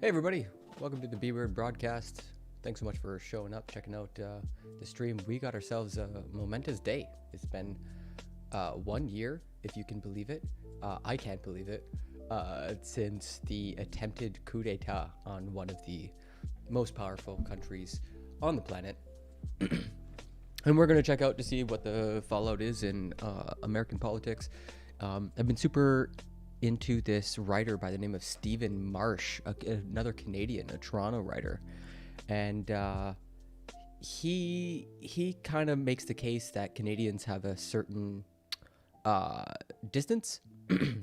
Hey everybody, welcome to the Be Weird broadcast. Thanks so much for showing up, checking out the stream. We got ourselves a momentous day. It's been 1 year, if you can believe it. I can't believe it. Since the attempted coup d'etat on one of the most powerful countries on the planet. And we're going to check out to see what the fallout is in American politics. I've been super into this writer by the name of Stephen Marsh, another Canadian, a Toronto writer. And he kind of makes the case that Canadians have a certain distance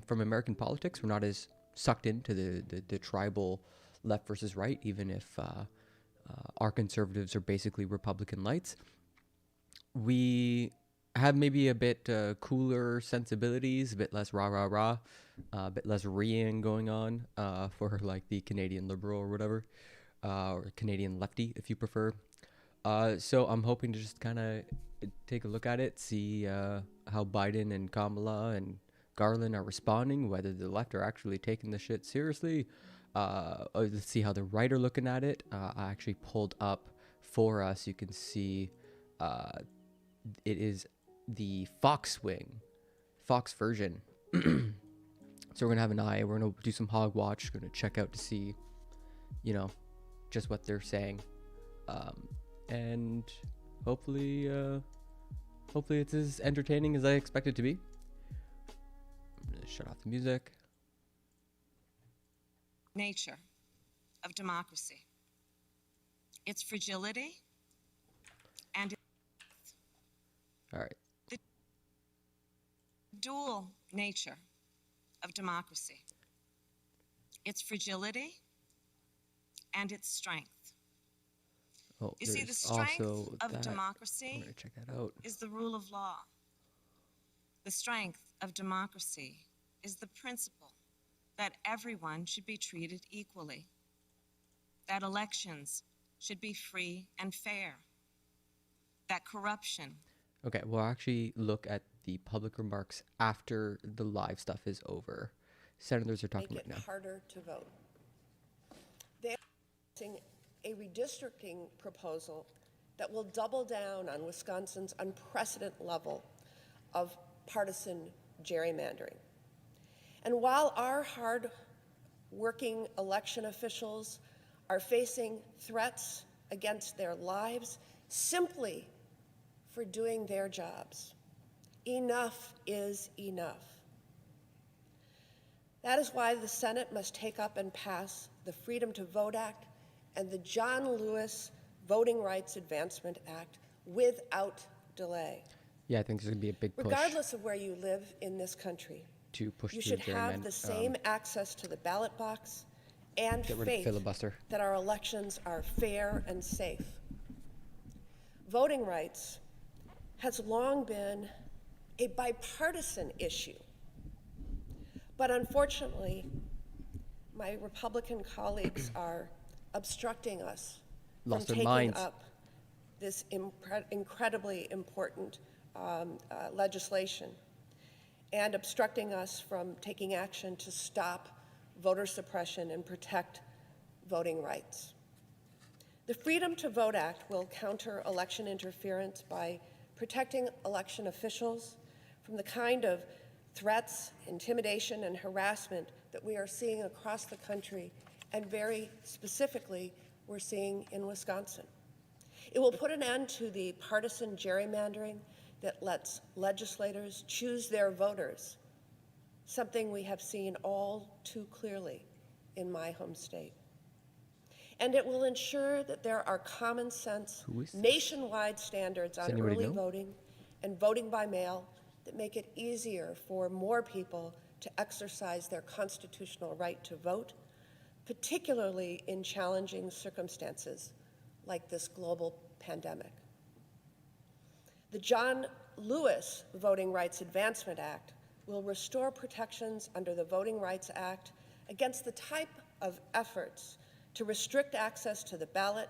from American politics. We're not as sucked into the tribal left versus right, even if our conservatives are basically Republican lights. We have maybe a bit cooler sensibilities, a bit less rah, a bit less reeing going on for like the Canadian liberal or whatever, or Canadian lefty if you prefer. So I'm hoping to just kind of take a look at it, see how Biden and Kamala and Garland are responding, whether the left are actually taking the shit seriously. Let's see how the right are looking at it. I actually pulled up for us. You can see it is the Fox version. So we're gonna have an eye. We're gonna do some hog watch. We're gonna check out to see, just what they're saying, and hopefully it's as entertaining as I expect it to be. I'm gonna shut off the music. Nature of democracy, its fragility, and All right. the dual nature of democracy, its fragility and its strength. Oh, You see, the there's strength also of that. I'm democracy gonna check that out. is the rule of law. The strength of democracy is the principle that everyone should be treated equally, that elections should be free and fair, that corruption. Okay, we'll actually look at the public remarks after the live stuff is over. Senators are talking right now. Make it harder to vote. They are facing a redistricting proposal that will double down on Wisconsin's unprecedented level of partisan gerrymandering. And while our hard-working election officials are facing threats against their lives simply for doing their jobs, enough is enough. That is why the Senate must take up and pass the Freedom to Vote Act and the John Lewis Voting Rights Advancement Act without delay. Yeah, I think there's going to be a big push. Regardless of where you live in this country, to push you through should have the same access to the ballot box and get rid of faith filibuster. that our elections are fair and safe. Voting rights has long been a bipartisan issue. But unfortunately, my Republican colleagues are obstructing us Lost from their taking minds. up this incredibly important legislation and obstructing us from taking action to stop voter suppression and protect voting rights. The Freedom to Vote Act will counter election interference by protecting election officials from the kind of threats, intimidation, and harassment that we are seeing across the country, and very specifically, we're seeing in Wisconsin. It will put an end to the partisan gerrymandering that lets legislators choose their voters, something we have seen all too clearly in my home state. And it will ensure that there are common sense, nationwide standards on early voting and voting by mail that make it easier for more people to exercise their constitutional right to vote, particularly in challenging circumstances like this global pandemic. The John Lewis Voting Rights Advancement Act will restore protections under the Voting Rights Act against the type of efforts to restrict access to the ballot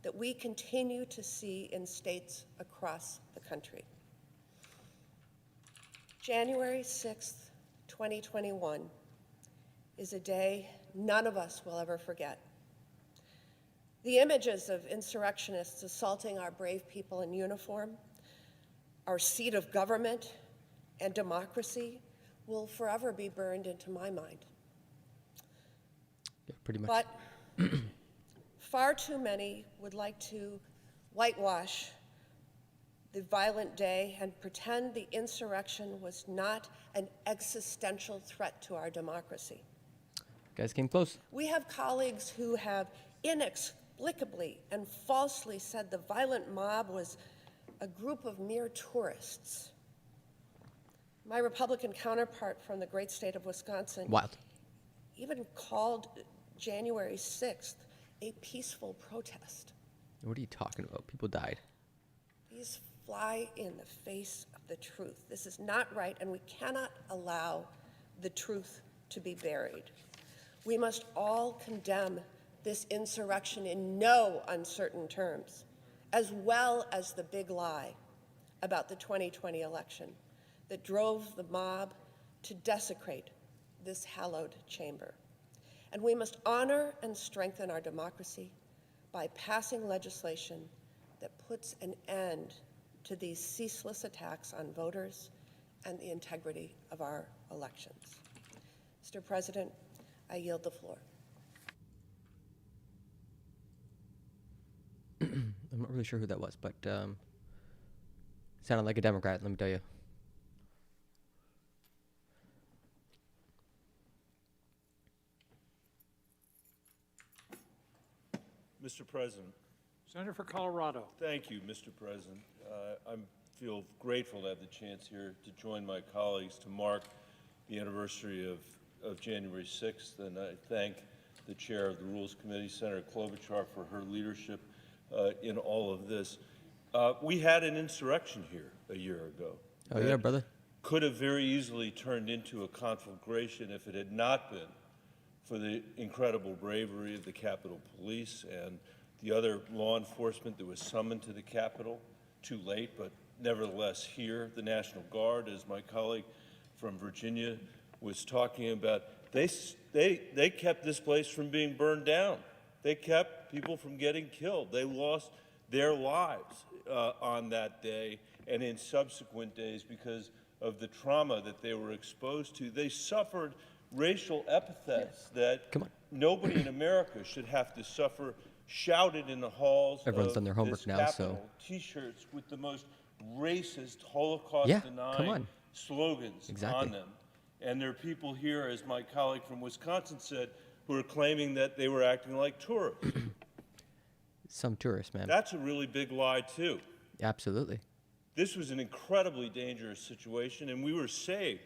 that we continue to see in states across the country. January 6th, 2021 is a day none of us will ever forget. The images of insurrectionists assaulting our brave people in uniform, our seat of government and democracy, will forever be burned into my mind. Yeah, pretty much. But far too many would like to whitewash the violent day and pretend the insurrection was not an existential threat to our democracy. Guys came close. We have colleagues who have inexplicably and falsely said the violent mob was a group of mere tourists. My Republican counterpart from the great state of Wisconsin Wild. even called January 6th a peaceful protest. What are you talking about? People died. These fly in the face of the truth. This is not right, and we cannot allow the truth to be buried. We must all condemn this insurrection in no uncertain terms, as well as the big lie about the 2020 election that drove the mob to desecrate this hallowed chamber. And we must honor and strengthen our democracy by passing legislation that puts an end to these ceaseless attacks on voters and the integrity of our elections. Mr. President, I yield the floor. I'm not really sure who that was, but sounded like a Democrat, let me tell you. Mr. President. Senator for Colorado. Thank you, Mr. President. I feel grateful to have the chance here to join my colleagues to mark the anniversary of January 6th, and I thank the chair of the Rules Committee, Senator Klobuchar, for her leadership in all of this. We had an insurrection here a year ago. Oh, yeah, brother. Could have very easily turned into a conflagration if it had not been for the incredible bravery of the Capitol Police and the other law enforcement that was summoned to the Capitol, too late, but nevertheless here, the National Guard, as my colleague from Virginia was talking about, they kept this place from being burned down. They kept people from getting killed. They lost their lives on that day and in subsequent days because of the trauma that they were exposed to. They suffered racial epithets that nobody in America should have to suffer, shouted in the halls. Everyone's done their homework now, Capitol, so T-shirts with the most racist, Holocaust-denying slogans on them. And there are people here, as my colleague from Wisconsin said, who are claiming that they were acting like tourists. Some tourists, man. That's a really big lie, too. Absolutely. This was an incredibly dangerous situation, and we were saved.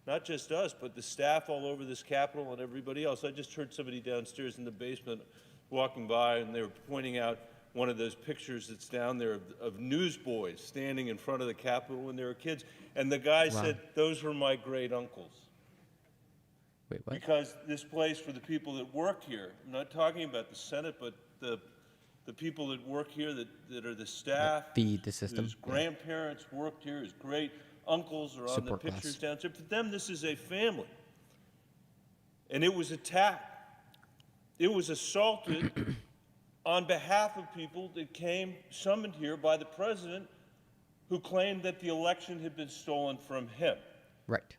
Not just us, but the staff all over this Capitol and everybody else. I just heard somebody downstairs in the basement walking by, and they were pointing out one of those pictures that's down there of newsboys standing in front of the Capitol when they were kids. And the guy said, those were my great uncles. Wait, what? Because this place for the people that work here, I'm not talking about the Senate, but the people that work here that are the staff, feed the system. whose grandparents worked here, whose great uncles are on Support the pictures class. downstairs. For them, this is a family. And it was attacked. It was assaulted on behalf of people that came summoned here by the president who claimed that the election had been stolen from him. Right.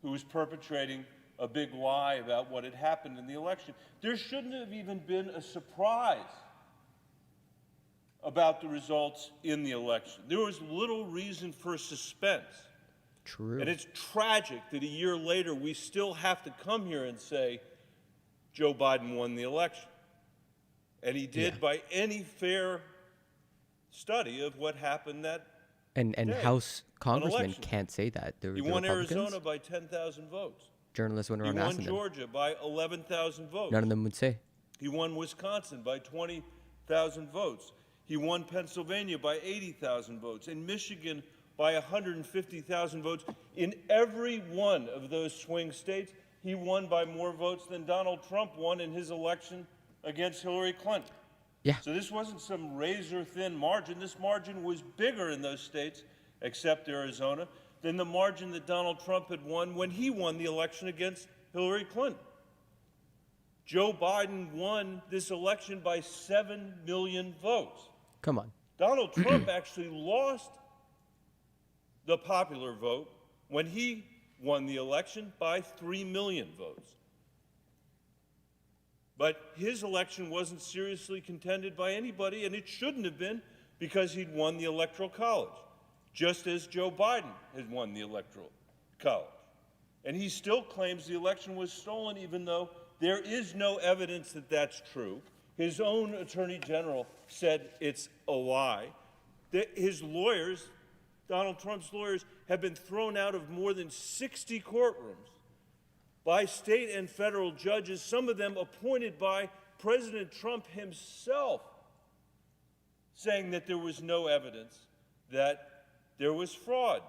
Who was perpetrating a big lie about what had happened in the election. There shouldn't have even been a surprise about the results in the election. There was little reason for suspense. True. And it's tragic that a year later we still have to come here and say Joe Biden won the election. And he did by any fair study of what happened that And day House congressmen election. can't say that. He won Arizona by 10,000 votes. Journalists went He around won asking them. Georgia by 11,000 votes. None of them would say. He won Wisconsin by 20,000 votes. He won Pennsylvania by 80,000 votes. In Michigan by 150,000 votes. In every one of those swing states, he won by more votes than Donald Trump won in his election against Hillary Clinton. Yeah. So this wasn't some razor-thin margin. This margin was bigger in those states, except Arizona, than the margin that Donald Trump had won when he won the election against Hillary Clinton. Joe Biden won this election by 7 million votes. Come on. Donald Trump actually lost the popular vote when he won the election by 3 million votes. But his election wasn't seriously contended by anybody, and it shouldn't have been, because he'd won the Electoral College, just as Joe Biden had won the Electoral College. And he still claims the election was stolen, even though there is no evidence that that's true. His own Attorney General said it's a lie. His lawyers, Donald Trump's lawyers, have been thrown out of more than 60 courtrooms by state and federal judges, some of them appointed by President Trump himself, saying that there was no evidence that there was fraud.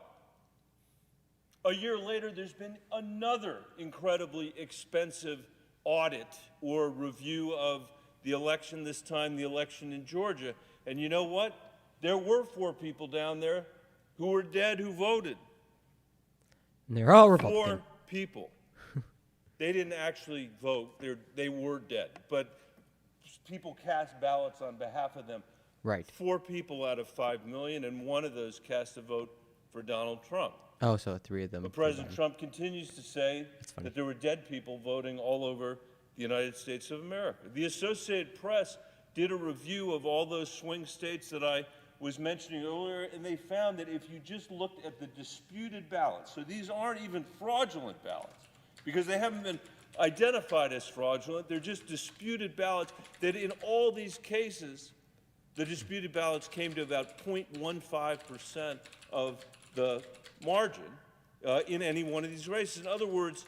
A year later, there's been another incredibly expensive audit or review of the election, this time the election in Georgia. And you know what? There were 4 people down there who were dead who voted. And they're all Republican. 4 people. They didn't actually vote. They were dead. But people cast ballots on behalf of them. Right. 4 people out of 5 million, and one of those cast a vote for Donald Trump. Oh, so 3 of them. But President Trump continues to say that there were dead people voting all over the United States of America. The Associated Press did a review of all those swing states that I was mentioning earlier, and they found that if you just looked at the disputed ballots, so these aren't even fraudulent ballots, because they haven't been identified as fraudulent, they're just disputed ballots, that in all these cases, the disputed ballots came to about 0.15% of the margin in any one of these races. In other words,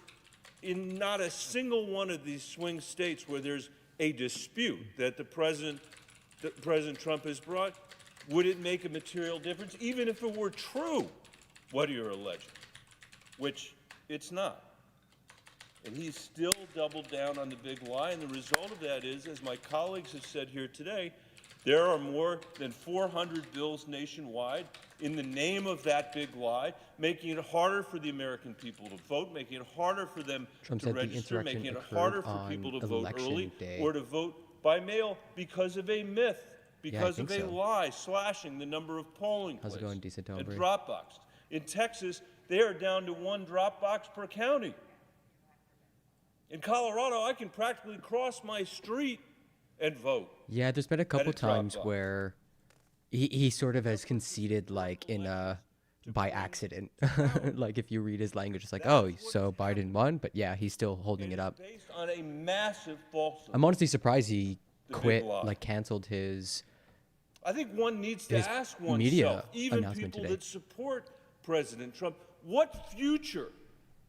in not a single one of these swing states where there's a dispute that President Trump has brought, would it make a material difference, even if it were true what you're alleging, which it's not. And he's still doubled down on the big lie, and the result of that is, as my colleagues have said here today, there are more than 400 bills nationwide in the name of that big lie, making it harder for the American people to vote, making it harder for them to register, making it harder for people to vote early or to vote by mail because of a myth, because of a lie, slashing the number of polling places and drop boxes. In Texas, they are down to 1 drop box per county. In Colorado, I can practically cross my street and vote. Yeah, there's been a couple times where he sort of has conceded, like, in by accident. Like, if you read his language, it's like, oh, so Biden won, but yeah, he's still holding it up. Based on a massive falsehood. I'm honestly surprised he quit, like, canceled his I think one needs to ask media oneself, even announcement people today. that support President Trump, what future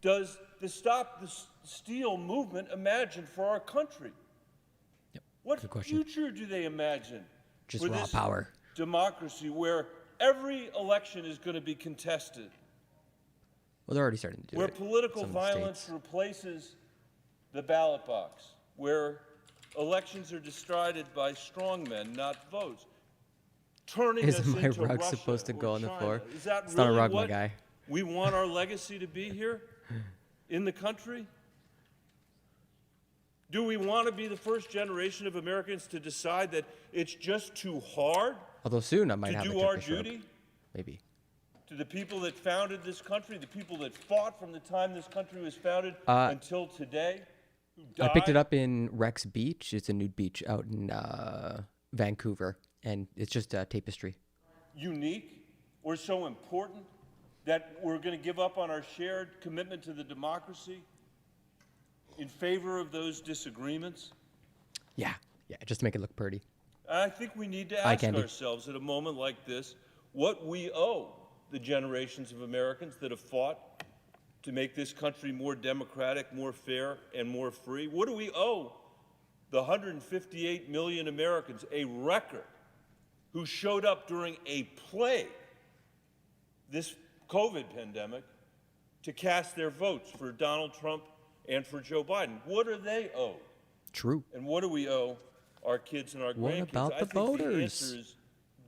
does the Stop the Steal movement imagine for our country? Yep. What future do they imagine Just for raw this power democracy where every election is going to be contested? Well, they're already starting to do where it. Political violence replaces the ballot box, where elections are decided by strongmen, not votes. Turning us Isn't my into rug Russia supposed to or go on the China. floor? Is that It's really not a rug, my what guy. we want our legacy to be here in the country? Do we want to be the first generation of Americans to decide that it's just too hard Although soon I might to have do a our Turkish rug. duty? Maybe. To the people that founded this country, the people that fought from the time this country was founded until today, who died? I picked it up in Rex Beach. It's a nude beach out in Vancouver, and it's just tapestry. Unique or so important that we're going to give up on our shared commitment to the democracy in favor of those disagreements? Yeah, just to make it look pretty. And I think we need to ask ourselves at a moment like this what we owe the generations of Americans that have fought to make this country more democratic, more fair, and more free. What do we owe the 158 million Americans, a record, who showed up during a plague, this COVID pandemic, to cast their votes for Donald Trump and for Joe Biden? What are they owed? True. And what do we owe our kids and our What grandkids? about the I think voters? the answer is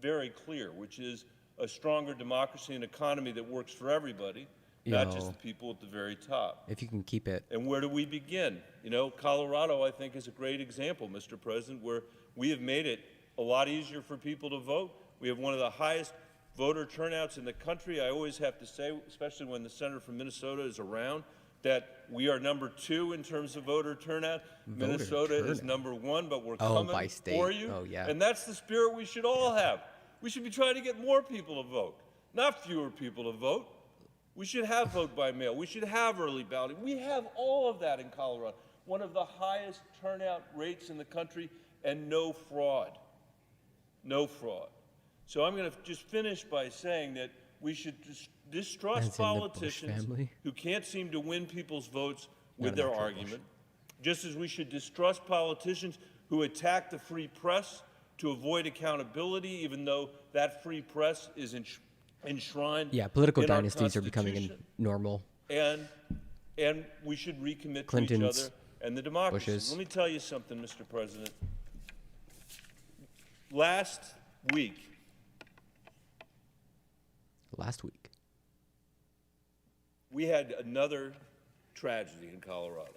very clear, which is a stronger democracy, an economy that works for everybody, not just the people at the very top. If you can keep it. And where do we begin? You know, Colorado, I think, is a great example, Mr. President, where we have made it a lot easier for people to vote. We have one of the highest voter turnouts in the country. I always have to say, especially when the senator from Minnesota is around, that we are number 2 in terms of voter turnout. Minnesota is number 1, but we're coming by state. for you. Oh, yeah. And that's the spirit we should all have. We should be trying to get more people to vote, not fewer people to vote. We should have vote by mail. We should have early balloting. We have all of that in Colorado. One of the highest turnout rates in the country, and no fraud. No fraud. So I'm going to just finish by saying that we should distrust politicians who can't seem to win people's votes with their argument, just as we should distrust politicians who attack the free press to avoid accountability, even though that free press is enshrined. Yeah, political in our dynasties are becoming normal. And we should recommit Clintons, to each other and the democracy. Bushes. Let me tell you something, Mr. President. Last week, we had another tragedy in Colorado,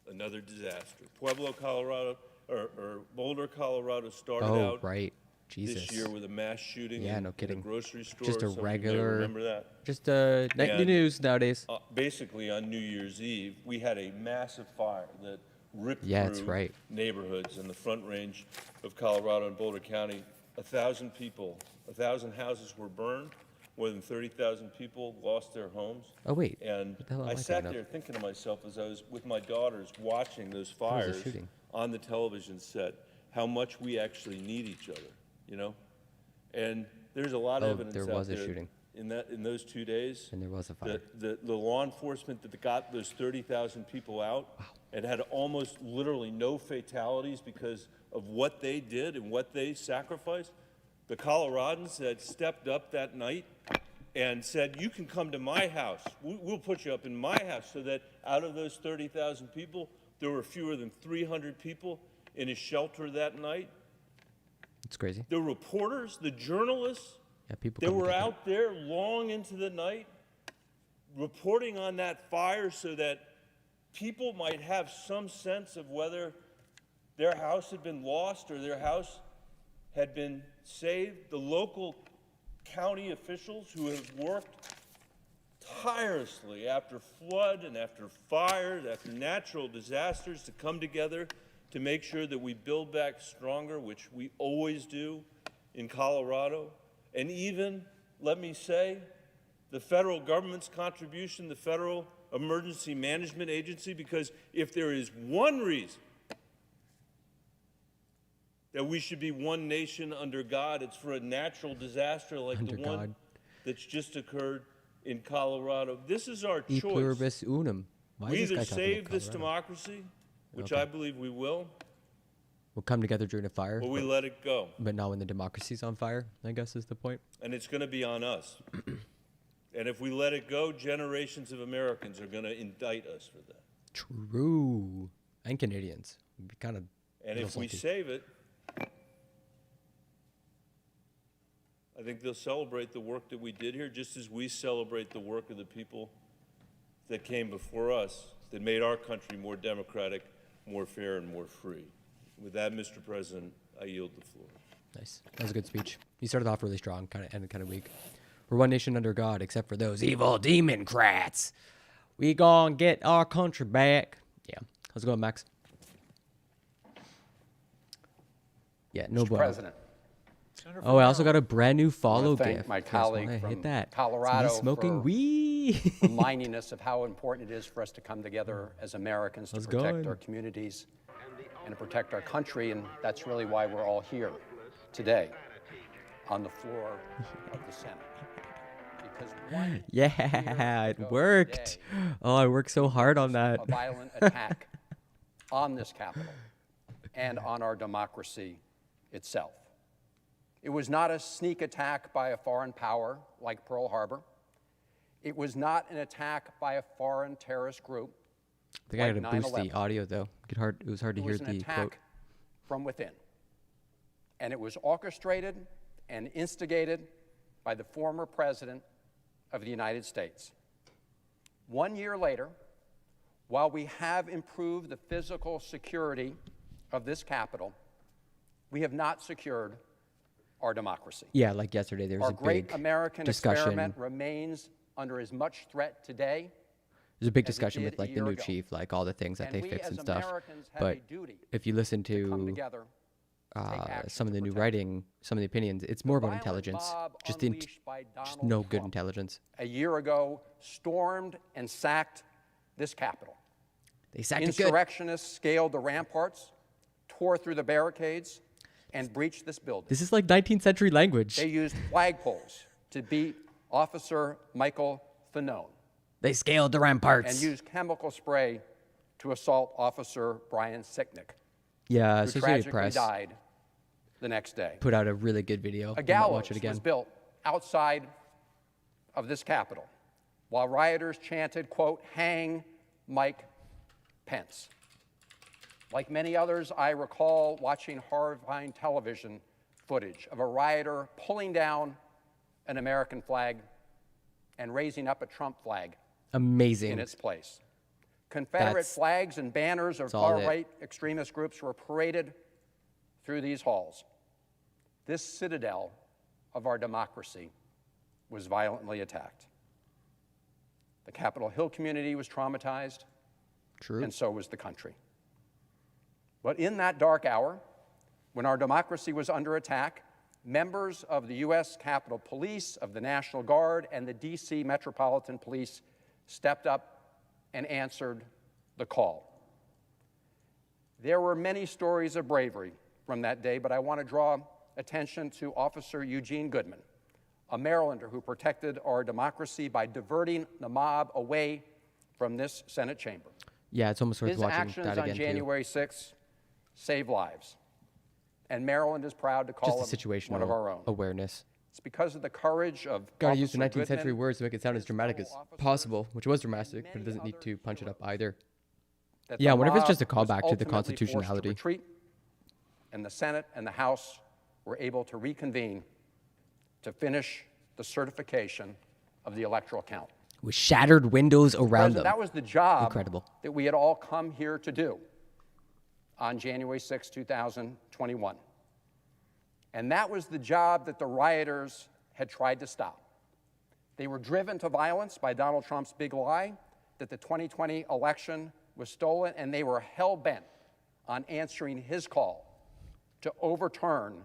another disaster. Pueblo, Colorado, or Boulder, Colorado started out Jesus. this year with a mass shooting no in kidding. a grocery store. Just a Some of you may regular, remember that? just nightly news nowadays. Basically, on New Year's Eve, we had a massive fire that ripped through neighborhoods in the Front Range of Colorado and Boulder County. 1,000 people, 1,000 houses were burned. More than 30,000 people lost their homes. Oh, wait. And What the hell am I I sat thinking there of? thinking to myself as I was with my daughters watching those was a fires shooting. on the television set, how much we actually need each other, you know? And there's a lot of evidence there out was a there shooting. in those 2 days. And there was a fire. The law enforcement that got those 30,000 people out and had almost literally no fatalities because of what they did and what they sacrificed. The Coloradans that stepped up that night and said, you can come to my house. We'll put you up in my house, so that out of those 30,000 people, there were fewer than 300 people in a shelter that night. It's crazy. The reporters, the journalists, People they come were together. out there long into the night reporting on that fire so that people might have some sense of whether their house had been lost or their house had been saved. The local county officials who have worked tirelessly after flood and after fires, after natural disasters, to come together to make sure that we build back stronger, which we always do in Colorado. And even, let me say, the federal government's contribution, the Federal Emergency Management Agency, because if there is one reason that we should be one nation under God, it's for a natural disaster like Under the one God. that's just occurred in Colorado. This is our E choice. pluribus unum. Why We is this either guy talking save about this Colorado? democracy, which I believe we will, We'll come together during a fire, or we let it go. but not when the democracy's on fire, I guess is the point. And it's going to be on us. And if we let it go, generations of Americans are going to indict us for that. True. And Canadians. We'd be kind of And if we save it, I think they'll celebrate the work that we did here, just as we celebrate the work of the people that came before us, that made our country more democratic, more fair, and more free. With that, Mr. President, I yield the floor. Nice. That was a good speech. You started off really strong, kind of ended kind of weak. We're one nation under God, except for those evil democrats. We gonna get our country back. Yeah. How's it going, Max? Yeah, no Mr. bueno. President, Oh, I also got a brand new follow thank gift. my Just colleague wanna from hit that. It's me Colorado smoking for weed. reminding us of how important it is for us to come together as Americans to How's it protect going? our communities and to protect our country, and that's really why we're all here today on the floor of the Senate. Because one Yeah, it ago worked. today, Oh, I worked so hard on that. a violent attack on this Capitol and on our democracy itself. It was not a sneak attack by a foreign power like Pearl Harbor. It was not an attack by a foreign terrorist group. I think I like gotta boost the 9/11. audio though. It was hard to It hear was an the attack quote. from within. And it was orchestrated and instigated by the former President of the United States. 1 year later, while we have improved the physical security of this Capitol, we have not secured our democracy. Yeah, like yesterday, there was Our a great big American discussion. experiment remains under as much threat today. There's a big as it discussion did with a like the year new ago. chief, like all the things that And they we fix as and stuff. Americans have But a duty if you listen to come to together to take action some of to the new protect writing, some of the opinions, it's more about violent intelligence, mob just unleashed by just Donald no good Trump intelligence. a year ago stormed and sacked this Capitol. They sacked it good. Insurrectionists scaled the ramparts, tore through the barricades, and breached this building. This is like 19th century language. They used flagpoles to beat Officer Michael Fanone They scaled the ramparts. and used chemical spray to assault Officer Brian Sicknick, Yeah, who Associated tragically Press died the next day. put out a really good video. A You might gallows watch it again. was built outside of this Capitol while rioters chanted, quote, "Hang Mike Pence." Like many others, I recall watching horrifying television footage of a rioter pulling down an American flag and raising up a Trump flag Amazing. in its place. Confederate That's- flags and banners of all it- far-right extremist groups were paraded through these halls. This citadel of our democracy was violently attacked. The Capitol Hill community was traumatized, True. and so was the country. But in that dark hour, when our democracy was under attack, members of the U.S. Capitol Police, of the National Guard, and the D.C. Metropolitan Police stepped up and answered the call. There were many stories of bravery from that day, but I want to draw attention to Officer Eugene Goodman, a Marylander who protected our democracy by diverting the mob away from this Senate chamber. Yeah, it's almost worth His watching actions that on again January 6th saved lives, and Maryland is proud to too. call Just a him one situational of our own. awareness. It's because of the courage of Gotta use the Officer 19th century Goodman words to make it sound as his dramatic as fellow officers, possible, which was dramatic, but it many doesn't need other to punch it up heroes. either. that Yeah, the whenever it's just a mob was callback to the ultimately forced to constitutionality. retreat, and the Senate and the House were able to reconvene to finish the certification of the electoral count. With shattered windows around President, them. that was the job Incredible. that we had all come here to do on January 6, 2021. And that was the job that the rioters had tried to stop. They were driven to violence by Donald Trump's big lie that the 2020 election was stolen, and they were hell-bent on answering his call to overturn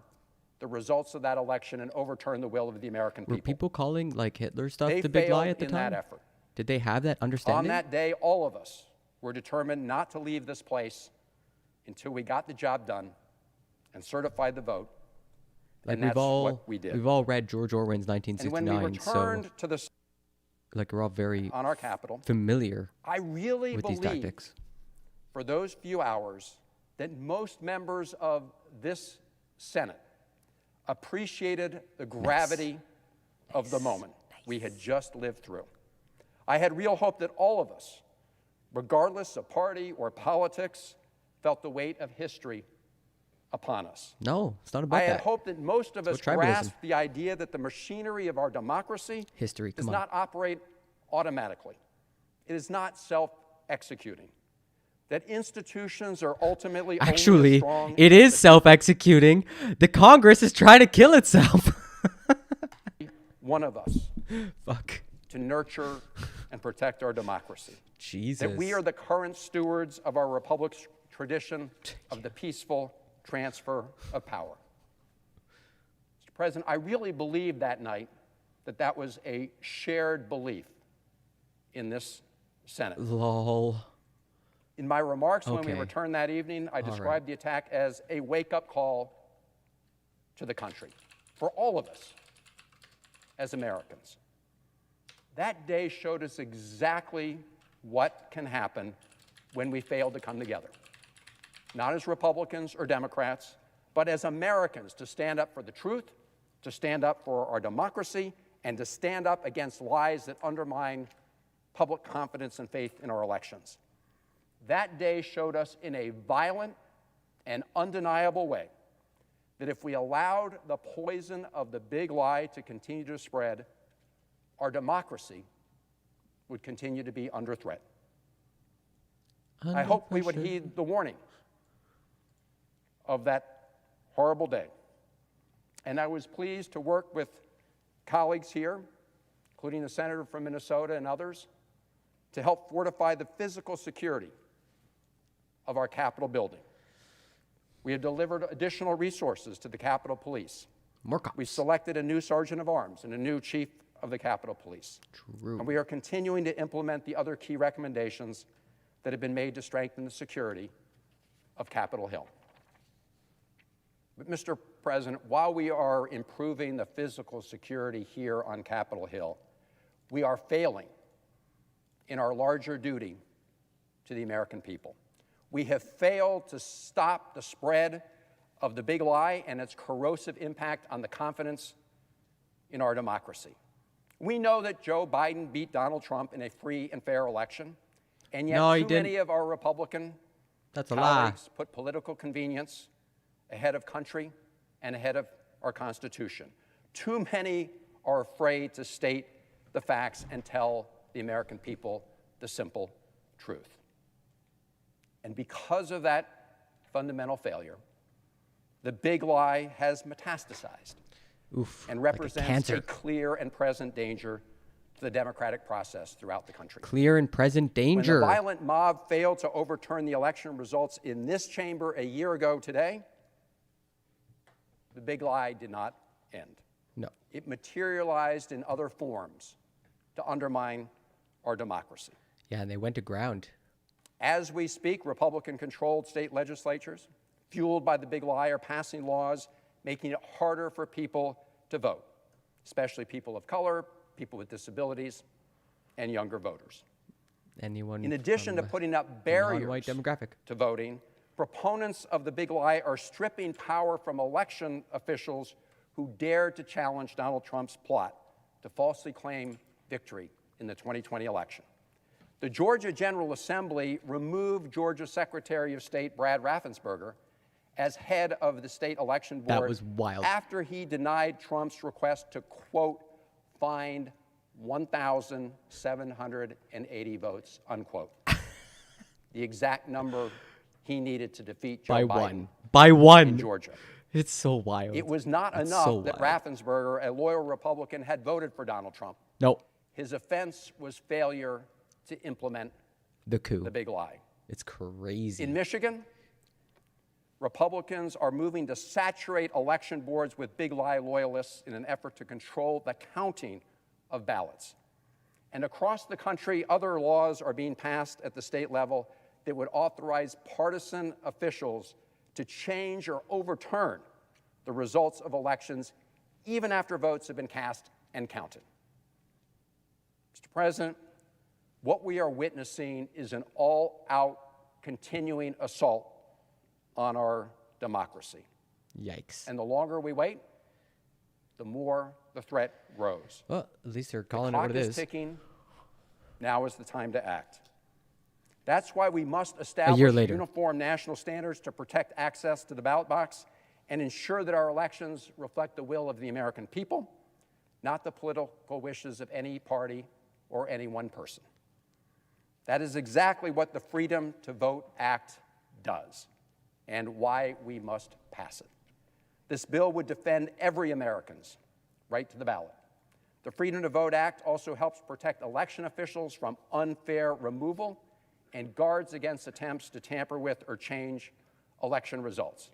the results of that election and overturn the will of the American Were people. people calling like Hitler stuff They the big lie failed at the in time? that effort. Did they have that understanding? On that day, all of us were determined not to leave this place until we got the job done and certified the vote. Like and that's what we did. We've all read George Orwell's And when we 1969, returned to the like we're all very on our Capitol, familiar I really with these believe tactics. for those few hours that most members of this Senate appreciated the gravity of the moment we had just lived through. I had real hope that all of us, regardless of party or politics, felt the weight of history upon us. No, it's not about I had that. hoped that most of us about tribalism. grasped the idea that the machinery of our democracy History, does come on. not operate automatically. It is not self-executing. That institutions are ultimately only Actually, as strong it is self-executing. The Congress is trying to kill itself. one of us Fuck. to nurture and protect our democracy. Jesus. That we are the current stewards of our republic's tradition of the peaceful transfer of power. Mr. President, I really believe that night that that was a shared belief in this Senate. Lol. In my remarks when we Okay. returned that evening, I described the attack as a wake-up call to the country, for all of us as Americans. That day showed us exactly what can happen when we fail to come together. Not as Republicans or Democrats, but as Americans, to stand up for the truth, to stand up for our democracy, and to stand up against lies that undermine public confidence and faith in our elections. That day showed us in a violent and undeniable way that if we allowed the poison of the big lie to continue to spread, our democracy would continue to be under threat. I hope we would heed the warning of that horrible day. And I was pleased to work with colleagues here, including the senator from Minnesota and others, to help fortify the physical security of our Capitol building. We have delivered additional resources to the Capitol Police. More cops. We selected a new sergeant of arms and a new chief of the Capitol Police. True. And we are continuing to implement the other key recommendations that have been made to strengthen the security of Capitol Hill. But, Mr. President, while we are improving the physical security here on Capitol Hill, we are failing in our larger duty to the American people. We have failed to stop the spread of the big lie and its corrosive impact on the confidence in our democracy. We know that Joe Biden beat Donald Trump in a free and fair election, and yet too many of our Republican colleagues put political convenience ahead of country and ahead of our Constitution. Too many are afraid to state the facts and tell the American people the simple truth. And because of that fundamental failure, the big lie has metastasized and represents a clear and present danger to the democratic process throughout the country. Clear and present danger. When the violent mob failed to overturn the election results in this chamber a year ago today, the big lie did not end. No. It materialized in other forms to undermine our democracy. Yeah, and they went to ground. As we speak, Republican-controlled state legislatures, fueled by the big lie, are passing laws making it harder for people to vote, especially people of color, people with disabilities, and younger voters. Anyone in addition to putting up barriers to voting, proponents of the big lie are stripping power from election officials who dared to challenge Donald Trump's plot to falsely claim victory in the 2020 election. The Georgia General Assembly removed Georgia Secretary of State Brad Raffensperger as head of the state election board. That was wild. After he denied Trump's request to, quote, find 1,780 votes, unquote. The exact number he needed to defeat Joe Biden in Georgia. It's so wild. It was not enough that Raffensperger, a loyal Republican, had voted for Donald Trump. No. His offense was failure to implement the coup. The big lie. It's crazy. In Michigan, Republicans are moving to saturate election boards with big lie loyalists in an effort to control the counting of ballots. And across the country, other laws are being passed at the state level that would authorize partisan officials to change or overturn the results of elections even after votes have been cast and counted. Mr. President, what we are witnessing is an all-out continuing assault on our democracy. Yikes. And the longer we wait, the more the threat grows. Well, at least they're calling it what it is. The clock is ticking. Now is the time to act. That's why we must establish uniform national standards to protect access to the ballot box and ensure that our elections reflect the will of the American people, not the political wishes of any party or any one person. That is exactly what the Freedom to Vote Act does and why we must pass it. This bill would defend every American's right to the ballot. The Freedom to Vote Act also helps protect election officials from unfair removal and guards against attempts to tamper with or change election results.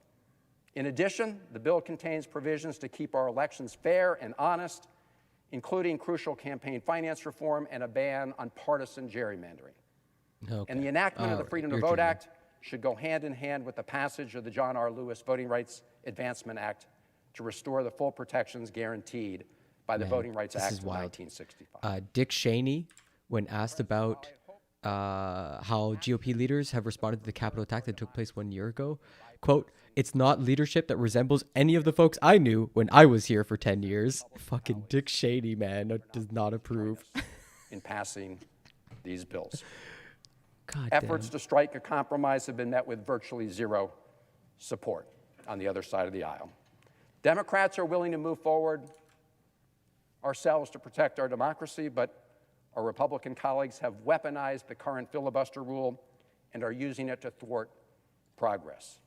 In addition, the bill contains provisions to keep our elections fair and honest, including crucial campaign finance reform and a ban on partisan gerrymandering. Okay. And the enactment of the Freedom to Vote Act should go hand in hand with the passage of the John R. Lewis Voting Rights Advancement Act to restore the full protections guaranteed by the Voting Rights Act of 1965. Dick Cheney, when asked about how GOP leaders have responded to the Capitol attack that took place 1 year ago, quote, "It's not leadership that resembles any of the folks I knew when I was here for 10 years. Fucking Dick Cheney, man, does not approve. In passing these bills. God Efforts to strike a compromise have been met with virtually zero support on the other side of the aisle. Democrats are willing to move forward ourselves to protect our democracy, but Our Republican colleagues have weaponized the current filibuster rule and are using it to thwart progress.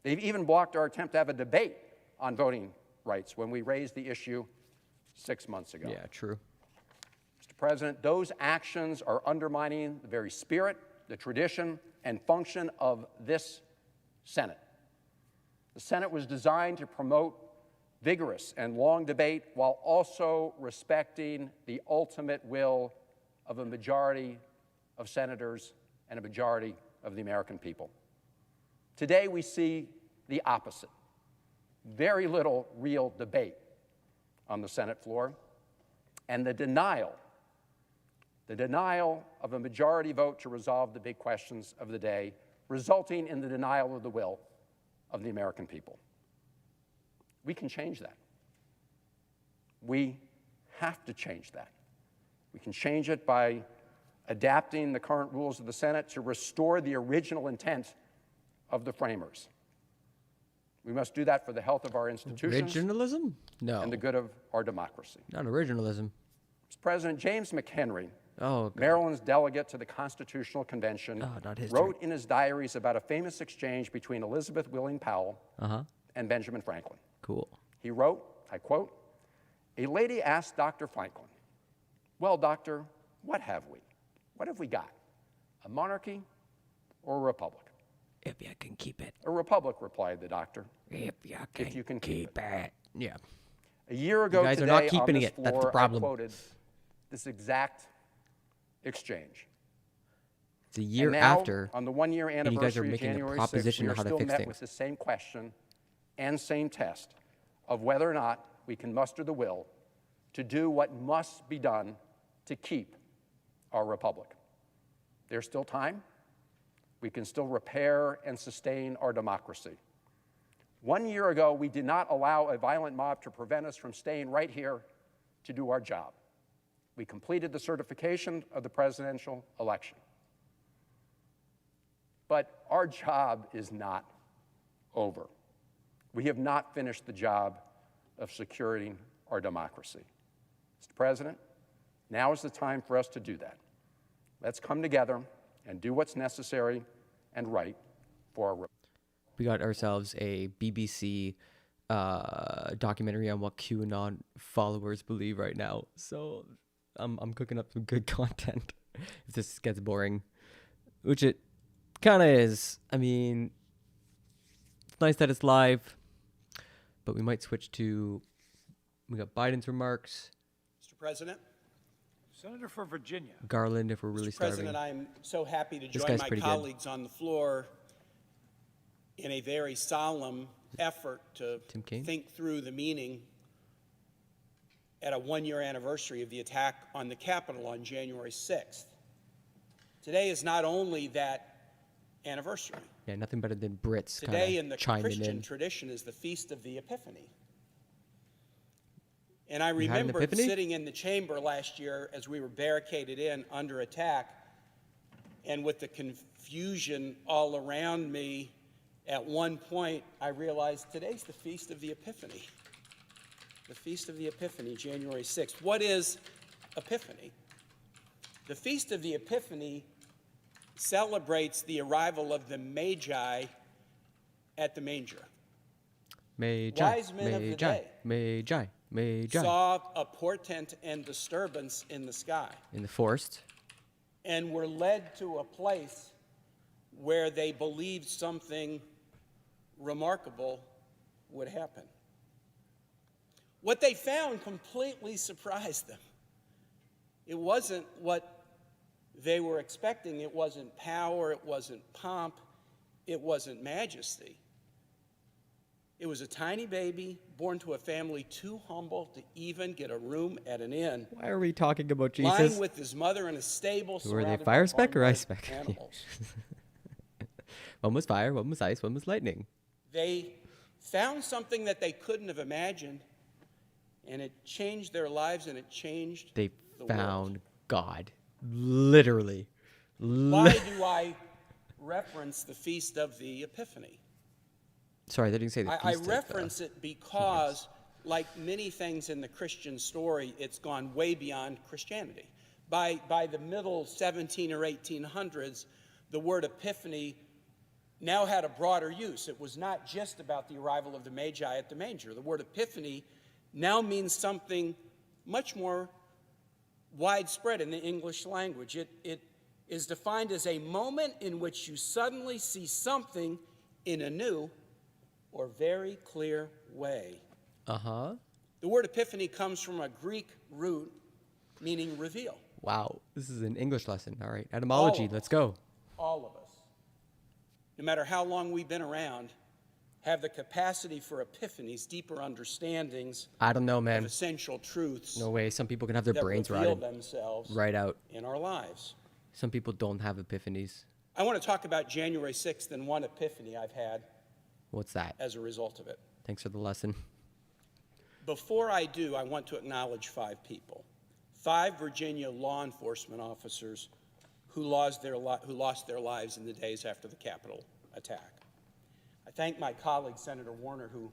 They've even blocked our attempt to have a debate on voting rights when we raised the issue 6 months ago. Yeah, true. Mr. President, those actions are undermining the very spirit, the tradition, and function of this Senate. The Senate was designed to promote vigorous and long debate while also respecting the ultimate will of a majority of senators and a majority of the American people. Today, we see the opposite. Very little real debate on the Senate floor, and the denial of a majority vote to resolve the big questions of the day, resulting in the denial of the will of the American people. We can change that. We have to change that. We can change it by adapting the current rules of the Senate to restore the original intent of the framers. We must do that for the health of our institutions Originalism? No. and the good of our democracy. Not originalism. Mr. President, James McHenry, Oh, God. Maryland's delegate to the Constitutional Convention, not his wrote in his diaries about a famous exchange between Elizabeth Willing Powell Uh-huh. and Benjamin Franklin. Cool. He wrote, I quote, "A lady asked Dr. Franklin, 'Well, doctor, what have we? What have we got? A monarchy or a republic?' If you can keep it. A republic," replied the doctor. If you can keep it. Yeah. A year ago guys are today, not on keeping this it. That's the floor, problem. I quoted this exact exchange. It's a year And now, after. on the one-year you guys are anniversary of making a January 6th, proposition we on are how to still fix met things. with the same question and same test of whether or not we can muster the will to do what must be done to keep our republic. There's still time. We can still repair and sustain our democracy. 1 year ago, we did not allow a violent mob to prevent us from staying right here to do our job. We completed the certification of the presidential election. But our job is not over. We have not finished the job of securing our democracy. Mr. President, now is the time for us to do that. Let's come together and do what's necessary and right for our republic. We got ourselves a BBC documentary on what QAnon followers believe right now. So I'm cooking up some good content if this gets boring, which it kind of is. I mean, it's nice that it's live, but we might switch to, we got Biden's remarks, Mr. President, Senator for Virginia. Garland if we're really Mr. President, starving. I'm so happy to This join guy's my pretty good. colleagues on the floor in a very solemn effort to Tim Kaine? think through the meaning at a one-year anniversary of the attack on the Capitol on January 6th. Today is not only that anniversary. Yeah, nothing better than Brits Today in kind the of chiming Christian in. tradition is the Feast of the Epiphany. And I had an remember epiphany? sitting in the chamber last year as we were barricaded in under attack, and with the confusion all around me, at one point I realized today's the Feast of the Epiphany. The Feast of the Epiphany, January 6th. What is Epiphany? The Feast of the Epiphany celebrates the arrival of the Magi at the manger. Magi, Wise men of the Magi, day Magi, Magi. saw a portent and disturbance in the sky In the forest. and were led to a place where they believed something remarkable would happen. What they found completely surprised them. It wasn't what they were expecting. It wasn't power. It wasn't pomp. It wasn't majesty. It was a tiny baby born to a family too humble to even get a room at an inn, Why are we talking about Jesus? lying with his mother in a stable Were they surrounded fire by spec or barnyard ice spec? animals. One was fire, one was ice, one was lightning. They found something that they couldn't have imagined, and it changed their lives, and it changed They the found world. God. Literally. Why do I reference the Feast of the Epiphany? Sorry, they didn't say the I feast of, reference it because, like many things in the Christian story, it's gone way beyond Christianity. by the middle 17 or 1800s, the word epiphany now had a broader use. It was not just about the arrival of the Magi at the manger. The word epiphany now means something much more widespread in the English language. It is defined as a moment in which you suddenly see something in a new or very clear way. Uh-huh. The word epiphany comes from a Greek root meaning reveal. Wow. This is an English lesson. All right. Etymology. Let's go. All of us, no matter how long we've been around, have the capacity for epiphanies, deeper understandings I don't know, of man. essential truths No way. Some people can have their that brains reveal rotted themselves right out. in our lives. Some people don't have epiphanies. I want to talk about January 6th and one epiphany I've had What's that? as a result of it. Thanks for the lesson. Before I do, I want to acknowledge 5 people. 5 Virginia law enforcement officers who lost their lives in the days after the Capitol attack. I thank my colleague, Senator Warner, who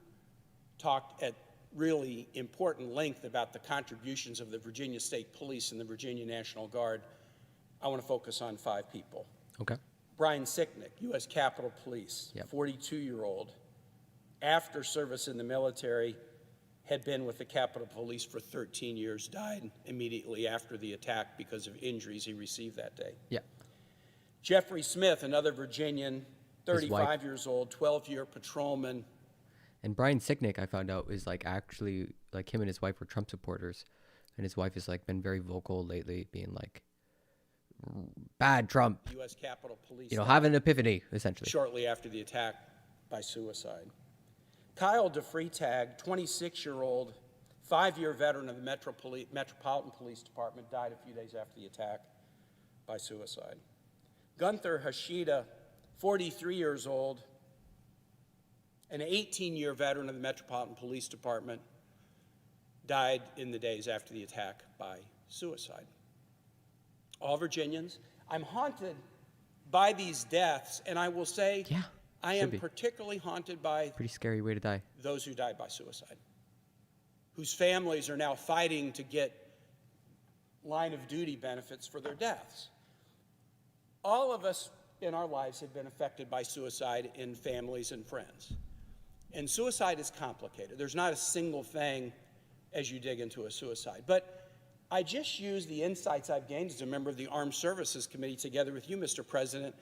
talked at really important length about the contributions of the Virginia State Police and the Virginia National Guard. I want to focus on 5 people. Okay. Brian Sicknick, U.S. Capitol Police, Yep. 42-year-old, after service in the military, had been with the Capitol Police for 13 years, died immediately after the attack because of injuries he received that day. Yeah. Jeffrey Smith, another Virginian, His wife. 35 years old, 12-year patrolman. And Brian Sicknick, I found out, is like actually like him and his wife were Trump supporters, and his wife has like been very vocal lately, being like, "Bad Trump," U.S. Capitol Police. you know, have an epiphany essentially. Shortly after the attack by suicide. Kyle DeFreetag, 26-year-old, 5-year veteran of the Metropolitan Police Department, died a few days after the attack by suicide. Gunther Hashida, 43 years old, an 18-year veteran of the Metropolitan Police Department, died in the days after the attack by suicide. All Virginians. I'm haunted by these deaths, and I will say, Yeah, I should am be. particularly haunted by Pretty scary way to die. those who died by suicide, whose families are now fighting to get line of duty benefits for their deaths. All of us in our lives have been affected by suicide in families and friends. And suicide is complicated. There's not a single thing as you dig into a suicide. But I just use the insights I've gained as a member of the Armed Services Committee together with you, Mr. President.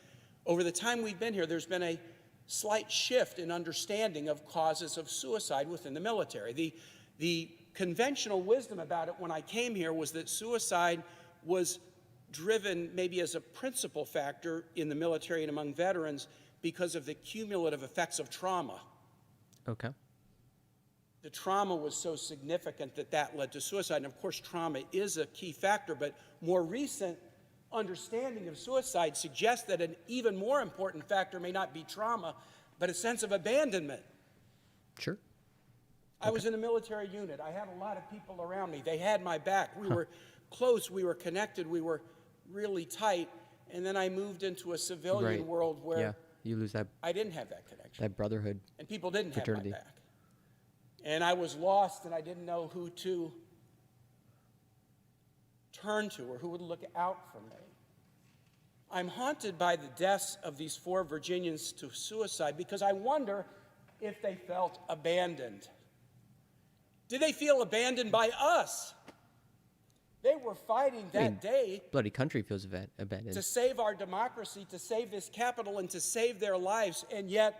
Over the time we've been here, there's been a slight shift in understanding of causes of suicide within the military. The conventional wisdom about it when I came here was that suicide was driven maybe as a principal factor in the military and among veterans because of the cumulative effects of trauma. Okay. The trauma was so significant that that led to suicide. And of course, trauma is a key factor, but more recent understanding of suicide suggests that an even more important factor may not be trauma, but a sense of abandonment. Sure. I was in a military unit. I had a lot of people around me. They had my back. We were close. We were connected. We were really tight. And then I moved into a civilian Right. world where Yeah. You lose that I didn't have that connection. that brotherhood. And people didn't fraternity. have my back. And I was lost, and I didn't know who to turn to or who would look out for me. I'm haunted by the deaths of these 4 Virginians to suicide because I wonder if they felt abandoned. Did they feel abandoned by us? They were fighting that day Bloody country feels abandoned. to save our democracy, to save this capital, and to save their lives. And yet,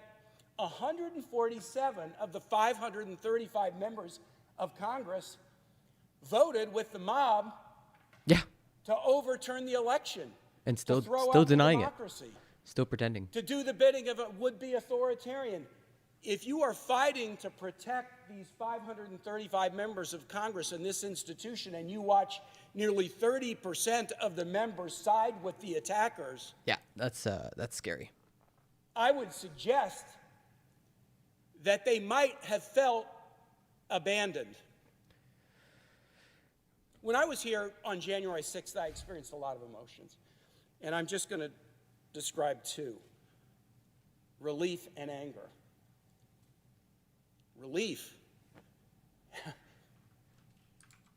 147 of the 535 members of Congress voted with the mob Yeah. to overturn the election, And to still throw still out denying it. democracy, Still pretending. to do the bidding of a would-be authoritarian. If you are fighting to protect these 535 members of Congress in this institution and you watch nearly 30% of the members side with the attackers, Yeah, that's scary. I would suggest that they might have felt abandoned. When I was here on January 6th, I experienced a lot of emotions, and I'm just going to describe 2: relief and anger. Relief.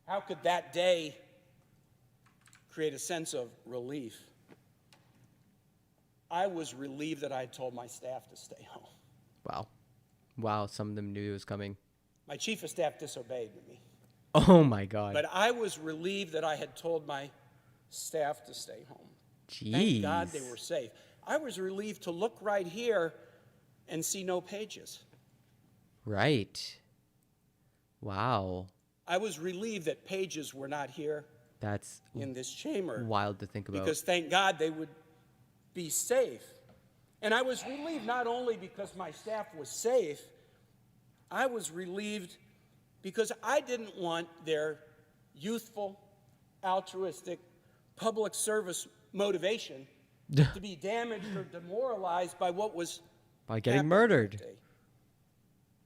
How could that day create a sense of relief. I was relieved that I had told my staff to stay home. Wow. Wow, some of them knew it was coming. My chief of staff disobeyed me. Oh my God. But I was relieved that I had told my staff to stay home. Jeez. Thank God they were safe. I was relieved to look right here and see no pages. Right. Wow. I was relieved that pages were not here That's in this chamber. wild to think about. Because thank God they would be safe. And I was relieved not only because my staff was safe, I was relieved because I didn't want their youthful, altruistic, public service motivation to be damaged or demoralized by what was By getting happening murdered. that day.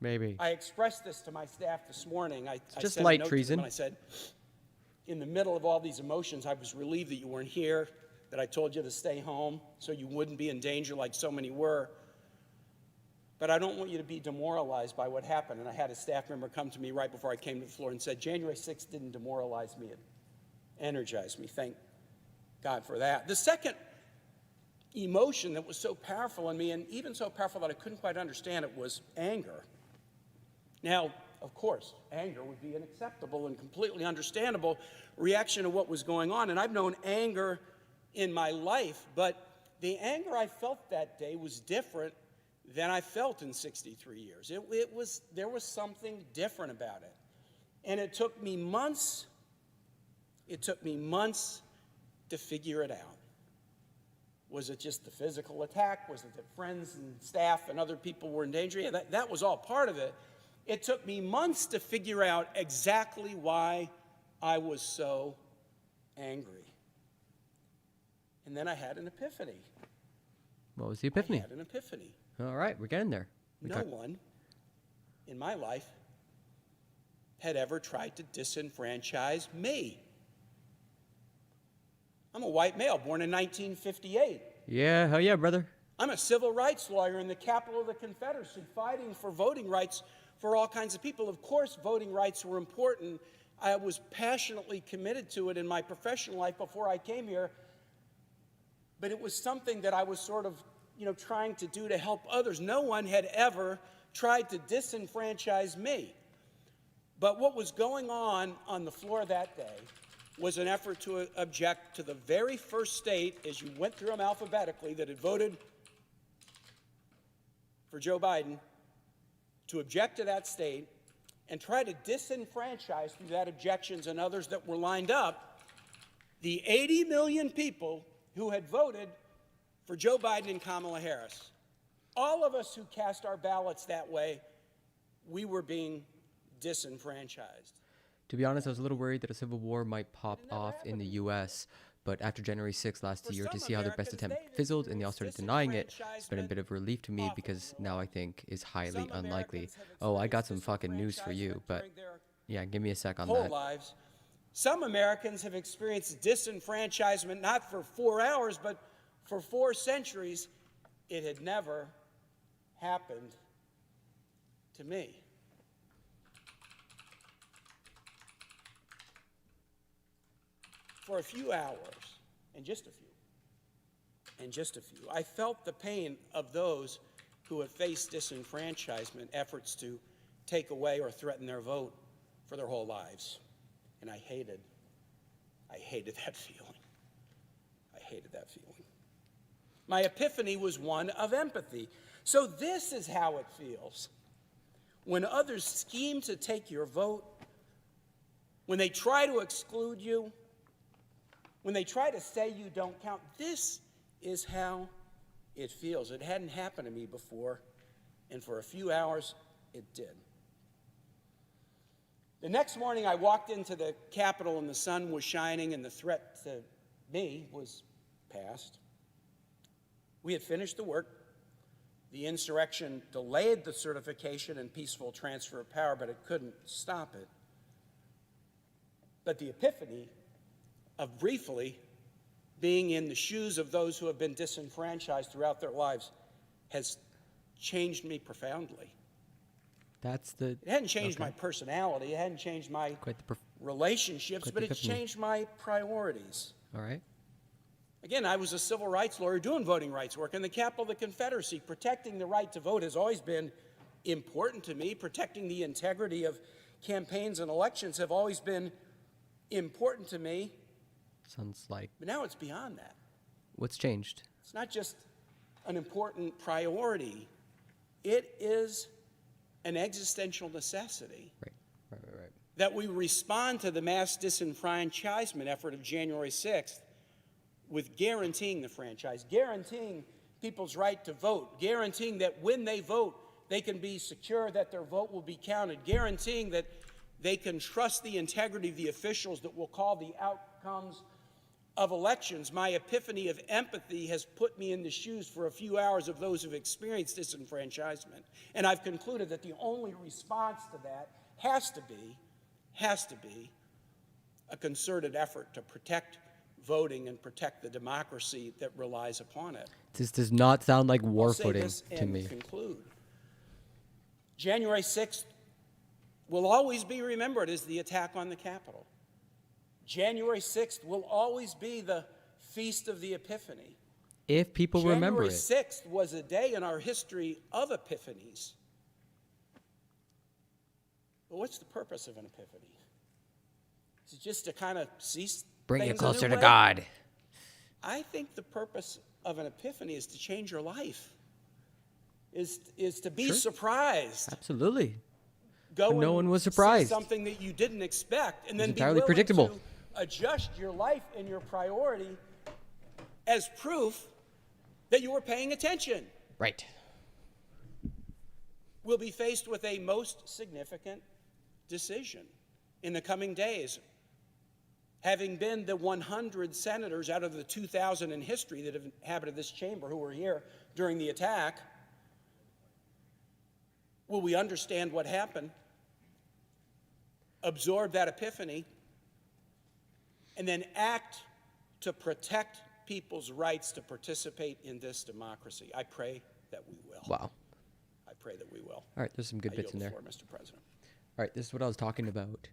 Maybe. I expressed this to my staff this morning. I just sent a light note to them treason. and I said, in the middle of all these emotions, I was relieved that you weren't here, that I told you to stay home so you wouldn't be in danger like so many were. But I don't want you to be demoralized by what happened. And I had a staff member come to me right before I came to the floor and said, January 6th didn't demoralize me, it energized me. Thank God for that. The second emotion that was so powerful in me, and even so powerful that I couldn't quite understand it, was anger. Now, of course, anger would be an acceptable and completely understandable reaction to what was going on. And I've known anger in my life, but the anger I felt that day was different than I felt in 63 years. There was something different about it. And it took me months to figure it out. Was it just the physical attack? Was it that friends and staff and other people were in danger? Yeah, that was all part of it. It took me months to figure out exactly why I was so angry. And then I had an epiphany. What was the epiphany? I had an epiphany. All right, we're getting there. No one in my life had ever tried to disenfranchise me. I'm a white male born in 1958. Yeah, hell yeah, brother. I'm a civil rights lawyer in the capital of the Confederacy, fighting for voting rights for all kinds of people. Of course, voting rights were important. I was passionately committed to it in my professional life before I came here. But it was something that I was sort of, trying to do to help others. No one had ever tried to disenfranchise me. But what was going on the floor that day was an effort to object to the very first state, as you went through them alphabetically, that had voted for Joe Biden, to object to that state and try to disenfranchise through that objections and others that were lined up the 80 million people who had voted for Joe Biden and Kamala Harris. All of us who cast our ballots that way, we were being disenfranchised. To be honest, I was a little worried that a civil war might pop off in the U.S., but after January 6th last year, to see how their best attempt fizzled and they all started denying it, it's been a bit of relief to me because now I think is highly unlikely. Oh, I got some fucking news for you, but yeah, give me a sec on that. Lives. Some Americans have experienced disenfranchisement not for 4 hours, but for 4 centuries. It had never happened to me. For a few hours, and just a few, I felt the pain of those who have faced disenfranchisement efforts to take away or threaten their vote for their whole lives. And I hated that feeling. I hated that feeling. My epiphany was one of empathy. So this is how it feels when others scheme to take your vote, when they try to exclude you, when they try to say you don't count. This is how it feels. It hadn't happened to me before, and for a few hours, it did. The next morning, I walked into the Capitol, and the sun was shining, and the threat to me was past. We had finished the work. The insurrection delayed the certification and peaceful transfer of power, but it couldn't stop it. But the epiphany of briefly being in the shoes of those who have been disenfranchised throughout their lives has changed me profoundly. It hadn't changed my personality, it hadn't changed my relationships, but it's changed my priorities. All right. Again, I was a civil rights lawyer doing voting rights work in the capital of the Confederacy. Protecting the right to vote has always been important to me. Protecting the integrity of campaigns and elections have always been important to me. Sounds like. But now it's beyond that. What's changed? It's not just an important priority. It is an existential necessity. Right. That we respond to the mass disenfranchisement effort of January 6th with guaranteeing the franchise, guaranteeing people's right to vote, guaranteeing that when they vote, they can be secure that their vote will be counted, guaranteeing that they can trust the integrity of the officials that will call the outcomes of elections. My epiphany of empathy has put me in the shoes for a few hours of those who've experienced disenfranchisement. And I've concluded that the only response to that has to be a concerted effort to protect voting and protect the democracy that relies upon it. This does not sound like war I'll say footing this to and me. conclude. January 6th will always be remembered as the attack on the Capitol. January 6th will always be the Feast of the Epiphany. If people remember it. January 6th was a day in our history of epiphanies. But what's the purpose of an epiphany? Is it just to kind of see Bring you things a new closer to way? God. I think the purpose of an epiphany is to change your life, is to be Sure. surprised. Absolutely. Go But no and one was see surprised. something that you didn't expect, and then be entirely willing predictable. to adjust your life and your priority as proof that you were paying attention. Right. We'll be faced with a most significant decision in the coming days. Having been the 100 senators out of the 2,000 in history that have inhabited this chamber who were here during the attack, will we understand what happened, absorb that epiphany, and then act to protect people's rights to participate in this democracy? I pray that we will. Wow. I pray that we will. All right, there's some good I bits yield in the there. floor, Mr. President. All right, this is what I was talking about.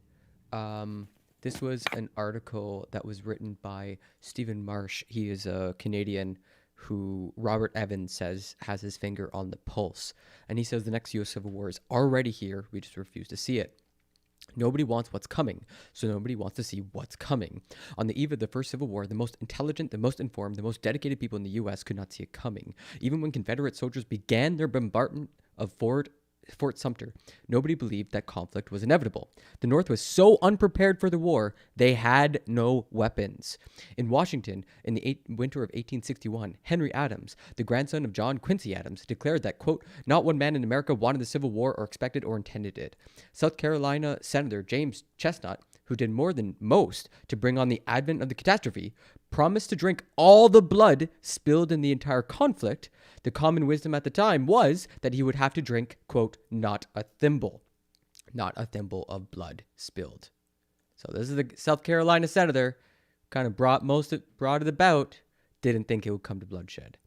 This was an article that was written by Stephen Marsh. He is a Canadian who Robert Evans says has his finger on the pulse. And he says the next U.S. Civil War is already here. We just refuse to see it. Nobody wants what's coming, so nobody wants to see what's coming. On the eve of the first Civil War, the most intelligent, the most informed, the most dedicated people in the U.S. could not see it coming. Even when Confederate soldiers began their bombardment of Fort Sumter, nobody believed that conflict was inevitable. The North was so unprepared for the war, they had no weapons. In Washington, in the winter of 1861, Henry Adams, the grandson of John Quincy Adams, declared that, quote, not one man in America wanted the Civil War or expected or intended it. South Carolina Senator James Chestnut, who did more than most to bring on the advent of the catastrophe, promised to drink all the blood spilled in the entire conflict. The common wisdom at the time was that he would have to drink, quote, not a thimble of blood spilled. So this is the South Carolina senator, kind of brought it about, didn't think it would come to bloodshed.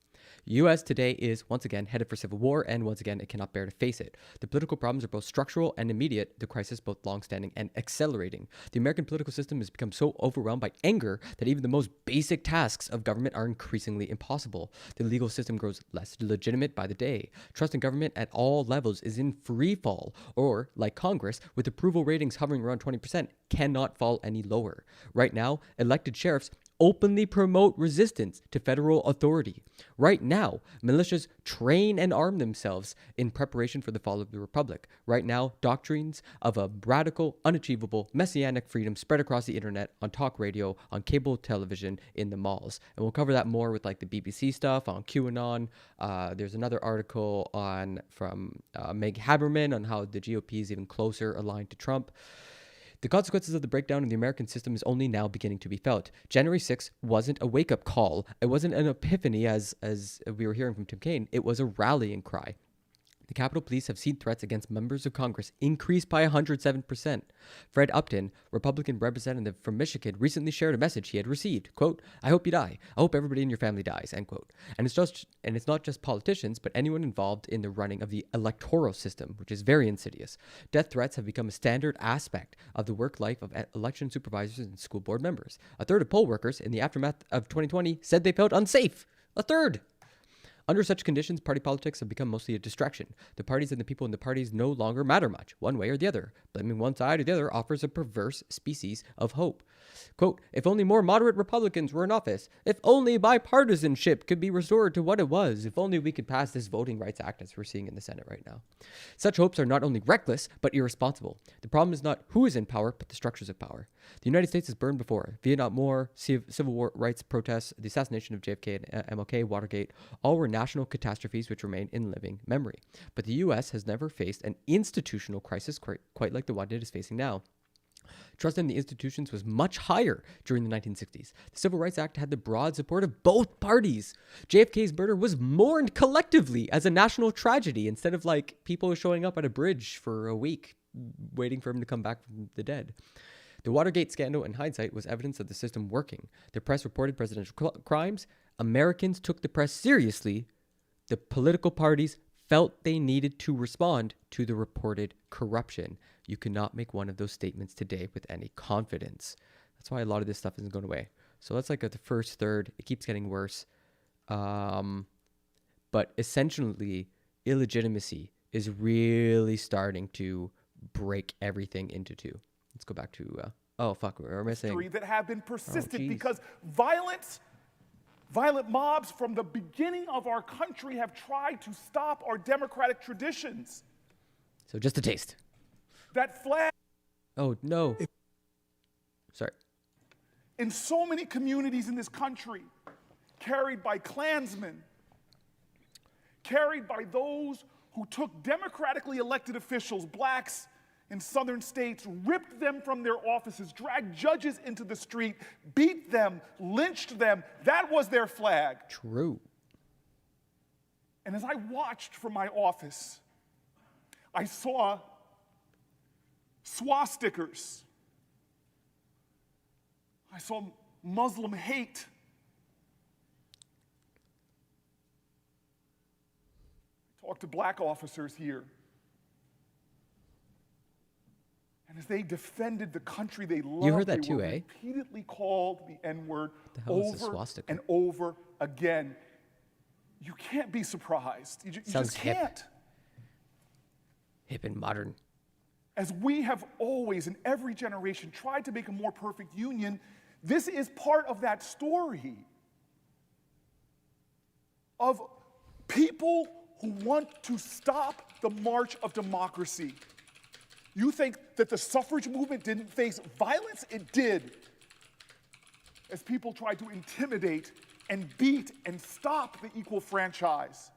U.S. today is once again headed for civil war, and once again it cannot bear to face it. The political problems are both structural and immediate, the crisis both long-standing and accelerating. The American political system has become so overwhelmed by anger that even the most basic tasks of government are increasingly impossible. The legal system grows less legitimate by the day. Trust in government at all levels is in free fall, or, like Congress, with approval ratings hovering around 20%, cannot fall any lower. Right now, elected sheriffs openly promote resistance to federal authority. Right now, militias train and arm themselves in preparation for the fall of the Republic. Right now, doctrines of a radical, unachievable, messianic freedom spread across the internet, on talk radio, on cable television, in the malls. And we'll cover that more with like the BBC stuff, on QAnon. There's another article from Meg Haberman on how the GOP is even closer aligned to Trump. The consequences of the breakdown in the American system is only now beginning to be felt. January 6th wasn't a wake-up call. It wasn't an epiphany, as we were hearing from Tim Kaine. It was a rallying cry. The Capitol Police have seen threats against members of Congress increase by 107%. Fred Upton, Republican representative from Michigan, recently shared a message he had received. Quote, "I hope you die. I hope everybody in your family dies." End quote. And it's not just politicians, but anyone involved in the running of the electoral system, which is very insidious. Death threats have become a standard aspect of the work life of election supervisors and school board members. A third of poll workers in the aftermath of 2020 said they felt unsafe. A third. Under such conditions, party politics have become mostly a distraction. The parties and the people in the parties no longer matter much, one way or the other. Blaming one side or the other offers a perverse species of hope. Quote, "If only more moderate Republicans were in office, if only bipartisanship could be restored to what it was, if only we could pass this Voting Rights Act as we're seeing in the Senate right now." Such hopes are not only reckless, but irresponsible. The problem is not who is in power, but the structures of power. The United States has burned before. Vietnam War, civil war rights protests, the assassination of JFK and MLK, Watergate, all were national catastrophes which remain in living memory. But the U.S. has never faced an institutional crisis quite like the one it is facing now. Trust in the institutions was much higher during the 1960s. The Civil Rights Act had the broad support of both parties. JFK's murder was mourned collectively as a national tragedy instead of like people showing up at a bridge for a week waiting for him to come back from the dead. The Watergate scandal, in hindsight, was evidence of the system working. The press reported presidential crimes. Americans took the press seriously. The political parties felt they needed to respond to the reported corruption. You cannot make one of those statements today with any confidence. That's why a lot of this stuff isn't going away. So that's like the first third. It keeps getting worse. But essentially, illegitimacy is really starting to break everything into two. Let's go back to, we're missing. That have been persistent because violent mobs from the beginning of our country have tried to stop our democratic traditions. So just a taste. That flag. Oh, no. Sorry. In so many communities in this country, carried by Klansmen, carried by those who took democratically elected officials, blacks in southern states, ripped them from their offices, dragged judges into the street, beat them, lynched them. That was their flag. True. And as I watched from my office, I saw swastikas. I saw Muslim hate. I talked to black officers here. And as they defended the country they loved, you heard that they too, were eh? repeatedly called the N-word over and over over again. You can't be surprised. You Sounds just can't. Hip and modern. As we have always, in every generation, tried to make a more perfect union, this is part of that story of people who want to stop the march of democracy. You think that the suffrage movement didn't face violence? It did. As people tried to intimidate and beat and stop the equal franchise.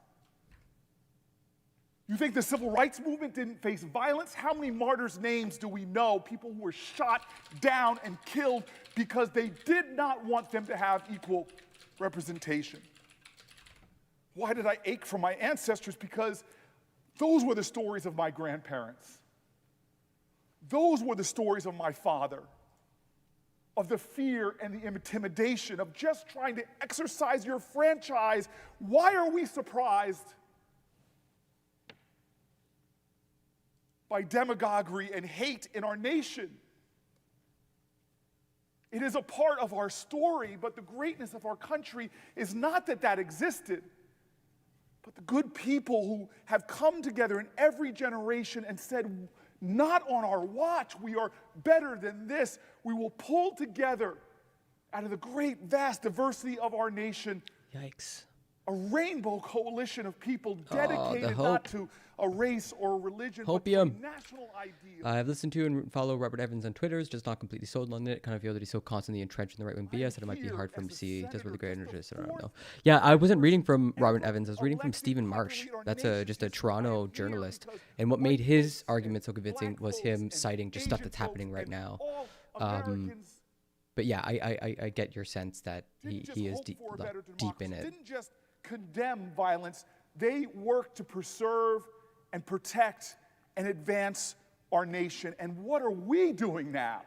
You think the civil rights movement didn't face violence? How many martyrs' names do we know? People who were shot down and killed because they did not want them to have equal representation. Why did I ache for my ancestors? Because those were the stories of my grandparents. Those were the stories of my father, of the fear and the intimidation of just trying to exercise your franchise. Why are we surprised by demagoguery and hate in our nation? It is a part of our story, but the greatness of our country is not that that existed, but the good people who have come together in every generation and said, not on our watch, we are better than this. We will pull together out of the great, vast diversity of our nation. Yikes. A rainbow coalition of people dedicated not to a race or a religion, but to a national ideal. I've listened to and follow Robert Evans on Twitter. Is just not completely sold on it. Kind of feel that he's so constantly entrenched in the right-wing BS that it might be hard for him to see. He does really great interest. I don't know. Yeah, I wasn't reading from Robert Evans. I was reading from Stephen Marsh. That's just a Toronto journalist. And what made his argument so convincing was him citing just stuff that's happening right now. But yeah, I get your sense that he is deep in it. Didn't just condemn violence. They worked to preserve and protect and advance our nation. And what are we doing now?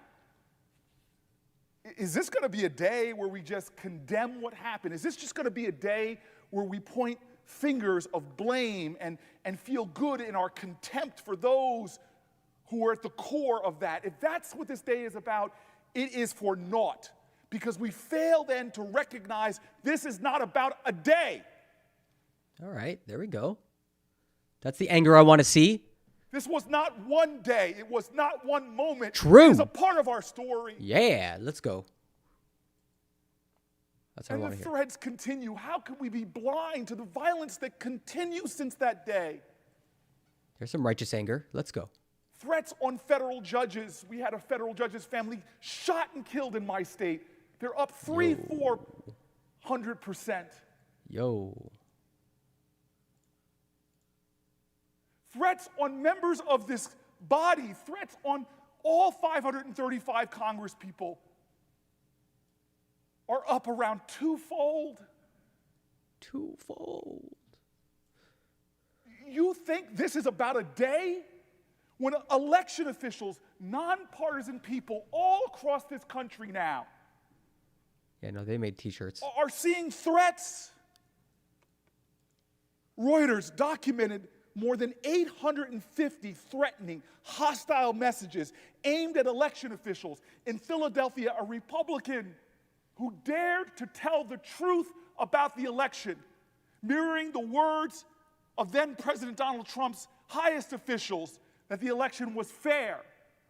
Is this going to be a day where we just condemn what happened? Is this just going to be a day where we point fingers of blame and feel good in our contempt for those who are at the core of that? If that's what this day is about, it is for naught, because we fail then to recognize this is not about a day. All right, there we go. That's the anger I want to see. This was not one day. It was not one moment. True. It is a part of our story. Yeah, let's go. That's what I And want the to hear. threads continue. How can we be blind to the violence that continues since that day? There's some righteous anger. Let's go. Threats on federal judges. We had a federal judge's family shot and killed in my state. They're up 400%. Yo. Threats on members of this body. Threats on all 535 Congress people are up around twofold. Twofold. You think this is about a day when election officials, nonpartisan people all across this country now Yeah, no, they made T-shirts. are seeing threats? Reuters documented more than 850 threatening, hostile messages aimed at election officials. In Philadelphia, a Republican who dared to tell the truth about the election, mirroring the words of then President Donald Trump's highest officials that the election was fair.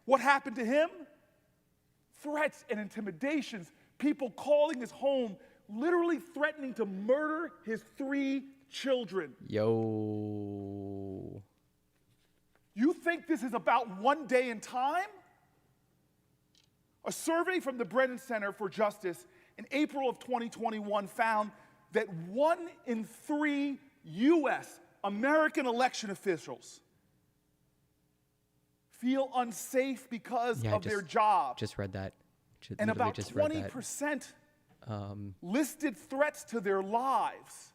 What happened to him? Threats and intimidations, people calling his home, literally threatening to murder his 3 children. Yo. You think this is about one day in time? A survey from the Brennan Center for Justice in April of 2021 found that 1 in 3 U.S. American election officials feel unsafe because of their job. Just read that. And Literally about just read that. 20% listed threats to their lives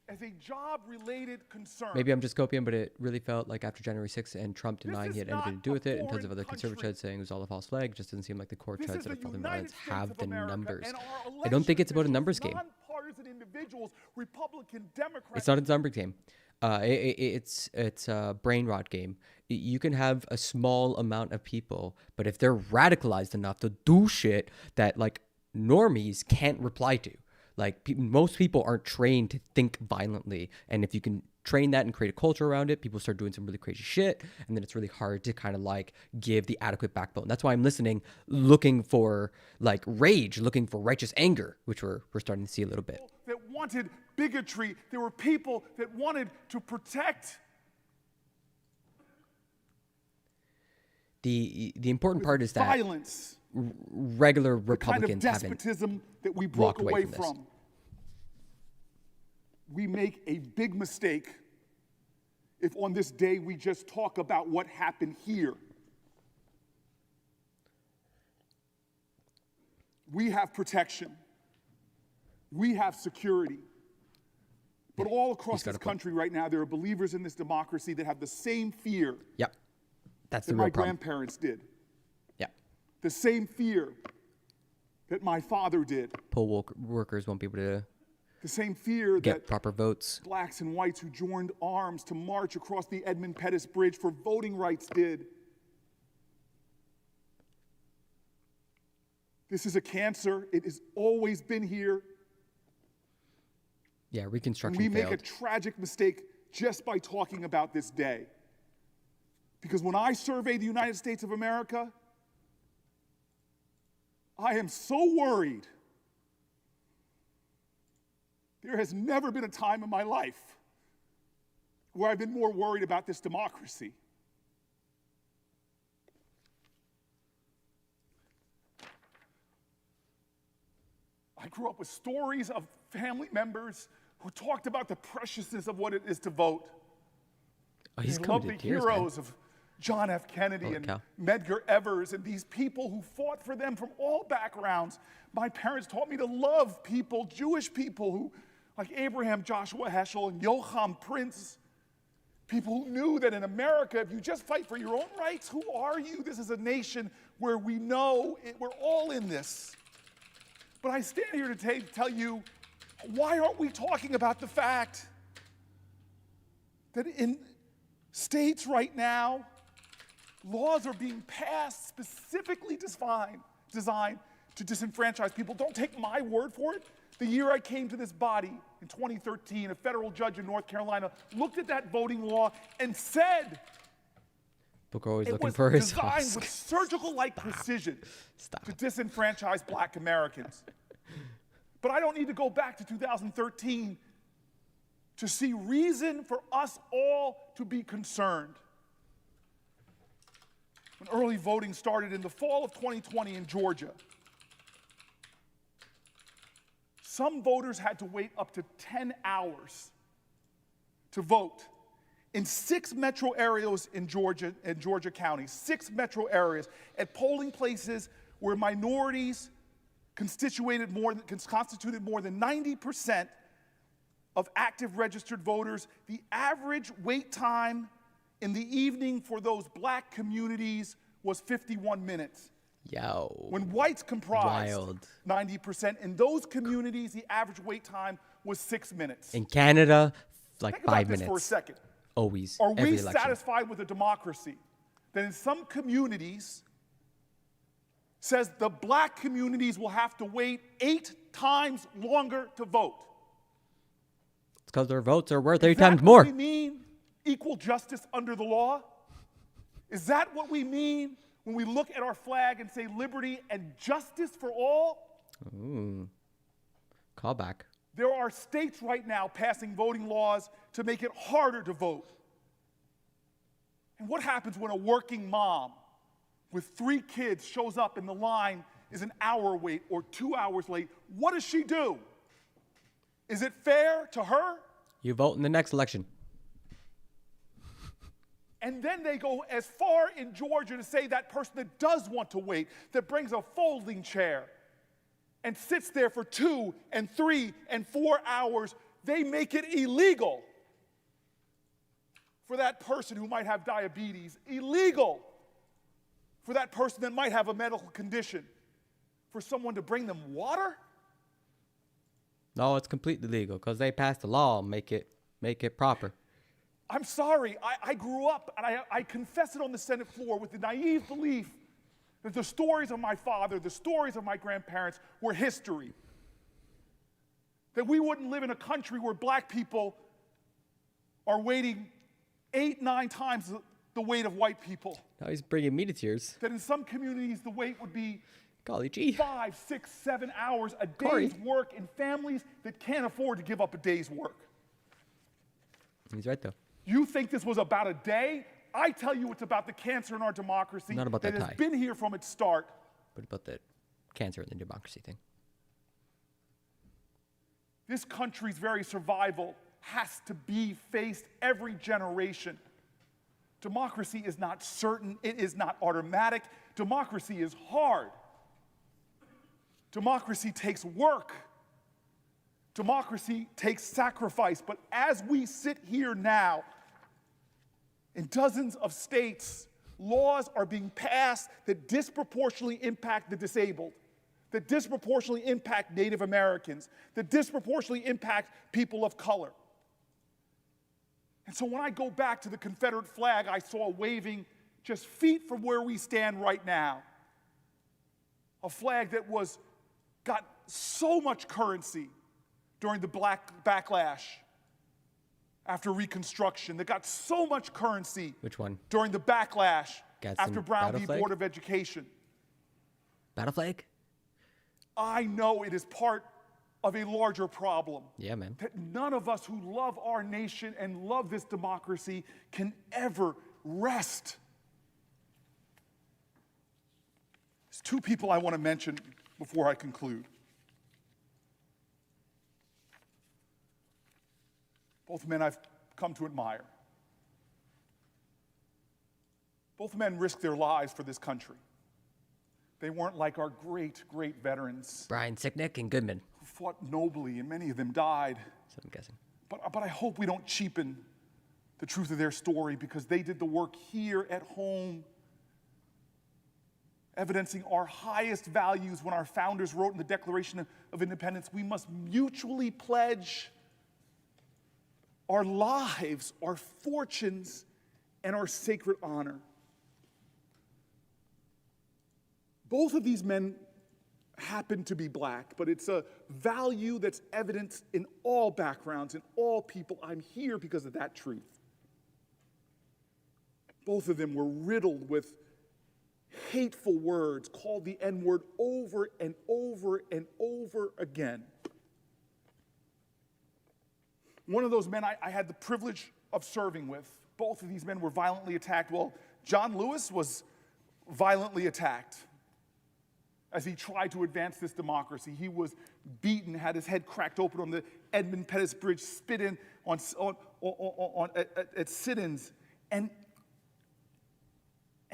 as a job-related concern. Maybe I'm just copying, but it really felt like after January 6th and Trump denying is he had anything to not do with a it, and tons of foreign other conservative country. treads saying it was all a false flag, it just doesn't seem like the core This treads is that are the following United violence States have of the America, numbers. and our I don't think it's about a election numbers game. officials, nonpartisan individuals, Republican, Democrat. It's not a numbers game. It's a brain rot game. You can have a small amount of people, but if they're radicalized enough to do shit that like normies can't reply to, like most people aren't trained to think violently, and if you can train that and create a culture around it, people start doing some really crazy shit, and then it's really hard to kind of like give the adequate backbone. That's why I'm listening, looking for like rage, looking for righteous anger, which we're starting to see a little bit. That wanted bigotry. There were people that wanted to protect. The important part is that violence, regular the kind of Republicans haven't despotism that we broke walked away away from this. from. We make a big mistake if on this day we just talk about what happened here. We have protection. We have security. But all across this country right now, there are believers in this democracy that have the same fear Yep. That's the that real my problem. grandparents did, Yeah. the same fear that my father did, Poll workers won't be able to the same fear get that proper votes. blacks and whites who joined arms to march across the Edmund Pettus Bridge for voting rights did. This is a cancer. It has always been here. Yeah, And Reconstruction we make a failed. tragic mistake just by talking about this day. Because when I survey the United States of America, I am so worried. There has never been a time in my life where I've been more worried about this democracy. I grew up with stories of family members who talked about the preciousness of what it is to vote. Oh, he's I coming love to the tears, man. heroes of John F. Kennedy Holy and cow. Medgar Evers and these people who fought for them from all backgrounds. My parents taught me to love people, Jewish people who, like Abraham Joshua Heschel and Joachim Prince, People who knew that in America, if you just fight for your own rights, who are you? This is a nation where we know we're all in this. But I stand here today to tell you, why aren't we talking about the fact that in states right now, laws are being passed specifically designed to disenfranchise people? Don't take my word for it. The year I came to this body, in 2013, a federal judge in North Carolina looked at that voting law and said Booker always it looking was for his designed Oscar. with surgical-like precision Stop. to disenfranchise black Americans. But I don't need to go back to 2013 to see reason for us all to be concerned. When early voting started in the fall of 2020 in Georgia, some voters had to wait up to 10 hours to vote. In 6 metro areas in Georgia County, 6 metro areas, at polling places where minorities constituted more than 90% of active registered voters, the average wait time in the evening for those black communities was 51 minutes. Yo. When whites comprised Wild. 90%, in those communities, the average wait time was 6 minutes. In Canada, like Think about 5 this minutes. for a second. Always. Are Every we election. satisfied with a democracy that in some communities says the black communities will have to wait 8 times longer to vote? It's because their votes are worth 8 Is that times what more. we mean equal justice under the law? Is that what we mean when we look at our flag and say liberty and justice for all? Ooh. Callback. There are states right now passing voting laws to make it harder to vote. And what happens when a working mom with 3 kids shows up and the line is an hour late or 2 hours late? What does she do? Is it fair to her? You vote in the next election. And then they go as far in Georgia to say that person that does want to wait, that brings a folding chair and sits there for 2 and 3 and 4 hours, they make it illegal for that person who might have diabetes, illegal for that person that might have a medical condition, for someone to bring them water? No, it's completely legal because they passed a law and make it proper. I'm sorry, I grew up, and I confess it on the Senate floor with the naive belief that the stories of my father, the stories of my grandparents were history. That we wouldn't live in a country where black people are waiting 8, 9 times the weight of white people. Now he's bringing me to tears. That in some communities the wait would be Golly gee. 5, 6, 7 hours, a Corey. day's work in families that can't afford to give up a day's work. He's right, though. You think this was about a day? I tell you it's about the cancer in our democracy Not about that that has tie. been here from its start. What about the cancer and the democracy thing? This country's very survival has to be faced every generation. Democracy is not certain. It is not automatic. Democracy is hard. Democracy takes work. Democracy takes sacrifice. But as we sit here now, in dozens of states, laws are being passed that disproportionately impact the disabled, that disproportionately impact Native Americans, that disproportionately impact people of color. And so when I go back to the Confederate flag I saw waving just feet from where we stand right now, a flag that got so much currency during the black backlash after Reconstruction, that got so much currency Which one? during the backlash Gadsden after Brown battle v. flag? Board of Education. Battle flag? I know it is part of a larger problem. Yeah, man. That none of us who love our nation and love this democracy can ever rest. There's 2 people I want to mention before I conclude. Both men I've come to admire. Both men risked their lives for this country. They weren't like our great, great veterans Brian Sicknick and Goodman. who fought nobly, and many of them died. So I'm guessing. But I hope we don't cheapen the truth of their story because they did the work here at home, evidencing our highest values when our founders wrote in the Declaration of Independence, we must mutually pledge our lives, our fortunes, and our sacred honor. Both of these men happen to be black, but it's a value that's evident in all backgrounds, in all people. I'm here because of that truth. Both of them were riddled with hateful words, called the N-word over and over and over again. One of those men I had the privilege of serving with, both of these men were violently attacked. Well, John Lewis was violently attacked as he tried to advance this democracy. He was beaten, had his head cracked open on the Edmund Pettus Bridge, spit in at sit-ins, and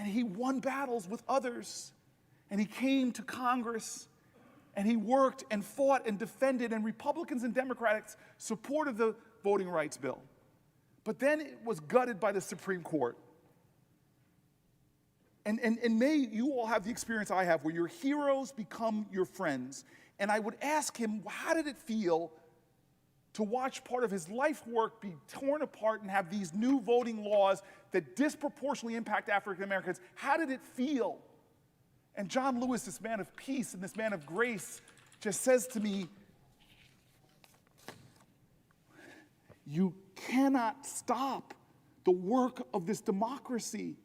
he won battles with others, and he came to Congress, and he worked and fought and defended, and Republicans and Democrats supported the voting rights bill. But then it was gutted by the Supreme Court. And may you all have the experience I have where your heroes become your friends. And I would ask him, how did it feel to watch part of his life work be torn apart and have these new voting laws that disproportionately impact African Americans? How did it feel? And John Lewis, this man of peace and this man of grace, just says to me, you cannot stop the work of this democracy.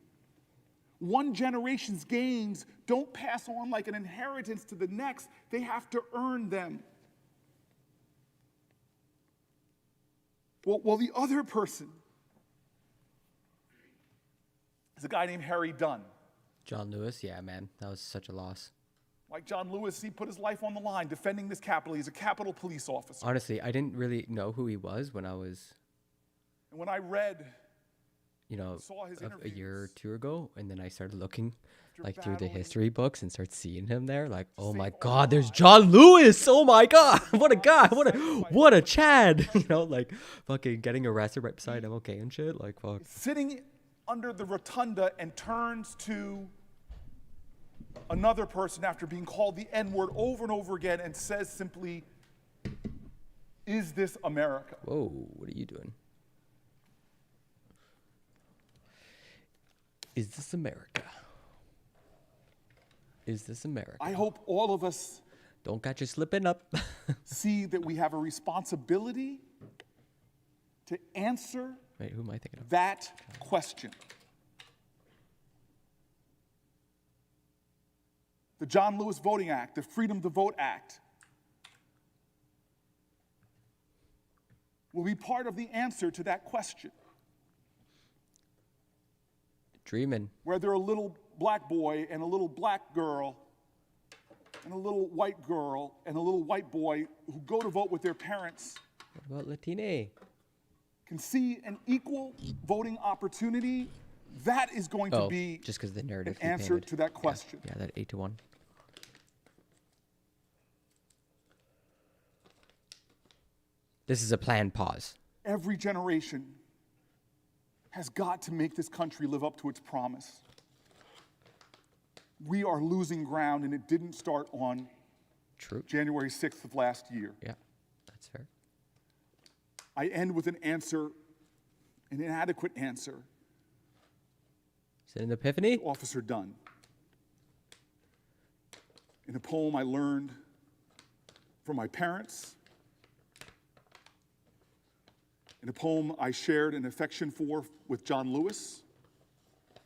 One generation's gains don't pass on like an inheritance to the next. They have to earn them. Well, the other person is a guy named Harry Dunn. John Lewis, yeah, man, that was such a loss. Like John Lewis, he put his life on the line defending this Capitol. He's a Capitol police officer. Honestly, I didn't really know who he was when I was, And when I read, saw his interviews a year or two ago, and then I started looking after through the battling history books and start seeing him there, like, oh save my our God, there's lives. John Lewis! Oh my God, what a guy! What a Chad! Like fucking getting arrested right beside MLK and shit. Like fuck. sitting under the rotunda and turns to another person after being called the N-word over and over again and says simply, "Is this America?" Whoa, what are you doing? Is this America? Is this America? I hope all of us Don't catch you slipping up. see that we have a responsibility to answer Wait, who am I thinking of? that question. The John Lewis Voting Act, the Freedom to Vote Act, will be part of the answer to that question. Dreaming. Whether a little black boy and a little black girl and a little white girl and a little white boy who go to vote with their parents What about Latine? can see an equal voting opportunity, that is going to be just because the an narrative we answer painted. to that question. Yeah, that 8-1. This is a planned pause. Every generation has got to make this country live up to its promise. We are losing ground, and it didn't start on True. January 6th of last year. Yeah, that's fair. I end with an answer, an inadequate answer, Is it an epiphany? Officer Dunn. In a poem I learned from my parents, in a poem I shared an affection for with John Lewis,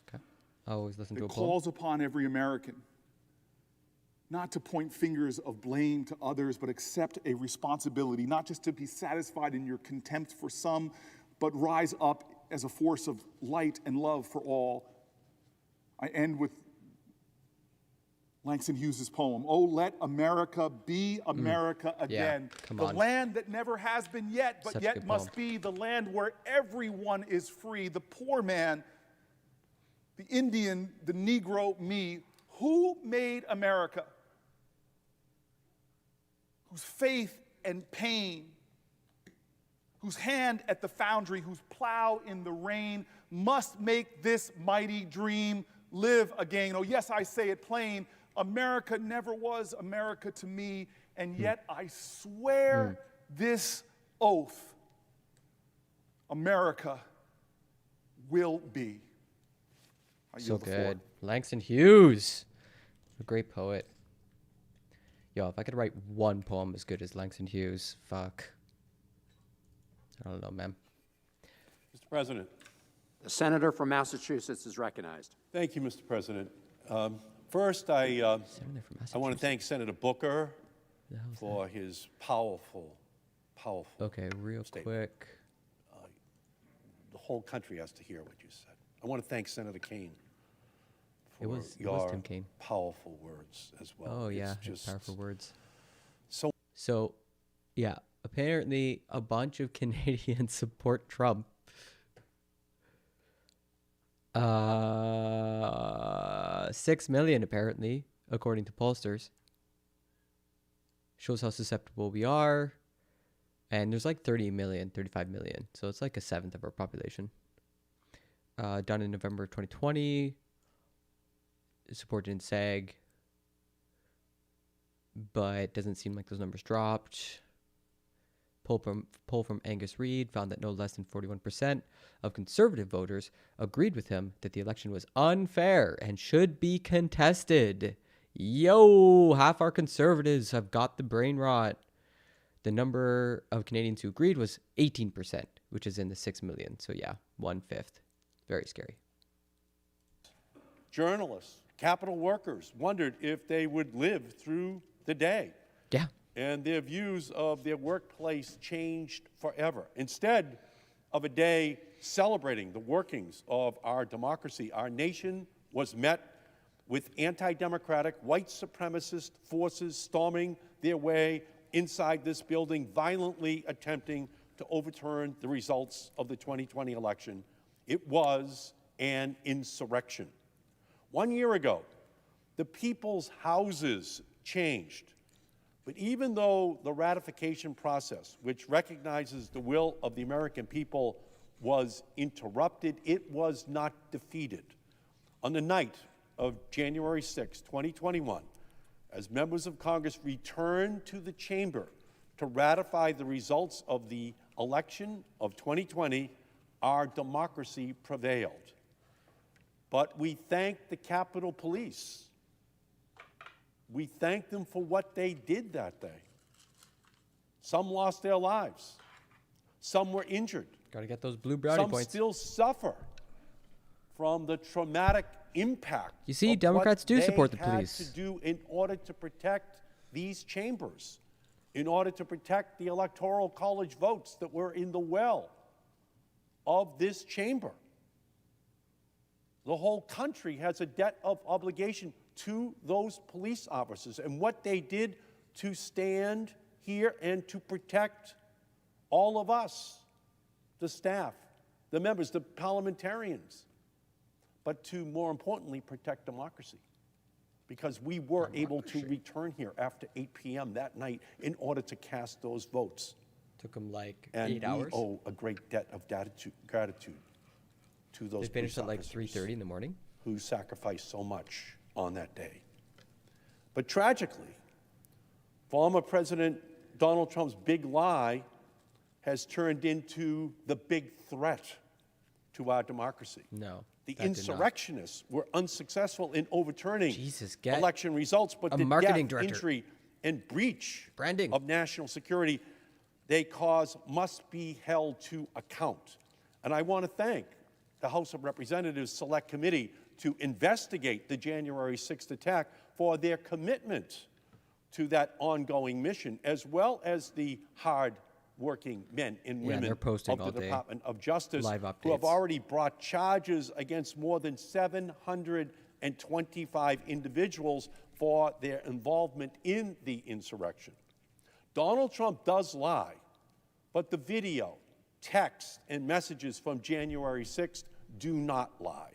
Okay. I always listen to that a poem. calls upon every American not to point fingers of blame to others, but accept a responsibility, not just to be satisfied in your contempt for some, but rise up as a force of light and love for all. I end with Langston Hughes' poem, "Oh, let America be America again." come the on. land that never has been yet, but Such a yet good must poem. be the land where everyone is free. The poor man, the Indian, the Negro, me. Who made America? Whose faith and pain whose hand at the foundry, whose plow in the rain, must make this mighty dream live again. Oh, yes, I say it plain. America never was America to me, and yet I swear this oath, America will be. I So yield the floor. good. Langston Hughes, a great poet. Yo, if I could write one poem as good as Langston Hughes, fuck. I don't know, man. Mr. President. The senator from Massachusetts is recognized. Thank you, Mr. President. First, I Senator from want to Massachusetts. thank Senator Booker The hell is for his powerful. Okay, real statement. quick. The whole country has to hear what you said. I want to thank Senator Kaine for It was your Tim Kaine. powerful words as well. Oh, yeah, It's his powerful words. so So, yeah, apparently a bunch of Canadians support Trump. 6 million, apparently, according to pollsters. Shows how susceptible we are. And there's like 30 million, 35 million. So it's like a seventh of our population. Done in November 2020. Supported in SAG. But doesn't seem like those numbers dropped. Poll from Angus Reid found that no less than 41% of conservative voters agreed with him that the election was unfair and should be contested. Yo, half our conservatives have got the brain rot. The number of Canadians who agreed was 18%, which is in the 6 million. So yeah, 1/5. Very scary. journalists, Capitol workers wondered if they would live through the day. Yeah. And their views of their workplace changed forever. Instead of a day celebrating the workings of our democracy, our nation was met with anti-democratic, white supremacist forces storming their way inside this building, violently attempting to overturn the results of the 2020 election. It was an insurrection. 1 year ago, the people's houses changed. But even though the ratification process, which recognizes the will of the American people, was interrupted, it was not defeated. On the night of January 6, 2021, as members of Congress returned to the chamber to ratify the results of the election of 2020, our democracy prevailed. But we thank the Capitol Police. We thank them for what they did that day. Some lost their lives. Some were injured. Got to get those blue brownie Some points. still suffer from the traumatic impact. You see, of Democrats what do support they the had police. to do in order to protect these chambers, in order to protect the Electoral College votes that were in the well of this chamber. The whole country has a debt of obligation to those police officers and what they did to stand here and to protect all of us, the staff, the members, the parliamentarians, but to, more importantly, protect democracy. Because we were able to return here after 8 p.m. that night in order to cast those votes. Took them like And 8 hours. we owe a great debt of gratitude to those They finished police at like officers 3:30 in the morning. who sacrificed so much on that day. But tragically, former President Donald Trump's big lie has turned into the big threat to our democracy. No. The that did not. insurrectionists were unsuccessful in overturning Jesus, get election results, but a the marketing death, director. injury, and breach Branding. of national security they cause must be held to account. And I want to thank the House of Representatives Select Committee to investigate the January 6th attack for their commitment to that ongoing mission, as well as the hard-working men and Yeah, women they're posting of all the day. Department of Justice Live who have updates. already brought charges against more than 725 individuals for their involvement in the insurrection. Donald Trump does lie, but the video, text, and messages from January 6th do not lie.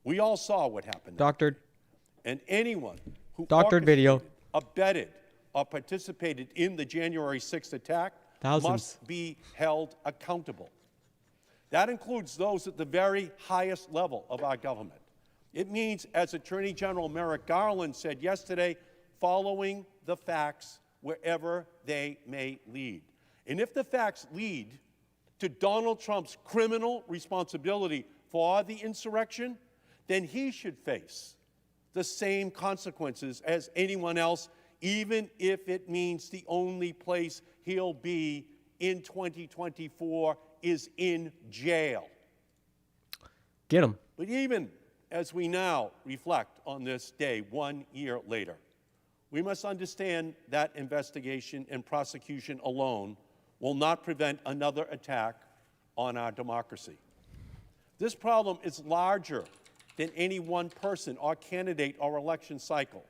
We all saw what happened. Doctored. And anyone who Doctored video. orchestrated, abetted, or participated in the January 6th attack Thousands. must be held accountable. That includes those at the very highest level of our government. It means, as Attorney General Merrick Garland said yesterday, following the facts wherever they may lead. And if the facts lead to Donald Trump's criminal responsibility for the insurrection, then he should face the same consequences as anyone else, even if it means the only place he'll be in 2024 is in jail. Get him. But even as we now reflect on this day 1 year later, we must understand that investigation and prosecution alone will not prevent another attack on our democracy. This problem is larger than any one person or candidate or election cycle.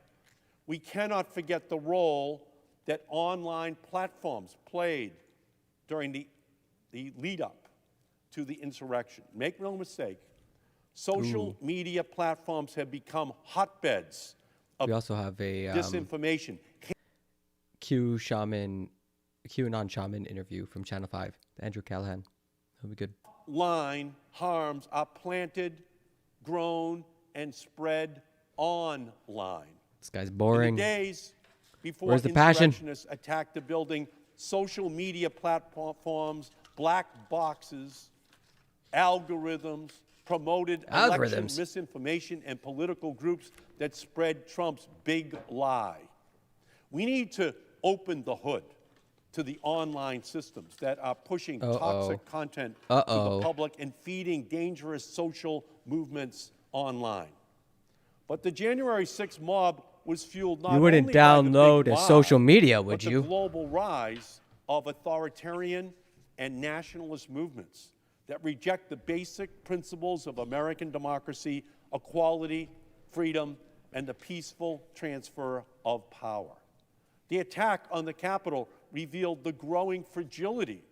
We cannot forget the role that online platforms played during the lead up to the insurrection. Make no mistake, social media platforms have become hotbeds of We also have a disinformation. QAnon shaman interview from Channel 5, Andrew Callahan. That'll be good. Line harms are planted, grown, and spread online. This guy's In boring. the days before Where's the passion? insurrectionists attacked the building, social media platforms, black boxes, algorithms promoted election Algorithms. misinformation and political groups that spread Trump's big lie. We need to open the hood to the online systems that are pushing toxic content to the public and feeding dangerous social movements online. But the January 6th mob was fueled not You wouldn't only by the big download a lie, social media, would but you? the global rise of authoritarian and nationalist movements that reject the basic principles of American democracy, equality, freedom, and the peaceful transfer of power. The attack on the Capitol revealed the growing fragility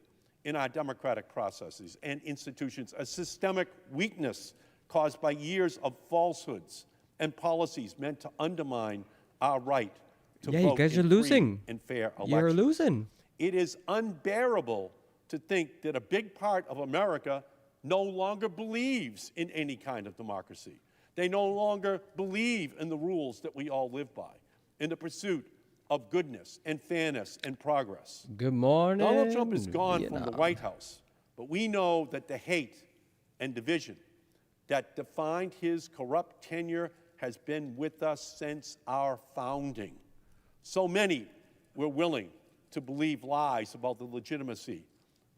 in our democratic processes and institutions, a systemic weakness caused by years of falsehoods and policies meant to undermine our right to Yeah, you vote guys in are free losing. and fair elections. You're losing. It is unbearable to think that a big part of America no longer believes in any kind of democracy. They no longer believe in the rules that we all live by, in the pursuit of goodness and fairness and progress. Good morning. Donald Trump is gone from the Vietnam. White House, but we know that the hate and division that defined his corrupt tenure has been with us since our founding. So many were willing to believe lies about the legitimacy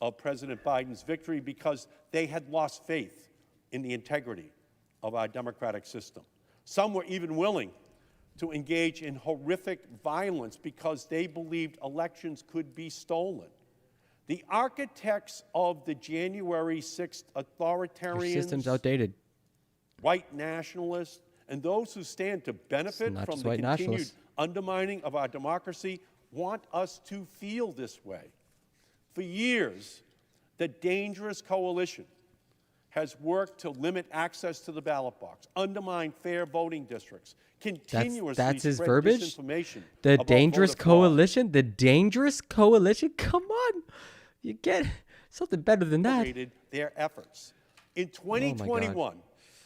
of President Biden's victory because they had lost faith in the integrity of our democratic system. Some were even willing to engage in horrific violence because they believed elections could be stolen. The architects of the January 6th Your authoritarians, system's outdated. white nationalists, and those who stand to benefit not from just the white continued nationalists. undermining of our democracy want us to feel this way. For years, the dangerous coalition has worked to limit access to the ballot box, undermine fair voting districts, continuously that's his spread verbiage? disinformation The about dangerous voter fraud. coalition? The dangerous coalition? Come on. You get something better than that. Accelerated their efforts. In 2021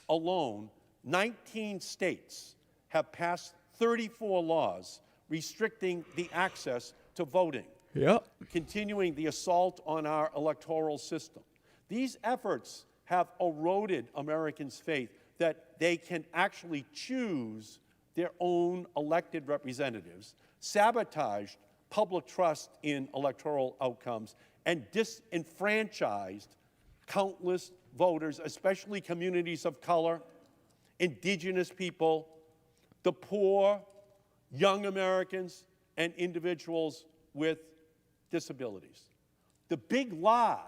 alone, 19 states have passed 34 laws restricting the access to voting, Yep. continuing the assault on our electoral system. These efforts have eroded Americans' faith that they can actually choose their own elected representatives, sabotaged public trust in electoral outcomes, and disenfranchised countless voters, especially communities of color, indigenous people, the poor, young Americans, and individuals with disabilities. The big lie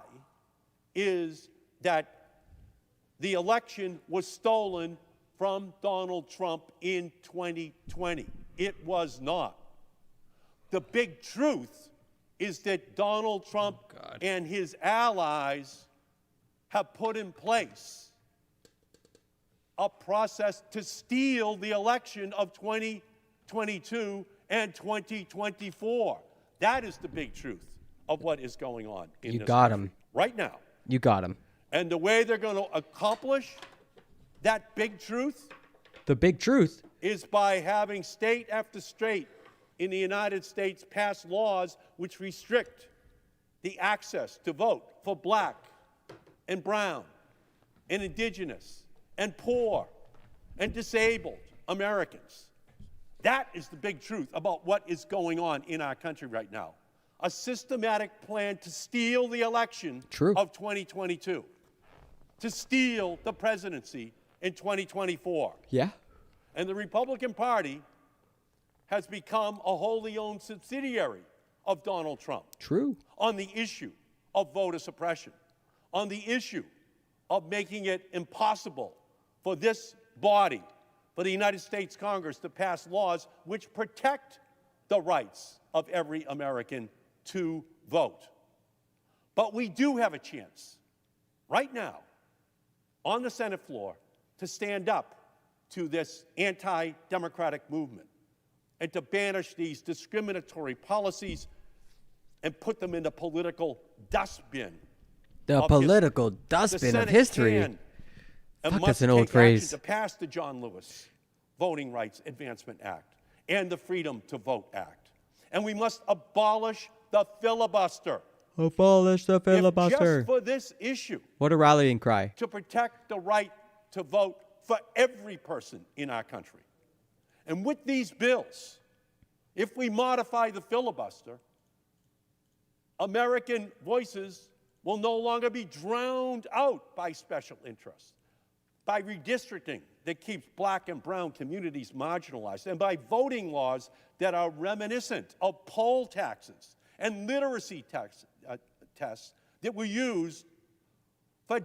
is that the election was stolen from Donald Trump in 2020. It was not. The big truth is that Donald Trump and his allies have put in place a process to steal the election of 2022 and 2024. That is the big truth of what is going on in You this got country him. right now. You got him. And the way they're going to accomplish that big truth The big truth. is by having state after state in the United States pass laws which restrict the access to vote for black and brown and indigenous and poor and disabled Americans. That is the big truth about what is going on in our country right now. A systematic plan to steal the election True. of 2022, to steal the presidency in 2024. Yeah. And the Republican Party has become a wholly owned subsidiary of Donald Trump True. on the issue of voter suppression, on the issue of making it impossible for this body, for the United States Congress, to pass laws which protect the rights of every American to vote. But we do have a chance right now on the Senate floor to stand up to this anti-democratic movement and to banish these discriminatory policies and put them in the political dustbin. The of political history. dustbin The of Senate history. can and Fuck, must that's an old take phrase. action to pass the John Lewis Voting Rights Advancement Act and the Freedom to Vote Act. And we must abolish the filibuster. Abolish the If filibuster. just for this issue, What a rallying cry. to protect the right to vote for every person in our country. And with these bills, if we modify the filibuster, American voices will no longer be drowned out by special interests, by redistricting that keeps black and brown communities marginalized, and by voting laws that are reminiscent of poll taxes and literacy tests that were used for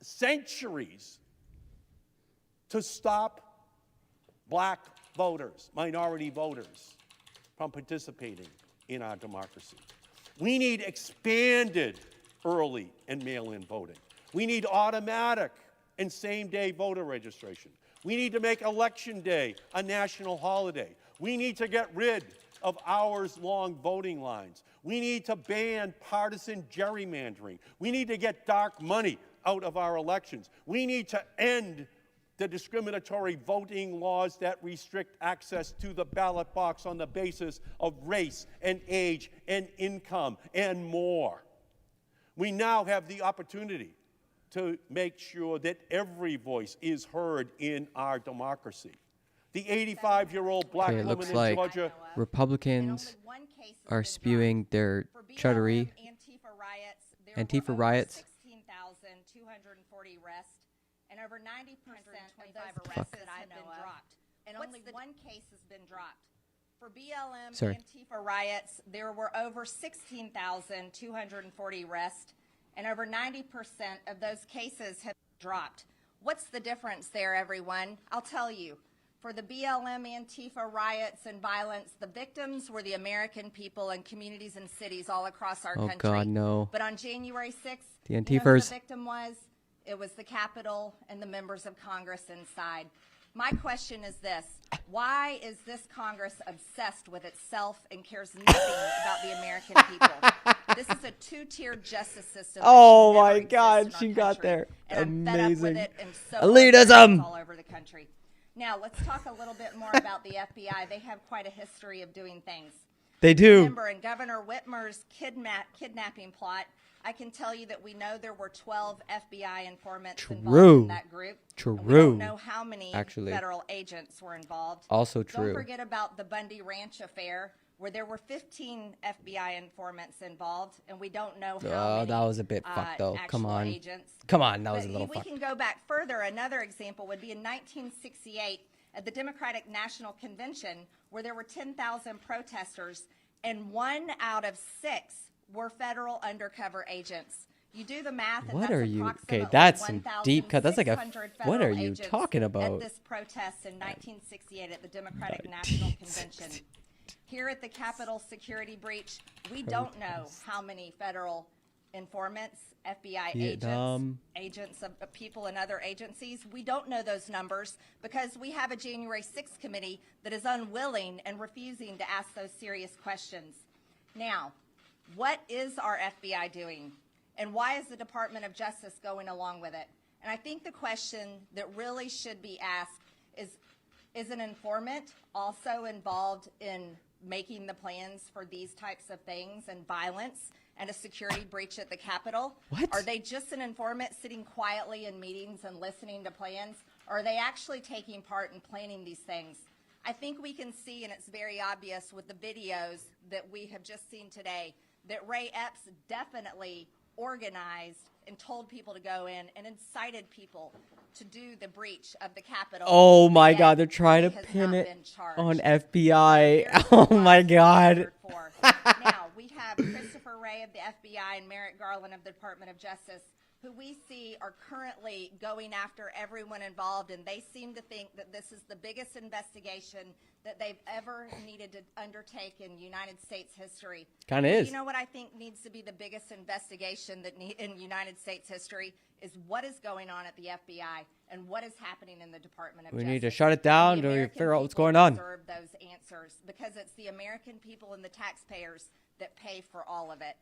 centuries to stop black voters, minority voters, from participating in our democracy. We need expanded early and mail-in voting. We need automatic and same-day voter registration. We need to make Election Day a national holiday. We need to get rid of hours-long voting lines. We need to ban partisan gerrymandering. We need to get dark money out of our elections. We need to end the discriminatory voting laws that restrict access to the ballot box on the basis of race and age and income and more. We now have the opportunity to make sure that every voice is heard in our democracy. The 85-year-old black Okay, it woman looks in like Georgia. Republicans are spewing their chuddery. Antifa riots. 16,240 arrests, and over 90% of those fuck? arrests have been dropped. And only one case has been dropped. For BLM Sorry. Antifa riots, there were over 16,240 arrests, and over 90% of those cases have been dropped. What's the difference there, everyone? I'll tell you. For the BLM Antifa riots and violence, the victims were the American people and communities and cities all across our country. Oh, God, no. But on January 6th, The you know who Antifers. the victim was? It was the Capitol and the members of Congress inside. My question is this: why is this Congress obsessed with itself and cares nothing about the American people? This is a two-tiered justice system. that Oh should never my exist God, in our she got country. there. And I'm fed up with Amazing. it, and so Elitism. all over the country. Now let's talk a little bit more about the FBI. They have quite a history of doing things. They do. Remember, in Governor Whitmer's kidnapping plot, I can tell you that we know there were 12 FBI informants involved in that group. And we don't know how many federal agents were involved. Also true. Don't forget about the Bundy Ranch affair, where there were 15 FBI informants involved, and we don't know how many. That was a bit fucked, though. Come actual on. Agents. Come on, that was But a little we fucked. can go back further. Another example would be in 1968 at the Democratic National Convention, where there were 10,000 protesters, and 1 out of 6 were federal undercover agents. You do the math, and What that's are you? approximately Okay, that's some deep cut. That's like a. 1,600 What are federal you agents talking at about? this protest in 1968 at the Democratic National Convention. Here at the Capitol security breach, we don't know how many federal informants, FBI agents of people in other agencies. We don't know those numbers because we have a January 6th committee that is unwilling and refusing to ask those serious questions. Now, What is our FBI doing? And why is the Department of Justice going along with it? And I think the question that really should be asked is an informant also involved in making the plans for these types of things and violence and a security breach at the Capitol? What? Are they just an informant sitting quietly in meetings and listening to plans? Or are they actually taking part in planning these things? I think we can see, and it's very obvious with the videos that we have just seen today, that Ray Epps definitely organized and told people to go in and incited people to do the breach of the Capitol. Oh my Yet God, they're trying to he has pin not it been charged. on FBI. Oh my God. Now, we have Christopher Wray of the FBI and Merrick Garland of the Department of Justice, who we see are currently going after everyone involved, and they seem to think that this is the biggest investigation that they've ever needed to undertake in United States history. Kind of is. You know what I think needs to be the biggest investigation that in United States history is what is going on at the FBI and what is happening in the Department of We Justice. need to shut it down And the to American figure out what's people going on. deserve those answers because it's the American people and the taxpayers that pay for all of it.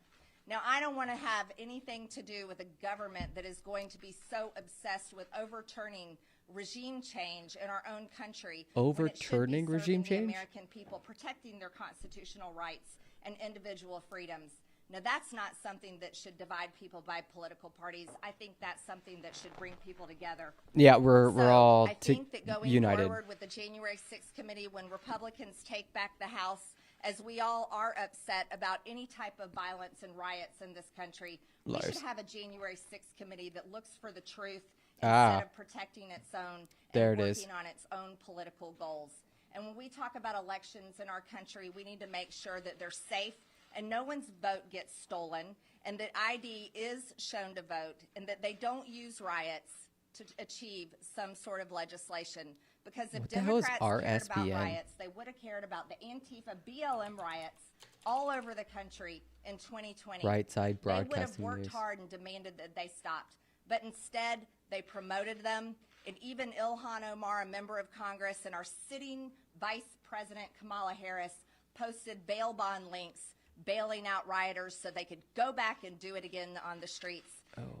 Now, I don't want to have anything to do with a government that is going to be so obsessed with overturning regime change in our own country. Overturning when it should be regime serving change? the American people, protecting their constitutional rights and individual freedoms. Now, that's not something that should divide people by political parties. I think that's something that should bring people together. Yeah, we're all I think that going united. forward with the January 6th committee, when Republicans take back the House, as we all are upset about any type of violence and riots in this country, we Liars. should have a January 6th committee that looks for the truth Ah. instead of protecting its own There and it working is. on its own political goals. And when we talk about elections in our country, we need to make sure that they're safe and no one's vote gets stolen, and that ID is shown to vote, and that they don't use riots to achieve some sort of legislation. Because if What the hell is Democrats cared about RSBN? riots, they would have cared about the Antifa BLM riots all over the country in 2020. Right side They would have broadcasting worked news. hard and demanded that they stopped. But instead, they promoted them. And even Ilhan Omar, a member of Congress, and our sitting Vice President Kamala Harris posted bail bond links bailing out rioters so they could go back and do it again on the streets.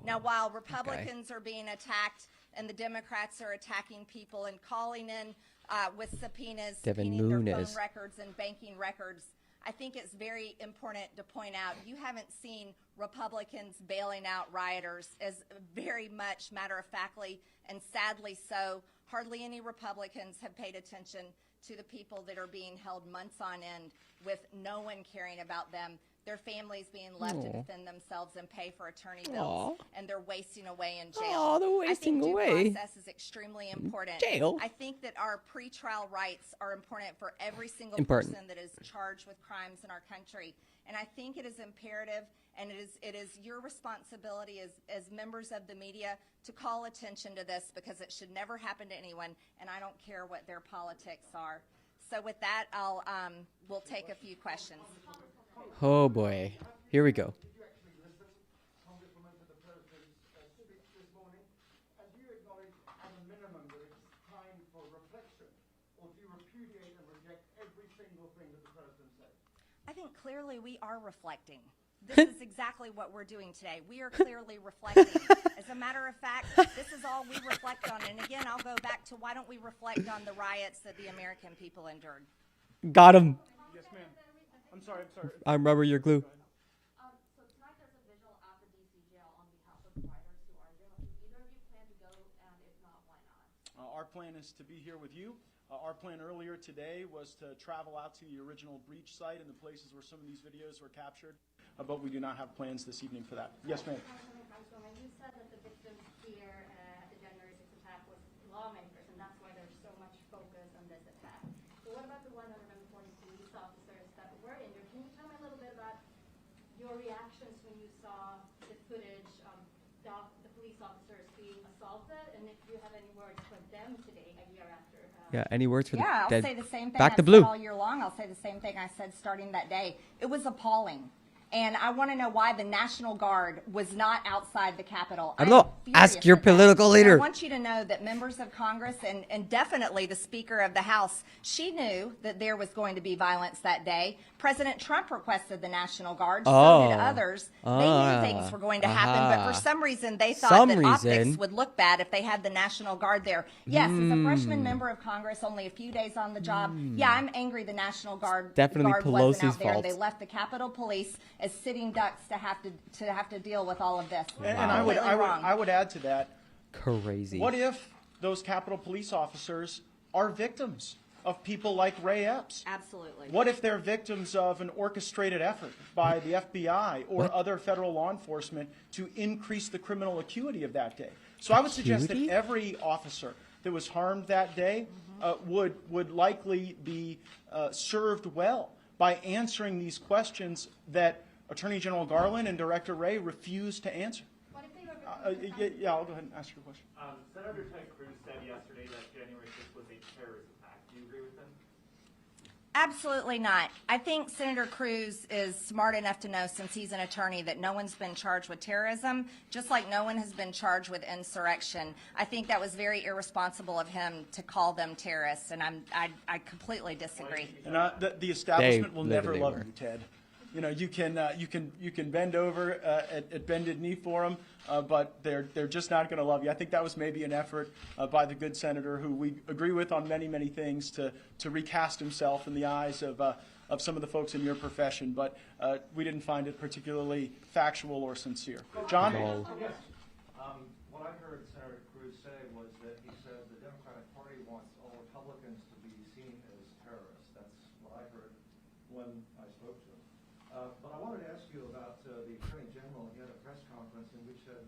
Now, while Republicans are being attacked and the Democrats are attacking people and calling in with subpoenas, Devin subpoenaing their Nunes. phone records and banking records, I think it's very important to point out you haven't seen Republicans bailing out rioters, as very much matter-of-factly and sadly so. Hardly any Republicans have paid attention to the people that are being held months on end with no one caring about them, their families being left to defend themselves and pay for attorney bills, and they're wasting away in jail. Aw, they're wasting I think away. due process is extremely important. Jail? I think that our pretrial rights are important for every single Important. person that is charged with crimes in our country. And I think it is imperative, and it is your responsibility as members of the media to call attention to this, because it should never happen to anyone, and I don't care what their politics are. So with that, we'll take a few questions. Oh boy. Here we go. Did you actually listen, Congresswoman, to the President's speech this morning? And do you acknowledge, at a minimum, that it's time for reflection? Or do you repudiate and reject every single thing that the President said? I think clearly we are reflecting. This is exactly what we're doing today. We are clearly reflecting. As a matter of fact, this is all we reflect on. And again, I'll go back to why don't we reflect on the riots that the American people endured? Got him. Yes, ma'am. I'm sorry. I'm rubber, your glue. So tonight there's a vigil at the DC jail on behalf of the writers who are there. Do either of you plan to go, and if not, why not? Our plan is to be here with you. Our plan earlier today was to travel out to the original breach site and the places where some of these videos were captured, but we do not have plans this evening for that. Yes, ma'am. Congresswoman, you said that the victims here at the January 6th attack was lawmakers, and that's why there's so much focus on this attack. So what about the 140 police officers that were injured? Can you tell me a little bit about your reactions when you saw the footage of the police officers being assaulted, and if you have any words for them today, a year after? Yeah, any words for Yeah, the I'll dead? say the same thing Back I've to blue. said all year long. I'll say the same thing I said starting that day. It was appalling. And I want to know why the National Guard was not outside the Capitol. I don't know. Ask your political leader. And I want you to know that members of Congress and definitely the Speaker of the House, she knew that there was going to be violence that day. President Trump requested the National Guard. So did others. They knew things were going to happen, but for some reason they thought that optics would look bad if they had the National Guard there. Yes, as a freshman member of Congress, only a few days on the job, yeah, I'm angry the National Guard Definitely wasn't Pelosi's out there. fault. They left the Capitol Police as sitting ducks to have to deal with all of this. And I would add to that. Crazy. What if those Capitol Police officers are victims of people like Ray Epps? Absolutely. What if they're victims of an orchestrated effort by the FBI or other federal law enforcement to increase the criminal acuity of that day? So I would suggest that every officer that was harmed that day would likely be served well by answering these questions that Attorney General Garland and Director Wray refused to answer. Yeah, I'll go ahead and ask your question. Senator Ted Cruz said yesterday that January 6th was a terrorist attack. Do you agree with him? Absolutely not. I think Senator Cruz is smart enough to know, since he's an attorney, that no one's been charged with terrorism, just like no one has been charged with insurrection. I think that was very irresponsible of him to call them terrorists, and I completely disagree. And the establishment will never love you, Ted. You know, you can bend over at bended knee for them, but they're just not going to love you. I think that was maybe an effort by the good senator, who we agree with on many things, to recast himself in the eyes of some of the folks in your profession. But we didn't find it particularly factual or sincere. John? Yes. What I heard Senator Cruz say was that he said the Democratic Party wants all Republicans to be seen as terrorists. That's what I heard when I spoke to him. But I wanted to ask you about the Attorney General. He had a press conference in which said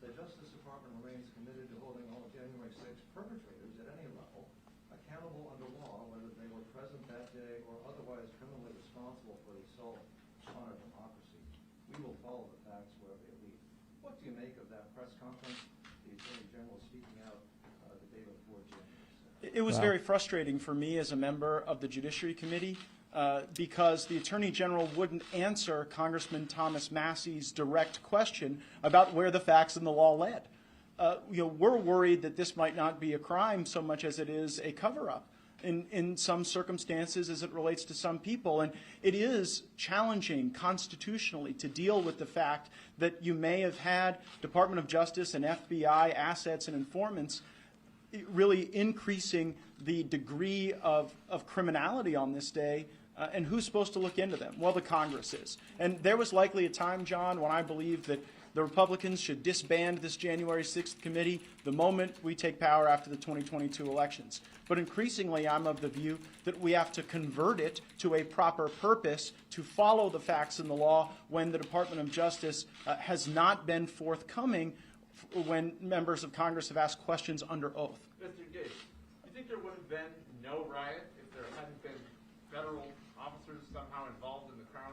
the Justice Department remains committed to holding all January 6th perpetrators at any level accountable under law, whether they were present that day or otherwise criminally responsible for the assault on our democracy. We will follow the facts wherever they lead. What do you make of that press conference, the Attorney General speaking out the day before January 6th? It was very frustrating for me as a member of the Judiciary Committee, because the Attorney General wouldn't answer Congressman Thomas Massey's direct question about where the facts and the law led. We're worried that this might not be a crime so much as it is a cover-up in some circumstances as it relates to some people. And it is challenging constitutionally to deal with the fact that you may have had Department of Justice and FBI assets and informants really increasing the degree of criminality on this day. And who's supposed to look into them? Well, the Congress is. And there was likely a time, John, when I believed that the Republicans should disband this January 6th committee the moment we take power after the 2022 elections. But increasingly, I'm of the view that we have to convert it to a proper purpose to follow the facts and the law when the Department of Justice has not been forthcoming when members of Congress have asked questions under oath. Mr. Gates, do you think there would have been no riot if there hadn't been federal officers somehow involved in the crowd?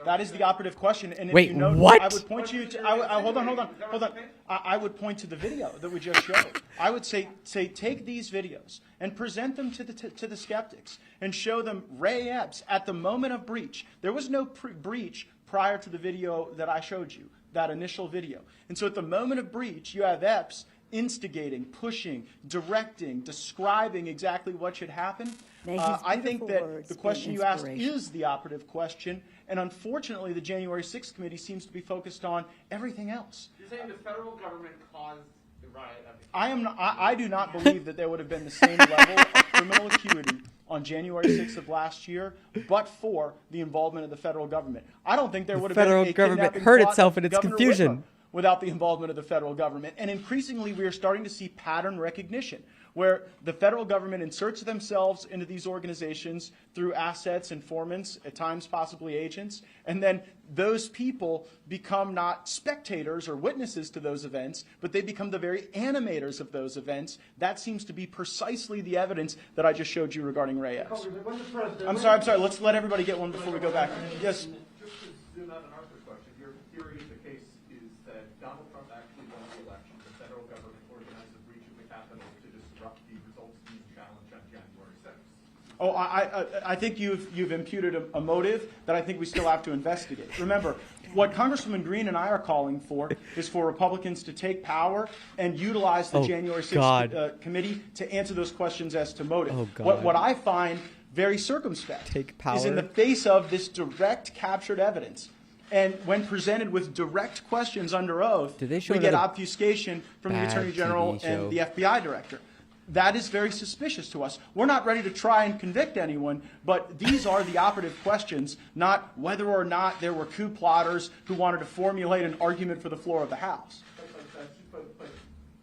That is the operative question. And Wait, if you know, what? I would point you to. Hold on. I would point to the video that we just showed. I would say take these videos and present them to the skeptics and show them Ray Epps at the moment of breach. There was no breach prior to the video that I showed you, that initial video. And so at the moment of breach, you have Epps instigating, pushing, directing, describing exactly what should happen. I think that the question you asked is the operative question, and unfortunately the January 6th committee seems to be focused on everything else. You're saying the federal government caused the riot? I do not believe that there would have been the same level of criminal acuity on January 6th of last year, but for the involvement of the federal government. I don't think there would have been a federal government kidnapping hurt plot itself in of its Governor confusion. Whitmer without the involvement of the federal government. And increasingly, we are starting to see pattern recognition, where the federal government inserts themselves into these organizations through assets, informants, at times possibly agents, and then those people become not spectators or witnesses to those events, but they become the very animators of those events. That seems to be precisely the evidence that I just showed you regarding Ray Epps. I'm sorry. Let's let everybody get one before we go back. Yes? Just to zoom out on Arthur's question, your theory of the case is that Donald Trump actually won the election. The federal government organized a breach of the Capitol to disrupt the results being challenged on January 6th. Oh, I think you've imputed a motive that I think we still have to investigate. Remember, what Congresswoman Green and I are calling for is for Republicans to take power and utilize the January 6th committee to answer those questions as to motive. What I find very circumspect is in the face of this direct captured evidence. And when presented with direct questions under oath, we get obfuscation from the Attorney General and the FBI Director. That is very suspicious to us. We're not ready to try and convict anyone, but these are the operative questions, not whether or not there were coup plotters who wanted to formulate an argument for the floor of the House. But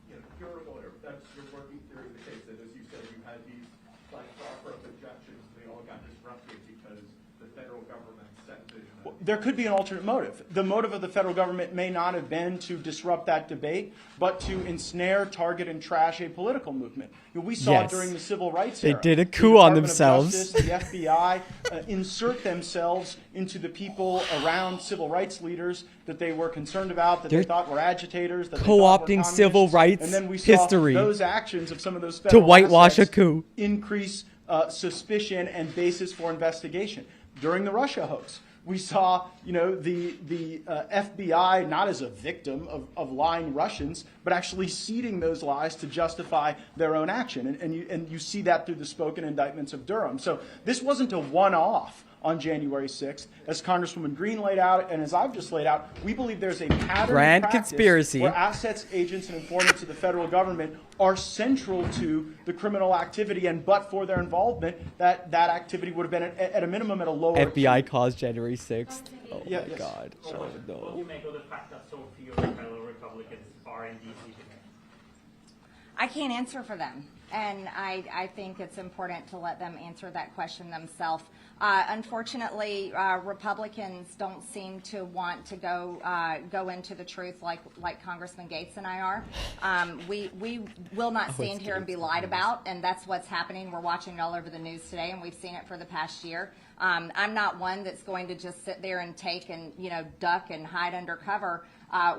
you know, you're a lawyer. That's your working theory of the case. That, as you said, you had these like sharp objections. They all got disrupted because the federal government set vision. There could be an alternate motive. The motive of the federal government may not have been to disrupt that debate, but to ensnare, target, and trash a political movement. We saw during the civil rights era. They did a coup on themselves. Justice, the FBI insert themselves into the people around civil rights leaders that they were concerned about, that they thought were agitators, that co-opting civil rights and then we history saw those actions of some of those federal to whitewash a coup, increase suspicion and basis for investigation. During the Russia hoax, we saw, the FBI not as a victim of lying Russians, but actually seeding those lies to justify their own action. And you see that through the spoken indictments of Durham. So this wasn't a one-off on January 6th. As Congresswoman Green laid out, and as I've just laid out, we believe there's a pattern grand of practice conspiracy where assets, agents, and informants of the federal government are central to the criminal activity, and but for their involvement, that activity would have been at a minimum at a lower FBI caused January 6th. Oh my God. Oh, no. What do you make of the fact that so few fellow Republicans are in D.C. today? I can't answer for them, and I think it's important to let them answer that question themselves. Unfortunately, Republicans don't seem to want to go into the truth like Congressman Gates and I are. We will not stand here and be lied about, and that's what's happening. We're watching it all over the news today, and we've seen it for the past year. I'm not one that's going to just sit there and take and duck and hide under cover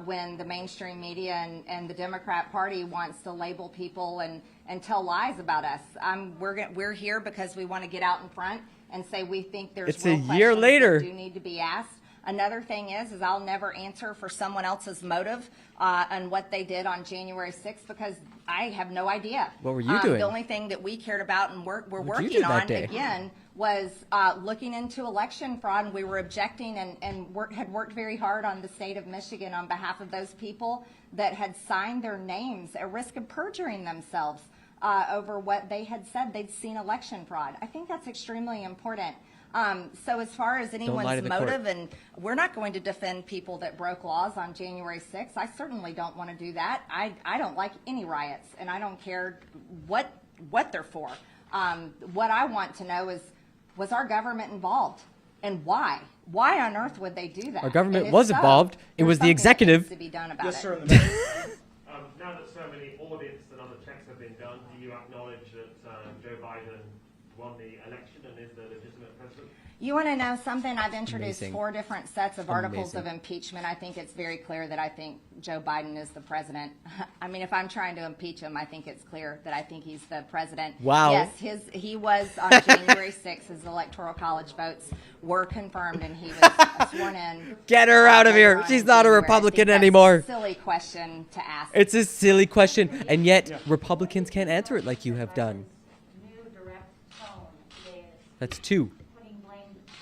when the mainstream media and the Democrat Party wants to label people and tell lies about us. We're here because we want to get out in front and say we think there's it's real a year questions later that do need to be asked. Another thing is I'll never answer for someone else's motive and what they did on January 6th because I have no idea. What were you doing? The only thing that we cared about and we're working on again was looking into election fraud, and we were objecting and had worked very hard on the state of Michigan on behalf of those people that had signed their names at risk of perjuring themselves over what they had said they'd seen election fraud. I think that's extremely important. So as far as anyone's motive, and we're not going to defend people that broke laws on January 6th. I certainly don't want to do that. I don't like any riots, and I don't care what they're for. What I want to know is, was our government involved, and why? Why on earth would they do that? Our government was involved. It was the executive. To be done about yes, sir. Now that so many audits and other checks have been done, do you acknowledge that Joe Biden won the election and is the legitimate president? You want to know something? I've introduced Amazing. 4 different sets of articles of impeachment. I think it's very clear that I think Joe Biden is the president. I mean, if I'm trying to impeach him, I think it's clear that I think he's the president. Wow. Yes, he was on January 6th. His electoral college votes were confirmed, and he was sworn in. Get her out of here. She's not a Republican anymore. That's a silly question to ask. It's a silly question, and yet Republicans can't answer it like you have done. New direct tone is That's 2. putting blame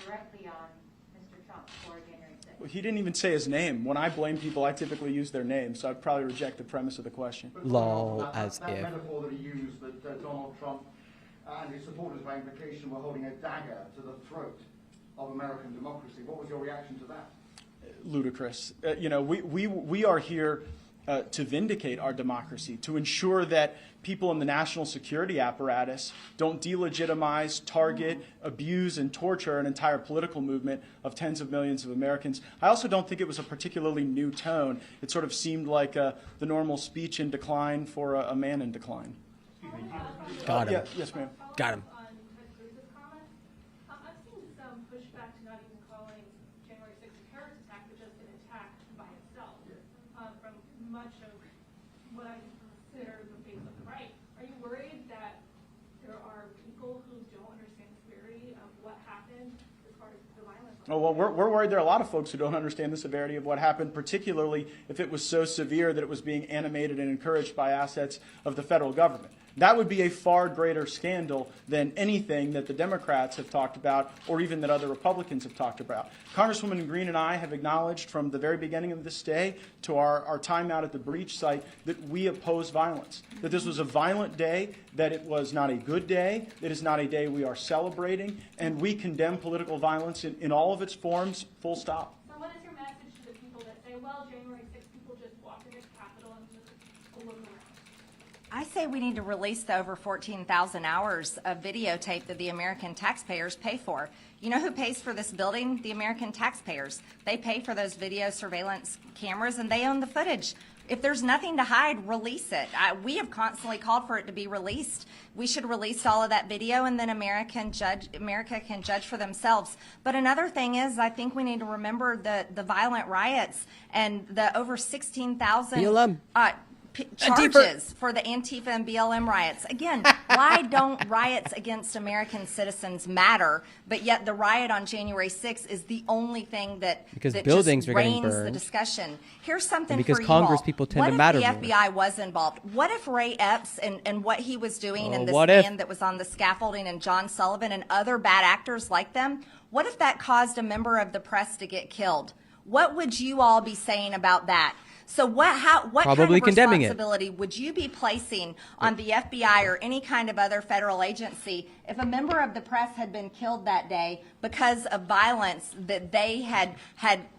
directly on Mr. Trump for January 6th. He didn't even say his name. When I blame people, I typically use their name, so I'd probably reject the premise of the question. Lol, as that if. metaphor that he used, that Donald Trump and his supporters by implication were holding a dagger to the throat of American democracy. What was your reaction to that? Ludicrous. We are here to vindicate our democracy, to ensure that people in the national security apparatus don't delegitimize, target, abuse, and torture an entire political movement of tens of millions of Americans. I also don't think it was a particularly new tone. It sort of seemed like the normal speech in decline for a man in decline. Got him. Yes, ma'am. Got him. I've seen some pushback to not even calling January 6th a terrorist attack, but just an attack by itself from much of what I consider the face of the right. Are you worried that there are people who don't understand Oh, well, we're worried there are a lot of folks who don't understand the severity of what happened, particularly if it was so severe that it was being animated and encouraged by assets of the federal government. That would be a far greater scandal than anything that the Democrats have talked about or even that other Republicans have talked about. Congresswoman Green and I have acknowledged from the very beginning of this day to our time out at the breach site that we oppose violence, that this was a violent day, that it was not a good day, it is not a day we are celebrating, and we condemn political violence in all of its forms, full stop. So what is your message to the people that say, well, January 6th, people just walked in the Capitol and just look around? I say we need to release the over 14,000 hours of videotape that the American taxpayers pay for. You know who pays for this building? The American taxpayers. They pay for those video surveillance cameras and they own the footage. If there's nothing to hide, release it. We have constantly called for it to be released. We should release all of that video and then America can judge for themselves. But another thing is, I think we need to remember the violent riots and the over 16,000 charges for the Antifa and BLM riots. Again, why don't riots against American citizens matter, but yet the riot on January 6th is the only thing that buildings just are getting reigns the burned. discussion. Here's something And because for Congress you all. people tend to matter What more. if the FBI was involved? What if Ray Epps and what he was doing and this what if? man that was on the scaffolding and John Sullivan and other bad actors like them, what if that caused a member of the press to get killed? What would you all be saying about that? So what Probably kind of condemning it. responsibility would you be placing on the FBI or any kind of other federal agency if a member of the press had been killed that day because of violence that they had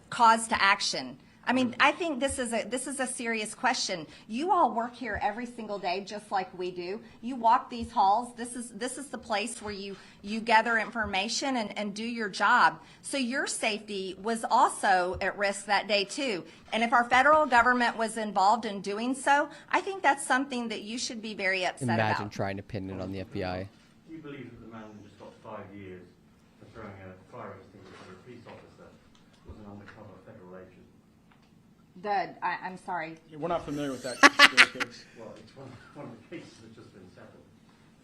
caused to action? I mean, I think this is a serious question. You all work here every single day, just like we do. You walk these halls. This is the place where you gather information and do your job. So your safety was also at risk that day too. And if our federal government was involved in doing so, I think that's something that you should be very upset Imagine about. trying to pin it on the FBI. Do you believe that the man just got 5 years for throwing a fire extinguisher at a police officer was an undercover federal agent? I'm sorry. We're not familiar with that particular case. Well, it's one of the cases that's just been settled.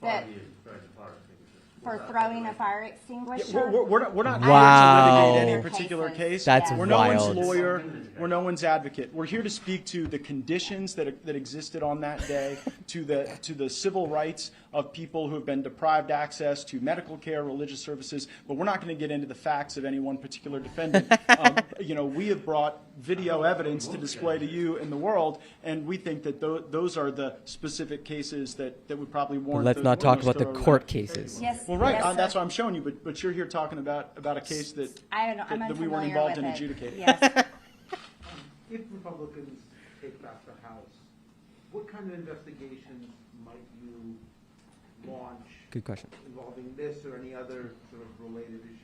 That- 5 years for throwing a fire extinguisher. For throwing a fire extinguisher? We're not Wow. here to litigate any particular case. That's We're wild. no one's lawyer. We're no one's advocate. We're here to speak to the conditions that existed on that day, to the civil rights of people who have been deprived access to medical care, religious services. But we're not going to get into the facts of any one particular defendant. We have brought video evidence to display to you in the world, and we think that those are the specific cases that would probably warrant. Let's those not talk those about the thorough court review. cases. Yes. Well, right. Yes, sir. That's what I'm showing you. But you're here talking about a case that I'm that we weren't unfamiliar involved with in it. adjudicating. Yes. If Republicans take back the House, what kind of investigations might you launch Good question. involving this or any other sort of related issues?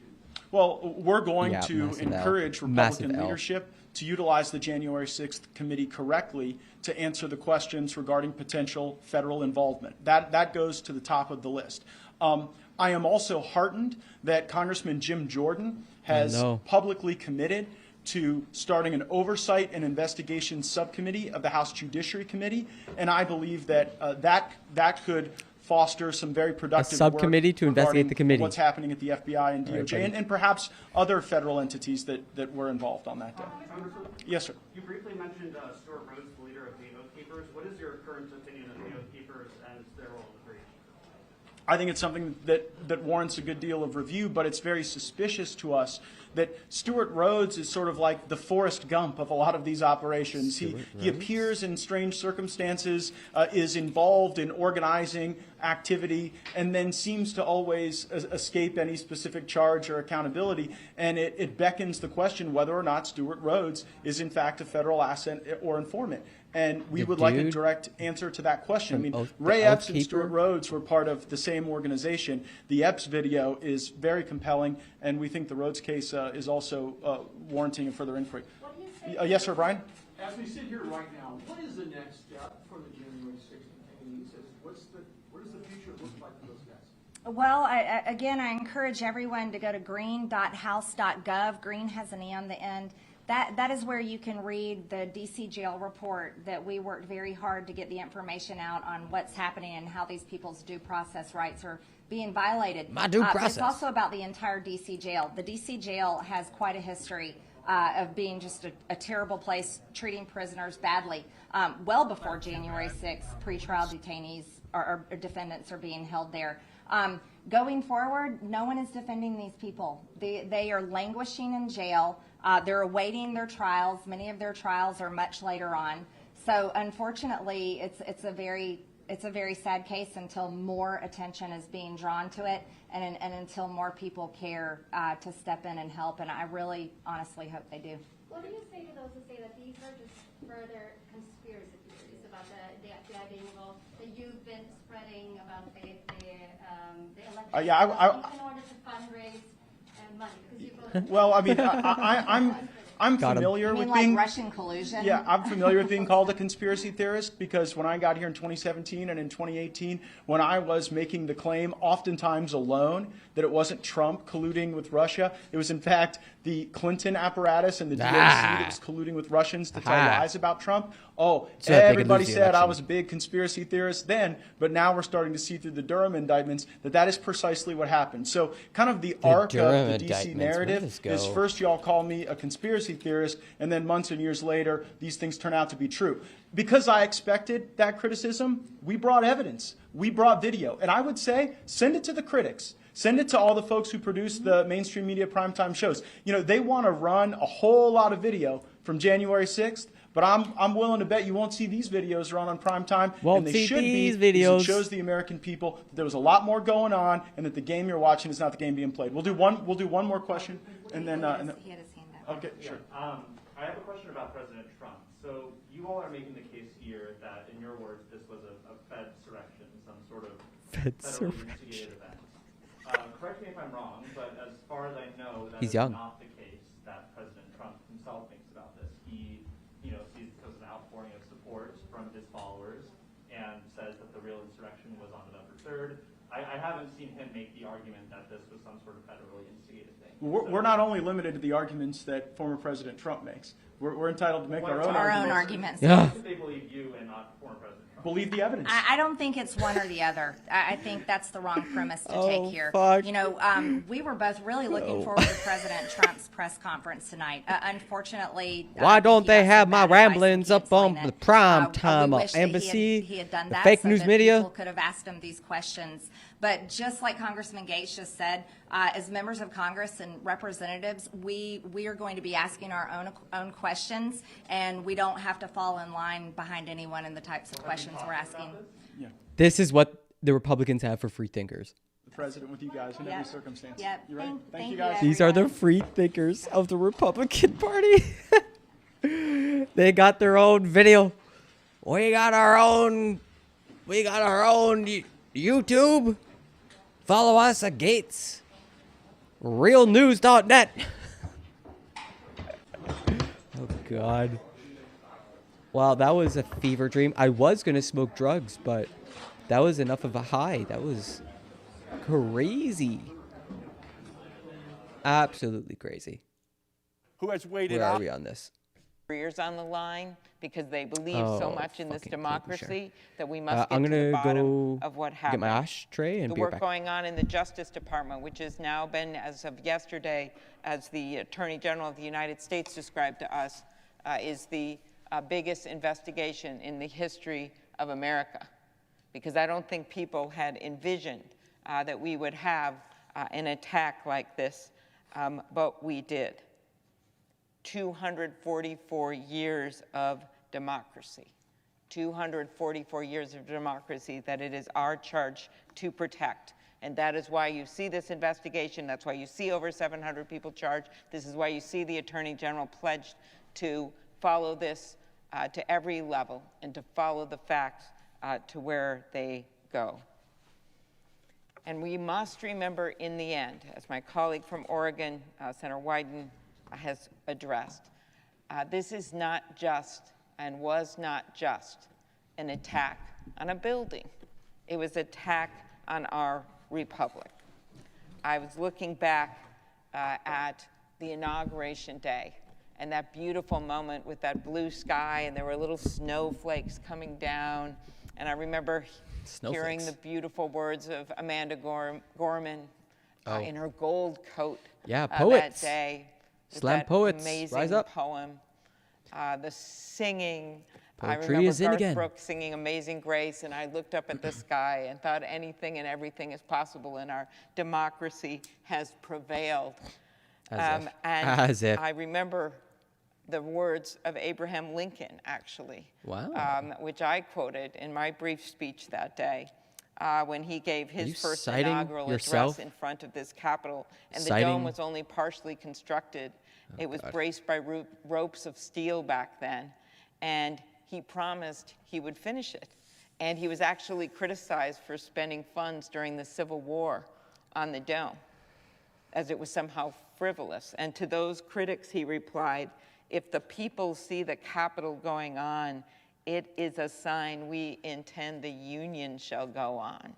Well, we're going Yeah, to massive L. encourage Massive Republican L. leadership to utilize the January 6th committee correctly to answer the questions regarding potential federal involvement. That goes to the top of the list. I am also heartened that Congressman Jim Jordan has publicly committed to starting an oversight and investigation subcommittee of the House Judiciary Committee, and I believe that that could foster some very productive subcommittee work to investigate regarding the committee. what's happening at the FBI and All right, DOJ, buddy. and perhaps other federal entities that were involved on that day. Yes, sir. You briefly mentioned Stuart Rhodes, the leader of the Oath Keepers. What is your current opinion of the Oath Keepers and their role in the breach? I think it's something that warrants a good deal of review, but it's very suspicious to us that Stuart Rhodes is sort of like the Forrest Gump of a lot of these operations. He appears in strange circumstances, is involved in organizing activity, and then seems to always escape any specific charge or accountability. And it beckons the question whether or not Stuart Rhodes is in fact a federal asset or informant. And we would like a direct answer to that question. I mean, Ray Epps and Stuart Rhodes were part of the same organization. The Epps video is very compelling, and we think the Rhodes case is also warranting a further inquiry. Yes, sir, Brian? As we sit here right now, what is the next step for the January 6th detainees? What does the future look like for those guys? Well, again, I encourage everyone to go to green.house.gov. Green has an E on the end. That is where you can read the DC jail report that we worked very hard to get the information out on what's happening and how these people's due process rights are being violated. My due But process. it's also about the entire DC jail. The DC jail has quite a history of being just a terrible place, treating prisoners badly. Well before January 6th, pretrial detainees or defendants are being held there. Going forward, no one is defending these people. They are languishing in jail. They're awaiting their trials. Many of their trials are much later on. So unfortunately, it's a very sad case until more attention is being drawn to it and until more people care to step in and help. And I really honestly hope they do. What do you say to those who say that these are just further conspiracy theories about the idea involved that you've been spreading about the election in order to fundraise money? Because you both Well, I mean, I'm Got 'em. familiar You with mean like being Russian collusion? Yeah, I'm familiar with being called a conspiracy theorist because when I got here in 2017 and in 2018, when I was making the claim, oftentimes alone, that it wasn't Trump colluding with Russia, it was in fact the Clinton apparatus and the DNC that was colluding with Russians to tell lies about Trump. Oh, So that they could everybody lose the said I election. was a big conspiracy theorist then, but now we're starting to see through the Durham indictments that is precisely what happened. So kind of the arc Durham of the DC indictments, where did narrative this is go? first y'all call me a conspiracy theorist, and then months and years later, these things turn out to be true. Because I expected that criticism, we brought evidence. We brought video. And I would say, send it to the critics. Send it to all the folks who produce the mainstream media primetime shows. You know, they want to run a whole lot of video from January 6th, but I'm willing to bet you won't see these videos run on primetime. Won't and they see should these be, because videos. it shows the American people that there was a lot more going on and that the game you're watching is not the game being played. We'll do one more question, and then He had his hand up. okay, sure. I have a question about President Trump. So you all are making the case here that, in your words, this was a Fed surrection, some sort of federally instigated event. Correct me if I'm wrong, but as far as I know, that is not the case that President Trump himself thinks about this. He, sees this as an outpouring of support from his followers and says that the real insurrection was on November 3rd. I haven't seen him make the argument that this was some sort of federally instigated thing. We're not only limited to the arguments that former President Trump makes. We're entitled to make our own arguments. Yeah. They believe you and not former President Trump. Believe the evidence. I don't think it's one or the other. I think that's the wrong premise to take here. Fuck. We were both really looking forward to President Trump's press conference tonight. Unfortunately, Why don't he they got have some my bad advice in ramblings up on canceling the it. prime We time wish that embassy, he had done the that fake so news that media? people could have asked him these questions. But just like Congressman Gates just said, as members of Congress and representatives, we are going to be asking our own questions, and we don't have to fall in line behind anyone in the types of questions we're asking. Yeah, This is what the Republicans have for free thinkers. the president with you guys in every circumstance. Yep. You right? Thank you you, guys. These are the free thinkers of the Republican Party. They got their own video. We got our own YouTube. Follow us at Gates. Realnews.net. Oh, God. Wow, that was a fever dream. I was going to smoke drugs, but that was enough of a high. That was crazy. Absolutely crazy. Who has waited Where are out? we on this? Careers on the line because they believe so Oh, much in this fucking democracy that we must I'm get to the gonna bottom go of what get happened. my ashtray and the be work right back. going on in the Justice Department, which has now been, as of yesterday, as the Attorney General of the United States described to us, is the biggest investigation in the history of America. Because I don't think people had envisioned that we would have an attack like this, but we did. 244 years of democracy. 244 years of democracy that it is our charge to protect. And that is why you see this investigation. That's why you see over 700 people charged. This is why you see the Attorney General pledged to follow this to every level and to follow the facts to where they go. And we must remember in the end, as my colleague from Oregon, Senator Wyden, has addressed, this is not just and was not just an attack on a building. It was an attack on our republic. I was looking back at the inauguration day and that beautiful moment with that blue sky, and there were little snowflakes coming down. And I remember hearing the beautiful words of Amanda Gorman in her gold coat poets. that day. Slam that poets, amazing rise up. poem. The singing. Poetry I remember is in Garth again. Brooks singing Amazing Grace, and I looked up at the sky and thought anything and everything is possible, and our democracy has prevailed. As if. I remember the words of Abraham Lincoln, actually, which I quoted in my brief speech that day when he gave his first inaugural address in front of this Capitol. And the dome was only partially constructed. It was braced by ropes of steel back then. And he promised he would finish it. And he was actually criticized for spending funds during the Civil War on the dome, as it was somehow frivolous. And to those critics, he replied, "If the people see the Capitol going on, it is a sign we intend the Union shall go on."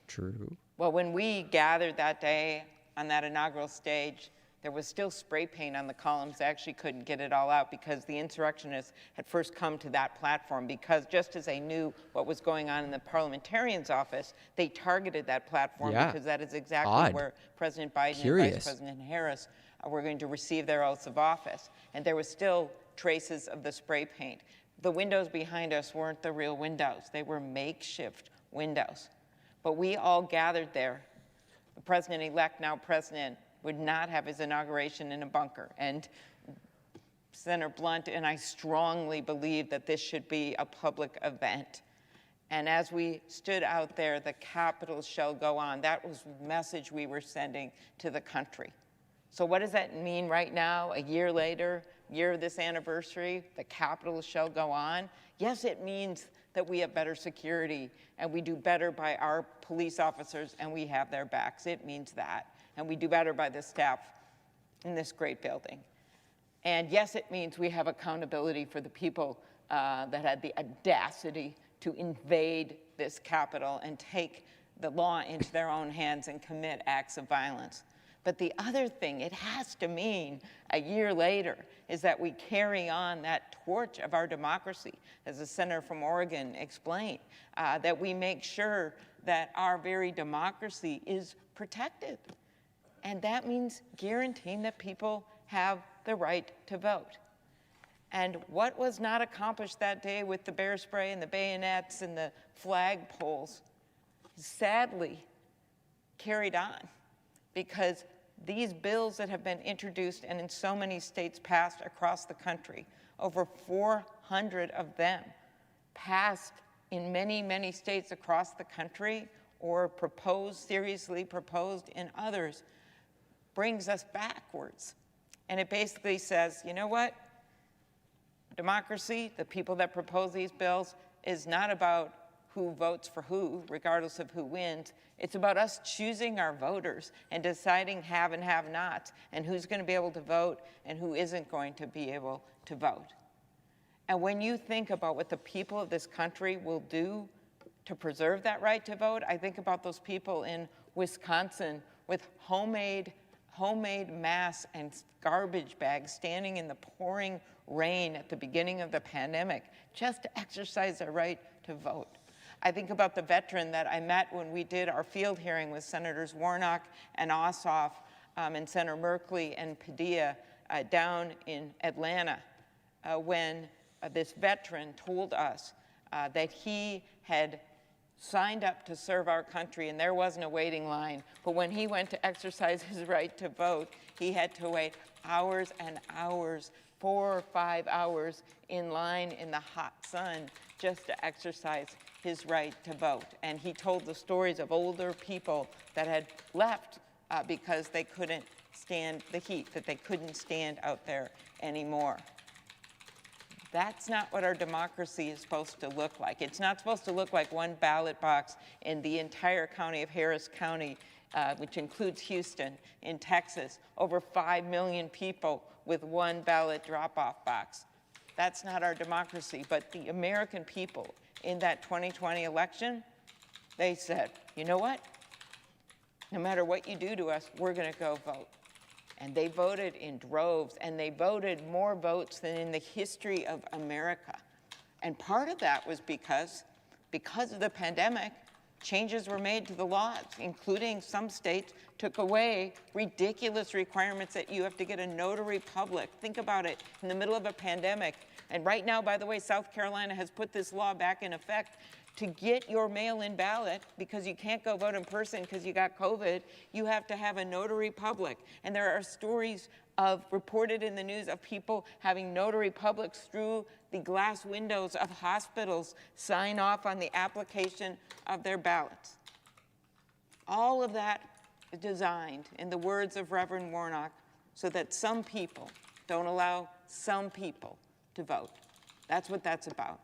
True. Well, when we gathered that day on that inaugural stage, there was still spray paint on the columns. They actually couldn't get it all out because the insurrectionists had first come to that platform, because just as they knew what was going on in the parliamentarian's office, they targeted that platform because that is exactly where President Biden and Vice President Harris were going to receive their oaths of office. And there was still traces of the spray paint. The windows behind us weren't the real windows. They were makeshift windows. But we all gathered there. The president-elect, now president, would not have his inauguration in a bunker. And Senator Blunt and I strongly believe that this should be a public event. And as we stood out there, the Capitol shall go on. That was the message we were sending to the country. So what does that mean right now, a year later, year of this anniversary, the Capitol shall go on? Yes, it means that we have better security and we do better by our police officers and we have their backs. It means that. And we do better by the staff in this great building. And yes, it means we have accountability for the people that had the audacity to invade this Capitol and take the law into their own hands and commit acts of violence. But the other thing it has to mean a year later is that we carry on that torch of our democracy, as the senator from Oregon explained, that we make sure that our very democracy is protected. And that means guaranteeing that people have the right to vote. And what was not accomplished that day with the bear spray and the bayonets and the flagpoles sadly carried on, because these bills that have been introduced and in so many states passed across the country, over 400 of them passed in many, many states across the country, or proposed, seriously proposed in others, brings us backwards. And it basically says, you know what? Democracy, the people that propose these bills, is not about who votes for who, regardless of who wins. It's about us choosing our voters and deciding have and have-nots, and who's going to be able to vote and who isn't going to be able to vote. And when you think about what the people of this country will do to preserve that right to vote, I think about those people in Wisconsin with homemade masks and garbage bags standing in the pouring rain at the beginning of the pandemic just to exercise their right to vote. I think about the veteran that I met when we did our field hearing with Senators Warnock and Ossoff and Senator Merkley and Padilla down in Atlanta when this veteran told us that he had signed up to serve our country and there wasn't a waiting line, but when he went to exercise his right to vote, he had to wait hours and hours, 4 or 5 hours in line in the hot sun just to exercise his right to vote. And he told the stories of older people that had left because they couldn't stand the heat, that they couldn't stand out there anymore. That's not what our democracy is supposed to look like. It's not supposed to look like one ballot box in the entire county of Harris County, which includes Houston, in Texas, over 5 million people with one ballot drop-off box. That's not our democracy. But the American people in that 2020 election, they said, you know what? No matter what you do to us, we're going to go vote. And they voted in droves, and they voted more votes than in the history of America. And part of that was because of the pandemic, changes were made to the laws, including some states took away ridiculous requirements that you have to get a notary public. Think about it, in the middle of a pandemic. And right now, by the way, South Carolina has put this law back in effect. To get your mail-in ballot, because you can't go vote in person because you got COVID, you have to have a notary public. And there are stories reported in the news of people having notary publics through the glass windows of hospitals sign off on the application of their ballots. All of that is designed, in the words of Reverend Warnock, so that some people don't allow some people to vote. That's what that's about.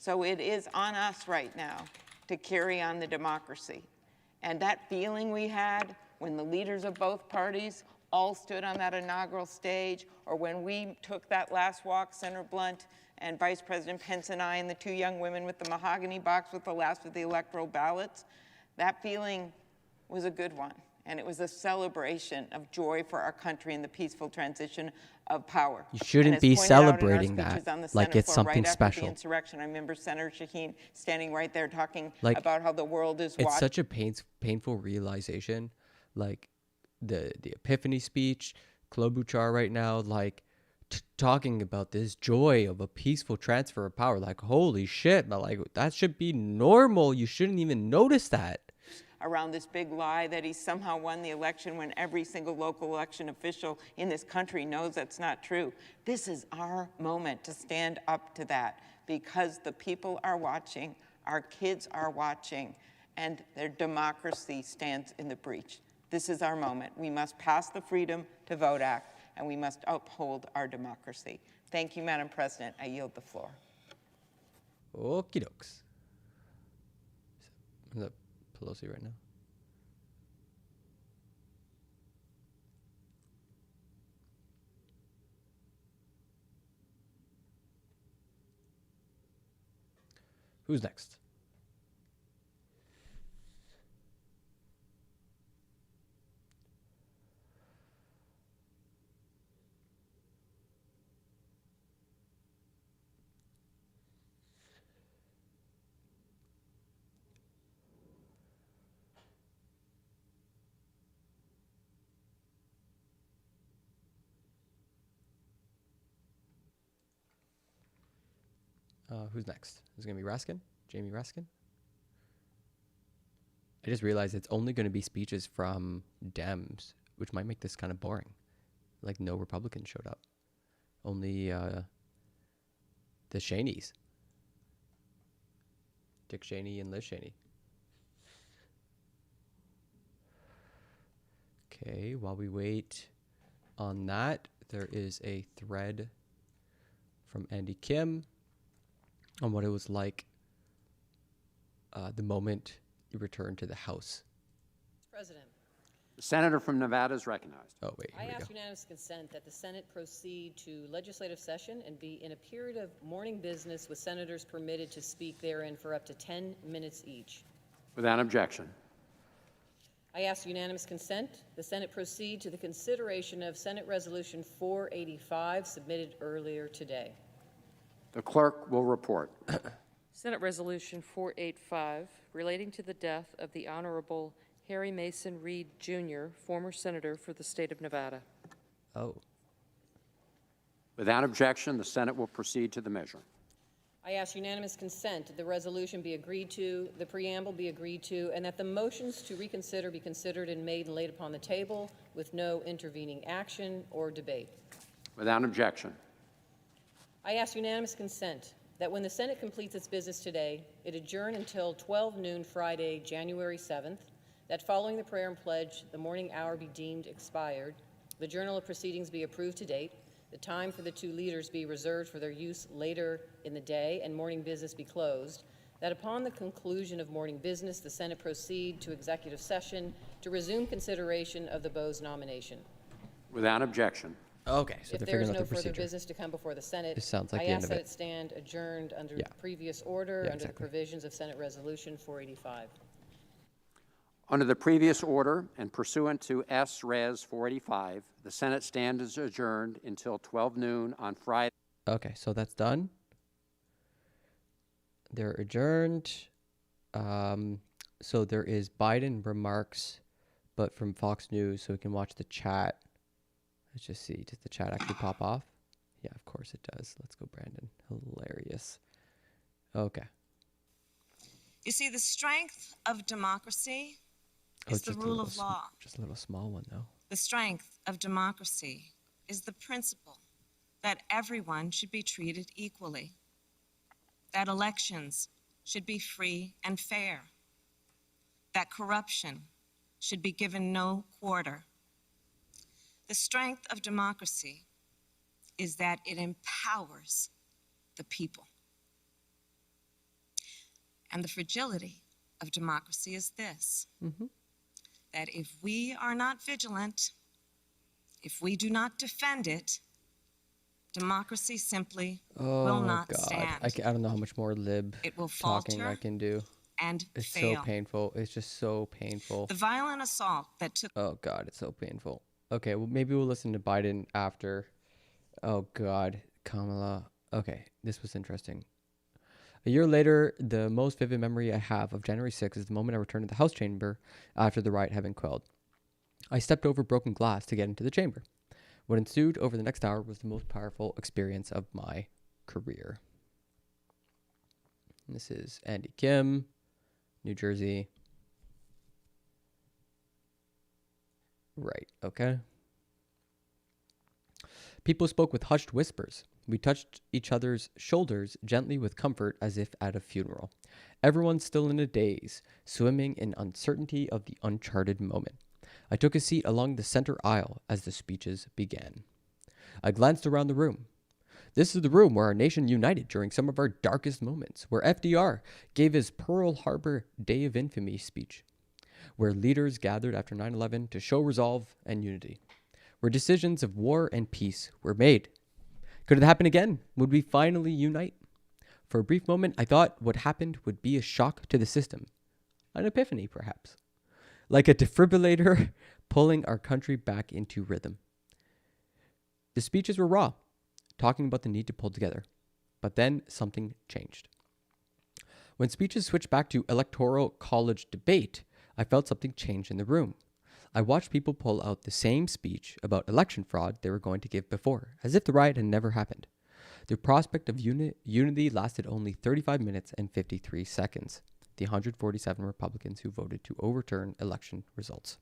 So it is on us right now to carry on the democracy. And that feeling we had when the leaders of both parties all stood on that inaugural stage, or when we took that last walk, Senator Blunt and Vice President Pence and I, and the two young women with the mahogany box with the last of the electoral ballots, that feeling was a good one. And it was a celebration of joy for our country and the peaceful transition of power. You shouldn't be celebrating that like it's something special. The insurrection, I remember Senator Shaheen standing right there talking like, about how the world is watching. It's such a painful realization, like the Epiphany speech, Klobuchar right now, like talking about this joy of a peaceful transfer of power. Like, holy shit, but like that should be normal. You shouldn't even notice that. Around this big lie that he somehow won the election when every single local election official in this country knows that's not true. This is our moment to stand up to that, because the people are watching, our kids are watching, and their democracy stands in the breach. This is our moment. We must pass the Freedom to Vote Act, and we must uphold our democracy. Thank you, Madam President. I yield the floor. Okie dokes. Is that Pelosi right now? Who's next? Who's next? Is it going to be Raskin? Jamie Raskin? I just realized it's only going to be speeches from Dems, which might make this kind of boring. Like, no Republicans showed up. Only the Cheneys. Dick Cheney and Liz Cheney. Okay, while we wait on that, there is a thread from Andy Kim on what it was like the moment you returned to the House. President. The senator from Nevada is recognized. Oh, wait. I ask unanimous consent that the Senate proceed to legislative session and be in a period of morning business with senators permitted to speak therein for up to 10 minutes each. Without objection. I ask unanimous consent the Senate proceed to the consideration of Senate Resolution 485 submitted earlier today. The clerk will report. Senate Resolution 485 relating to the death of the Honorable Harry Mason Reed, Jr., former senator for the state of Nevada. Oh. Without objection, the Senate will proceed to the measure. I ask unanimous consent that the resolution be agreed to, the preamble be agreed to, and that the motions to reconsider be considered and made and laid upon the table with no intervening action or debate. Without objection. I ask unanimous consent that when the Senate completes its business today, it adjourn until 12 noon Friday, January 7th, that following the prayer and pledge, the morning hour be deemed expired, the journal of proceedings be approved to date, the time for the two leaders be reserved for their use later in the day, and morning business be closed, that upon the conclusion of morning business, the Senate proceed to executive session to resume consideration of the Bose nomination. Without objection. Okay, so if there is no further business to come before the Senate, this sounds like I the end ask of that it. it stand adjourned under the previous order, under the provisions of Senate Resolution 485. Under the previous order and pursuant to S. Res. 485, the Senate stands adjourned until 12 noon on Friday. Okay, so that's done. They're adjourned. So there is Biden remarks, but from Fox News, so we can watch the chat. Let's just see. Does the chat actually pop off? Yeah, of course it does. Let's go, Brandon. Hilarious. Okay. You see, the strength of democracy is the rule of law. Just a little small one, though. The strength of democracy is the principle that everyone should be treated equally, that elections should be free and fair, that corruption should be given no quarter. The strength of democracy is that it empowers the people. And the fragility of democracy is this, that if we are not vigilant, if we do not defend it, democracy simply will not stand. I don't know how much more lib It will talking I falter can do. and It's fail. so painful. It's just so painful. The violent assault that took... Oh, God, it's so painful. Okay, well, maybe we'll listen to Biden after. Oh, God, Kamala. Okay, this was interesting. A year later, the most vivid memory I have of January 6th is the moment I returned to the House chamber after the riot had been quelled. I stepped over broken glass to get into the chamber. What ensued over the next hour was the most powerful experience of my career. And this is Andy Kim, New Jersey. Right, okay. People spoke with hushed whispers. We touched each other's shoulders gently with comfort as if at a funeral. Everyone still in a daze, swimming in uncertainty of the uncharted moment. I took a seat along the center aisle as the speeches began. I glanced around the room. This is the room where our nation united during some of our darkest moments, where FDR gave his Pearl Harbor Day of Infamy speech, where leaders gathered after 9/11 to show resolve and unity, where decisions of war and peace were made. Could it happen again? Would we finally unite? For a brief moment, I thought what happened would be a shock to the system, an epiphany perhaps, like a defibrillator pulling our country back into rhythm. The speeches were raw, talking about the need to pull together. But then something changed. When speeches switched back to electoral college debate, I felt something change in the room. I watched people pull out the same speech about election fraud they were going to give before, as if the riot had never happened. The prospect of unity lasted only 35 minutes and 53 seconds, the 147 Republicans who voted to overturn election results.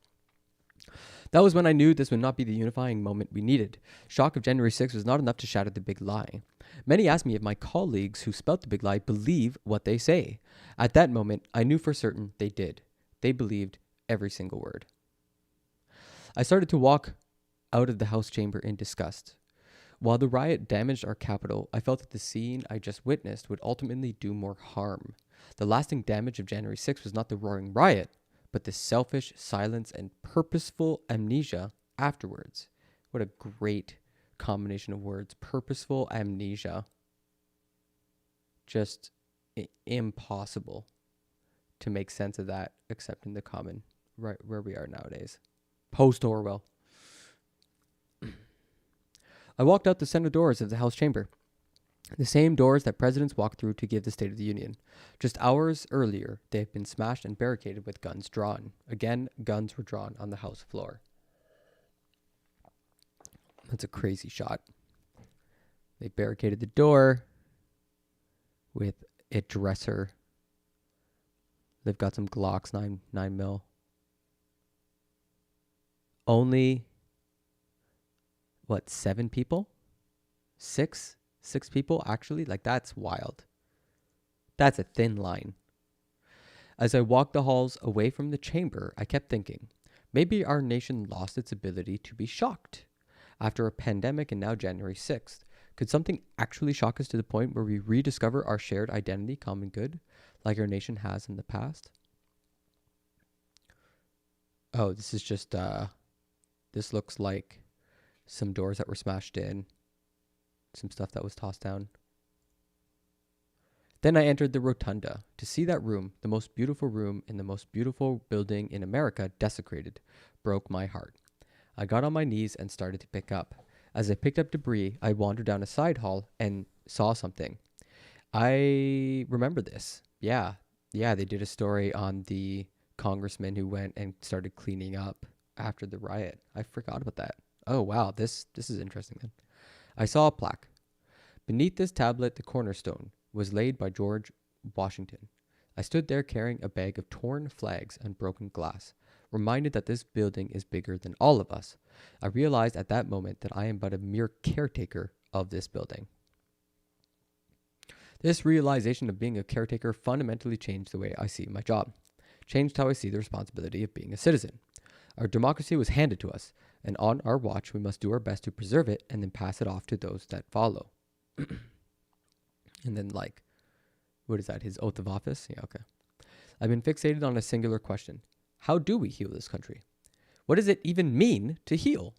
That was when I knew this would not be the unifying moment we needed. Shock of January 6th was not enough to shatter the big lie. Many asked me if my colleagues who spelt the big lie believe what they say. At that moment, I knew for certain they did. They believed every single word. I started to walk out of the House chamber in disgust. While the riot damaged our Capitol, I felt that the scene I just witnessed would ultimately do more harm. The lasting damage of January 6th was not the roaring riot, but the selfish silence and purposeful amnesia afterwards. What a great combination of words. Purposeful amnesia. Just impossible to make sense of that, except in the common, right where we are nowadays. Post-Orwell. I walked out the center doors of the House chamber, the same doors that presidents walk through to give the State of the Union. Just hours earlier, they had been smashed and barricaded with guns drawn. Again, guns were drawn on the House floor. That's a crazy shot. They barricaded the door with a dresser. They've got some Glocks 9mm. Only, 7 people? 6 people, actually? Like, that's wild. That's a thin line. As I walked the halls away from the chamber, I kept thinking, maybe our nation lost its ability to be shocked. After a pandemic and now January 6th, could something actually shock us to the point where we rediscover our shared identity, common good, like our nation has in the past? Oh, this is just, this looks like some doors that were smashed in, some stuff that was tossed down. Then I entered the rotunda. To see that room, the most beautiful room in the most beautiful building in America, desecrated, broke my heart. I got on my knees and started to pick up. As I picked up debris, I wandered down a side hall and saw something. I remember this. Yeah, they did a story on the congressman who went and started cleaning up after the riot. I forgot about that. Oh, wow, this is interesting then. I saw a plaque. Beneath this tablet, the cornerstone was laid by George Washington. I stood there carrying a bag of torn flags and broken glass, reminded that this building is bigger than all of us. I realized at that moment that I am but a mere caretaker of this building. This realization of being a caretaker fundamentally changed the way I see my job, changed how I see the responsibility of being a citizen. Our democracy was handed to us, and on our watch we must do our best to preserve it and then pass it off to those that follow. And then, what is that, his oath of office? Yeah, okay. I've been fixated on a singular question. How do we heal this country? What does it even mean to heal?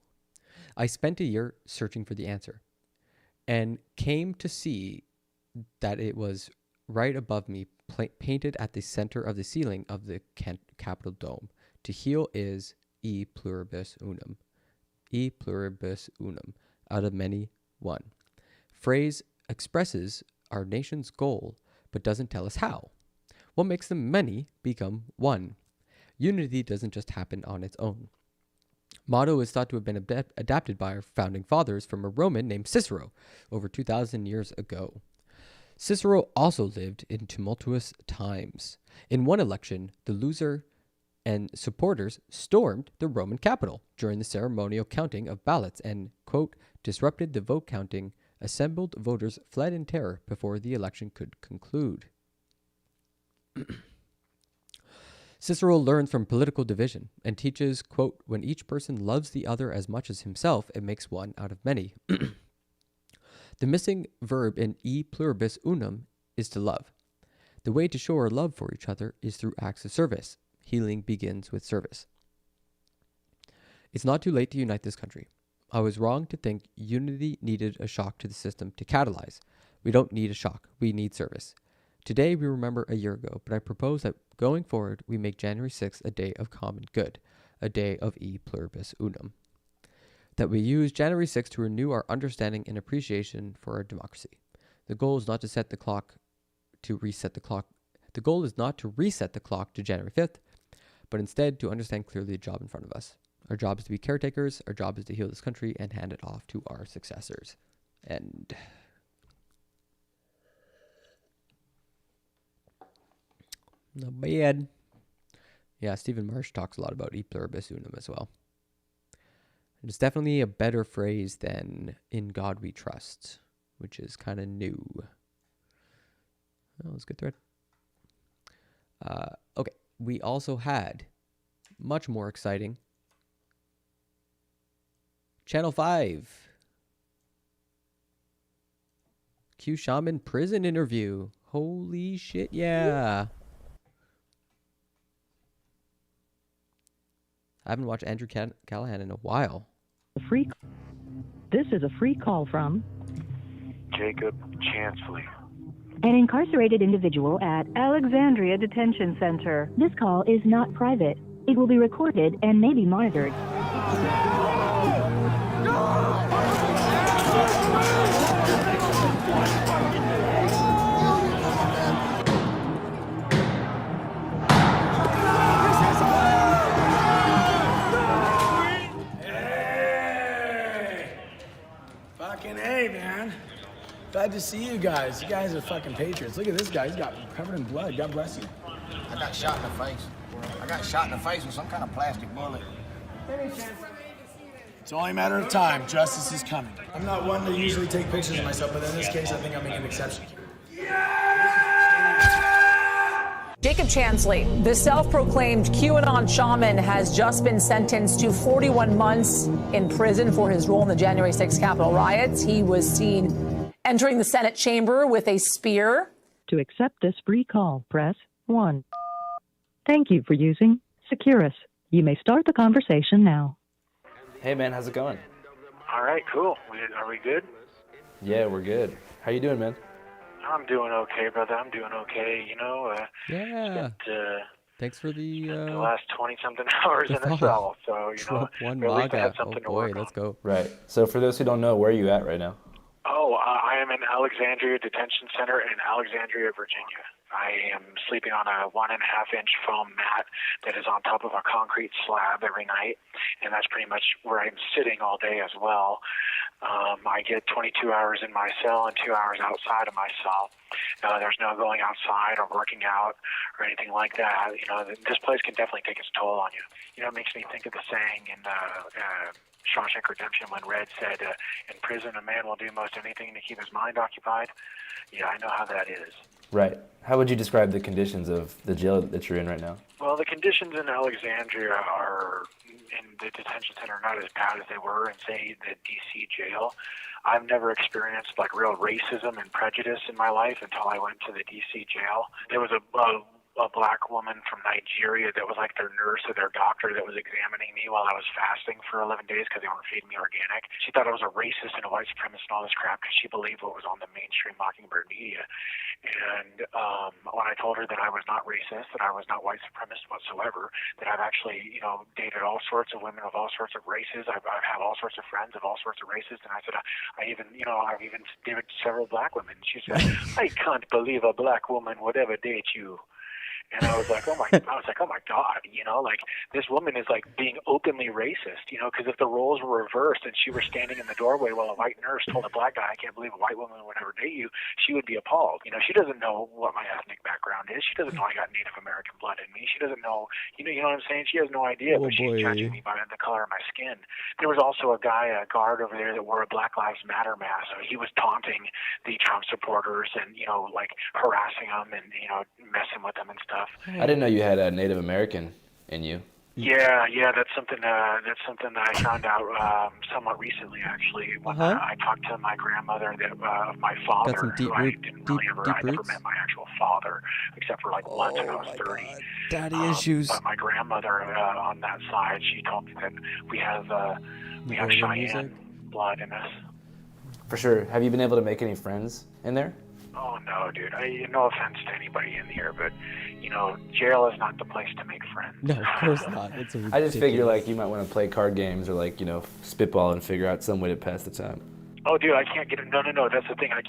I spent a year searching for the answer and came to see that it was right above me, painted at the center of the ceiling of the Capitol dome. To heal is e pluribus unum. E pluribus unum. Out of many, one. Phrase expresses our nation's goal, but doesn't tell us how. What makes the many become one? Unity doesn't just happen on its own. Motto is thought to have been adapted by our founding fathers from a Roman named Cicero over 2,000 years ago. Cicero also lived in tumultuous times. In one election, the loser and supporters stormed the Roman Capitol during the ceremonial counting of ballots and, quote, disrupted the vote counting. Assembled voters fled in terror before the election could conclude. Cicero learns from political division and teaches, quote, when each person loves the other as much as himself, it makes one out of many. The missing verb in e pluribus unum is to love. The way to show our love for each other is through acts of service. Healing begins with service. It's not too late to unite this country. I was wrong to think unity needed a shock to the system to catalyze. We don't need a shock. We need service. Today we remember a year ago, but I propose that going forward we make January 6th a day of common good, a day of e pluribus unum. That we use January 6th to renew our understanding and appreciation for our democracy. The goal is not to reset the clock. The goal is not to reset the clock to January 5th, but instead to understand clearly the job in front of us. Our job is to be caretakers. Our job is to heal this country and hand it off to our successors. And not bad. Yeah, Stephen Marsh talks a lot about e pluribus unum as well. And it's definitely a better phrase than in God we trust, which is kind of new. Well, let's get through it. Okay, we also had much more exciting Channel 5. Q Shaman prison interview. Holy shit, yeah. I haven't watched Andrew Callahan in a while. This is a free call from Jacob Chansley, an incarcerated individual at Alexandria Detention Center. This call is not private. It will be recorded and may be monitored. Fucking hey, man. Glad to see you guys. You guys are fucking patriots. Look at this guy. He's got covered in blood. God bless you. I got shot in the face. I got shot in the face with some kind of plastic bullet. It's only a matter of time. Justice is coming. I'm not one to usually take pictures of myself, but in this case, I think I'll make an exception. Jacob Chansley, the self-proclaimed QAnon shaman, has just been sentenced to 41 months in prison for his role in the January 6th Capitol riots. He was seen entering the Senate chamber with a spear. To accept this free call, press 1. Thank you for using Securus. You may start the conversation now. Hey man, how's it going? All right, cool. Are we good? Yeah, we're good. How you doing, man? I'm doing okay, brother. I'm doing okay. You know, Yeah. spent, Thanks for the last 20-something hours the in a follow. cell. So, you Trump know, won at least I MAGA. have Oh something to boy, work let's on. go. Right. So for those who don't know, where are you at right now? Oh, I am in Alexandria Detention Center in Alexandria, Virginia. I am sleeping on a 1.5-inch foam mat that is on top of a concrete slab every night, and that's pretty much where I'm sitting all day as well. I get 22 hours in my cell and 2 hours outside of my cell. There's no going outside or working out or anything like that. You know, this place can definitely take its toll on you. You know, it makes me think of the saying in Shawshank Redemption when Red said, in prison a man will do most anything to keep his mind occupied. Yeah, I know how that is. Right. How would you describe the conditions of the jail that you're in right now? Well, the conditions in Alexandria are, in the detention center, are not as bad as they were in, say, the D.C. jail. I've never experienced, like, real racism and prejudice in my life until I went to the D.C. jail. There was a black woman from Nigeria that was like their nurse or their doctor that was examining me while I was fasting for 11 days because they weren't feeding me organic. She thought I was a racist and a white supremacist and all this crap because she believed what was on the mainstream Mockingbird media. And when I told her that I was not racist, that I was not white supremacist whatsoever, that I've actually, you know, dated all sorts of women of all sorts of races, I've had all sorts of friends of all sorts of races, and I said, I've even dated several black women. She said, I can't believe a black woman would ever date you. And I was like, oh my God, you know, like this woman is like being openly racist, you know, because if the roles were reversed and she were standing in the doorway while a white nurse told a black guy, I can't believe a white woman would ever date you, she would be appalled. You know, she doesn't know what my ethnic background is. She doesn't know I got Native American blood in me. She doesn't know, you know what I'm saying? She has no idea, but she's judging me by the color of my skin. There was also a guard over there that wore a Black Lives Matter mask. So he was taunting the Trump supporters and, you know, like harassing them and, you know, messing with them and stuff. I didn't know you had a Native American in you. Yeah, that's something that I found out somewhat recently, actually, when I talked to my grandmother of my father, who I never met my actual father, except for like once when I was 30. Daddy issues. But my grandmother on that side, she told me that we have Cheyenne blood in us. For sure. Have you been able to make any friends in there? Oh no, dude. No offense to anybody in here, but you know, jail is not the place to make friends. No, of course not. It's I just figure like you might want to play card games or like, you know, spitball and figure out some way to pass the time. Oh, dude, I can't get it. No. That's the thing. I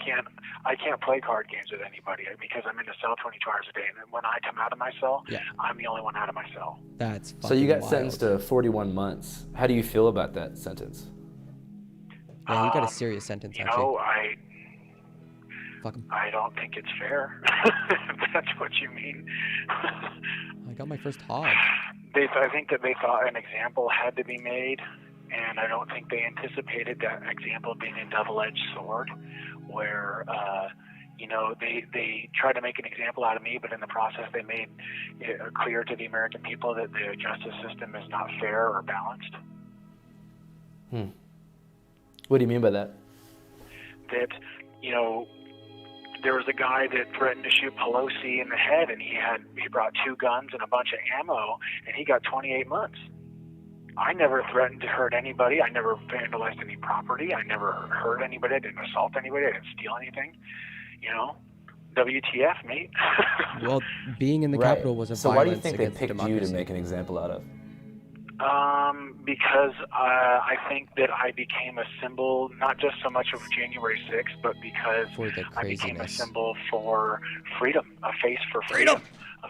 can't play card games with anybody because I'm in a cell 22 hours a day, and when I come out of my cell, I'm the only one out of my cell. That's so you got wild. sentenced to 41 months. How do you feel about that sentence? Yeah, you got a serious sentence. You actually. know, I don't think it's fair. If that's what you mean. I got my first hog. I think that they thought an example had to be made, and I don't think they anticipated that example being a double-edged sword, where you know, they tried to make an example out of me, but in the process they made it clear to the American people that the justice system is not fair or balanced. What do you mean by that? That, you know, there was a guy that threatened to shoot Pelosi in the head, and he brought 2 guns and a bunch of ammo, and he got 28 months. I never threatened to hurt anybody. I never vandalized any property. I never hurt anybody. I didn't assault anybody. I didn't steal anything. You know, WTF, mate. Well, being in the Capitol was a so violence why do you think they against picked democracy. you to make an example out of? Because I think that I became a symbol, not just so much of January 6th, but because I became a symbol for freedom, a face for freedom.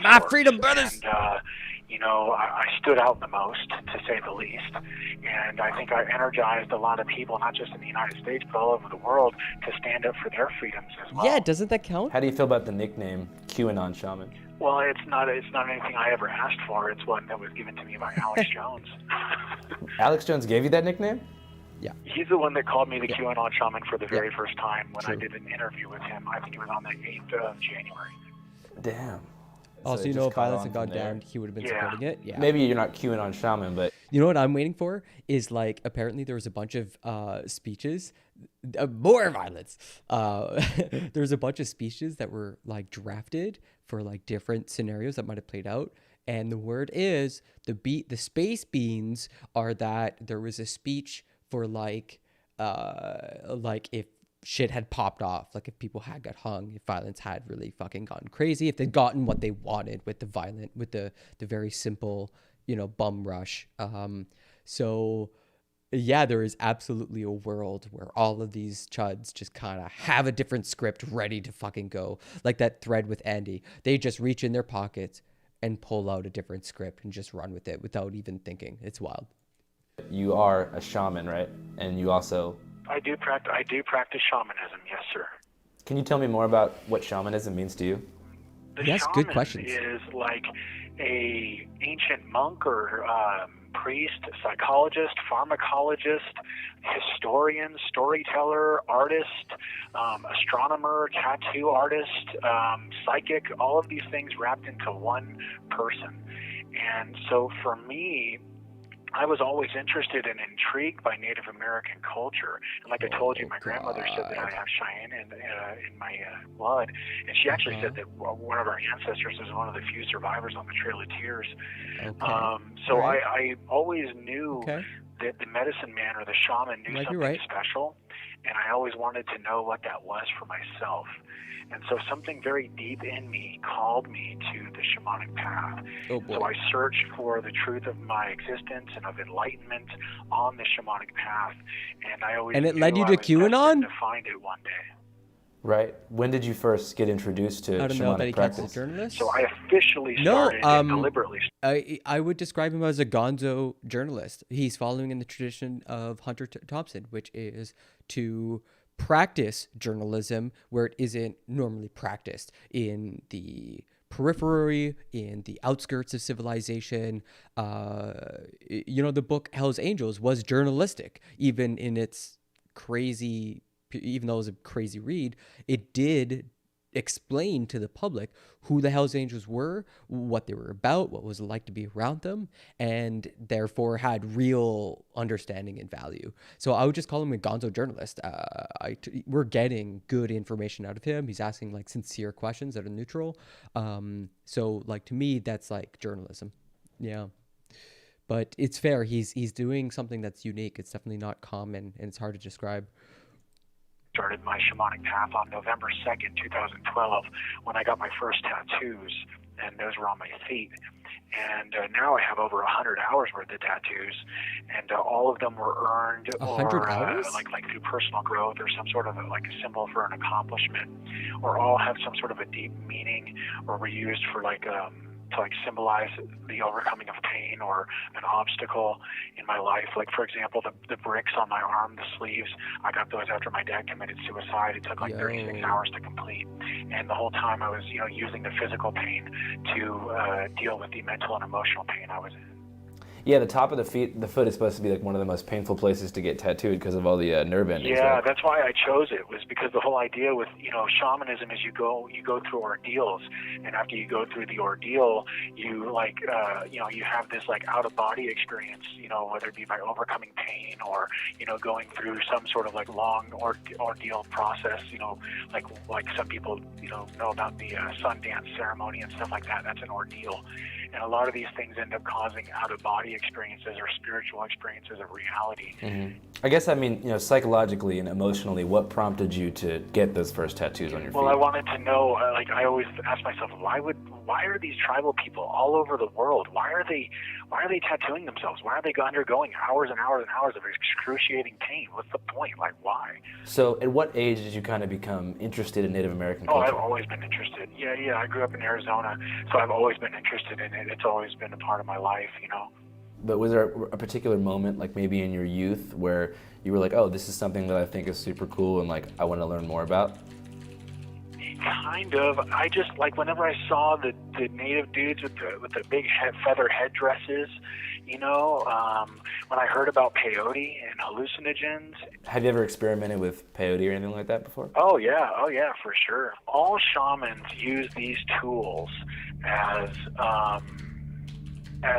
My freedom, brothers! And, you know, I stood out the most, to say the least. And I think I energized a lot of people, not just in the United States, but all over the world, to stand up for their freedoms as well. Yeah, doesn't that count? How do you feel about the nickname QAnon Shaman? Well, it's not anything I ever asked for. It's one that was given to me by Alex Jones. Alex Jones gave you that nickname? Yeah. He's the one that called me the QAnon Shaman for the very first time when I did an interview with him. I think it was on the 8th of January. Damn. Also, you it know, just if caught violence on had gone from there. down, he would have been supporting it. Yeah. Maybe you're not QAnon Shaman, but... You know what I'm waiting for is, like, apparently there was a bunch of speeches, more violence. There's a bunch of speeches that were, like, drafted for, like, different scenarios that might have played out. And the word is, the space beans are that there was a speech for, like if shit had popped off, like if people had got hung, if violence had really fucking gotten crazy, if they'd gotten what they wanted with the very simple, bum rush. So yeah, there is absolutely a world where all of these chuds just kind of have a different script ready to fucking go. Like that thread with Andy. They just reach in their pockets and pull out a different script and just run with it without even thinking. It's wild. You are a shaman, right? And you also... I do practice shamanism, yes, sir. Can you tell me more about what shamanism means to you? Yes, good questions. Is like a ancient monk or priest, psychologist, pharmacologist, historian, storyteller, artist, astronomer, tattoo artist, psychic, all of these things wrapped into one person. And so for me, I was always interested and intrigued by Native American culture. And like I told you, my grandmother said that I have Cheyenne in my blood. And she actually said that one of our ancestors was one of the few survivors on the Trail of Tears. So I always knew that the medicine man or the shaman knew something special. And I always wanted to know what that was for myself. And so something very deep in me called me to the shamanic path. So I searched for the truth of my existence and of enlightenment on the shamanic path. And I always and it knew led you I to was QAnon? destined to find it one day. Right. When did you first get introduced to shamanic practice? So I officially started deliberately. I would describe him as a gonzo journalist. He's following in the tradition of Hunter Thompson, which is to practice journalism where it isn't normally practiced, in the periphery, in the outskirts of civilization. The book Hell's Angels was journalistic, even in its crazy, even though it was a crazy read, it did explain to the public who the Hells Angels were, what they were about, what it was like to be around them, and therefore had real understanding and value. So I would just call him a gonzo journalist. We're getting good information out of him. He's asking like sincere questions that are neutral. So like to me, that's like journalism. Yeah. But it's fair. He's doing something that's unique. It's definitely not common, and it's hard to describe. Started my shamanic path on November 2nd, 2012, when I got my first tattoos, and those were on my feet. And now I have over 100 hours worth of tattoos, and all of them were earned or like through personal growth or some sort of like a symbol for an accomplishment, or all have some sort of a deep meaning, or were used for like to like symbolize the overcoming of pain or an obstacle in my life. Like for example, the bricks on my arm, the sleeves, I got those after my dad committed suicide. It took like 36 hours to complete. And the whole time I was, using the physical pain to deal with the mental and emotional pain I was in. Yeah, the top of the foot is supposed to be like one of the most painful places to get tattooed because of all the nerve endings. Yeah, right? That's why I chose it, was because the whole idea with, shamanism is you go through ordeals, and after you go through the ordeal, you you have this like out of body experience, whether it be by overcoming pain or, going through some sort of like long ordeal process, like some people, know about the Sundance ceremony and stuff like that. That's an ordeal. And a lot of these things end up causing out-of-body experiences or spiritual experiences of reality. Mm-hmm. I guess, psychologically and emotionally, what prompted you to get those first tattoos on your feet? Well, I wanted to know, I always ask myself, why are these tribal people all over the world? Why are they tattooing themselves? Why are they undergoing hours and hours and hours of excruciating pain? What's the point? Like, why? So at what age did you kind of become interested in Native American culture? Oh, I've always been interested. Yeah, I grew up in Arizona, so I've always been interested in it. It's always been a part of my life, But was there a particular moment, like maybe in your youth, where you were like, oh, this is something that I think is super cool and like I want to learn more about? Kind of. I just, whenever I saw the native dudes with the big feather headdresses, when I heard about peyote and hallucinogens. Have you ever experimented with peyote or anything like that before? Oh yeah, for sure. All shamans use these tools as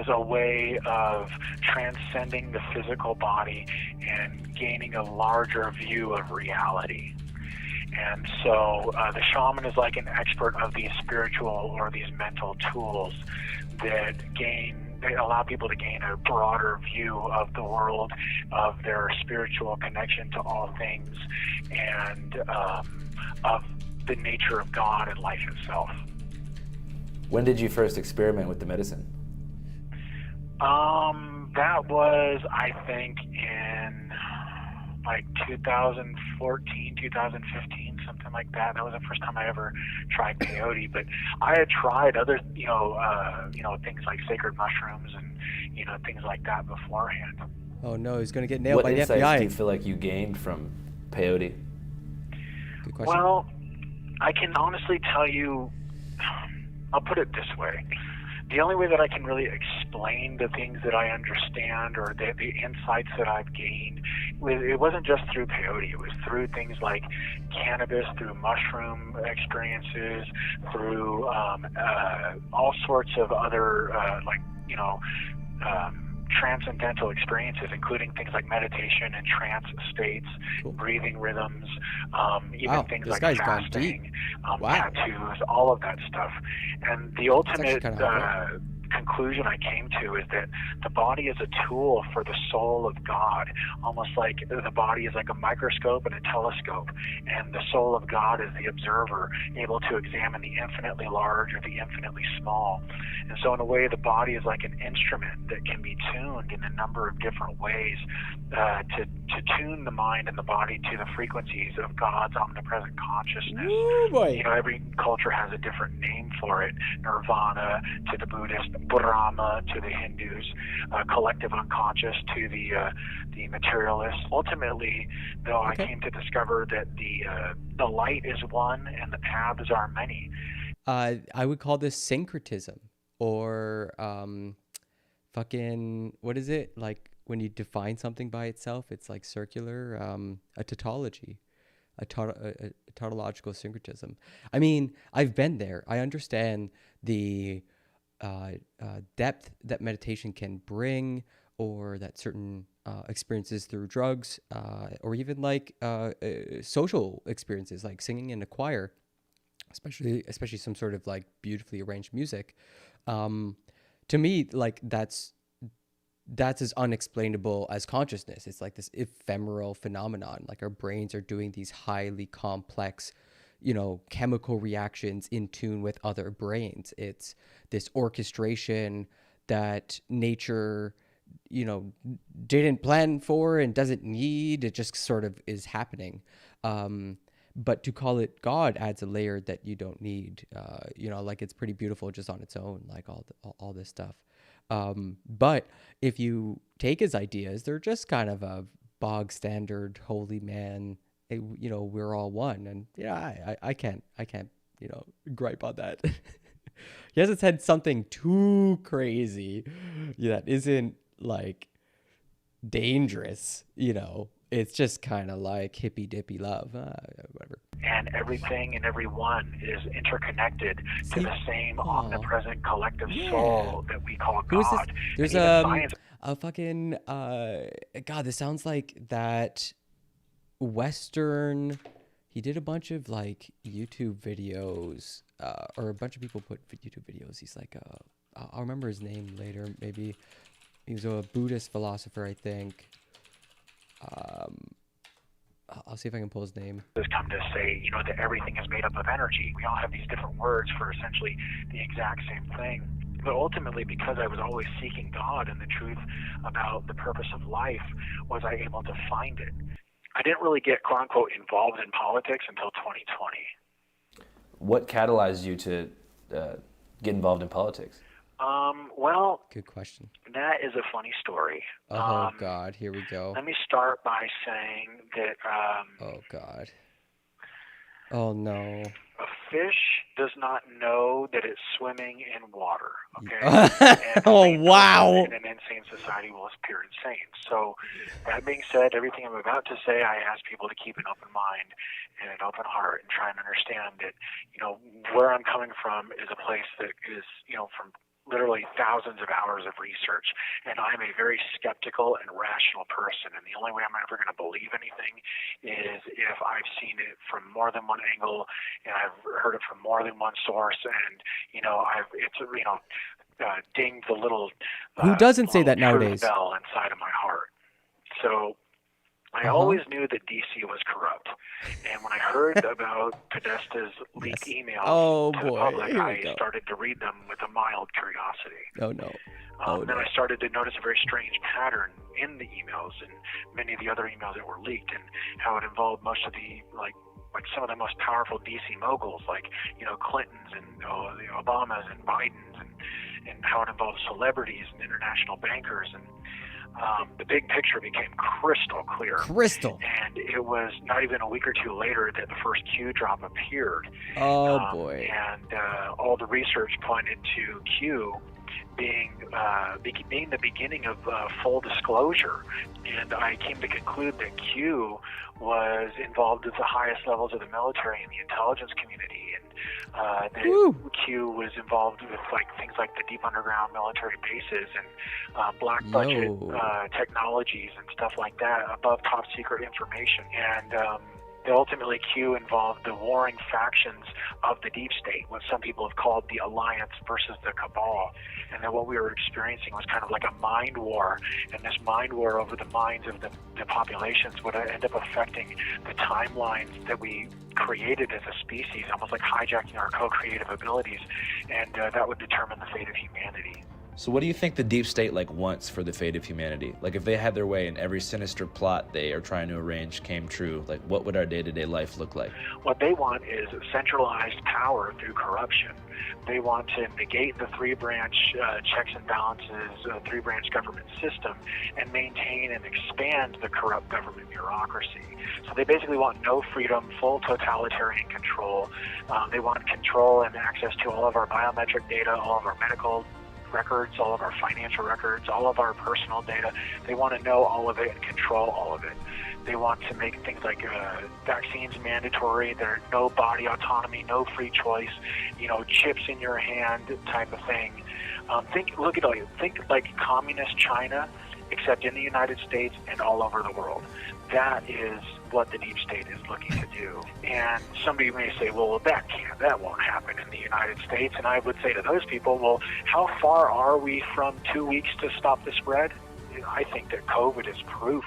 a way of transcending the physical body and gaining a larger view of reality. And so the shaman is like an expert of these spiritual or these mental tools that allow people to gain a broader view of the world, of their spiritual connection to all things, and of the nature of God and life itself. When did you first experiment with the medicine? That was, I think, in like 2014, 2015, something like that. That was the first time I ever tried peyote. But I had tried other, things like sacred mushrooms and, things like that beforehand. Oh no, he's gonna get nailed by the What insights FBI. do you feel like you gained from peyote? Good question. Well, I can honestly tell you, I'll put it this way. The only way that I can really explain the things that I understand or the insights that I've gained, it wasn't just through peyote. It was through things like cannabis, through mushroom experiences, through all sorts of other, transcendental experiences, including things like meditation and trance states, breathing rhythms, even things like fasting, tattoos, all of that stuff. And the ultimate conclusion I came to is that the body is a tool for the soul of God, almost like the body is like a microscope and a telescope, and the soul of God is the observer, able to examine the infinitely large or the infinitely small. And so in a way, the body is like an instrument that can be tuned in a number of different ways to tune the mind and the body to the frequencies of God's omnipresent consciousness. Ooh, boy. Every culture has a different name for it. Nirvana to the Buddhist, Brahma to the Hindus, collective unconscious to the materialists. Ultimately, though, I came to discover that the light is one and the paths are many. I would call this syncretism, or what is it? Like when you define something by itself, it's like circular, a tautology, a tautological syncretism. I mean, I've been there. I understand the depth that meditation can bring, or that certain experiences through drugs, or even like social experiences like singing in a choir, especially some sort of like beautifully arranged music. To me, like that's as unexplainable as consciousness. It's like this ephemeral phenomenon. Like our brains are doing these highly complex, chemical reactions in tune with other brains. It's this orchestration that nature, didn't plan for and doesn't need. It just sort of is happening. But to call it God adds a layer that you don't need. Like it's pretty beautiful just on its own, like all this stuff. But if you take his ideas, they're just kind of a bog standard holy man. We're all one, and I can't gripe on that. He hasn't said something too crazy that isn't like dangerous. It's just kind of like hippy dippy love, whatever. And everything and everyone is interconnected to the same omnipresent collective soul that we call Who is this? God. There's a fucking God. This sounds like that Western. He did a bunch of like YouTube videos, or a bunch of people put YouTube videos. He's like, I'll remember his name later. Maybe he was a Buddhist philosopher, I think. I'll see if I can pull his name. Has come to say, that everything is made up of energy. We all have these different words for essentially the exact same thing. But ultimately, because I was always seeking God and the truth about the purpose of life, was I able to find it. I didn't really get, quote unquote, involved in politics until 2020. What catalyzed you to get involved in politics? Well, good question. That is a funny story. Oh God, here we go. Let me start by saying that. Oh God. Oh no. A fish does not know that it's swimming in water. Okay. Oh wow. In an insane society will appear insane. So, that being said, everything I'm about to say, I ask people to keep an open mind and an open heart and try and understand that, where I'm coming from is a place that is, from literally thousands of hours of research, and I'm a very skeptical and rational person, and the only way I'm ever going to believe anything is if I've seen it from more than one angle and I've heard it from more than one source, and dinged the little who doesn't say that nowadays bell inside of my heart. So I always knew that DC was corrupt. And when I heard about Podesta's leaked emails to the public, I started to read them with a mild curiosity. Oh, no. Then I started to notice a very strange pattern in the emails and many of the other emails that were leaked, and how it involved most of the, like some of the most powerful DC moguls, like, Clintons and the Obamas and Bidens, and how it involved celebrities and international bankers. And the big picture became crystal clear. And it was not even a week or two later that the first Q drop appeared. Boy. And all the research pointed to Q being the beginning of full disclosure. And I came to conclude that Q was involved at the highest levels of the military and the intelligence community, and that Q was involved with things like the deep underground military bases and black budget technologies and stuff like that, above top secret information. And ultimately, Q involved the warring factions of the deep state, what some people have called the alliance versus the cabal. And then what we were experiencing was kind of like a mind war, and this mind war over the minds of the populations would end up affecting the timelines that we created as a species, almost like hijacking our co-creative abilities, and that would determine the fate of humanity. So what do you think the deep state wants for the fate of humanity? If they had their way and every sinister plot they are trying to arrange came true, what would our day-to-day life look like? What they want is centralized power through corruption. They want to negate the three-branch checks and balances, three-branch government system, and maintain and expand the corrupt government bureaucracy. So they basically want no freedom, full totalitarian control. They want control and access to all of our biometric data, all of our medical records, all of our financial records, all of our personal data. They want to know all of it and control all of it. They want to make things like vaccines mandatory. There's no body autonomy, no free choice, chips in your hand type of thing. Think like communist China, except in the United States and all over the world. That is what the deep state is looking to do. And somebody may say, well, that won't happen in the United States. And I would say to those people, well, how far are we from 2 weeks to stop the spread? I think that COVID is proof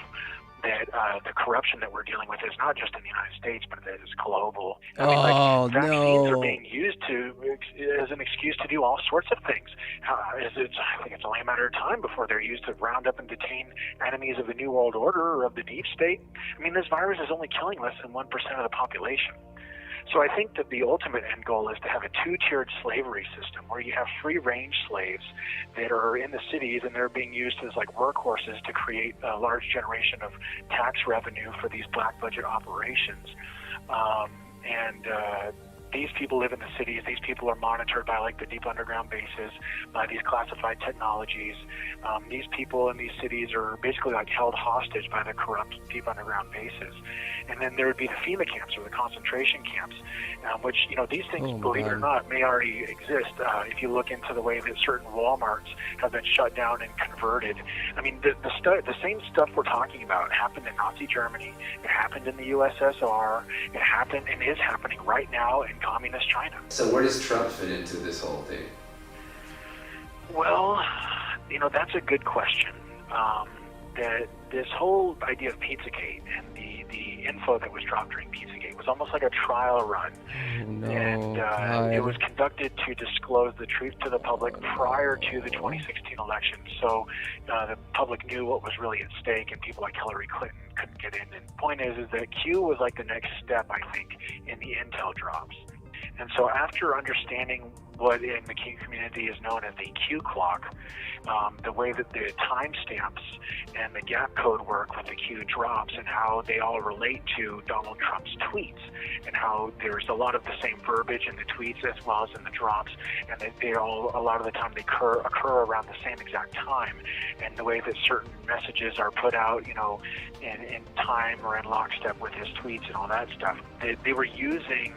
that the corruption that we're dealing with is not just in the United States, but that it's global. Vaccines are being used as an excuse to do all sorts of things. I think it's only a matter of time before they're used to round up and detain enemies of the New World Order or of the deep state. This virus is only killing less than 1% of the population. So I think that the ultimate end goal is to have a two-tiered slavery system where you have free-range slaves that are in the cities and they're being used as workhorses to create a large generation of tax revenue for these black budget operations. These people live in the cities. These people are monitored by the deep underground bases, by these classified technologies. These people in these cities are basically held hostage by the corrupt deep underground bases. And then there would be the FEMA camps or the concentration camps, which, these things, believe it or not, may already exist. If you look into the way that certain Walmarts have been shut down and converted. The same stuff we're talking about happened in Nazi Germany. It happened in the USSR. It happened and is happening right now in communist China. So where does Trump fit into this whole thing? Well, that's a good question. This whole idea of Pizzagate and the info that was dropped during Pizzagate was almost like a trial run. And it was conducted to disclose the truth to the public prior to the 2016 election. So the public knew what was really at stake, and people like Hillary Clinton couldn't get in. And the point is that Q was the next step, I think, in the intel drops. And so after understanding what in the Q community is known as the Q clock, the way that the timestamps and the gap code work with the Q drops and how they all relate to Donald Trump's tweets, and how there's a lot of the same verbiage in the tweets as well as in the drops, and that they all, a lot of the time, they occur around the same exact time, and the way that certain messages are put out, in time or in lockstep with his tweets and all that stuff. They were using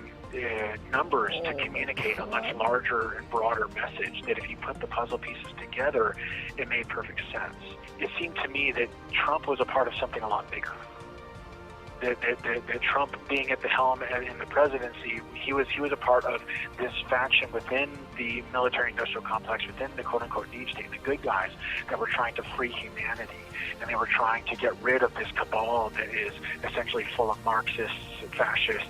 numbers to communicate a much larger and broader message that if you put the puzzle pieces together, it made perfect sense. It seemed to me that Trump was a part of something a lot bigger. that Trump being at the helm in the presidency, he was a part of this faction within the military-industrial complex, within the quote-unquote deep state, the good guys that were trying to free humanity, and they were trying to get rid of this cabal that is essentially full of Marxists, fascists,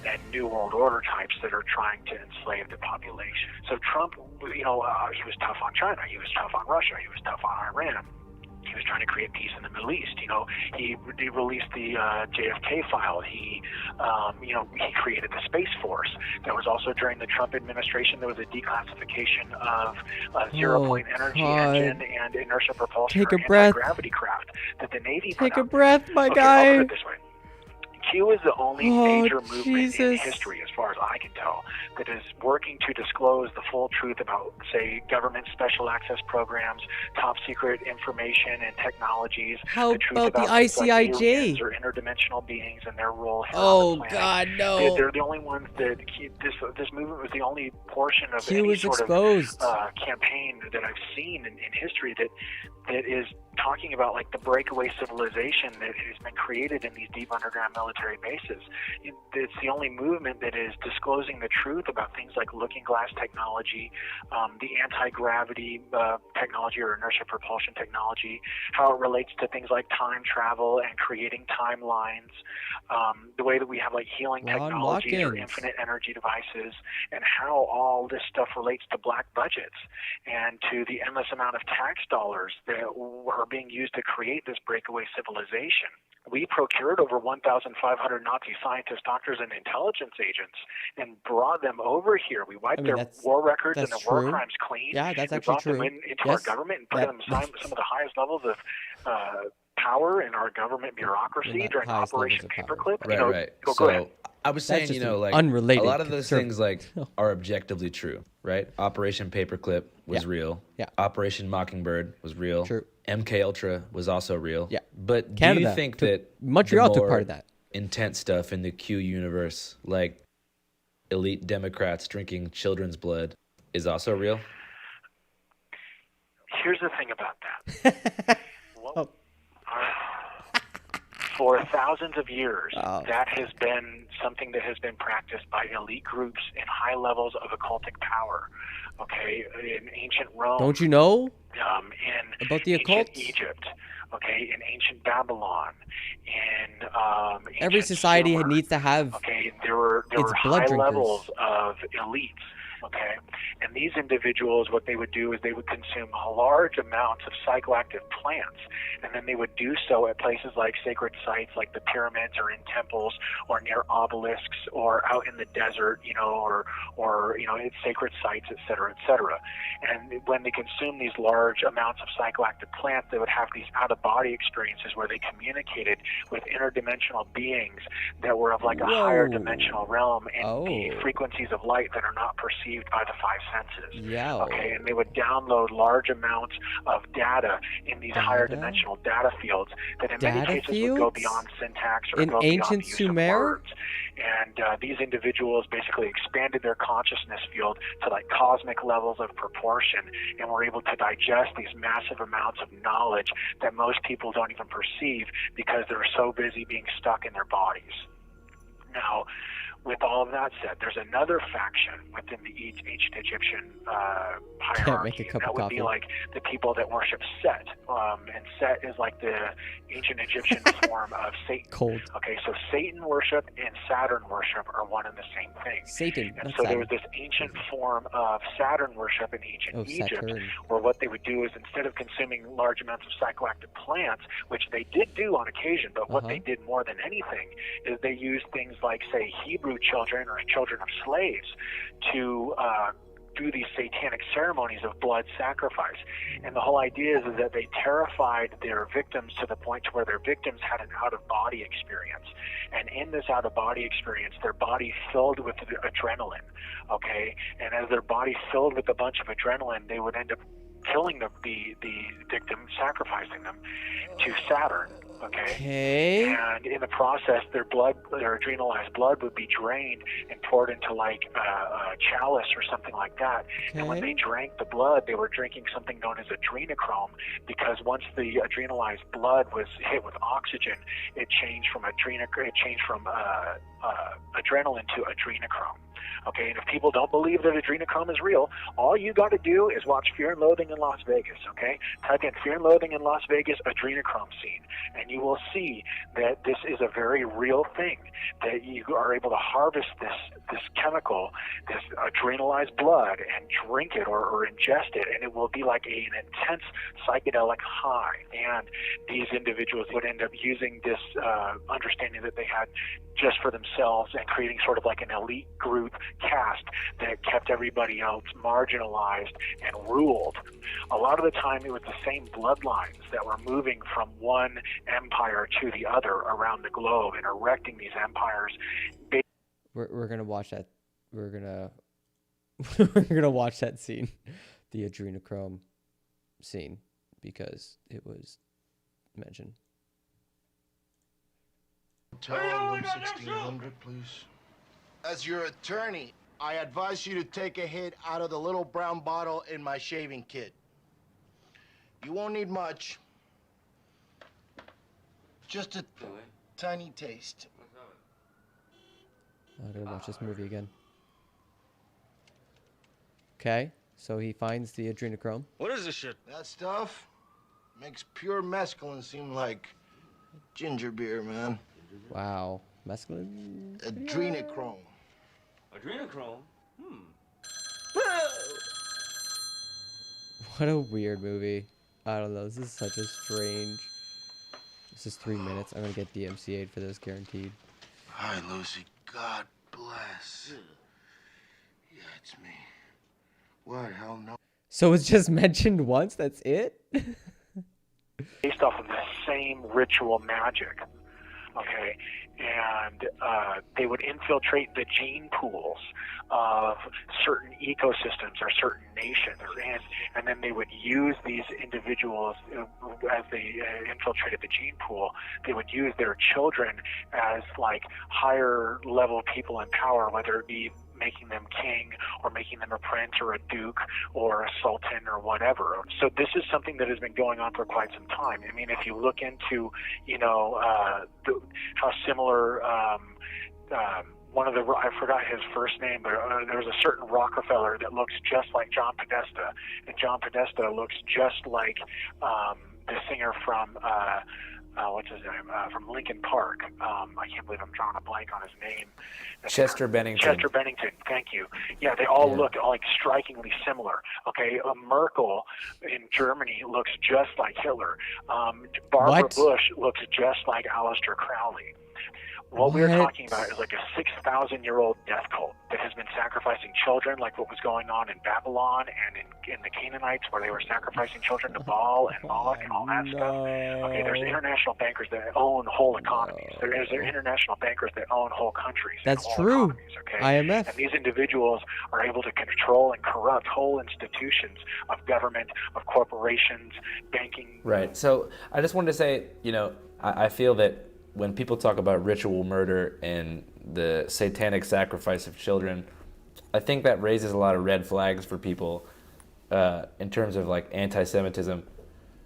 and New World Order types that are trying to enslave the population. So Trump, he was tough on China, he was tough on Russia, he was tough on Iran. He was trying to create peace in the Middle East. He released the JFK file. He created the Space Force. There was also during the Trump administration, there was a declassification of zero-point energy engine and inertia propulsion or anti-gravity craft that the Navy put out. Take a breath, my Okay, guy. I'll put it this way. Q is the only major movement in history, as far as I can tell, that is working to disclose the full truth about, say, government special access programs, top secret information and technologies. How the truth about the things like ICIJ? aliens or interdimensional beings and their role here Oh, on the planet. God, no. They're the only ones that this movement was the only portion of Q any was sort exposed. of campaign that I've seen in history that is talking about like the breakaway civilization that has been created in these deep underground military bases. It's the only movement that is disclosing the truth about things like looking glass technology, the anti-gravity technology or inertia propulsion technology, how it relates to things like time travel and creating timelines, the way that we have like healing technologies or infinite energy devices, and how all this stuff relates to black budgets and to the endless amount of tax dollars that are being used to create this breakaway civilization. We procured over 1,500 Nazi scientists, doctors, and intelligence agents and brought them over here. We wiped their war records and their war crimes clean. Yeah, that's we actually brought true. them into our government and put them some of the highest levels of power in our government bureaucracy during Operation Paperclip. Right. Go So ahead. I was saying, like unrelated a lot of those things like are objectively true, right? Operation Paperclip was real. Yeah. Operation Mockingbird was real. True. MK Ultra was also real. Yeah. But Canada do you think that Montreal the took more part of that intense stuff in the Q universe, like elite Democrats drinking children's blood, is also real? Here's the thing about that. For thousands of years, that has been something that has been practiced by elite groups in high levels of occultic power. Okay, in ancient Rome. Don't you know in about the ancient occult? Egypt. Okay, in ancient Babylon. In every society needs to have. Okay, there were blood high drinkers. levels of elites. Okay, and these individuals, what they would do is they would consume large amounts of psychoactive plants, and then they would do so at places like sacred sites, like the pyramids, or in temples, or near obelisks, or out in the desert, or in sacred sites, et cetera, et cetera. And when they consumed these large amounts of psychoactive plants, they would have these out-of-body experiences where they communicated with interdimensional beings that were of like a higher dimensional realm and the frequencies of light that are not perceived by the five senses. Yeah. Okay, and they would download large amounts of data in these higher dimensional data fields that in many cases would go beyond syntax or go beyond the use of words. And these individuals basically expanded their consciousness field to like cosmic levels of proportion and were able to digest these massive amounts of knowledge that most people don't even perceive because they're so busy being stuck in their bodies. Now, with all of that said, there's another faction within the ancient Egyptian hierarchy, and that would be like the people that worship Set. And Set is like the ancient Egyptian form of Satan. Okay, so Satan worship and Saturn worship are one and the same thing. Satan. And so there was this ancient form of Saturn worship in ancient Egypt, where what they would do is instead of consuming large amounts of psychoactive plants, which they did do on occasion, but what they did more than anything is they used things like, say, Hebrew children or children of slaves to do these satanic ceremonies of blood sacrifice. And the whole idea is that they terrified their victims to the point to where their victims had an out-of-body experience. And in this out-of-body experience, their body filled with adrenaline, okay? And as their body filled with a bunch of adrenaline, they would end up killing the victim, sacrificing them to Saturn, Okay. And in the process, their adrenalized blood would be drained and poured into like a chalice or something like that. And when they drank the blood, they were drinking something known as adrenochrome, because once the adrenalized blood was hit with oxygen, it changed from adrenaline to adrenochrome. Okay, and if people don't believe that adrenochrome is real, all you got to do is watch Fear and Loathing in Las Vegas, okay? Type in Fear and Loathing in Las Vegas adrenochrome scene, and you will see that this is a very real thing, that you are able to harvest this chemical, this adrenalized blood, and drink it or ingest it, and it will be like an intense psychedelic high. And these individuals would end up using this understanding that they had just for themselves and creating sort of like an elite group caste that kept everybody else marginalized and ruled. A lot of the time it was the same bloodlines that were moving from one empire to the other around the globe and erecting these empires. We're gonna watch that. We're gonna watch that scene, the adrenochrome scene, because it was mentioned. Hotel room 1600, please. As your attorney, I advise you to take a hit out of the little brown bottle in my shaving kit. You won't need much. Just a tiny taste. I'm gonna watch this movie again. Okay, so he finds the adrenochrome. What is this shit? That stuff makes pure mescaline seem like ginger beer, man. Wow, mescaline. Adrenochrome. Adrenochrome? What a weird movie. I don't know. This is such a strange. This is 3 minutes. I'm gonna get DMCA'd for this, guaranteed. Hi, Lucy. God bless. Yeah, it's me. What, hell no? So it's just mentioned once? That's it? Based off of the same ritual magic. Okay, and they would infiltrate the gene pools of certain ecosystems or certain nations, and then they would use these individuals as they infiltrated the gene pool. They would use their children as like higher level people in power, whether it be making them king or making them a prince or a duke or a sultan or whatever. So this is something that has been going on for quite some time. I mean, if you look into, how similar one of the, I forgot his first name, but there was a certain Rockefeller that looks just like John Podesta, and John Podesta looks just like the singer from what's his name, from Lincoln Park. I can't believe I'm drawing a blank on his name. Chester Bennington. Chester Bennington, thank you. Yeah, they all look like strikingly similar. Okay, Merkel in Germany looks just like Hitler. Barbara Bush looks just like Aleister Crowley. What we're talking about is like a 6,000-year-old death cult that has been sacrificing children, like what was going on in Babylon and in the Canaanites, where they were sacrificing children to Baal and Moloch and all that stuff. Okay, there's international bankers that own whole economies. There's international bankers that own whole countries. That's true. Okay? IMF. And these individuals are able to control and corrupt whole institutions of government, of corporations, banking. Right. So I just wanted to say, I feel that when people talk about ritual murder and the satanic sacrifice of children, I think that raises a lot of red flags for people in terms of like anti-Semitism,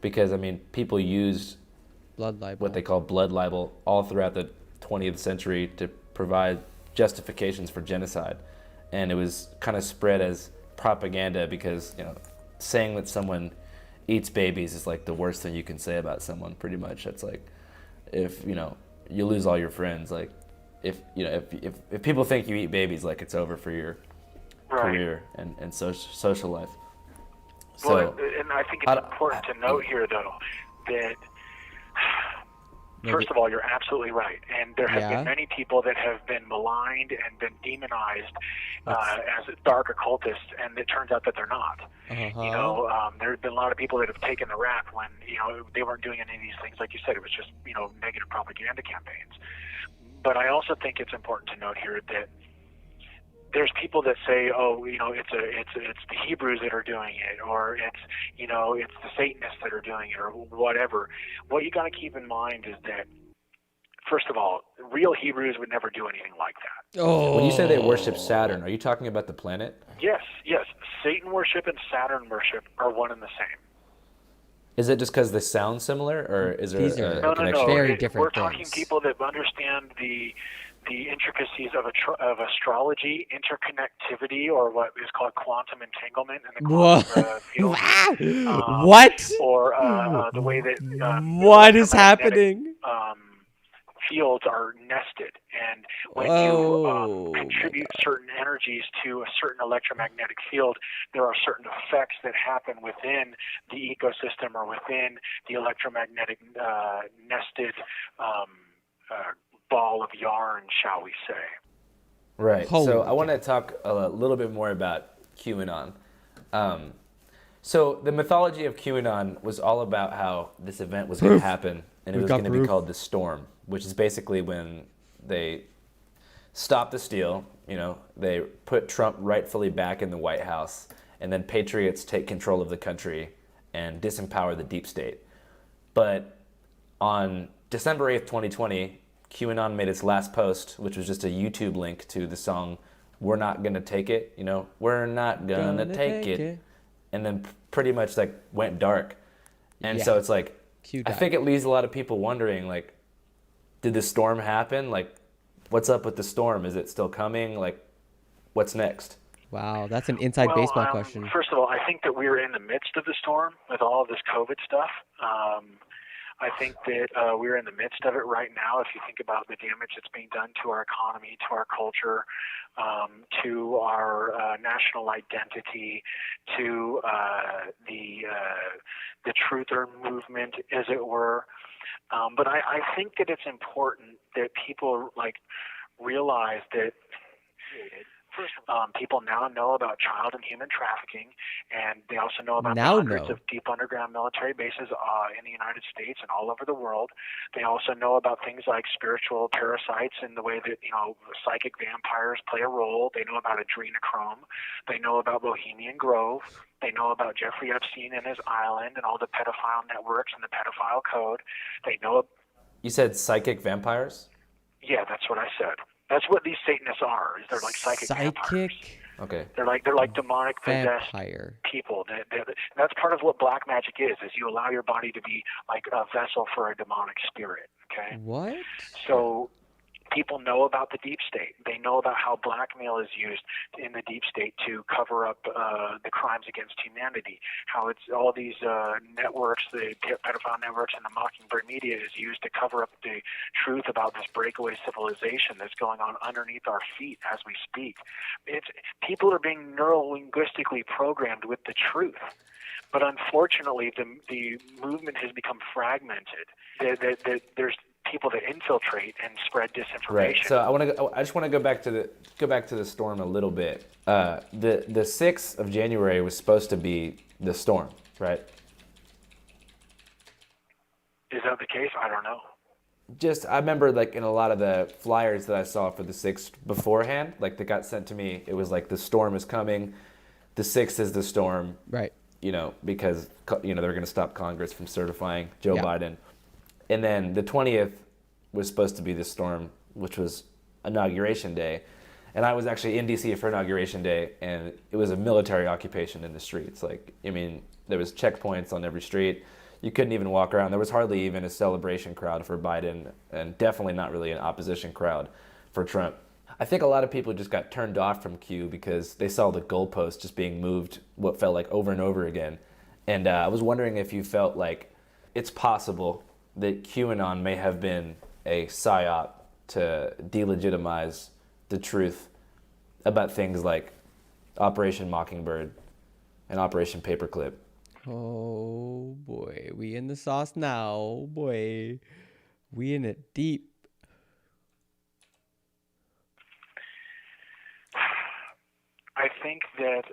because I mean people used blood libel, what they call blood libel, all throughout the 20th century to provide justifications for genocide, and it was kind of spread as propaganda because saying that someone eats babies is like the worst thing you can say about someone. Pretty much, it's like, if you lose all your friends, like if people think you eat babies, like it's over for your career and social life. So, well, and I think it's important to note here, though, that first of all, you're absolutely right, and there have been many people that have been maligned and been demonized as dark occultists, and it turns out that they're not. There have been a lot of people that have taken the rap when they weren't doing any of these things. Like you said, it was just negative propaganda campaigns. But I also think it's important to note here that there's people that say, oh, it's the Hebrews that are doing it, or it's the Satanists that are doing it, or whatever. What you got to keep in mind is that, first of all, real Hebrews would never do anything like that. Oh. When you say they worship Saturn, are you talking about the planet? Yes. Satan worship and Saturn worship are one and the same. Is it just because they sound similar, or is there a connection? Very different We're talking people that understand the intricacies of astrology, interconnectivity, or what is called quantum entanglement in the quantum field. What? Or the way that what is happening? Fields are nested, and when you contribute certain energies to a certain electromagnetic field, there are certain effects that happen within the ecosystem or within the electromagnetic nested ball of yarn, shall we say. Right. So I want to talk a little bit more about QAnon. So the mythology of QAnon was all about how this event was going to happen, and it was going to be called the Storm, which is basically when they stop the steal, they put Trump rightfully back in the White House, and then patriots take control of the country and disempower the deep state. But on December 8th, 2020, QAnon made its last post, which was just a YouTube link to the song "We're Not Gonna Take It," "We're not gonna take it," and then pretty much went dark. And so it's like, I think it leaves a lot of people wondering, did the storm happen? What's up with the storm? Is it still coming? What's next? Wow, that's an inside baseball question. First of all, I think that we're in the midst of the storm with all of this COVID stuff. I think that we're in the midst of it right now. If you think about the damage that's being done to our economy, to our culture, to our national identity, to the truther movement, as it were. But I think that it's important that people realize that people now know about child and human trafficking, and they also know about the hundreds of deep underground military bases in the United States and all over the world. They also know about things like spiritual parasites and the way that psychic vampires play a role. They know about adrenochrome. They know about Bohemian Grove. They know about Jeffrey Epstein and his island and all the pedophile networks and the pedophile code. They know. You said psychic vampires? Yeah, that's what I said. That's what these Satanists are. They're like psychic vampires. Okay. They're like demonic possessed people. That's part of what black magic is you allow your body to be like a vessel for a demonic spirit. Okay. What? So people know about the deep state. They know about how blackmail is used in the deep state to cover up the crimes against humanity. How it's all these networks, the pedophile networks and the Mockingbird media is used to cover up the truth about this breakaway civilization that's going on underneath our feet as we speak. People are being neuro-linguistically programmed with the truth. But unfortunately, the movement has become fragmented. There's people that infiltrate and spread disinformation. Right. So I just want to go back to the storm a little bit. The 6th of January was supposed to be the storm, right? Is that the case? I don't know. I remember in a lot of the flyers that I saw for the 6th beforehand, that got sent to me, it was the storm is coming, the 6th is the storm. Right. Because they're going to stop Congress from certifying Joe Biden. And then the 20th was supposed to be the storm, which was Inauguration Day. And I was actually in D.C. for Inauguration Day, and it was a military occupation in the streets. There was checkpoints on every street. You couldn't even walk around. There was hardly even a celebration crowd for Biden, and definitely not really an opposition crowd for Trump. I think a lot of people just got turned off from Q because they saw the goalposts just being moved what felt like over and over again. And I was wondering if you felt like it's possible that QAnon may have been a psyop to delegitimize the truth about things like Operation Mockingbird and Operation Paperclip. Oh boy, we in the sauce now, boy. We in it deep. I think that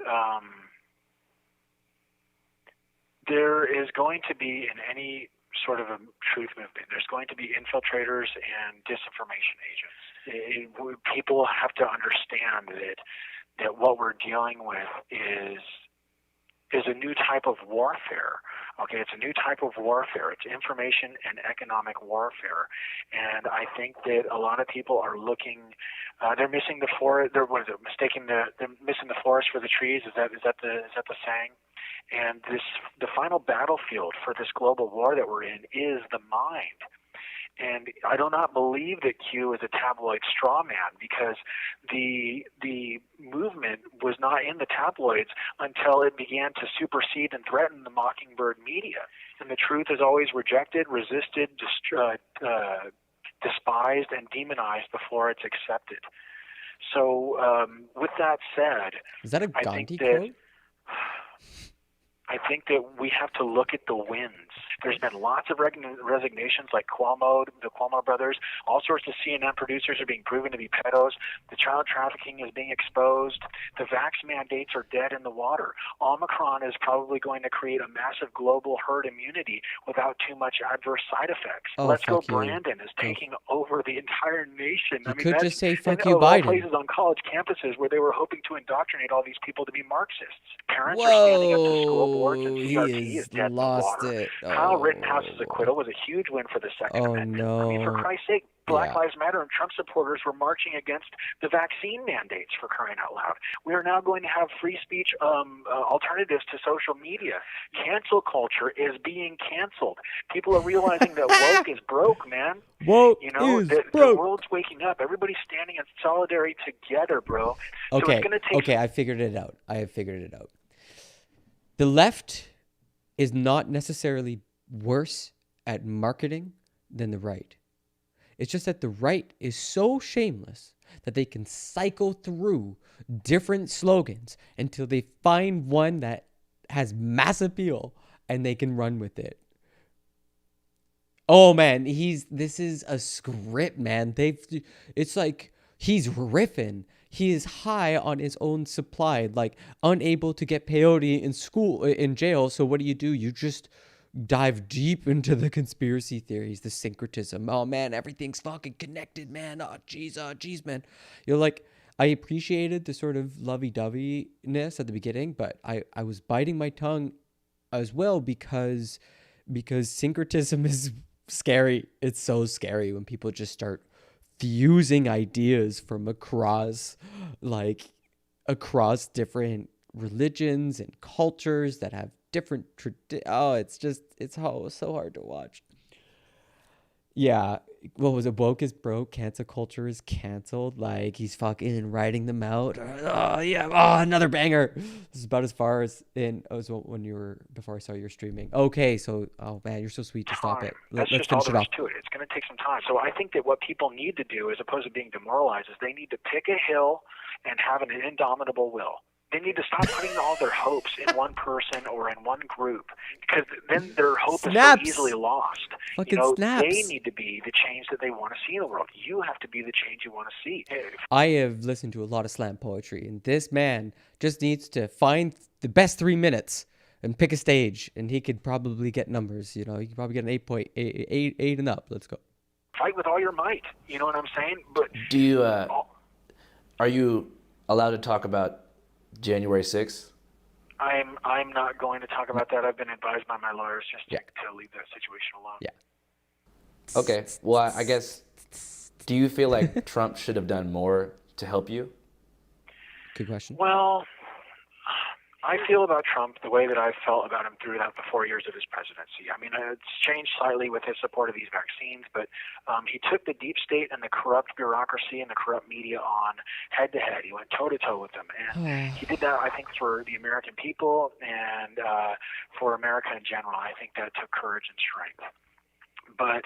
there is going to be in any sort of a truth movement. There's going to be infiltrators and disinformation agents. People have to understand that what we're dealing with is a new type of warfare. Okay, it's a new type of warfare. It's information and economic warfare, and I think that a lot of people are looking. They're missing the forest. They're missing the forest for the trees. Is that the saying? And the final battlefield for this global war that we're in is the mind. And I do not believe that Q is a tabloid straw man, because the movement was not in the tabloids until it began to supersede and threaten the Mockingbird media. And the truth is always rejected, resisted, despised, and demonized before it's accepted. So with that said, is that a Gandhi quote? I think that we have to look at the wins. There's been lots of resignations, like Cuomo, the Cuomo brothers. All sorts of CNN producers are being proven to be pedos. The child trafficking is being exposed. The vax mandates are dead in the water. Omicron is probably going to create a massive global herd immunity without too much adverse side effects. Oh, Let's Go fuck you. Brandon is taking over the entire nation. You could just say, fuck and you, of all Biden. places on college campuses where they were hoping to indoctrinate all these people to be Marxists. Parents are standing up to school boards, and CRT is dead in the water. It. Kyle Rittenhouse's acquittal was a huge win for the Second Amendment. No. I mean, for Christ's sake, Black Lives Matter and Trump supporters were marching against the vaccine mandates, for crying out loud. We are now going to have free speech alternatives to social media. Cancel culture is being canceled. People are realizing that woke is broke, man. Woke is broke. The world's waking up. Everybody's standing in solidarity together, bro. So Okay, it's going to take I figured it out. I have figured it out. The left is not necessarily worse at marketing than the right. It's just that the right is so shameless that they can cycle through different slogans until they find one that has mass appeal and they can run with it. Oh man, this is a script, man. It's like he's riffing. He is high on his own supply, like unable to get peyote in jail. So what do? You just dive deep into the conspiracy theories, the syncretism. Oh man, everything's fucking connected, man. Oh geez, man. You're like, I appreciated the sort of lovey-doveyness at the beginning, but I was biting my tongue as well because syncretism is scary. It's so scary when people just start fusing ideas from across different religions and cultures that have different it's so hard to watch. Yeah, what was it? Woke is broke, cancel culture is canceled. Like, he's fucking writing them out. Oh yeah, another banger. This is about as far as before I saw your streaming. Okay, so oh man, you're so sweet to stop it. That's Let's just all finish it there off. is to it. It's going to take some time. So I think that what people need to do, as opposed to being demoralized, is they need to pick a hill and have an indomitable will. They need to stop putting all their hopes in one person or in one group, because then their hope is so easily lost. Fucking They snaps. need to be the change that they want to see in the world. You have to be the change you want to see. I have listened to a lot of slam poetry, and this man just needs to find the best 3 minutes and pick a stage, and he could probably get numbers. He could probably get an 8 and up. Let's go. Fight with all your might. You know what I'm saying? But do you? Are you allowed to talk about January 6th? I'm not going to talk about that. I've been advised by my lawyers just to leave that situation alone. Yeah. Okay. Well, I guess, do you feel like Trump should have done more to help you? Good question. Well, I feel about Trump the way that I felt about him throughout the 4 years of his presidency. I mean, it's changed slightly with his support of these vaccines, but he took the deep state and the corrupt bureaucracy and the corrupt media on head-to-head. He went toe-to-toe with them. And he did that, I think, for the American people and for America in general. I think that took courage and strength. But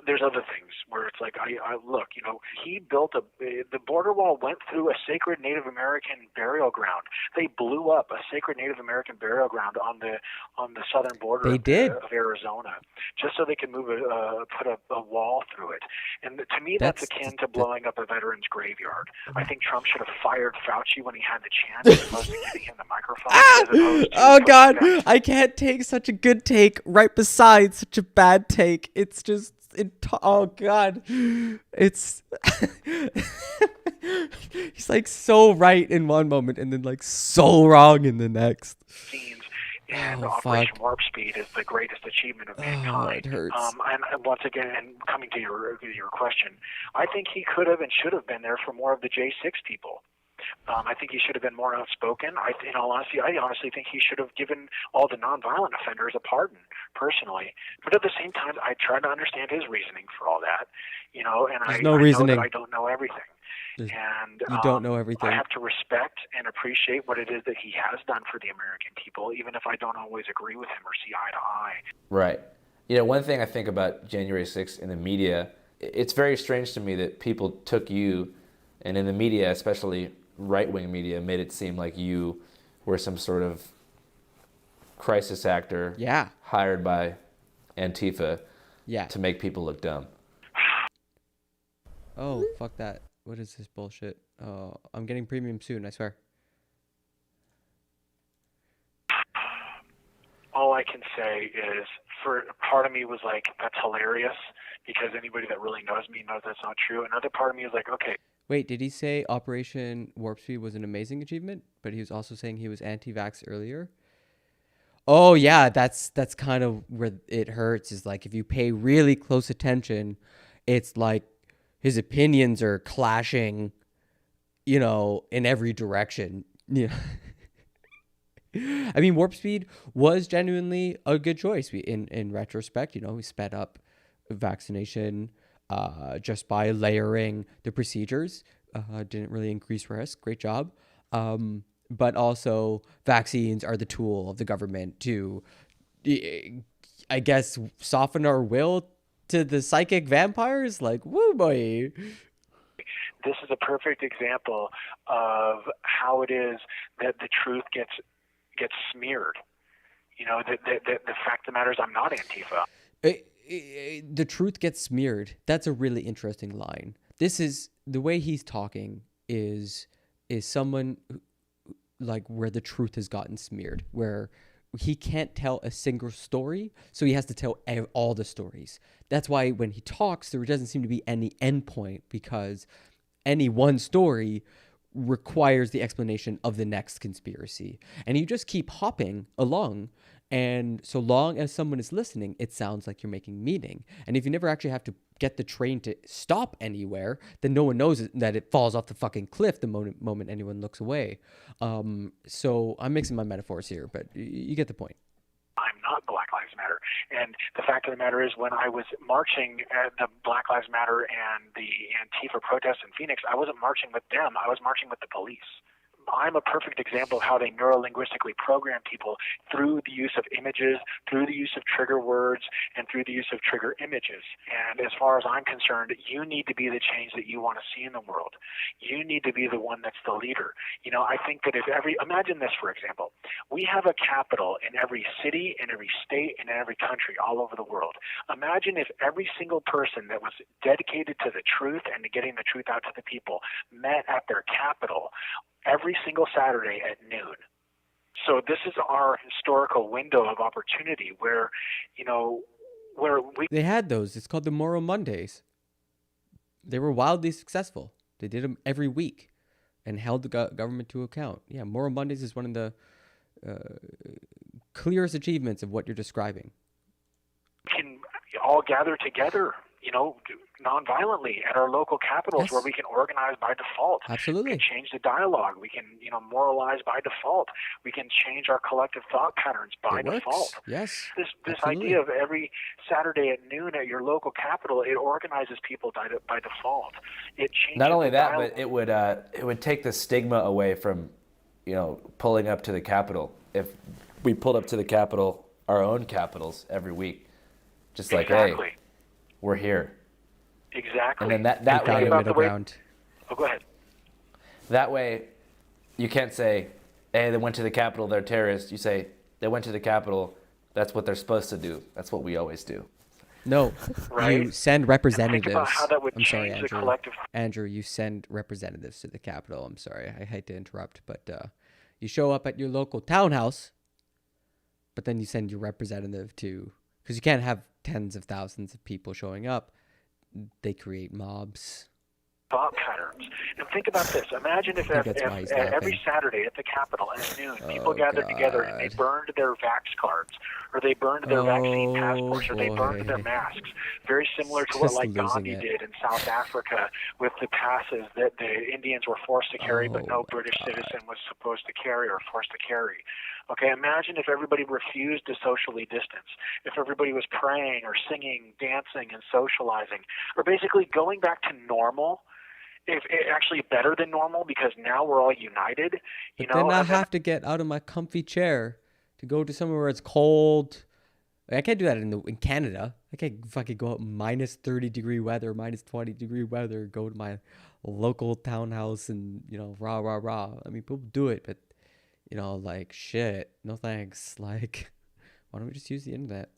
there's other things where it's like, I look, you know, he built the border wall went through a sacred Native American burial ground. They blew up a sacred Native American burial ground on the southern border of Arizona, just so they could put a wall through it. And to me, that's akin to blowing up a veteran's graveyard. I think Trump should have fired Fauci when he had the chance, as opposed to giving him the microphone. As opposed to Oh God, I can't take such a good take right beside such a bad take. It's just, oh God, it's he's like so right in one moment and then like so wrong in the next. And Operation Warp Speed is the greatest achievement of mankind. It hurts. And once again, and coming to your question, I think he could have and should have been there for more of the J6 people. I think he should have been more outspoken. In all honesty, I honestly think he should have given all the nonviolent offenders a pardon, personally. But at the same time, I try to understand his reasoning for all that, you know. And There's I no know reasoning. that I don't know everything. And you don't know everything. I have to respect and appreciate what it is that he has done for the American people, even if I don't always agree with him or see eye to eye. Right. You know, one thing I think about January 6th in the media, it's very strange to me that people took you, and in the media, especially right-wing media, made it seem like you were some sort of crisis actor hired by Antifa to make people look dumb. Oh, fuck that. What is this bullshit? I'm getting premium soon, I swear. All I can say is, for part of me was like, that's hilarious, because anybody that really knows me knows that's not true. Another part of me is like, okay. Wait, did he say Operation Warp Speed was an amazing achievement, but he was also saying he was anti-vax earlier? Oh yeah, that's kind of where it hurts, is like if you pay really close attention, it's like his opinions are clashing, you know, in every direction. Yeah. I mean, Warp Speed was genuinely a good choice. In retrospect, you know, we sped up vaccination just by layering the procedures. Didn't really increase risk. Great job. But also, vaccines are the tool of the government to, I guess, soften our will to the psychic vampires. Like, woo boy. This is a perfect example of how it is that the truth gets smeared. You know, the fact of the matter is, I'm not Antifa. The truth gets smeared. That's a really interesting line. This is the way he's talking is someone like where the truth has gotten smeared, where he can't tell a single story, so he has to tell all the stories. That's why when he talks, there doesn't seem to be any endpoint, because any one story requires the explanation of the next conspiracy. And you just keep hopping along, and so long as someone is listening, it sounds like you're making meaning. And if you never actually have to get the train to stop anywhere, then no one knows that it falls off the fucking cliff the moment anyone looks away. So I'm mixing my metaphors here, but you get the point. I'm not Black Lives Matter. And the fact of the matter is, when I was marching at the Black Lives Matter and the Antifa protests in Phoenix, I wasn't marching with them. I was marching with the police. I'm a perfect example of how they neurolinguistically program people through the use of images, through the use of trigger words, and through the use of trigger images. And as far as I'm concerned, you need to be the change that you want to see in the world. You need to be the one that's the leader. You know, I think that imagine this, for example. We have a capital in every city, in every state, and in every country all over the world. Imagine if every single person that was dedicated to the truth and to getting the truth out to the people met at their capital every single Saturday at noon. So this is our historical window of opportunity where, you know, They had those. It's called the Moral Mondays. They were wildly successful. They did them every week and held the government to account. Yeah, Moral Mondays is one of the clearest achievements of what you're describing. We can all gather together, you know, non-violently at our local capitals, where we can organize by default. Absolutely. We can change the dialogue. We can, you know, moralize by default. We can change our collective thought patterns by default. Yes. This idea of every Saturday at noon at your local capital, it organizes people by default. It changes. Not only the that, dialogue. but it would take the stigma away from, you know, pulling up to the Capitol. If we pulled up to the Capitol, our own capitals, every week, Just like, Exactly. hey, we're here. Exactly. And then that Think way, about the way. Oh, go ahead. that way, you can't say, hey, they went to the Capitol, they're terrorists. You say, they went to the Capitol, that's what they're supposed to do. That's what we always do. No, Right? you send And representatives. think about how that would I'm sorry, change the Andrew. collective. Andrew, you send representatives to the Capitol. I'm sorry, I hate to interrupt, but you show up at your local townhouse, but then you send your representative to, because you can't have tens of thousands of people showing up. They create mobs. Thought patterns. And think about this. Imagine if, that's why he's laughing. every Saturday at the Capitol at noon, people gathered together and they burned their vax cards, or they burned their vaccine passports, or they burned their masks. Very similar to what Just like losing Gandhi it. did in South Africa with the passes that the Indians were forced to carry, but no British citizen was supposed to carry or forced to carry. Okay, imagine if everybody refused to socially distance, if everybody was praying or singing, dancing, and socializing, or basically going back to normal. If actually better than normal, because now we're all united. But then I have to get out of my comfy chair to go to somewhere where it's cold. I can't do that in Canada. I can't fucking go out minus 30-degree weather, minus 20-degree weather, go to my local townhouse and, rah, rah, rah. I mean, people do it, but, like, shit, no thanks. Like, why don't we just use the internet?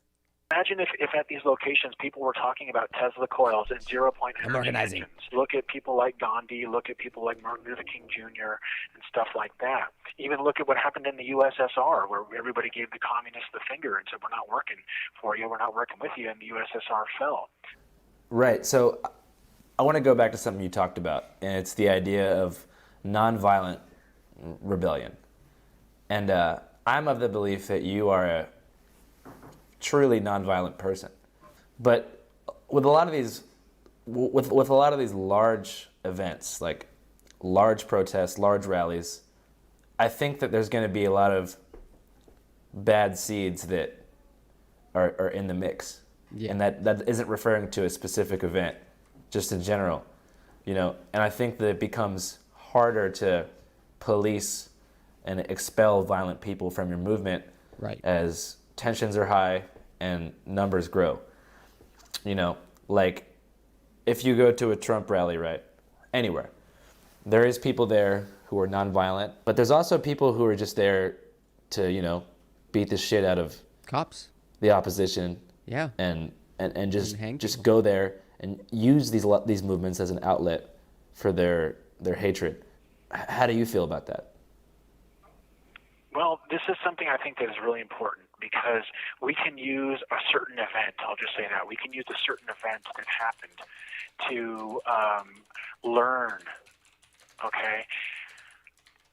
Imagine if at these locations people were talking about Tesla coils and zero-point energy engines. Look at people like Gandhi, look at people like Martin Luther King Jr. and stuff like that. Even look at what happened in the USSR, where everybody gave the communists the finger and said, we're not working for you, we're not working with you, and the USSR fell. Right. So I want to go back to something you talked about, and it's the idea of nonviolent rebellion. And I'm of the belief that you are a truly nonviolent person. But with a lot of these with a lot of these large events, like large protests, large rallies, I think that there's going to be a lot of bad seeds that are in the mix. Yeah. And that isn't referring to a specific event, just in general. And I think that it becomes harder to police and expel violent people from your movement as tensions are high and numbers grow. Like if you go to a Trump rally, right, anywhere, there is people there who are nonviolent, but there's also people who are just there to, beat the shit out of cops, the opposition, and just go there and use these movements as an outlet for their hatred. How do you feel about that? Well, this is something I think that is really important, because we can use a certain event, I'll just say that, we can use a certain event that happened to learn, okay?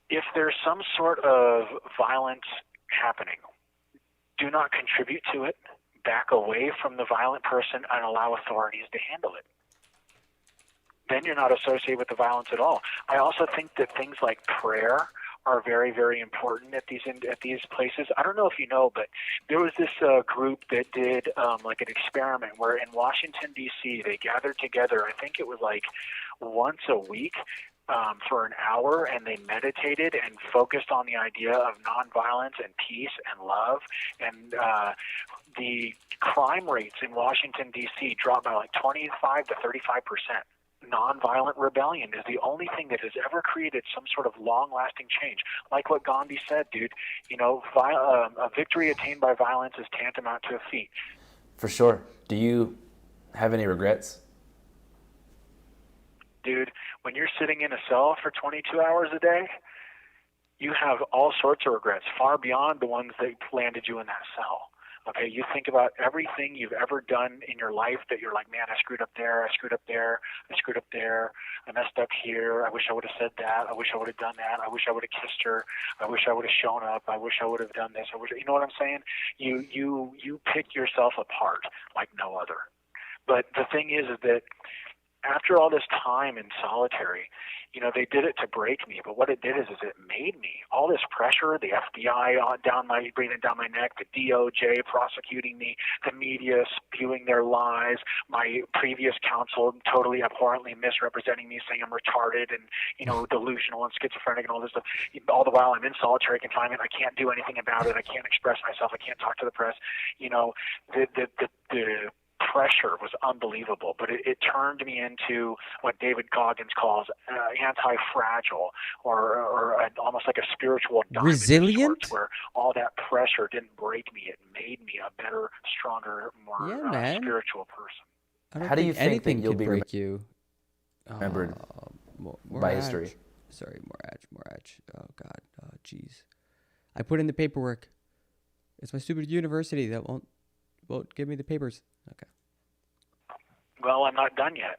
If there's some sort of violence happening, do not contribute to it, back away from the violent person and allow authorities to handle it. Then you're not associated with the violence at all. I also think that things like prayer are very, very important at these places. I don't know if you know, but there was this group that did like an experiment where in Washington, D.C., they gathered together, I think it was like once a week for an hour, and they meditated and focused on the idea of nonviolence and peace and love. And the crime rates in Washington, D.C. dropped by like 25 to 35%. Nonviolent rebellion is the only thing that has ever created some sort of long-lasting change. Like what Gandhi said, dude, a victory attained by violence is tantamount to a defeat. For sure. Do you have any regrets? Dude, when you're sitting in a cell for 22 hours a day, you have all sorts of regrets, far beyond the ones that landed you in that cell. Okay, you think about everything you've ever done in your life that you're like, man, I screwed up there, I screwed up there, I screwed up there, I messed up here, I wish I would have said that, I wish I would have done that, I wish I would have kissed her, I wish I would have shown up, I wish I would have done this, you know what I'm saying? You pick yourself apart like no other. But the thing is that after all this time in solitary, they did it to break me, but what it did is it made me. All this pressure, the FBI breathing down my neck, the DOJ prosecuting me, the media spewing their lies, my previous counsel totally abhorrently misrepresenting me, saying I'm retarded and, delusional and schizophrenic and all this stuff. All the while I'm in solitary confinement, I can't do anything about it. I can't express myself. I can't talk to the press. The pressure was unbelievable, but it turned me into what David Goggins calls anti-fragile, or almost like a spiritual diamond of Resilient? sorts, where all that pressure didn't break me. It made me a better, stronger, more spiritual person. I don't How do you think anything that you'll could be break you? remembered by history? Sorry, Moraj. Oh God, jeez. I put in the paperwork. It's my stupid university that won't give me the papers. Okay. Well, I'm not done yet.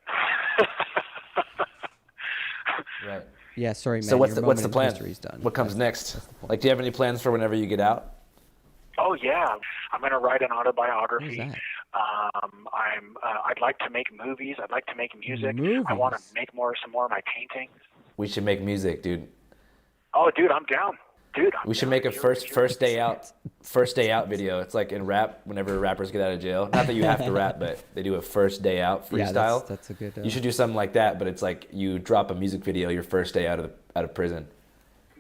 Right. Yeah, sorry, man. So what's your the plan? history's done. What comes next? Like, do you have any plans for whenever you get out? Oh yeah, I'm going to write an autobiography. What is that? I'd like to make movies. I'd like to make music. I want to make some more of my paintings. We should make music, dude. Oh, dude, I'm down. Dude, We should make a first day out video. It's like in rap, whenever rappers get out of jail. Not that you have to rap, but they do a first day out freestyle. Yeah, that's a good. You should do something like that, but it's like you drop a music video your first day out of prison.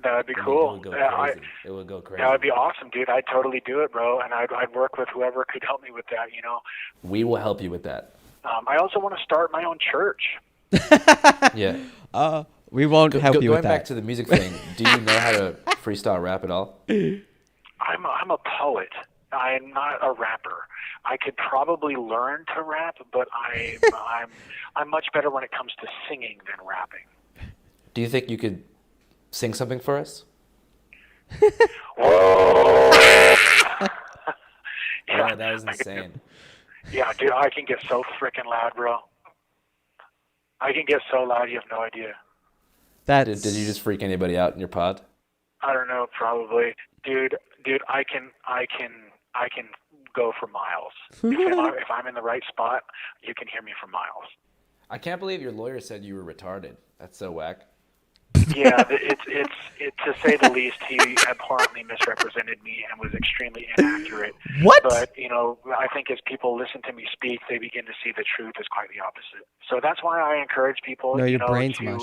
That'd be cool. It would go crazy. That would be awesome, dude. I'd totally do it, bro. And I'd work with whoever could help me with that, you know. We will help you with that. I also want to start my own church. Yeah. We won't help you with that. Going back to the music thing, do you know how to freestyle rap at all? I'm a poet. I'm not a rapper. I could probably learn to rap, but I'm much better when it comes to singing than rapping. Do you think you could sing something for us? Whoa! Yeah, that was insane. Yeah, dude, I can get so freaking loud, bro. I can get so loud, you have no idea. Did you just freak anybody out in your pod? I don't know, probably. Dude, I can go for miles. If I'm in the right spot, you can hear me for miles. I can't believe your lawyer said you were retarded. That's so whack. Yeah, it's to say the least. He abhorrently misrepresented me and was extremely inaccurate. What? But I think as people listen to me speak, they begin to see the truth is quite the opposite. So that's why I encourage people, No, your to brain's mush.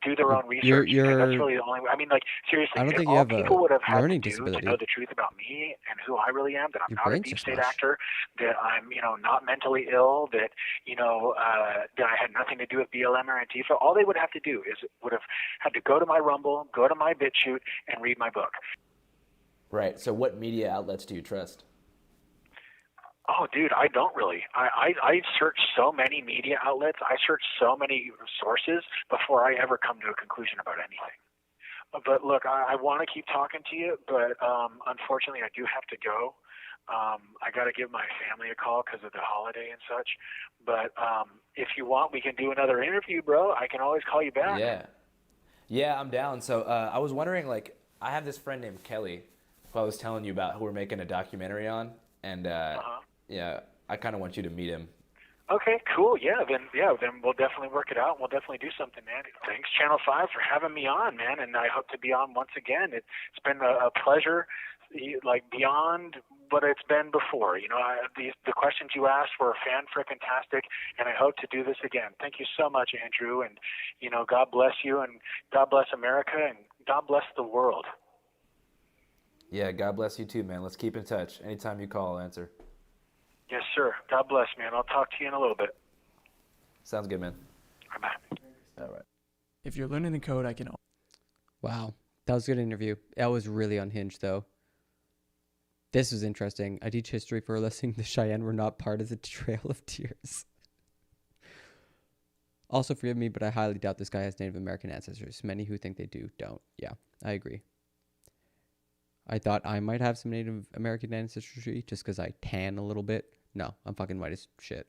Do their own research. Because that's really the only way. I mean, like, seriously, I don't think all you have people a would have had learning to do disability. to know the truth about me and who I really am, that I'm Your not a brain's deep just state mush. actor, that I'm, not mentally ill, that, that I had nothing to do with BLM or Antifa. All they would have to do is would have had to go to my Rumble, go to my BitChute, and read my book. Right. So what media outlets do you trust? Oh, dude, I don't really. I search so many media outlets. I search so many sources before I ever come to a conclusion about anything. But look, I want to keep talking to you, but unfortunately I do have to go. I got to give my family a call because of the holiday and such. But if you want, we can do another interview, bro. I can always call you back. Yeah, I'm down. So I was wondering, like, I have this friend named Kelly who I was telling you about, who we're making a documentary on, and yeah, I kind of want you to meet him. Okay, cool. Then we'll definitely work it out. And we'll definitely do something, man. Thanks, Channel 5, for having me on, man. And I hope to be on once again. It's been a pleasure, like beyond what it's been before. The questions you asked were fan-frickin-tastic, and I hope to do this again. Thank you so much, Andrew. And, God bless you, and God bless America, and God bless the world. Yeah, God bless you too, man. Let's keep in touch. Anytime you call, I'll answer. Yes, sir. God bless, man. I'll talk to you in a little bit. Sounds good, man. Bye. All right. If you're learning the code, I can... Wow. That was a good interview. That was really unhinged, though. This was interesting. I teach history for a living. The Cheyenne were not part of the Trail of Tears. Also, forgive me, but I highly doubt this guy has Native American ancestors. Many who think they do don't. Yeah, I agree. I thought I might have some Native American ancestry just because I tan a little bit. No, I'm fucking white as shit.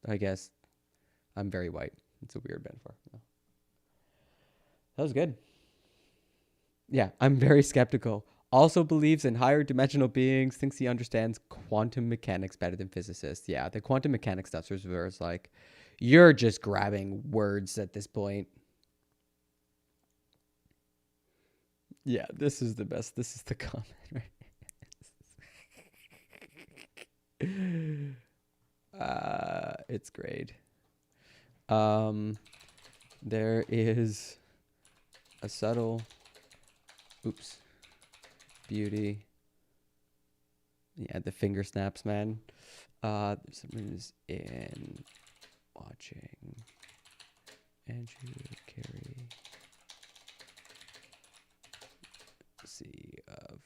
I guess I'm very white. It's a weird metaphor. No. That was good. Yeah, I'm very skeptical. Also believes in higher dimensional beings, thinks he understands quantum mechanics better than physicists. Yeah, the quantum mechanics stuff is where it's like, you're just grabbing words at this point. Yeah, this is the best. This is the comment right here. It's great. There is a subtle... Oops. beauty. Yeah, the finger snaps, man. Someone is in watching Andrew Carey. See of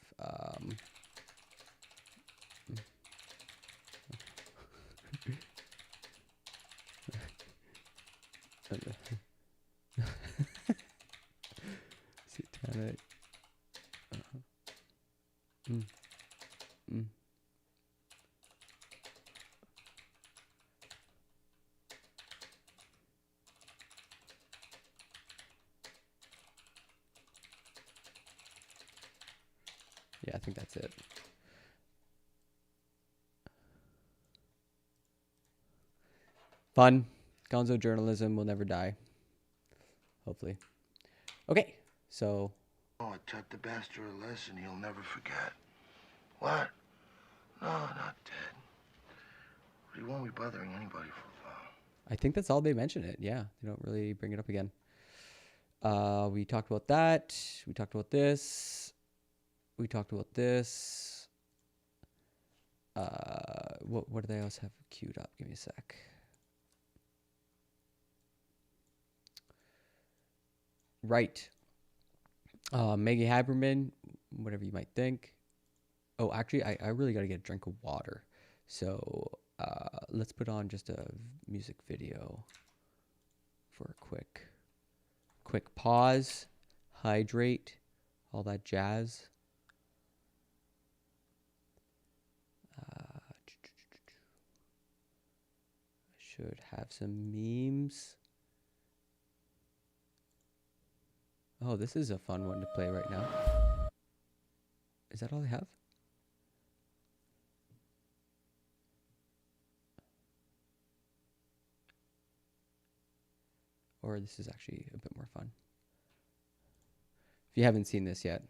Satanic. Yeah, I think that's it. Fun. Gonzo journalism will never die. Hopefully. Okay, so. Oh, I taught the bastard a lesson he'll never forget. What? No, not dead. But he won't be bothering anybody for a while. I think that's all they mention it. Yeah, they don't really bring it up again. We talked about that. We talked about this. We talked about this. What do they else have queued up? Give me a sec. Right. Maggie Haberman, whatever you might think. Oh, actually, I really got to get a drink of water. So let's put on just a music video for a quick pause, hydrate, all that jazz. I should have some memes. Oh, this is a fun one to play right now. Is that all they have? Or this is actually a bit more fun. If you haven't seen this yet.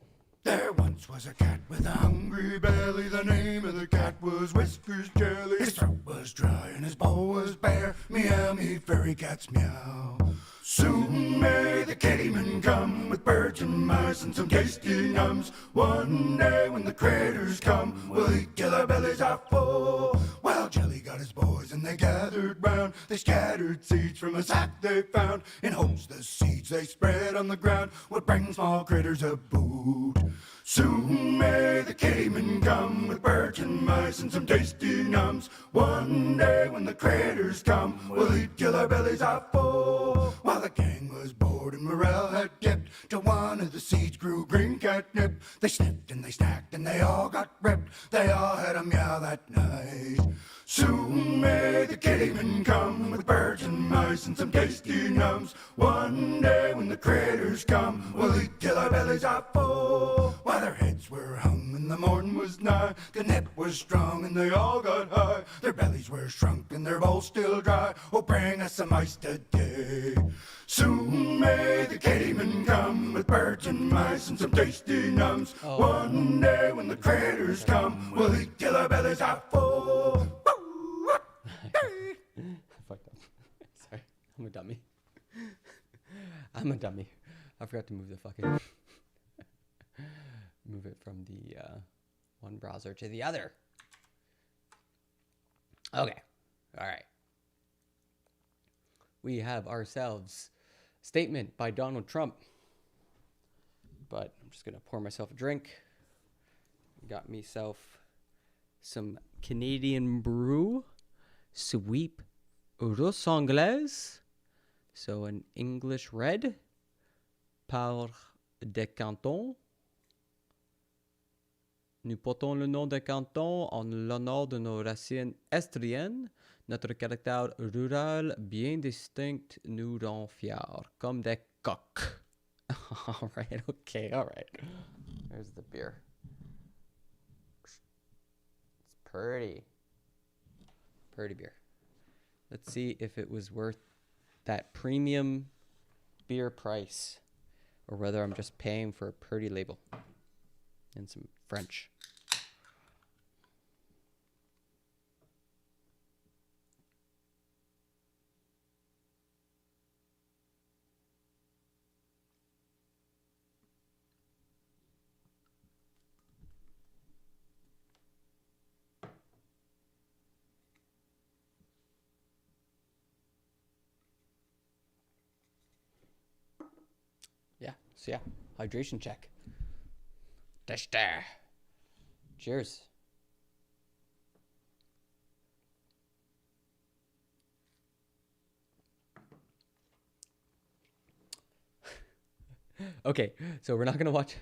There once was a cat with a hungry belly. The name of the cat was Whiskers Jelly. His throat was dry and his bowl was bare. Meow, me fairy cats meow. Soon may the kittyman come with birds and mice and some tasty nums. One day when the critters come, we'll eat till our bellies are full. Well, Jelly got his boys and they gathered round. They scattered seeds from a sack they found, in hopes the seeds they spread on the ground would bring small critters a boot. Soon may the kittyman come with birds and mice and some tasty nums. One day when the critters come, we'll eat till our bellies are full. While the gang was bored and morale had dipped, till one of the seeds grew green catnip. They snipped and they snacked and they all got ripped. They all had a meow that night. Soon may the kittyman come with birds and mice and some tasty nums. One day when the critters come, we'll eat till our bellies are full. While their heads were hung and the morn was nigh, the nip was strong and they all got high. Their bellies were shrunk and their bowls still dry. Oh, bring us some ice today. Soon may the kittyman come with birds and mice and some tasty nums. One day when the critters come, we'll eat till our bellies are full. Fucked up. Sorry, I'm a dummy. I'm a dummy. I forgot to move the fucking move it from the one browser to the other. Okay, all right. We have ourselves a statement by Donald Trump. But I'm just gonna pour myself a drink. Got myself some Canadian brew, sweep Russe Anglaise, so an English red, par des cantons. Nous portons le nom des cantons en l'honneur de nos racines estriennes. Notre caractère rural bien distinct nous rend fiers, comme des coqs. All right, okay, all right. There's the beer. It's pretty beer. Let's see if it was worth that premium beer price, or whether I'm just paying for a pretty label and some French. So yeah, hydration check. Dash there. Cheers. Okay, so we're not gonna watch.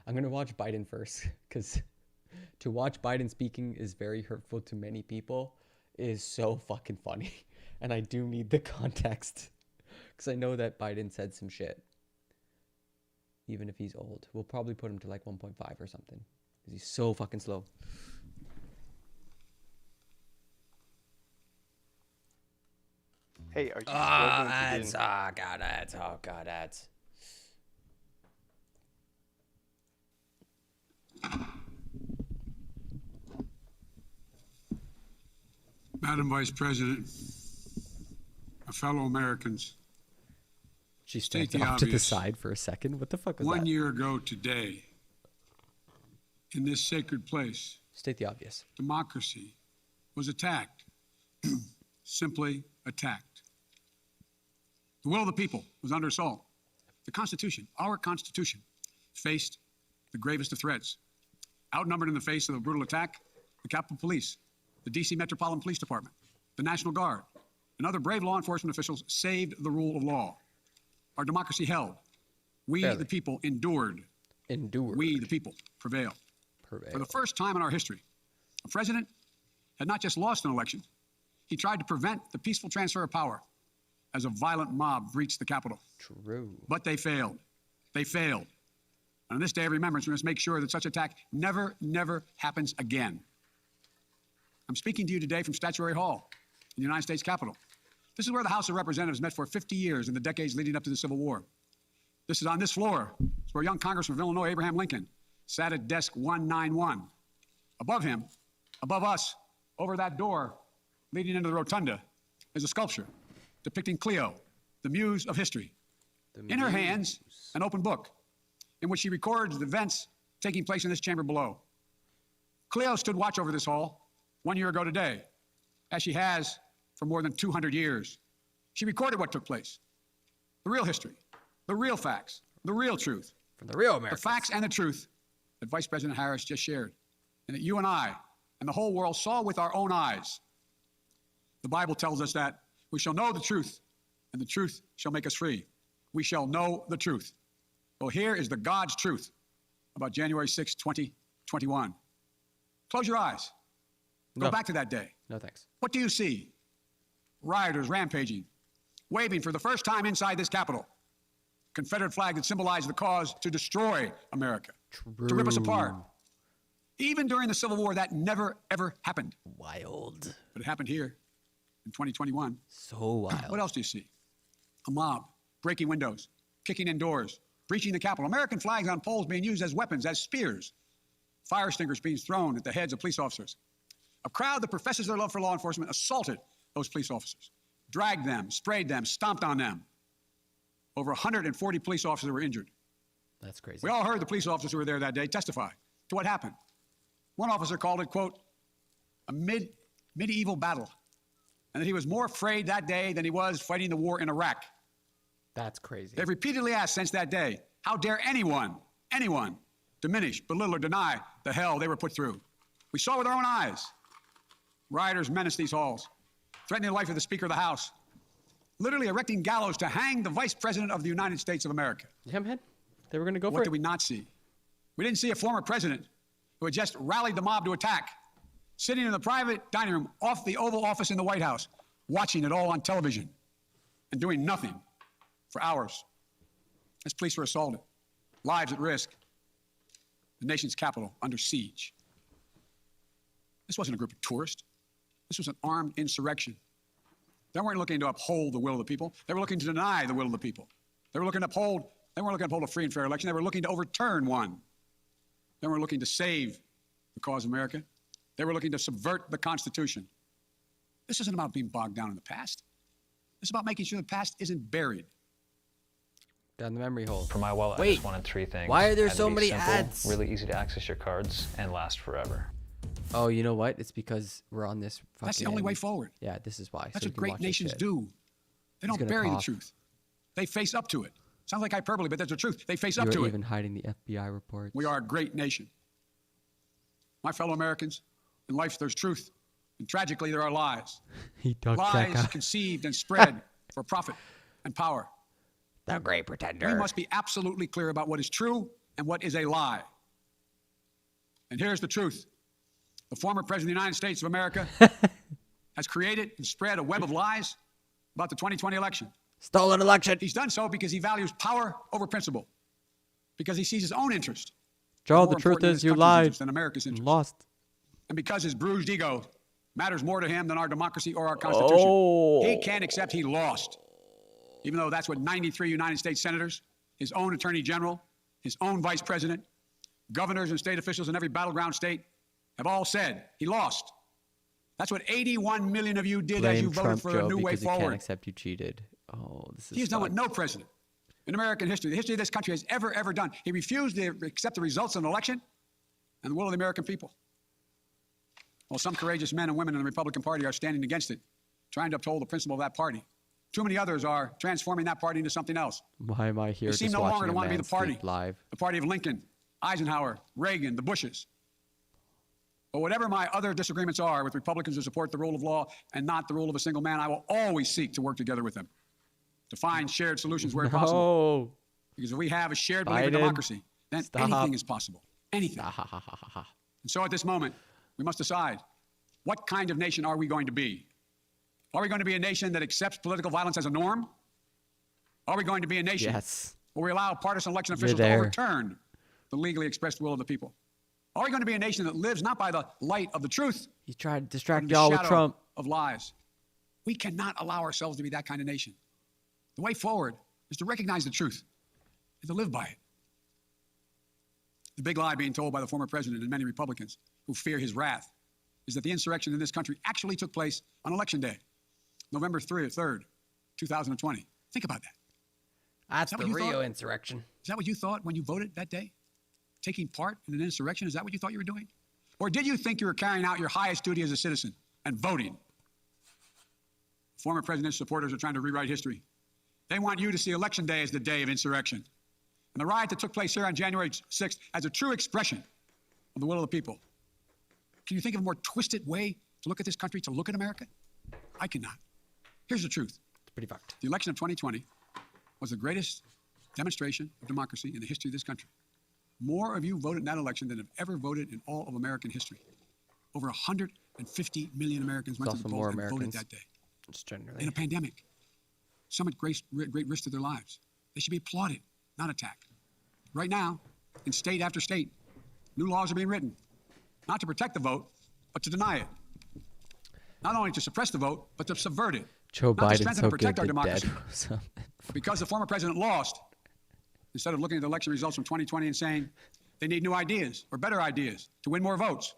I'm gonna watch Biden first, because to watch Biden speaking is very hurtful to many people. It is so fucking funny, and I do need the context, because I know that Biden said some shit. Even if he's old, we'll probably put him to like 1.5 or something, because he's so fucking slow. Hey, are you ads? Oh god, ads. Oh god, ads. Madam Vice President, my fellow Americans, She stands off to the side for a second. What the fuck was that? 1 year ago today, in this sacred place, state the obvious. Democracy was attacked, simply attacked. The will of the people was under assault. The Constitution, our Constitution, faced the gravest of threats. Outnumbered in the face of the brutal attack, the Capitol Police, the D.C. Metropolitan Police Department, the National Guard, and other brave law enforcement officials saved the rule of law. Our democracy held. We, the people, endured. We, the people, prevailed. For the first time in our history, a president had not just lost an election, he tried to prevent the peaceful transfer of power as a violent mob breached the Capitol. True. But they failed. They failed. And on this day of remembrance, we must make sure that such attack never, never happens again. I'm speaking to you today from Statuary Hall in the United States Capitol. This is where the House of Representatives met for 50 years in the decades leading up to the Civil War. This is on this floor. It's where young Congressman from Illinois, Abraham Lincoln, sat at desk 191. Above him, above us, over that door leading into the rotunda, is a sculpture depicting Cleo, the muse of history. In her hands, an open book in which she records the events taking place in this chamber below. Cleo stood watch over this hall 1 year ago today, as she has for more than 200 years. She recorded what took place, the real history, the real facts, the real truth. From the real America. The facts and the truth that Vice President Harris just shared, and that you and I and the whole world saw with our own eyes. The Bible tells us that we shall know the truth, and the truth shall make us free. We shall know the truth. Well, here is the God's truth about January 6, 2021. Close your eyes. Go back to that day. No thanks. What do you see? Rioters rampaging, waving for the first time inside this Capitol. Confederate flag that symbolized the cause to destroy America, to rip us apart. Even during the Civil War, that never, ever happened. Wild. But it happened here in 2021. So wild. What else do you see? A mob breaking windows, kicking in doors, breaching the Capitol. American flags on poles being used as weapons, as spears. Fire extinguishers being thrown at the heads of police officers. A crowd that professes their love for law enforcement assaulted those police officers, dragged them, sprayed them, stomped on them. Over 140 police officers were injured. That's crazy. We all heard the police officers who were there that day testify to what happened. One officer called it, quote, a medieval battle, and that he was more afraid that day than he was fighting the war in Iraq. That's crazy. They've repeatedly asked since that day, how dare anyone diminish, belittle, or deny the hell they were put through? We saw with our own eyes. Rioters menaced these halls, threatening the life of the Speaker of the House, literally erecting gallows to hang the Vice President of the United States of America. Yeah, man. They were going to go for it. What did we not see? We didn't see a former president who had just rallied the mob to attack, sitting in the private dining room off the Oval Office in the White House, watching it all on television and doing nothing for hours as police were assaulted, lives at risk, the nation's capital under siege. This wasn't a group of tourists. This was an armed insurrection. They weren't looking to uphold the will of the people. They were looking to deny the will of the people. They weren't looking to uphold a free and fair election. They were looking to overturn one. They weren't looking to save the cause of America. They were looking to subvert the Constitution. This isn't about being bogged down in the past. This is about making sure the past isn't buried. Down the memory hole. For my wallet, I just wanted three things. Why are there Had to so be many simple, ads? Really easy to access your cards and last forever. Oh, you know what? It's because we're on this fucking... That's the only way forward. Yeah, this is why. That's so what great nations do. They don't bury the truth. They face up to it. Sounds like hyperbole, but that's the truth. They face up You're to even it. hiding the FBI reports. We are a great nation. My fellow Americans, in life there's truth, and tragically there are lies. He ducked Lies back out. conceived and spread for profit and power. The great pretender. We must be absolutely clear about what is true and what is a lie. And here's the truth. The former President of the United States of America has created and spread a web of lies about the 2020 election. Stolen election. He's done so because he values power over principle, because he sees his own interest. Joe, more the truth important than is his you country's lied. interest and America's interest. Lost. And because his bruised ego matters more to him than our democracy or our Constitution, he can't accept he lost. Even though that's what 93 United States senators, his own attorney general, his own vice president, governors and state officials in every battleground state have all said he lost. That's what 81 million of you did as Blame you voted Trump, for Joe, a new way because he can't forward. accept you cheated. Oh, this is He has done what fucked. no president in American history, the history of this country, has ever done. He refused to accept the results of an election and the will of the American people. Well, some courageous men and women in the Republican Party are standing against it, trying to uphold the principle of that party. Too many others are transforming that party into something else. Why am I here They seem just no watching longer to a want to be man the party, sleep live? the party of Lincoln, Eisenhower, Reagan, the Bushes. But whatever my other disagreements are with Republicans who support the rule of law and not the rule of a single man, I will always seek to work together with them to find shared solutions where possible. Because if we have a shared belief in Biden, democracy, then stop. anything is possible. Anything. And so at this moment, we must decide, what kind of nation are we going to be? Are we going to be a nation that accepts political violence as a norm? Are we going to be a nation where we allow partisan election officials to overturn the legally expressed will of the people? Are we going to be a nation that lives not by the light of the truth, He's trying to but distract in the y'all with shadow Trump. of lies? We cannot allow ourselves to be that kind of nation. The way forward is to recognize the truth and to live by it. The big lie being told by the former president and many Republicans who fear his wrath is that the insurrection in this country actually took place on Election Day, November 3rd, 2020. Think about that. That's Is that the what you Rio thought? insurrection. Is that what you thought when you voted that day? Taking part in an insurrection? Is that what you thought you were doing? Or did you think you were carrying out your highest duty as a citizen and voting? Former president's supporters are trying to rewrite history. They want you to see Election Day as the day of insurrection. And the riot that took place here on January 6th as a true expression of the will of the people. Can you think of a more twisted way to look at this country, to look at America? I cannot. Here's the truth. It's pretty fucked. The election of 2020 was the greatest demonstration of democracy in the history of this country. More of you voted in that election than have ever voted in all of American history. Over 150 million Americans went to the also polls more and voted Americans. that day. Just generally. In a pandemic. Some at great risk to their lives. They should be applauded, not attacked. Right now, in state after state, new laws are being written, not to protect the vote, but to deny it. Not only to suppress the vote, but to subvert it. Joe Not to Biden's strengthen so and protect good our to democracy. dead. So- Because the former president lost, instead of looking at the election results from 2020 and saying they need new ideas or better ideas to win more votes,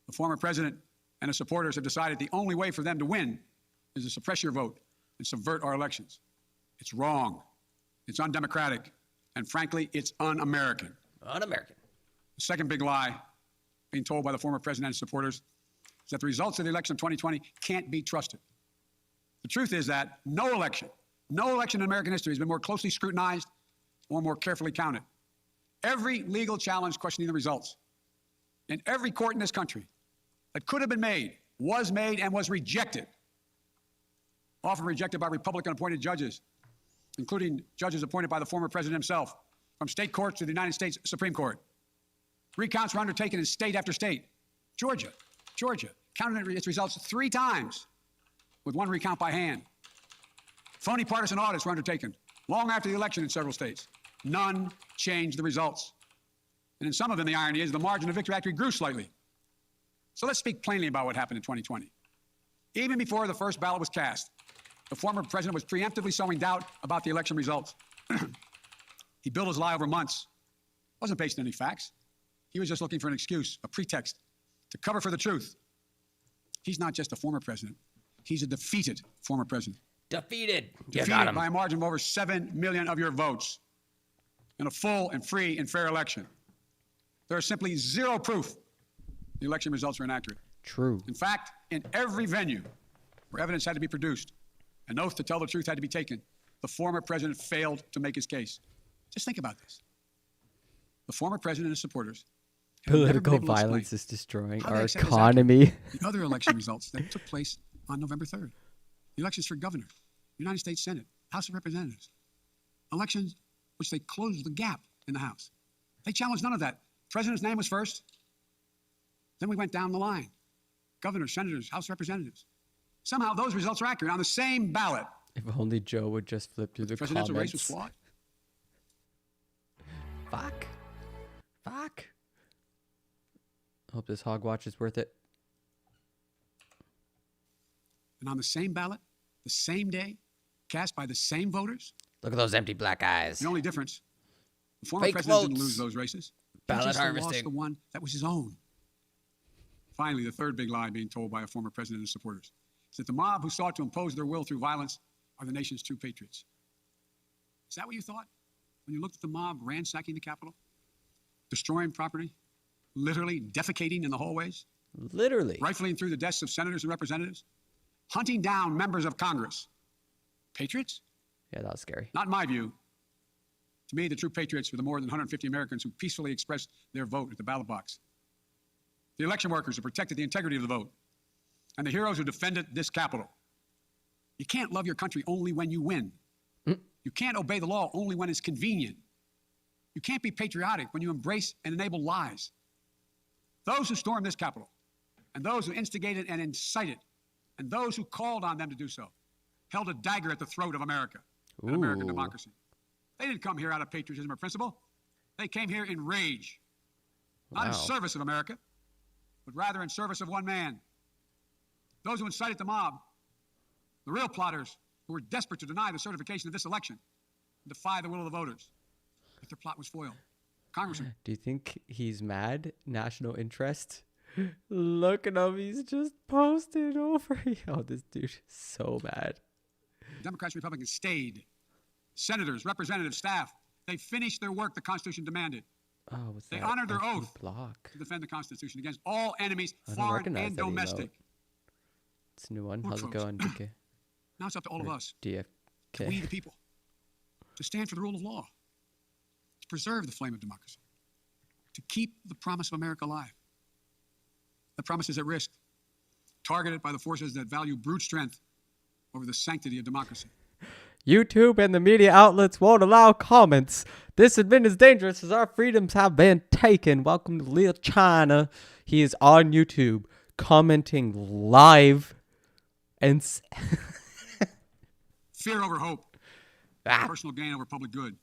the former president and his supporters have decided the only way for them to win is to suppress your vote and subvert our elections. It's wrong. It's undemocratic. And frankly, it's un-American. Un-American. The second big lie being told by the former president and his supporters is that the results of the election of 2020 can't be trusted. The truth is that no election in American history has been more closely scrutinized or more carefully counted. Every legal challenge questioning the results in every court in this country that could have been made was made and was rejected. Often rejected by Republican-appointed judges, including judges appointed by the former president himself, from state courts to the United States Supreme Court. Recounts were undertaken in state after state. Georgia counted its results 3 times with 1 recount by hand. Phony partisan audits were undertaken long after the election in several states. None changed the results. And in some of them, the irony is the margin of victory actually grew slightly. So let's speak plainly about what happened in 2020. Even before the first ballot was cast, the former president was preemptively sowing doubt about the election results. He built his lie over months. It wasn't based on any facts. He was just looking for an excuse, a pretext, to cover for the truth. He's not just a former president. He's a defeated former president. Defeated. You Defeated got him. by a margin of over 7 million of your votes in a full and free and fair election. There is simply zero proof the election results are inaccurate. True. In fact, in every venue where evidence had to be produced, an oath to tell the truth had to be taken, the former president failed to make his case. Just think about this. The former president and his supporters have never been Political able to explain violence is destroying how they our accept as economy. accurate the other election results that took place on November 3rd. The elections for governor, United States Senate, House of Representatives. Elections which they closed the gap in the House. They challenged none of that. The president's name was first. Then we went down the line. Governors, senators, House Representatives. Somehow those results are accurate on the same ballot. If only Joe would just flip through the Presidential race comments. was flawed. Fuck. Fuck. Hope this hog watch is worth it. And on the same ballot, the same day, cast by the same voters. Look at those empty black eyes. The only difference, the former Fake president didn't votes. lose those races. Ballot he just lost harvesting. the one that was his own. Finally, the third big lie being told by a former president and his supporters is that the mob who sought to impose their will through violence are the nation's true patriots. Is that what you thought when you looked at the mob ransacking the Capitol, destroying property, literally defecating in the hallways, Literally. rifling through the desks of senators and representatives, hunting down members of Congress? Patriots? Yeah, that was scary. Not in my view. To me, the true patriots were the more than 150 Americans who peacefully expressed their vote at the ballot box. The election workers who protected the integrity of the vote. And the heroes who defended this Capitol. You can't love your country only when you win. You can't obey the law only when it's convenient. You can't be patriotic when you embrace and enable lies. Those who stormed this Capitol, and those who instigated and incited, and those who called on them to do so, held a dagger at the throat of America and American Ooh. democracy. They didn't come here out of patriotism or principle. They came here in rage, not in Wow. service of America, but rather in service of one man. Those who incited the mob, the real plotters who were desperate to deny the certification of this election and defy the will of the voters, if their plot was foiled. Congressman, Do you think he's mad? National interest? Look at him. He's just posted over. Oh, this dude is so mad. Democrats and Republicans stayed. Senators, representatives, staff, they finished their work the Constitution demanded. Oh, what's They that? honored their FD oath block. to defend the Constitution against all enemies, I don't foreign recognize and that emote. domestic. It's a new one. Look, How's it folks. going, DK? Now it's up to all of Or us, DFK. we the people, to stand for the rule of law, to preserve the flame of democracy, to keep the promise of America alive. The promise is at risk, targeted by the forces that value brute strength over the sanctity of democracy. YouTube and the media outlets won't allow comments. This admin is dangerous as our freedoms have been taken. Welcome to Little China. He is on YouTube commenting live and Fear over hope. Personal gain over public good.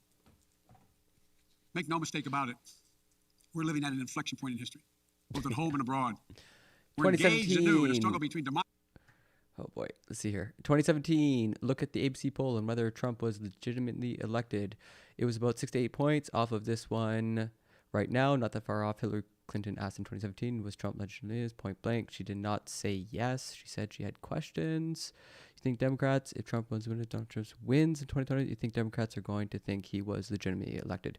Make no mistake about it. We're living at an inflection point in history, both at home and abroad. We're engaged anew in a struggle between democracy. Oh boy, let's see here. 2017, look at the ABC poll and whether Trump was legitimately elected. It was about 6 to 8 points off of this one right now, not that far off. Hillary Clinton asked in 2017, was Trump legitimately? Point blank. She did not say yes. She said she had questions. You think Democrats, if Trump wins, Donald Trump wins in 2020, you think Democrats are going to think he was legitimately elected?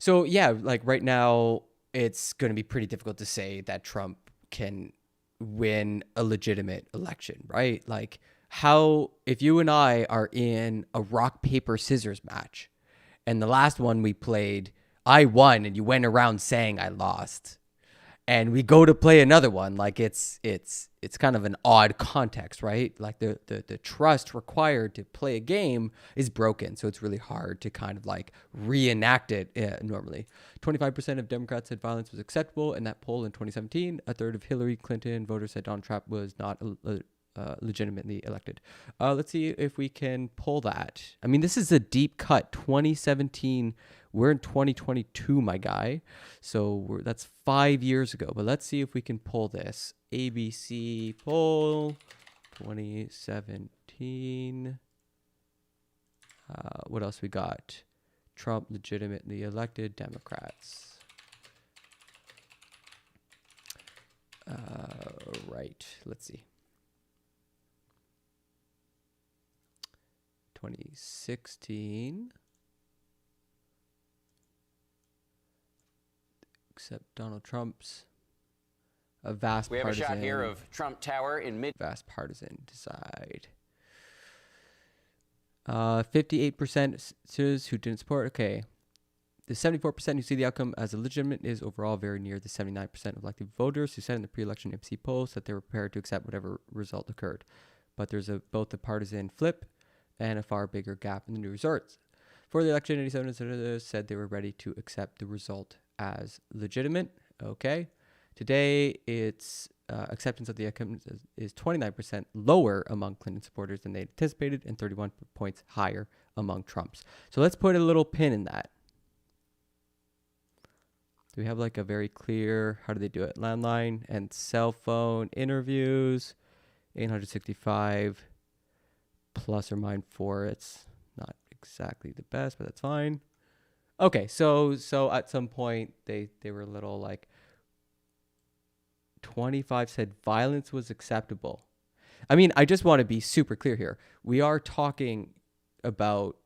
So yeah, like right now, it's going to be pretty difficult to say that Trump can win a legitimate election, right? Like how, if you and I are in a rock, paper, scissors match and the last one we played, I won and you went around saying I lost, and we go to play another one, like it's kind of an odd context, right? Like the trust required to play a game is broken. So it's really hard to kind of like reenact it normally. 25% of Democrats said violence was acceptable in that poll in 2017. A third of Hillary Clinton voters said Donald Trump was not legitimately elected. Let's see if we can pull that. I mean, this is a deep cut. 2017. We're in 2022, my guy. So that's 5 years ago. But let's see if we can pull this. ABC poll 2017. What else we got? Trump legitimately elected, Democrats. Right. Let's see. 2016. Except Donald Trump's a vast We have partisan. a shot here of Trump Tower in mid. Vast partisan decide. 58% says who didn't support. Okay. The 74% who see the outcome as illegitimate is overall very near the 79% of elected voters who said in the pre-election MC polls that they were prepared to accept whatever result occurred. But there's both a partisan flip and a far bigger gap in the new results. For the election, 87% said they were ready to accept the result as legitimate. Okay. Today, its acceptance of the outcome is 29% lower among Clinton supporters than they anticipated and 31 points higher among Trump's. So let's put a little pin in that. Do we have like a very clear, how do they do it? Landline and cell phone interviews, 865 plus or minus 4. It's not exactly the best, but that's fine. Okay, so at some point they were a little like 25 said violence was acceptable. I mean, I just want to be super clear here. We are talking about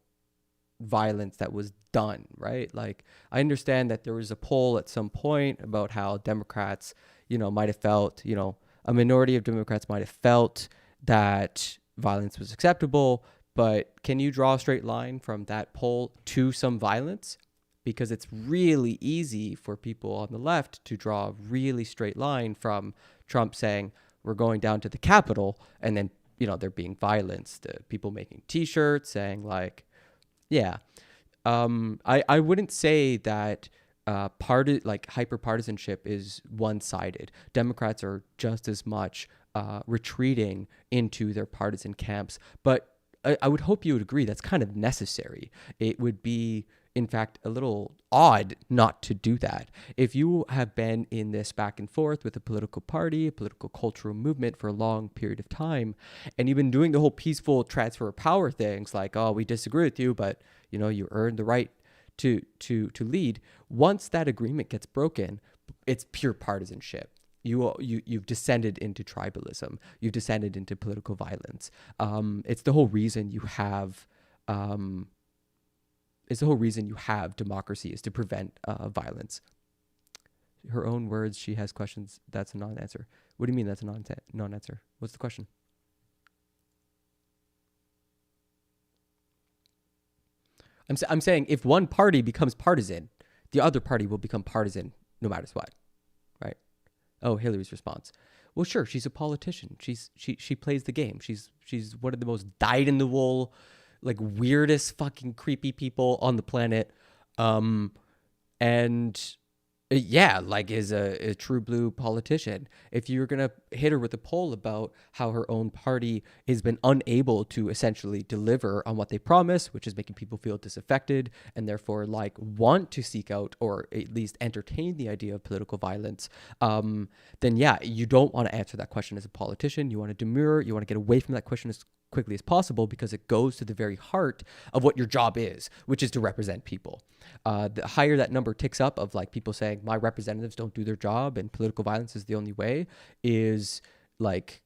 violence that was done, right? Like, I understand that there was a poll at some point about how Democrats, might have felt, a minority of Democrats might have felt that violence was acceptable, but can you draw a straight line from that poll to some violence? Because it's really easy for people on the left to draw a really straight line from Trump saying, we're going down to the Capitol, and then, they're being violence. People making T-shirts saying like, yeah. I wouldn't say that hyper-partisanship is one-sided. Democrats are just as much retreating into their partisan camps. But I would hope you would agree that's kind of necessary. It would be, in fact, a little odd not to do that. If you have been in this back and forth with a political party, a political cultural movement for a long period of time, and you've been doing the whole peaceful transfer of power things like, oh, we disagree with you, but you earned the right to lead. Once that agreement gets broken, it's pure partisanship. You've descended into tribalism. You've descended into political violence. It's the whole reason you have democracy, is to prevent violence. Her own words, she has questions. That's a non-answer. What do you mean that's a non-answer? What's the question? I'm saying if one party becomes partisan, the other party will become partisan no matter what, right? Oh, Hillary's response. Well, sure, she's a politician. She plays the game. She's one of the most dyed-in-the-wool, like, weirdest fucking creepy people on the planet. And yeah, like, is a true blue politician. If you're going to hit her with a poll about how her own party has been unable to essentially deliver on what they promise, which is making people feel disaffected and therefore like want to seek out or at least entertain the idea of political violence, then yeah, you don't want to answer that question as a politician. You want to demur, you want to get away from that question as quickly as possible because it goes to the very heart of what your job is, which is to represent people. The higher that number ticks up of like people saying my representatives don't do their job and political violence is the only way, is like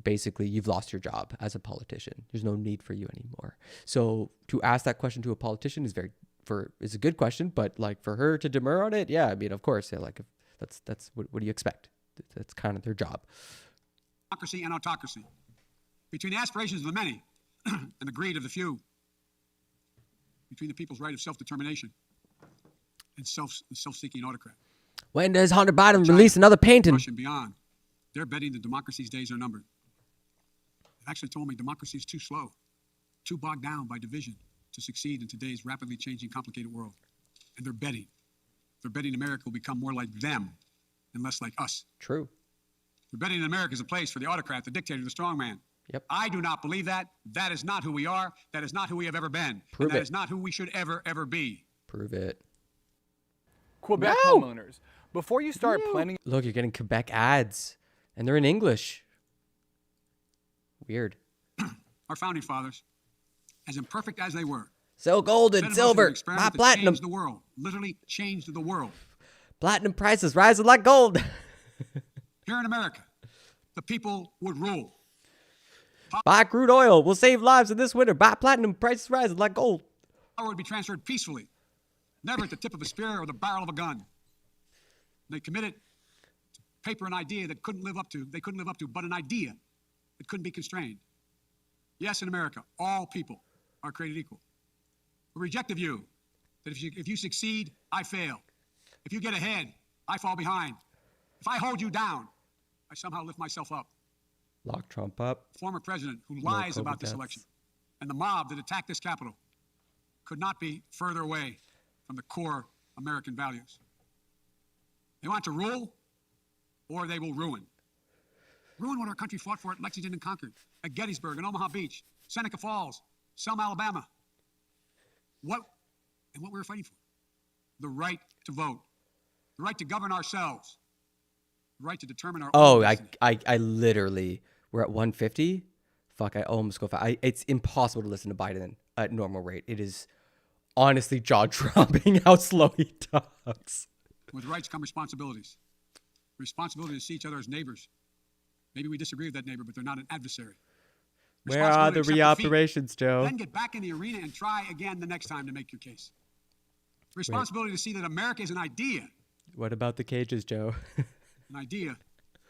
basically you've lost your job as a politician. There's no need for you anymore. So to ask that question to a politician is a good question, but like for her to demur on it, yeah, I mean, of course, yeah, like that's what do you expect? That's kind of their job. Democracy and autocracy. Between the aspirations of the many and the greed of the few, between the people's right of self-determination and self-seeking autocrat. When does Hunter Biden release another painting? Russia and beyond, they're betting that democracy's days are numbered. They actually told me democracy is too slow, too bogged down by division to succeed in today's rapidly changing, complicated world. And they're betting America will become more like them and less like us. True. They're betting that America is a place for the autocrat, the dictator, the strongman. Yep. I do not believe that. That is not who we are. That is not who we have ever been. Prove and that it. is not who we should ever be. Prove it. Quebec homeowners, before you start planning... Look, you're getting Quebec ads, and they're in English. Weird. Our founding fathers, as imperfect as they were, so gold and silver, buy platinum. Changed the world. Literally changed the world. Platinum prices rising like gold. Here in America, the people would rule. Buy crude oil. We'll save lives in this winter. Buy platinum. Prices rising like gold. Power would be transferred peacefully, never at the tip of a spear or the barrel of a gun. They committed to paper an idea that they couldn't live up to, but an idea that couldn't be constrained. Yes, in America, all people are created equal. We reject the view that if you succeed, I fail. If you get ahead, I fall behind. If I hold you down, I somehow lift myself up. Lock Trump up. Former president who No lies COVID about this deaths. election and the mob that attacked this Capitol could not be further away from the core American values. They want to rule, or they will ruin. Ruin what our country fought for at Lexington and Concord, at Gettysburg and Omaha Beach, Seneca Falls, Selma, Alabama. What we were fighting for? The right to vote, the right to govern ourselves, the right to determine our own destiny. I literally, we're at 150. Fuck, I almost go fast. It's impossible to listen to Biden at normal rate. It is honestly jaw-dropping how slow he talks. With rights come responsibilities. Responsibility to see each other as neighbors. Maybe we disagree with that neighbor, but they're not an adversary. Where are the reoperations, Joe? Then get back in the arena and try again the next time to make your case. Responsibility to see that America is an idea. What about the cages, Joe? An idea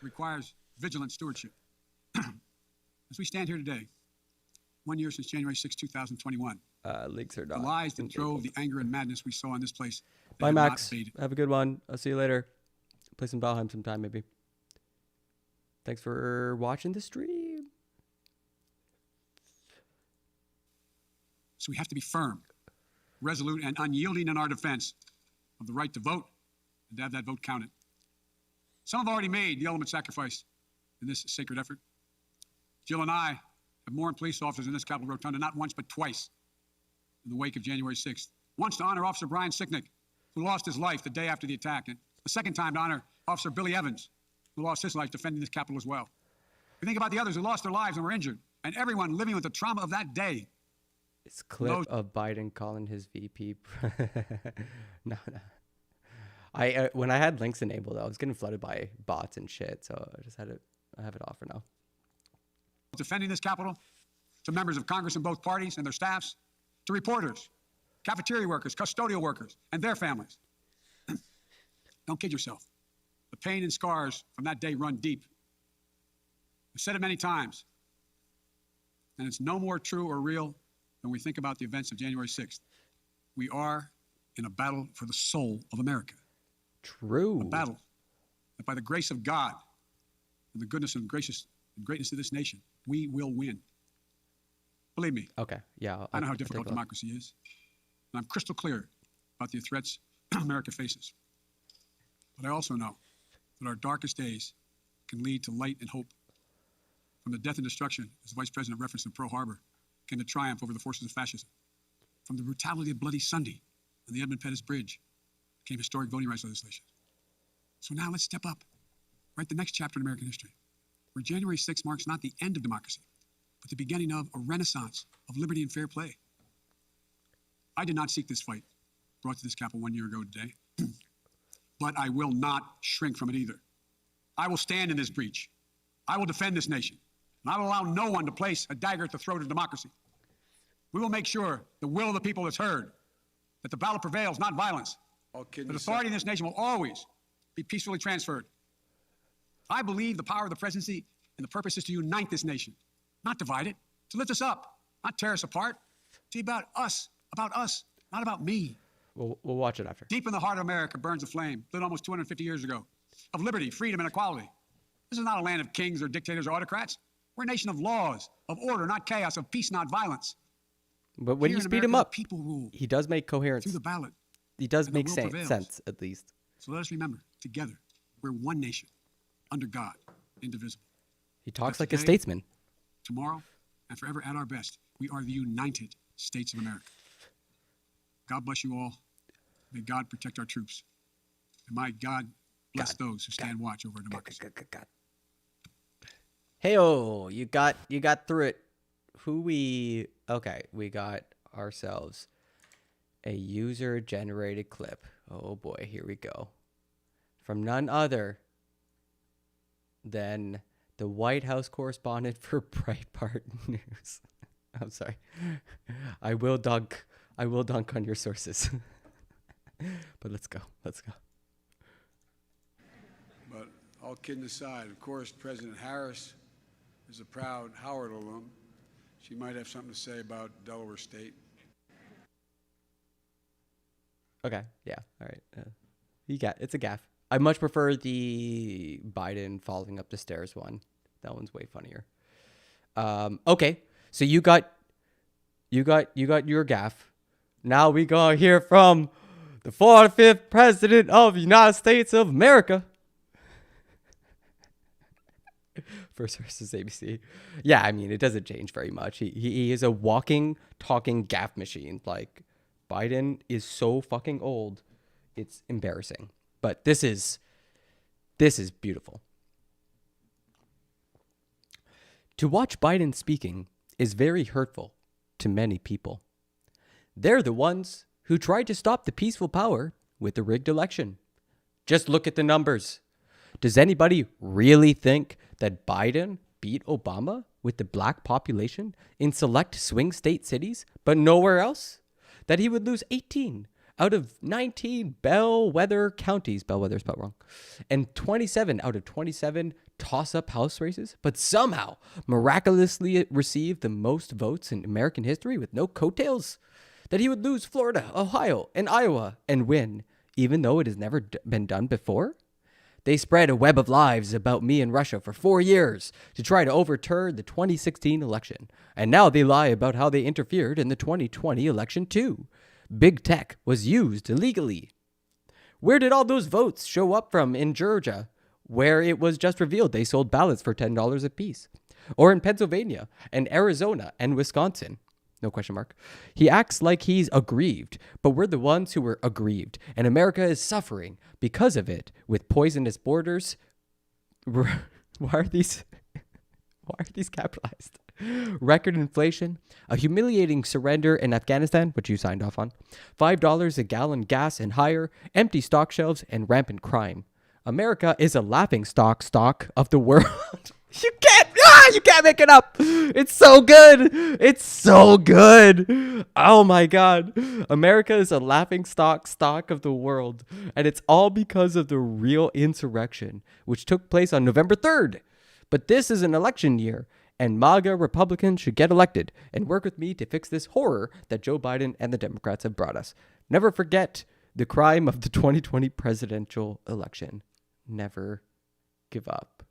requires vigilant stewardship. As we stand here today, 1 year since January 6, 2021, links are the not. lies that drove the anger and madness we saw in this place. Bye, Max. Have a good one. I'll see you later. Play some Valheim sometime, maybe. Thanks for watching the stream. So we have to be firm, resolute, and unyielding in our defense of the right to vote and to have that vote counted. Some have already made the ultimate sacrifice in this sacred effort. Jill and I have mourned police officers in this Capitol Rotunda not once but twice in the wake of January 6th. Once to honor Officer Brian Sicknick, who lost his life the day after the attack, and the second time to honor Officer Billy Evans, who lost his life defending this Capitol as well. We think about the others who lost their lives and were injured, and everyone living with the trauma of that day. It's clip of Biden calling his VP. No. When I had links enabled, I was getting flooded by bots and shit, so I have it off for now. Defending this Capitol, to members of Congress in both parties and their staffs, to reporters, cafeteria workers, custodial workers, and their families. Don't kid yourself. The pain and scars from that day run deep. I've said it many times, and it's no more true or real than we think about the events of January 6th. We are in a battle for the soul of America. True. A battle that by the grace of God and the goodness and greatness of this nation, we will win. Believe me. Okay. Yeah. I know how difficult democracy is. And I'm crystal clear about the threats America faces. But I also know that our darkest days can lead to light and hope. From the death and destruction, as the Vice President referenced in Pearl Harbor, came the triumph over the forces of fascism. From the brutality of Bloody Sunday and the Edmund Pettus Bridge came historic voting rights legislation. So now let's step up, write the next chapter in American history, where January 6th marks not the end of democracy, but the beginning of a renaissance of liberty and fair play. I did not seek this fight brought to this Capitol 1 year ago today, but I will not shrink from it either. I will stand in this breach. I will defend this nation, and I will allow no one to place a dagger at the throat of democracy. We will make sure the will of the people is heard, that the ballot prevails, not violence. That authority in this nation will always be peacefully transferred. I believe the power of the presidency and the purpose is to unite this nation, not divide it, to lift us up, not tear us apart, to be about us, not about me. We'll watch it after. Deep in the heart of America burns a flame lit almost 250 years ago of liberty, freedom, and equality. This is not a land of kings or dictators or autocrats. We're a nation of laws, of order, not chaos, of peace, not violence. But when Here you in speed America, him up, people rule he does make coherence. through the ballot. He does and the make will prevails. sense, at least. So let us remember, together, we're one nation, under God, indivisible. He talks But like a today, statesman. Tomorrow, and forever at our best, we are the United States of America. God bless you all. May God protect our troops. And may God bless those who stand watch over our democracy. Hey-oh, you got through it. We got ourselves a user-generated clip. Oh boy, here we go. From none other than the White House correspondent for Breitbart News. I'm sorry. I will dunk on your sources. But let's go. But all kidding aside, of course, President Harris is a proud Howard alum. She might have something to say about Delaware State. Okay, yeah, all right. It's a gaffe. I much prefer the Biden falling up the stairs one. That one's way funnier. Okay, so you got your gaffe. Now we gonna hear from the 45th president of the United States of America. First versus ABC. Yeah, I mean, it doesn't change very much. He is a walking, talking gaffe machine. Like, Biden is so fucking old. It's embarrassing. But this is beautiful. To watch Biden speaking is very hurtful to many people. They're the ones who tried to stop the peaceful power with the rigged election. Just look at the numbers. Does anybody really think that Biden beat Obama with the black population in select swing state cities, but nowhere else? That he would lose 18 out of 19 bellwether counties, bellwether spelled wrong, and 27 out of 27 toss-up House races, but somehow miraculously receive the most votes in American history with no coattails? That he would lose Florida, Ohio, and Iowa and win, even though it has never been done before? They spread a web of lies about me and Russia for 4 years to try to overturn the 2016 election. And now they lie about how they interfered in the 2020 election too. Big tech was used illegally. Where did all those votes show up from in Georgia, where it was just revealed they sold ballots for $10 apiece? Or in Pennsylvania and Arizona and Wisconsin? No question mark. He acts like he's aggrieved, but we're the ones who were aggrieved, and America is suffering because of it, with poisonous borders. Why are these capitalized? Record inflation, a humiliating surrender in Afghanistan, which you signed off on, $5 a gallon gas and higher, empty stock shelves, and rampant crime. America is a laughingstock of the world. You can't make it up. It's so good. It's so good. Oh my God. America is a laughingstock of the world. And it's all because of the real insurrection, which took place on November 3rd. But this is an election year, and MAGA Republicans should get elected and work with me to fix this horror that Joe Biden and the Democrats have brought us. Never forget the crime of the 2020 presidential election. Never give up.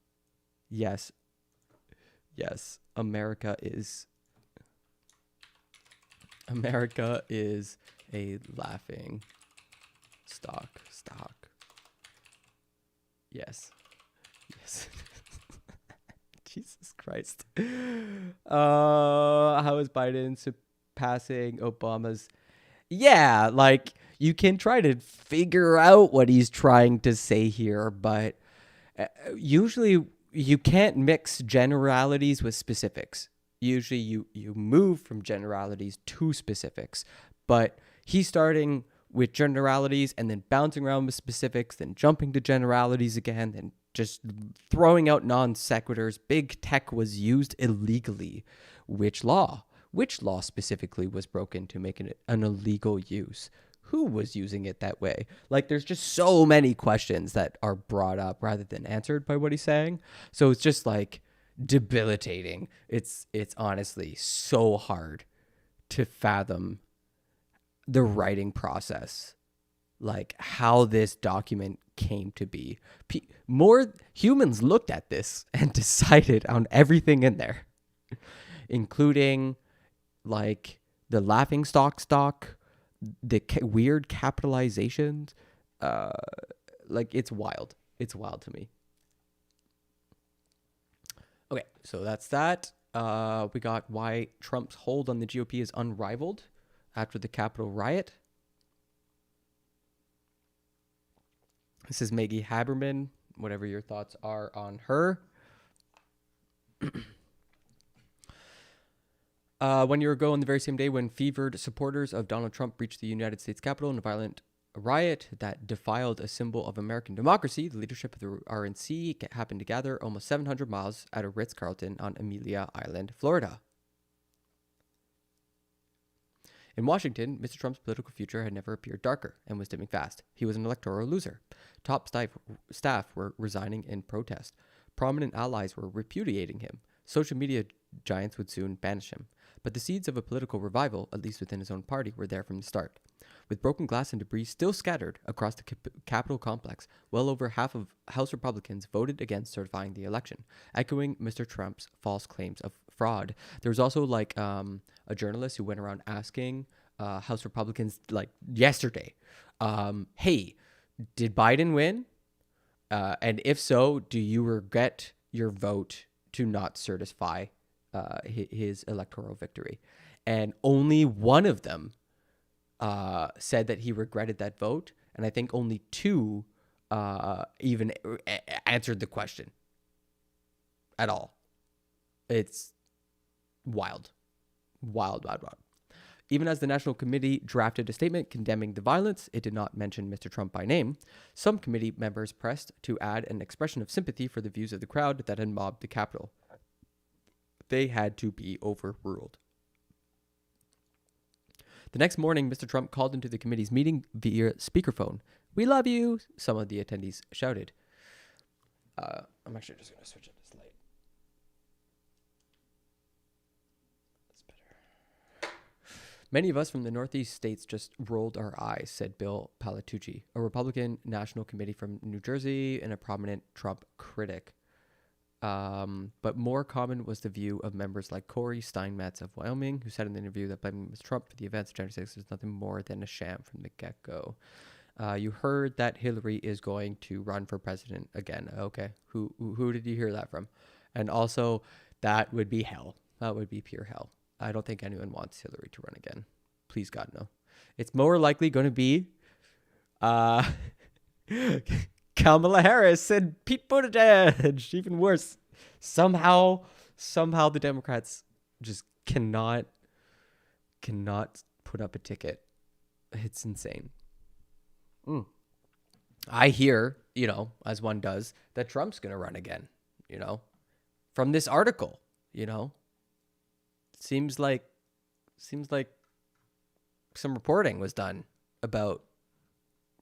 Yes, America is a laughing stock. Yes. Jesus Christ. How is Biden surpassing Obama's? Yeah, like, you can try to figure out what he's trying to say here, but usually you can't mix generalities with specifics. Usually you move from generalities to specifics, but he's starting with generalities and then bouncing around with specifics, then jumping to generalities again, then just throwing out non sequiturs. Big tech was used illegally. Which law specifically was broken to make it an illegal use? Who was using it that way? Like, there's just so many questions that are brought up rather than answered by what he's saying. So it's just like debilitating. It's honestly so hard to fathom the writing process, like how this document came to be. More humans looked at this and decided on everything in there, including like the laughingstock, the weird capitalizations. Like, it's wild. It's wild to me. Okay, so that's that. We got why Trump's hold on the GOP is unrivaled after the Capitol riot. This is Maggie Haberman. Whatever your thoughts are on her. 1 year ago, on the very same day when fevered supporters of Donald Trump breached the United States Capitol in a violent riot that defiled a symbol of American democracy, the leadership of the RNC happened to gather almost 700 miles out of Ritz-Carlton on Amelia Island, Florida. In Washington, Mr. Trump's political future had never appeared darker and was dimming fast. He was an electoral loser. Top staff were resigning in protest. Prominent allies were repudiating him. Social media giants would soon banish him. But the seeds of a political revival, at least within his own party, were there from the start. With broken glass and debris still scattered across the Capitol complex, well over half of House Republicans voted against certifying the election, echoing Mr. Trump's false claims of fraud. There was also a journalist who went around asking House Republicans yesterday, hey, did Biden win? And if so, do you regret your vote to not certify his electoral victory? And only one of them said that he regretted that vote. And I think only two even answered the question at all. It's wild. Wild. Even as the National Committee drafted a statement condemning the violence, it did not mention Mr. Trump by name. Some committee members pressed to add an expression of sympathy for the views of the crowd that had mobbed the Capitol. They had to be overruled. The next morning, Mr. Trump called into the committee's meeting via speakerphone. "We love you," some of the attendees shouted. I'm actually just going to switch it to slate. Many of us from the Northeast states just rolled our eyes, said Bill Palatucci, a Republican National Committee from New Jersey and a prominent Trump critic. But more common was the view of members like Corey Steinmetz of Wyoming, who said in the interview that blaming Mr. Trump for the events of January 6th is nothing more than a sham from the get-go. You heard that Hillary is going to run for president again. Okay, who did you hear that from? And also, that would be hell. That would be pure hell. I don't think anyone wants Hillary to run again. Please, God, no. It's more likely going to be Kamala Harris and Pete Buttigieg. Even worse. Somehow the Democrats just cannot put up a ticket. It's insane. I hear, as one does, that Trump's going to run again, from this article, Seems like some reporting was done about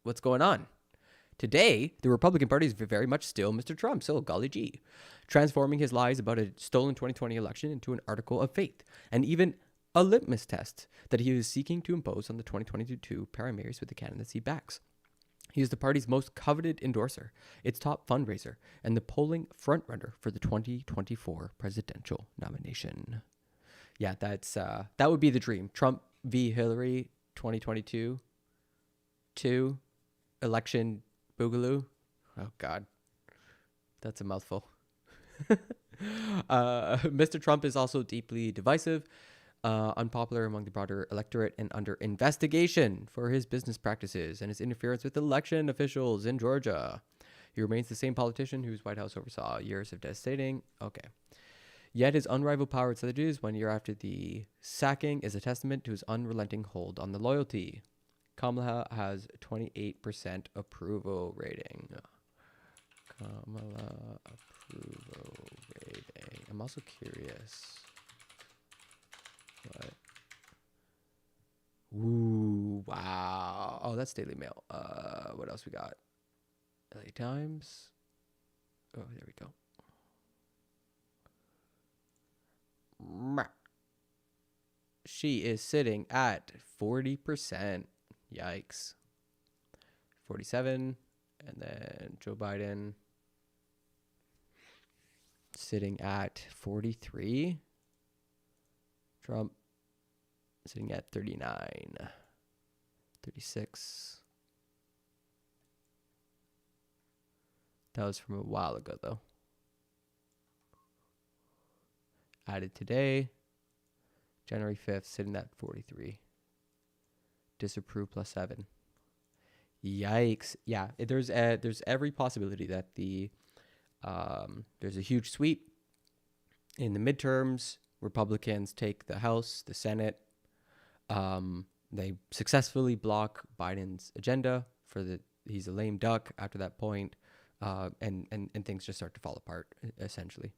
what's going on. Today, the Republican Party is very much still Mr. Trump, so golly gee, transforming his lies about a stolen 2020 election into an article of faith, and even a litmus test that he is seeking to impose on the 2022 primaries with the candidates he backs. He is the party's most coveted endorser, its top fundraiser, and the polling frontrunner for the 2024 presidential nomination. Yeah, that would be the dream. Trump v. Hillary 2022 election boogaloo. Oh, God. That's a mouthful. Mr. Trump is also deeply divisive, unpopular among the broader electorate, and under investigation for his business practices and his interference with election officials in Georgia. He remains the same politician whose White House oversaw years of devastating. Okay. Yet his unrivaled power at Syracuse 1 year after the sacking is a testament to his unrelenting hold on the loyalty. Kamala has 28% approval rating. Kamala approval rating. I'm also curious. What? Ooh, wow. Oh, that's Daily Mail. What else we got? LA Times. Oh, there we go. She is sitting at 40%. Yikes. 47. And then Joe Biden sitting at 43. Trump sitting at 39. 36. That was from a while ago, though. Added today, January 5th, sitting at 43. Disapprove +7. Yikes. Yeah, there's every possibility that there's a huge sweep in the midterms. Republicans take the House, the Senate. They successfully block Biden's agenda he's a lame duck after that point, and things just start to fall apart, essentially.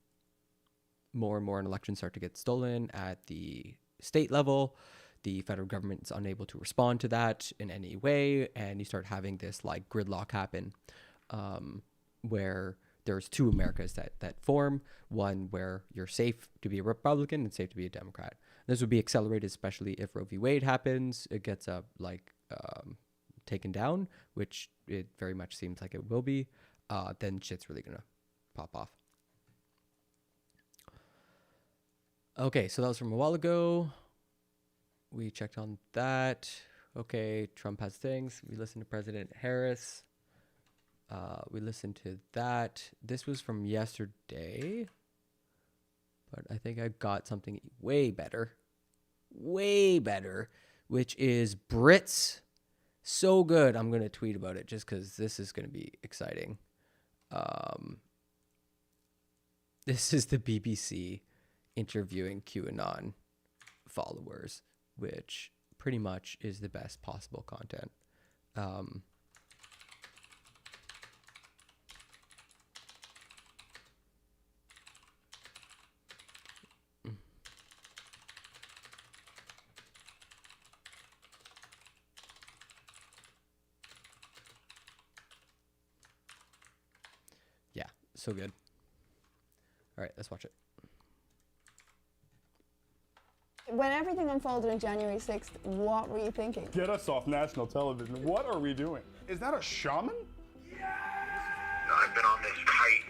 More and more elections start to get stolen at the state level. The federal government is unable to respond to that in any way, and you start having this gridlock happen, where there's two Americas that form, one where you're safe to be a Republican and safe to be a Democrat. This would be accelerated, especially if Roe v. Wade happens, it gets taken down, which it very much seems like it will be. Then shit's really gonna pop off. Okay, so that was from a while ago. We checked on that. Okay, Trump has things. We listened to President Harris. We listened to that. This was from yesterday, but I think I got something way better, which is Brits. So good. I'm going to tweet about it just because this is going to be exciting. This is the BBC interviewing QAnon followers, which pretty much is the best possible content. Yeah, so good. All right, let's watch it. When everything unfolded on January 6th, what were you thinking? Get us off national television. What are we doing? Is that a shaman? I've been on this tight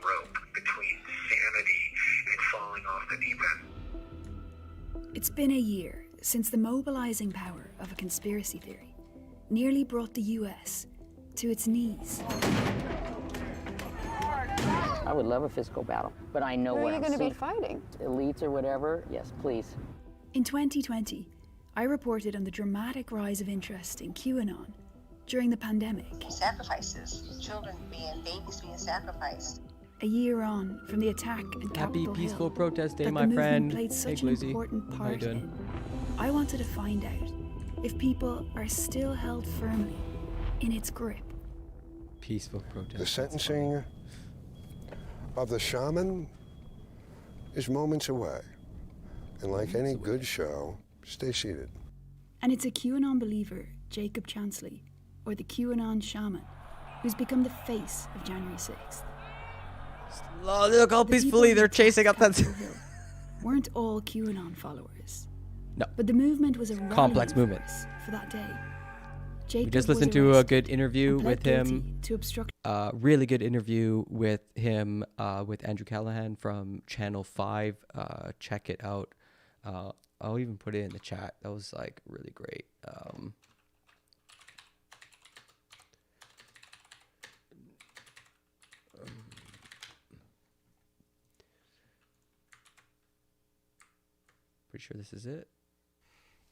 rope between sanity and falling off the deep end. It's been a year since the mobilizing power of a conspiracy theory nearly brought the US to its knees. I would love a physical battle, but I know Who what are you I'm going to be seeing. fighting? Elites or whatever, yes, please. In 2020, I reported on the dramatic rise of interest in QAnon during the pandemic. Sacrifices, children babies being sacrificed. A year on from the attack in Happy Capitol peaceful Hill protest day, that my the movement friend. played Hey, such an Glizzy. important How you part doing? in. I wanted to find out if people are still held firmly in its grip. Peaceful protest. The sentencing of the shaman is moments away. And like any good show, stay seated. And it's a QAnon believer, Jacob Chansley, or the QAnon shaman, who's become the face of January 6th. Oh, look how peacefully they're chasing up that. Weren't all QAnon followers. No. But the movement was a Complex rallying movement. force for that day. We Jacob just was listened to a arrested good interview and with pled him. guilty to obstruct. Really good interview with him with Andrew Callahan from Channel 5. Check it out. I'll even put it in the chat. That was like really great. Pretty sure this is it.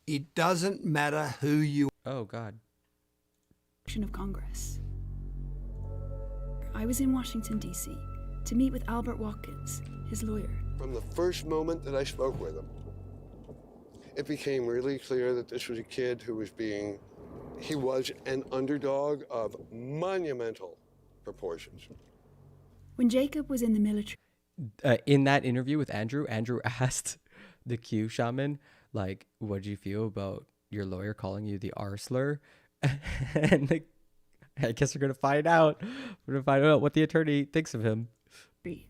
It doesn't matter who you... Oh, God. Of Congress. I was in Washington, D.C. to meet with Albert Watkins, his lawyer. From the first moment that I spoke with him, it became really clear that this was a kid who was he was an underdog of monumental proportions. When Jacob was in the military. In that interview with Andrew asked the Q shaman, like, what do you feel about your lawyer calling you the R slur? And I guess we're going to find out. We're going to find out what the attorney thinks of him.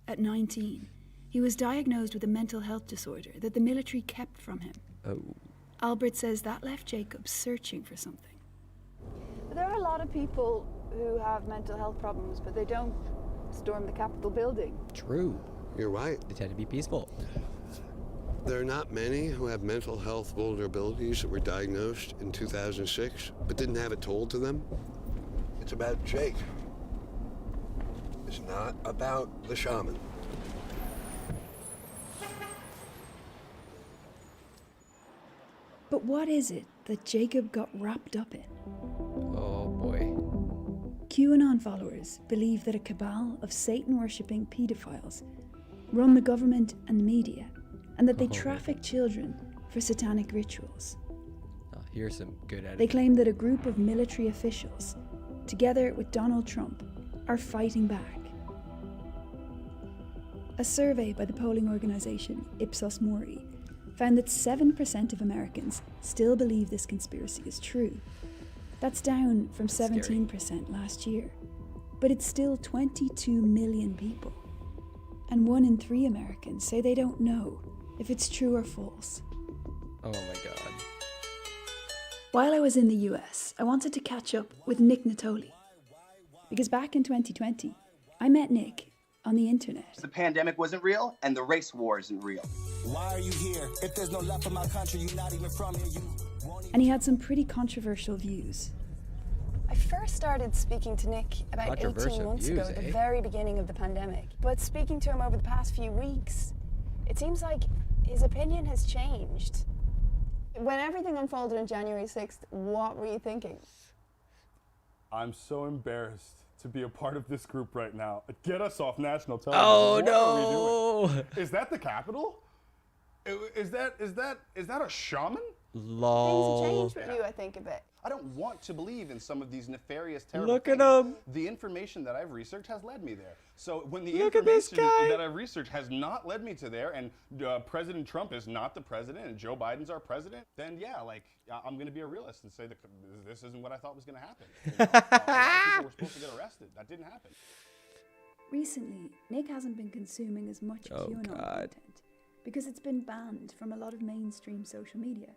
At 19, he was diagnosed with a mental health disorder that the military kept from him. Oh. Albert says that left Jacob searching for something. There are a lot of people who have mental health problems, but they don't storm the Capitol building. True. You're right. They tend to be peaceful. There are not many who have mental health vulnerabilities that were diagnosed in 2006, but didn't have it told to them. It's about Jake. It's not about the shaman. But what is it that Jacob got wrapped up in? Oh, boy. QAnon followers believe that a cabal of Satan-worshipping pedophiles run the government and the media, and that they traffic children for satanic rituals. Oh, here's some good editing. They claim that a group of military officials, together with Donald Trump, are fighting back. A survey by the polling organization Ipsos Mori found that 7% of Americans still believe this conspiracy is true. That's down from 17% last year. but it's still 22 million people. And 1 in 3 Americans say they don't know if it's true or false. Oh my god. While I was in the US, I wanted to catch up with Nick Natoli. Because back in 2020, I met Nick on the internet. The pandemic wasn't real, and the race war isn't real. Why are you here? If there's no love for my country, you're not even from here. And he had some pretty controversial views. I first started speaking to Nick about 18 months ago, at the very beginning of the pandemic. But speaking to him over the past few weeks, it seems like his opinion has changed. When everything unfolded on January 6th, what were you thinking? I'm so embarrassed to be a part of this group right now. Get us off national television. Oh, what no. are we doing? Is that the Capitol? Is that a shaman? Lol. Things have changed for you, I think, a bit. I don't want to believe in some of these nefarious, terrible Look at things. him. The information that I've researched has led me there. So when the Look at this information guy. that I've researched has not led me to there, and President Trump is not the president, and Joe Biden's our president, then yeah, like I'm going to be a realist and say that this isn't what I thought was going to happen. You know? A lot of people were supposed to get arrested. That didn't happen. Recently, Nick hasn't been consuming as much QAnon content because it's been banned from a lot of mainstream social media,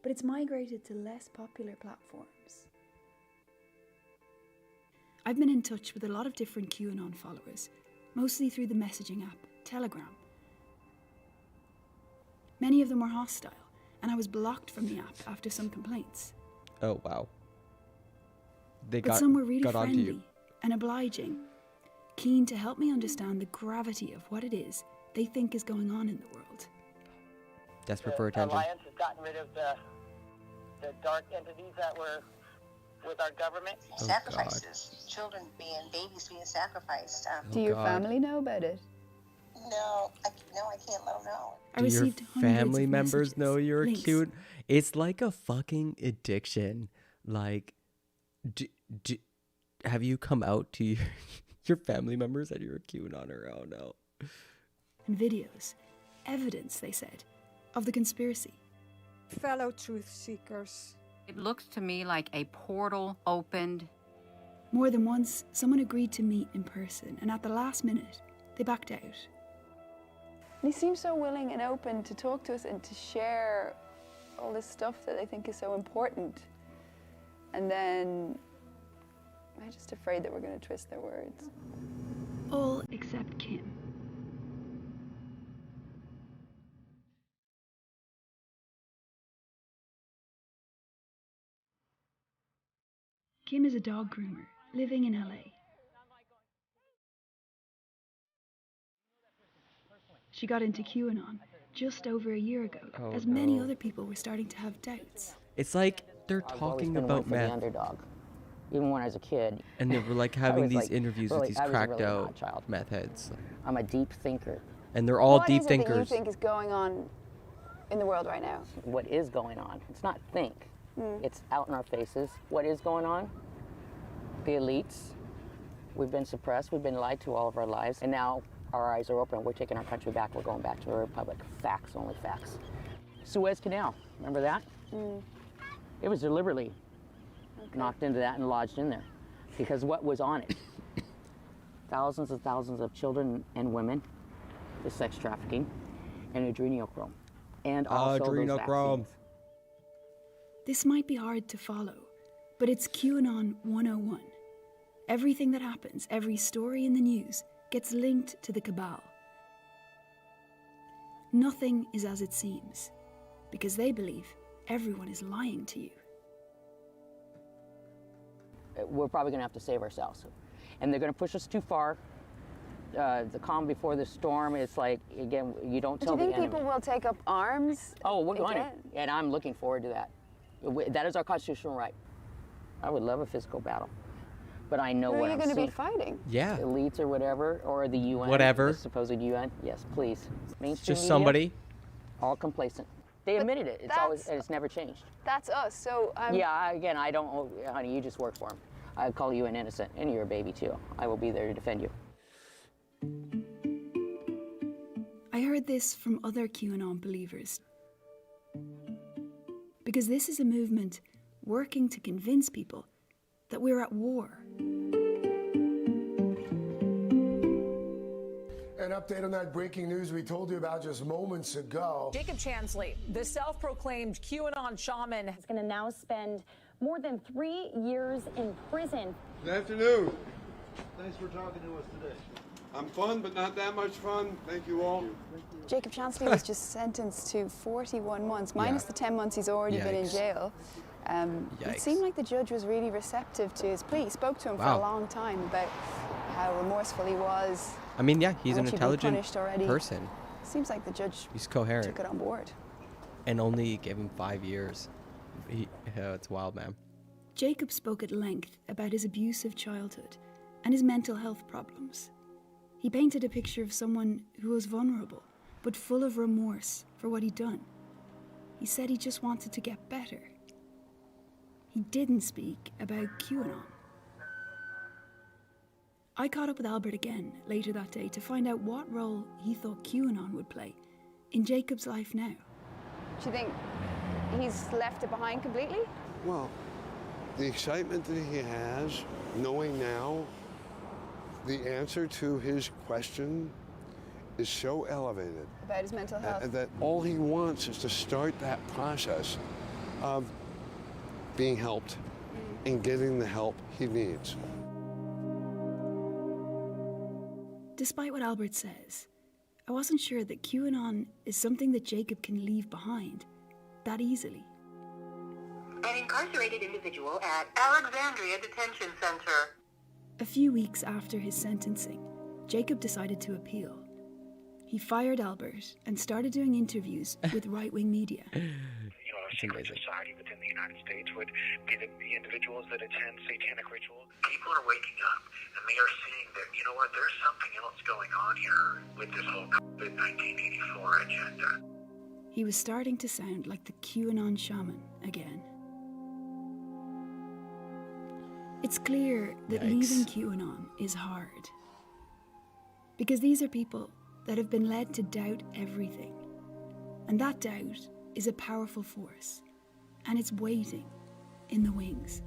but it's migrated to less popular platforms. I've been in touch with a lot of different QAnon followers, mostly through the messaging app Telegram. Many of them were hostile, and I was blocked from the app after some complaints. Oh, wow. They But got, some were really got onto you. friendly and obliging, keen to help me understand the gravity of what it is they think is going on in the world. Desperate for attention. The Alliance has gotten rid of the dark entities that were with our government. Oh, Sacrifices, children babies being sacrificed. Do your family know about it? No, I can't let them know. I Do your received hundreds family of members messages, know you're links. cute? It's like a fucking addiction. Like, have you come out to your family members that you're a QAnon or oh no? And videos, evidence, they said, of the conspiracy. Fellow truth seekers. It looks to me like a portal opened. More than once, someone agreed to meet in person, and at the last minute, they backed out. And he seems so willing and open to talk to us and to share all this stuff that they think is so important. And then I'm just afraid that we're going to twist their words. All except Kim. Kim is a dog groomer living in LA. She got into QAnon just over a year ago, Oh, as many no. other people were starting to have doubts. It's like they're I've always talking been about one for the meth. underdog, even when I was a kid. And they were like I having was, these like, interviews really- with these I was a cracked really out odd child. meth heads. I'm a deep thinker. And they're all What deep is it that you thinkers. think is going on in the world right now? What is going on? It's not think. Mm. It's out in our faces. What is going on? The elites. We've been suppressed. We've been lied to all of our lives. And now our eyes are open. We're taking our country back. We're going back to a republic. Facts, only facts. Suez Canal. Remember that? Mm. It was deliberately knocked into that and lodged in there. Because what was on it? Thousands and thousands of children and women, the sex trafficking, and adrenochrome. And also those Adrenochrome. vaccines. This might be hard to follow, but it's QAnon 101. Everything that happens, every story in the news, gets linked to the cabal. Nothing is as it seems, because they believe everyone is lying to you. We're probably going to have to save ourselves. And they're going to push us too far. The calm before the storm, it's like, again, you don't tell Do you the think enemy. people will take up arms? Oh, we're going to. again? And I'm looking forward to that. That is our constitutional right. I would love a physical battle. But I know Who what are you I'm going to be seeing. fighting? Yeah. Elites or whatever, or the UN. Whatever. The supposed UN. Yes, please. Mainstream Just media, somebody. all complacent. They admitted it. It's always, and it's never changed. That's us. So Yeah, again, I don't, honey, you just work for them. I call you an innocent, and you're a baby too. I will be there to defend you. I heard this from other QAnon believers. Because this is a movement working to convince people that we're at war. an update on that breaking news we told you about just moments ago. Jacob Chansley, the self-proclaimed QAnon shaman, is going to now spend more than 3 years in prison. Good afternoon. Thanks for talking to us today. I'm fun, but not that much fun. Thank you all. Jacob Chansley was just sentenced to 41 months, minus the 10 months he's already been in jail. It seemed like the judge was really receptive to his plea. He spoke to him for a long time about how remorseful he was. I mean, yeah, he's an and intelligent already. person. Seems like the judge He's coherent. took it on board. And only gave him 5 years. It's wild, man. Jacob spoke at length about his abusive childhood and his mental health problems. He painted a picture of someone who was vulnerable, but full of remorse for what he'd done. He said he just wanted to get better. He didn't speak about QAnon. I caught up with Albert again later that day to find out what role he thought QAnon would play in Jacob's life now. Do you think he's left it behind completely? Well, the excitement that he has, knowing now the answer to his question is so elevated. About his mental health? That all he wants is to start that process of being helped and getting the help he needs. Despite what Albert says, I wasn't sure that QAnon is something that Jacob can leave behind that easily. An incarcerated individual at Alexandria Detention Center. A few weeks after his sentencing, Jacob decided to appeal. He fired Albert and started doing interviews with right-wing media. A secret society within the United States would be the individuals that attend satanic ritual. People are waking up and they are seeing that, you know what, there's something else going on here with this whole COVID 1984 agenda. He was starting to sound like the QAnon shaman again. It's clear that leaving QAnon is hard. Because these are people that have been led to doubt everything. And that doubt is a powerful force, and it's waiting in the wings.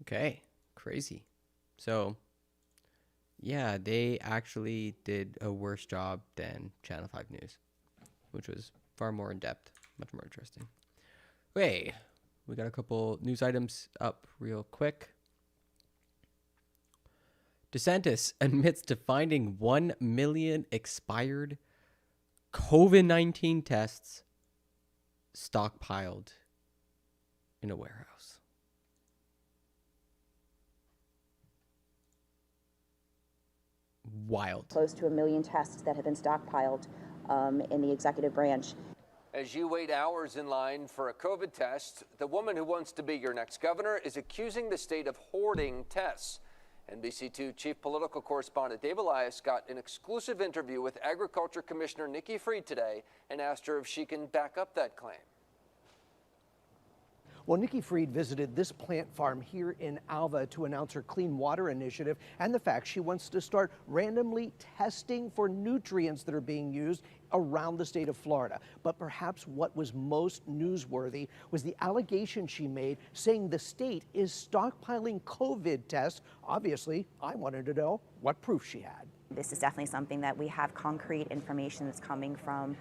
Okay, crazy. So, yeah, they actually did a worse job than Channel 5 News, which was far more in depth, much more interesting. Okay, we got a couple news items up real quick. DeSantis admits to finding 1 million expired COVID-19 tests stockpiled in a warehouse. Wild. Close to 1 million tests that have been stockpiled in the executive branch. As you wait hours in line for a COVID test, the woman who wants to be your next governor is accusing the state of hoarding tests. NBC2 chief political correspondent Dave Elias got an exclusive interview with Agriculture Commissioner Nikki Fried today and asked her if she can back up that claim. Well, Nikki Fried visited this plant farm here in Alva to announce her clean water initiative and the fact she wants to start randomly testing for nutrients that are being used around the state of Florida. But perhaps what was most newsworthy was the allegation she made saying the state is stockpiling COVID tests. Obviously, I wanted to know what proof she had. This is definitely something that we have concrete information that's coming from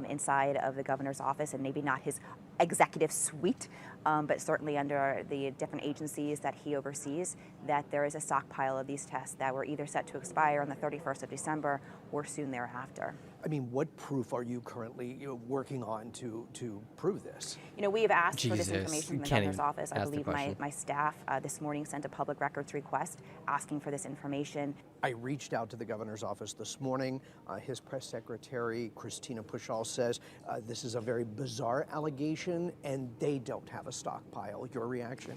inside of the governor's office, and maybe not his executive suite, but certainly under the different agencies that he oversees, that there is a stockpile of these tests that were either set to expire on the 31st of December or soon thereafter. I mean, what proof are you currently working on to prove this? You know, we have asked for this information from the governor's office. I believe my staff this morning sent a public records request asking for this information. I reached out to the governor's office this morning. His press secretary, Christina Pushall, says this is a very bizarre allegation and they don't have a stockpile. Your reaction?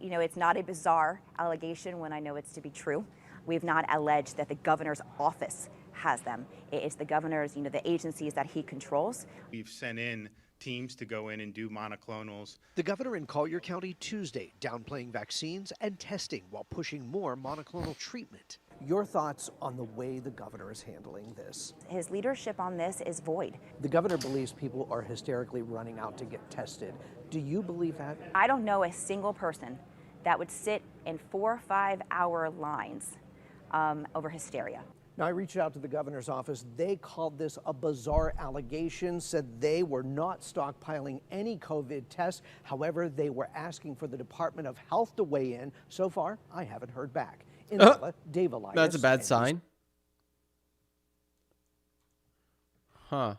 You know, it's not a bizarre allegation when I know it's to be true. We've not alleged that the governor's office has them. It's the governor's, you know, the agencies that he controls. We've sent in teams to go in and do monoclonals. The governor in Collier County Tuesday downplaying vaccines and testing while pushing more monoclonal treatment. Your thoughts on the way the governor is handling this? His leadership on this is void. The governor believes people are hysterically running out to get tested. Do you believe that? I don't know a single person that would sit in 4 or 5 hour lines over hysteria. Now, I reached out to the governor's office. They called this a bizarre allegation, said they were not stockpiling any COVID tests. However, they were asking for the Department of Health to weigh in. So far, I haven't heard back. In Alva, Dave Elias. That's a bad sign. Huh.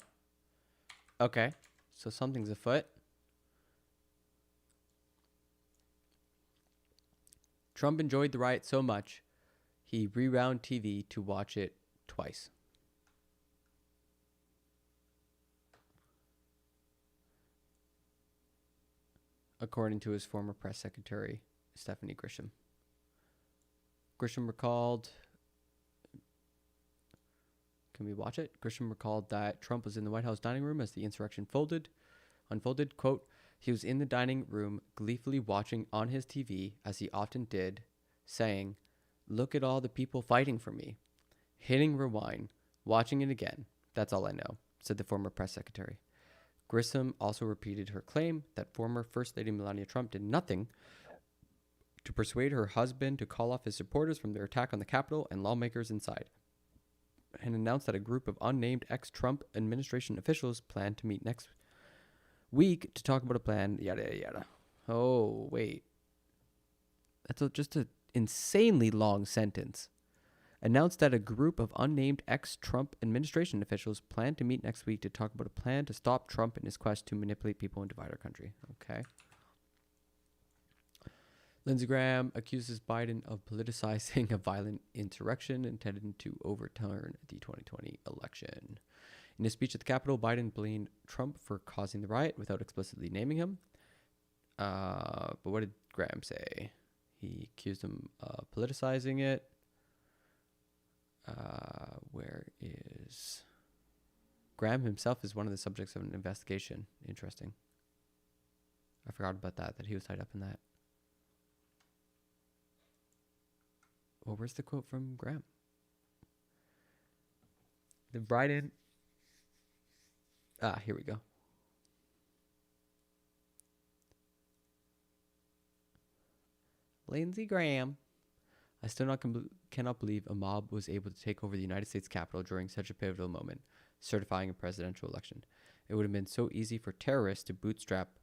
Okay. So something's afoot. Trump enjoyed the riot so much, he rewound TV to watch it twice. According to his former press secretary, Stephanie Grisham. Grisham recalled... Can we watch it? Grisham recalled that Trump was in the White House dining room as the insurrection unfolded. Quote, he was in the dining room gleefully watching on his TV, as he often did, saying, "Look at all the people fighting for me." Hitting rewind, watching it again. That's all I know, said the former press secretary. Grisham also repeated her claim that former First Lady Melania Trump did nothing to persuade her husband to call off his supporters from their attack on the Capitol and lawmakers inside, and announced that a group of unnamed ex-Trump administration officials plan to meet next week to talk about a plan, yada, yada, yada. Oh, wait. That's just an insanely long sentence. Announced that a group of unnamed ex-Trump administration officials plan to meet next week to talk about a plan to stop Trump in his quest to manipulate people and divide our country. Okay. Lindsey Graham accuses Biden of politicizing a violent insurrection intended to overturn the 2020 election. In his speech at the Capitol, Biden blamed Trump for causing the riot without explicitly naming him. But what did Graham say? He accused him of politicizing it. Where is... Graham himself is one of the subjects of an investigation. Interesting. I forgot about that he was tied up in that. Well, where's the quote from Graham? The Biden... here we go. Lindsey Graham. I still cannot believe a mob was able to take over the United States Capitol during such a pivotal moment, certifying a presidential election. It would have been so easy for terrorists to bootstrap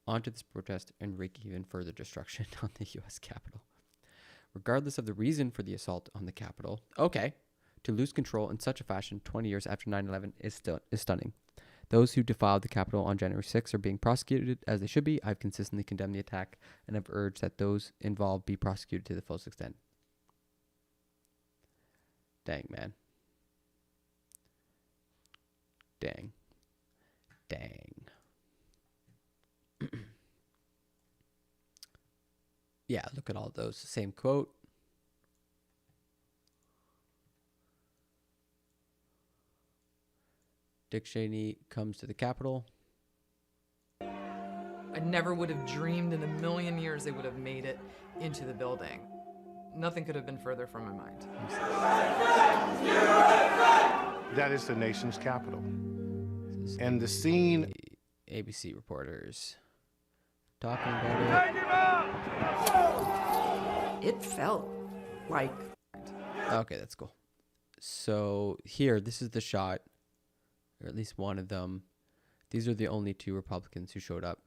onto this protest and wreak even further destruction on the U.S. Capitol. Regardless of the reason for the assault on the Capitol, to lose control in such a fashion 20 years after 9/11 is stunning. Those who defiled the Capitol on January 6th are being prosecuted as they should be. I've consistently condemned the attack and have urged that those involved be prosecuted to the fullest extent. Dang, man. Dang. Yeah, look at all those. Same quote. Dick Cheney comes to the Capitol. I never would have dreamed in a million years they would have made it into the building. Nothing could have been further from my mind. That is the nation's capital. And the scene... ABC reporters talking about it. It felt like... Okay, that's cool. So here, this is the shot, or at least one of them. These are the only two Republicans who showed up.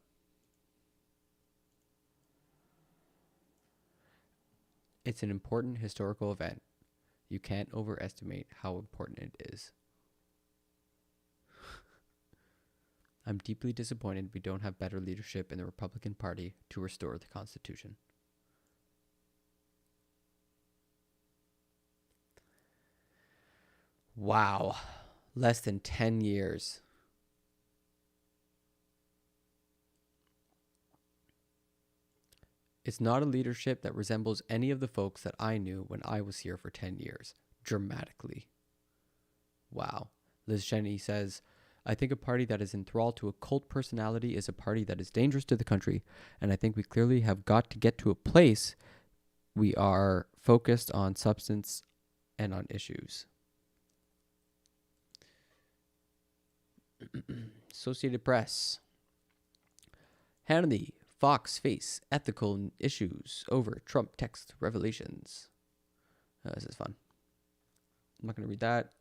It's an important historical event. You can't overestimate how important it is. I'm deeply disappointed we don't have better leadership in the Republican Party to restore the Constitution. Wow. Less than 10 years. It's not a leadership that resembles any of the folks that I knew when I was here for 10 years. Dramatically. Wow. Liz Cheney says, I think a party that is enthralled to a cult personality is a party that is dangerous to the country. And I think we clearly have got to get to a place we are focused on substance and on issues. Associated Press. Hannity Fox face ethical issues over Trump text revelations. This is fun. I'm not going to read that.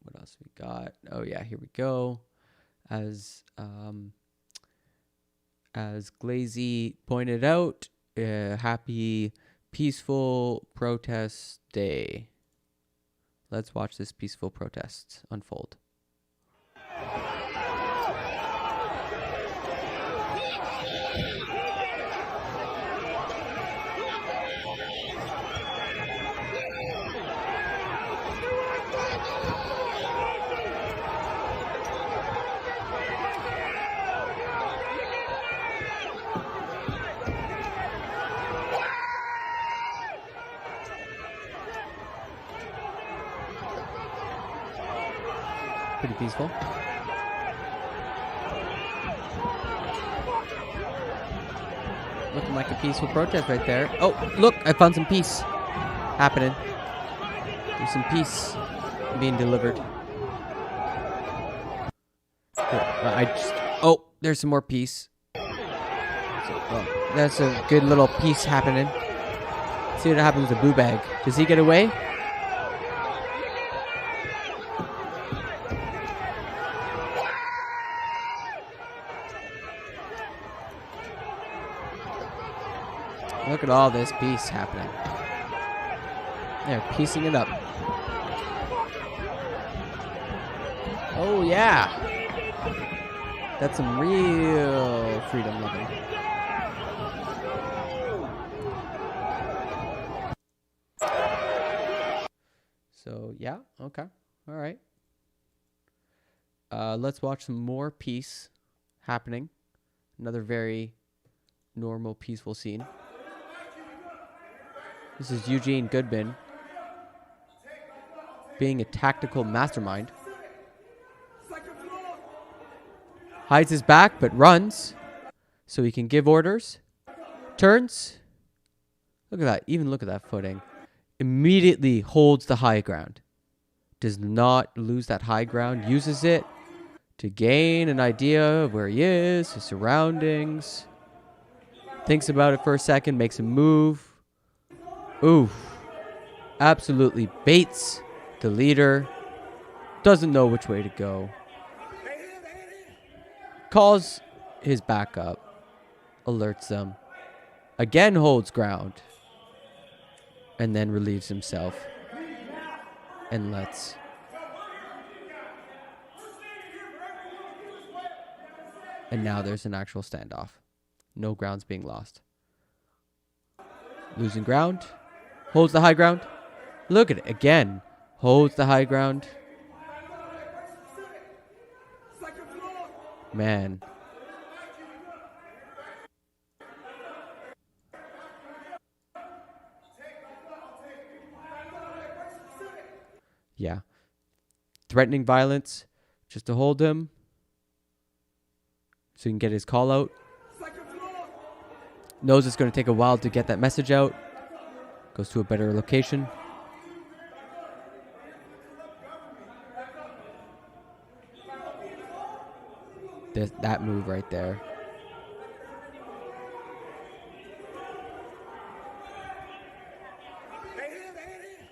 What else we got? Oh yeah, here we go. As Glazy pointed out, happy peaceful protest day. Let's watch this peaceful protest unfold. Pretty peaceful. Looking like a peaceful protest right there. Oh, look, I found some peace happening. There's some peace being delivered. Oh, there's some more peace. That's a good little piece happening. Let's see what happens to Boo Bag. Does he get away? Look at all this peace happening. They're piecing it up. Oh yeah. That's some real freedom loving. So yeah, okay. All right. Let's watch some more peace happening. Another very normal, peaceful scene. This is Eugene Goodman being a tactical mastermind. Hides his back but runs so he can give orders. Turns. Look at that. Even look at that footing. Immediately holds the high ground. Does not lose that high ground. Uses it to gain an idea of where he is, his surroundings. Thinks about it for a second. Makes a move. Oof. Absolutely baits the leader. Doesn't know which way to go. Calls his backup. Alerts them. Again holds ground. And then relieves himself. And lets. And now there's an actual standoff. No ground's being lost. Losing ground. Holds the high ground. Look at it again. Holds the high ground. Man. Yeah. Threatening violence just to hold him so he can get his call out. Knows it's going to take a while to get that message out. Goes to a better location. That move right there.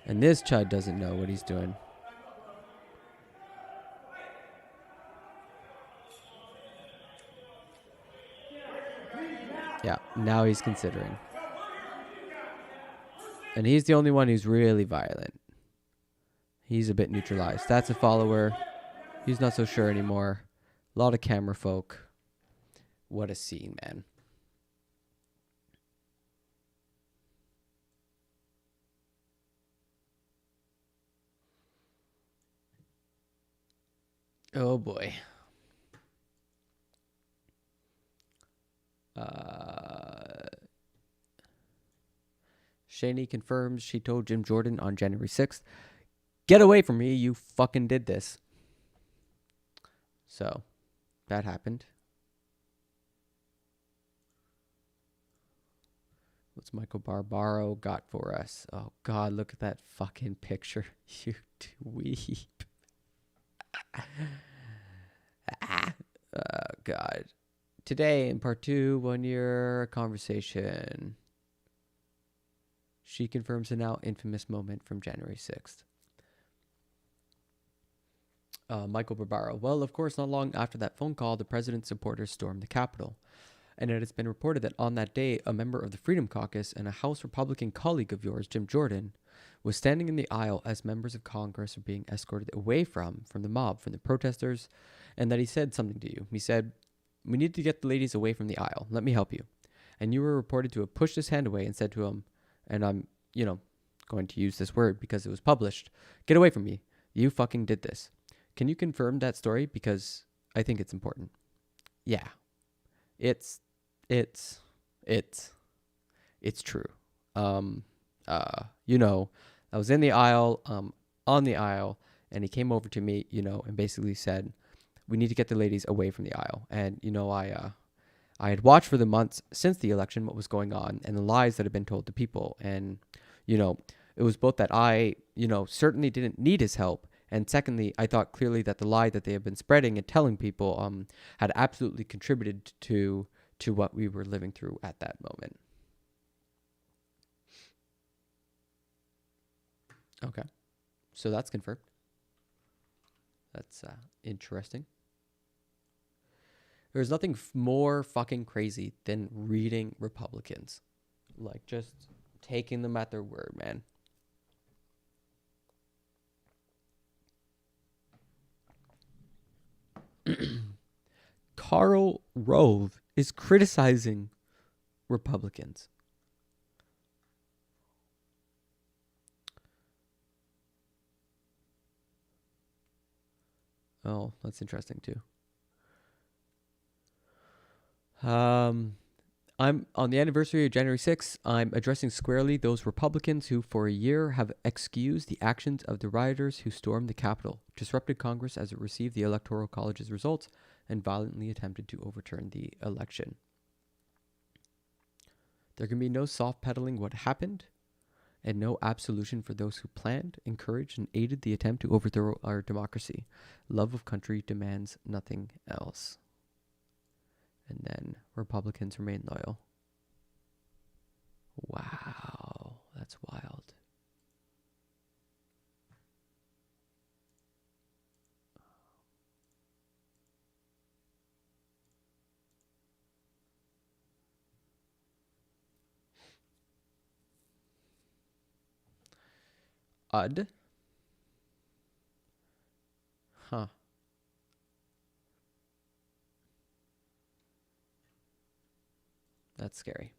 And this chud doesn't know what he's doing. Yeah, now he's considering. And he's the only one who's really violent. He's a bit neutralized. That's a follower. He's not so sure anymore. A lot of camera folk. What a scene, man. Oh boy. Shaney confirms she told Jim Jordan on January 6th, "Get away from me, you fucking did this." So, that happened. What's Michael Barbaro got for us? Oh God, look at that fucking picture. You dweeb. God. Today in part 2, 1 year conversation. She confirms a now infamous moment from January 6th. Michael Barbaro. Well, of course, not long after that phone call, the president's supporters stormed the Capitol. And it has been reported that on that day, a member of the Freedom Caucus and a House Republican colleague of yours, Jim Jordan, was standing in the aisle as members of Congress are being escorted away from the mob, from the protesters, and that he said something to you. He said, "We need to get the ladies away from the aisle. Let me help you." And you were reported to have pushed his hand away and said to him, and I'm, going to use this word because it was published, "Get away from me. You fucking did this." Can you confirm that story? Because I think it's important. Yeah. It's true. I was in the aisle, on the aisle, and he came over to me, and basically said, "We need to get the ladies away from the aisle." And, I had watched for the months since the election what was going on and the lies that had been told to people. And, it was both that I, certainly didn't need his help. And secondly, I thought clearly that the lie that they have been spreading and telling people had absolutely contributed to what we were living through at that moment. Okay. So that's confirmed. That's interesting. There's nothing more fucking crazy than reading Republicans. Like, just taking them at their word, man. Karl Rove is criticizing Republicans. Oh, that's interesting too. I'm on the anniversary of January 6th. I'm addressing squarely those Republicans who for a year have excused the actions of the rioters who stormed the Capitol, disrupted Congress as it received the Electoral College's results, and violently attempted to overturn the election. There can be no soft peddling what happened, and no absolution for those who planned, encouraged, and aided the attempt to overthrow our democracy. Love of country demands nothing else. And then Republicans remain loyal. Wow, that's wild. Odd. Huh. That's scary.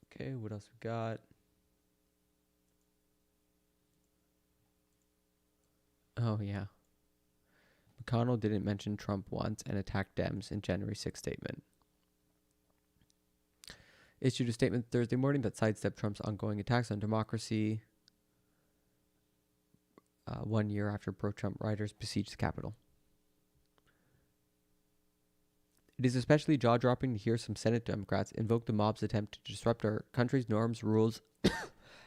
Okay, what else we got? Oh, yeah. McConnell didn't mention Trump once and attacked Dems in January 6th statement. Issued a statement Thursday morning that sidestepped Trump's ongoing attacks on democracy 1 year after pro-Trump rioters besieged the Capitol. It is especially jaw-dropping to hear some Senate Democrats invoke the mob's attempt to disrupt our country's norms, rules,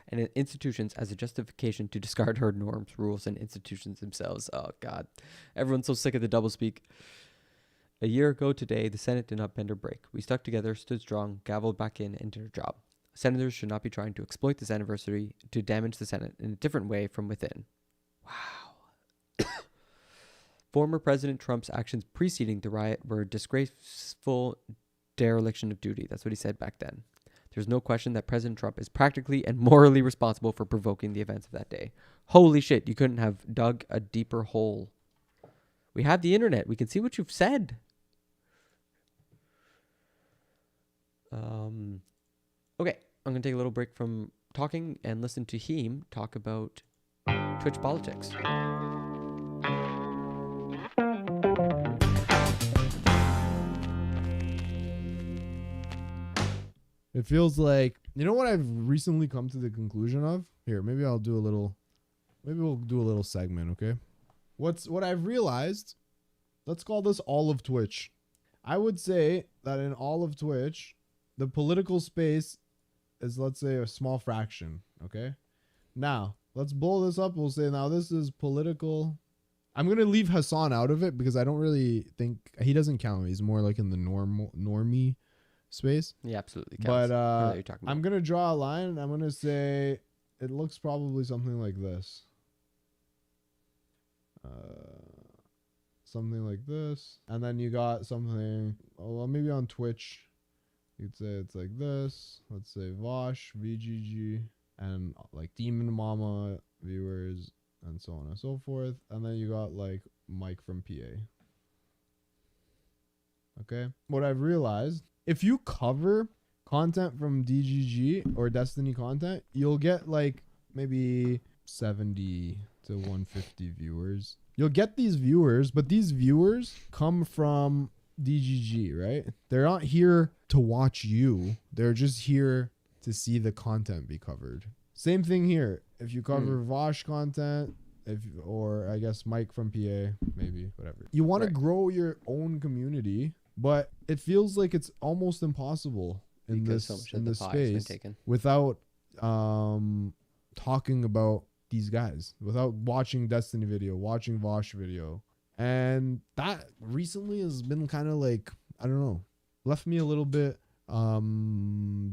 and institutions as a justification to discard our norms, rules, and institutions themselves. Oh, God. Everyone's so sick of the doublespeak. A year ago today, the Senate did not bend or break. We stuck together, stood strong, gavelled back in, and did our job. Senators should not be trying to exploit this anniversary to damage the Senate in a different way from within. Wow. Former President Trump's actions preceding the riot were a disgraceful dereliction of duty. That's what he said back then. There's no question that President Trump is practically and morally responsible for provoking the events of that day. Holy shit, you couldn't have dug a deeper hole. We have the internet. We can see what you've said. Okay, I'm going to take a little break from talking and listen to him talk about Twitch politics. It feels like, you know what I've recently come to the conclusion of? Here, maybe we'll do a little segment, okay? What I've realized, let's call this all of Twitch. I would say that in all of Twitch, the political space is, let's say, a small fraction, okay? Now, let's blow this up. We'll say now this is political. I'm gonna leave Hassan out of it because I don't really think he doesn't count. He's more like in the normie space. Yeah, absolutely counts. But I know what you're talking about. I'm gonna draw a line and I'm gonna say it looks probably something like this. Something like this, and then you got something. Well, maybe on Twitch, you'd say it's like this. Let's say Vosh, VGG, and like Demon Mama viewers, and so on and so forth. And then you got like Mike from PA. Okay. What I've realized, if you cover content from DGG or Destiny content, you'll get like maybe 70 to 150 viewers. You'll get these viewers, but these viewers come from DGG, right? They're not here to watch you. They're just here to see the content be covered. Same thing here. If you cover Vosh content, or I guess Mike from PA, maybe, whatever. You want to grow your own community, but it feels like it's almost impossible in Because so this much of the pie has been taken. without talking about these guys, without watching Destiny video, watching Vosh video. And that recently has been kind of like, I don't know, left me a little bit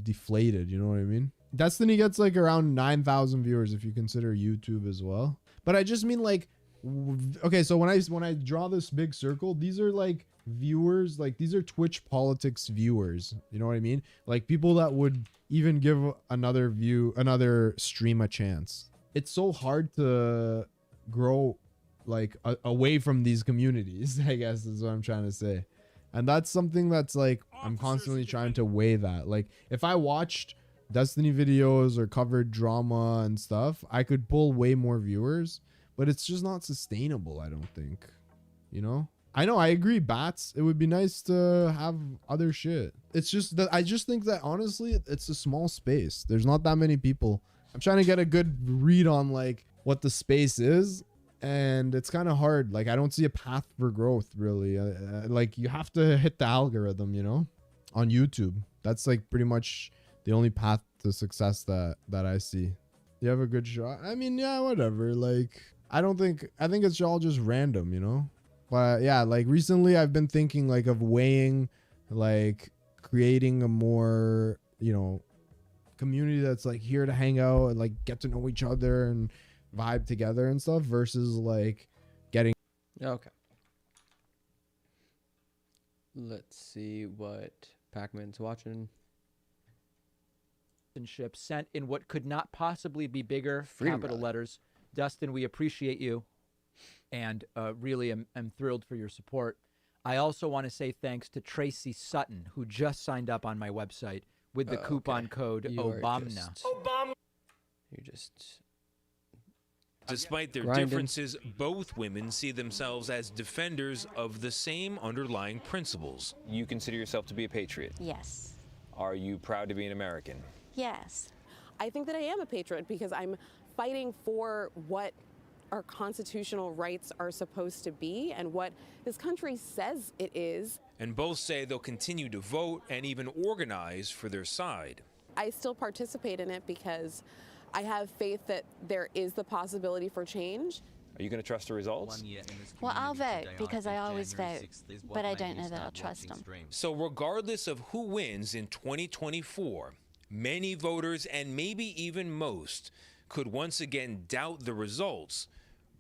deflated, you know what I mean? Destiny gets like around 9,000 viewers if you consider YouTube as well. But I just mean like, okay, so when I draw this big circle, these are like viewers, like these are Twitch politics viewers, you know what I mean? Like people that would even give another stream a chance. It's so hard to grow like away from these communities, I guess is what I'm trying to say. And that's something that's like, I'm constantly trying to weigh that. Like if I watched Destiny videos or covered drama and stuff, I could pull way more viewers, but it's just not sustainable, I don't think. You know? I know, I agree, Bats. It would be nice to have other shit. It's just that I just think that honestly, it's a small space. There's not that many people. I'm trying to get a good read on like what the space is, and it's kind of hard. Like I don't see a path for growth really. Like you have to hit the algorithm, you know, on YouTube. That's like pretty much the only path to success that I see. You have a good shot. I mean, yeah, whatever. Like I think it's all just random, you know. But yeah, like recently I've been thinking like of weighing, like creating a more, you know, community that's like here to hang out and like get to know each other and vibe together and stuff versus like getting. Okay. Let's see what Pac-Man's watching. Ships sent in what could not possibly be bigger Freedom capital Rally. letters. Dustin, we appreciate you and really am thrilled for your support. I also want to say thanks to Tracy Sutton, who just signed up on my website with the coupon code OBAMNA. You're just Despite their grinding. differences, both women see themselves as defenders of the same underlying principles. You consider yourself to be a patriot? Yes. Are you proud to be an American? Yes. I think that I am a patriot because I'm fighting for what our constitutional rights are supposed to be and what this country says it is. And both say they'll continue to vote and even organize for their side. I still participate in it because I have faith that there is the possibility for change. Are you going to trust the results? Well, I'll vote because I always vote, but I don't know that I'll trust them. So regardless of who wins in 2024, many voters, and maybe even most, could once again doubt the results,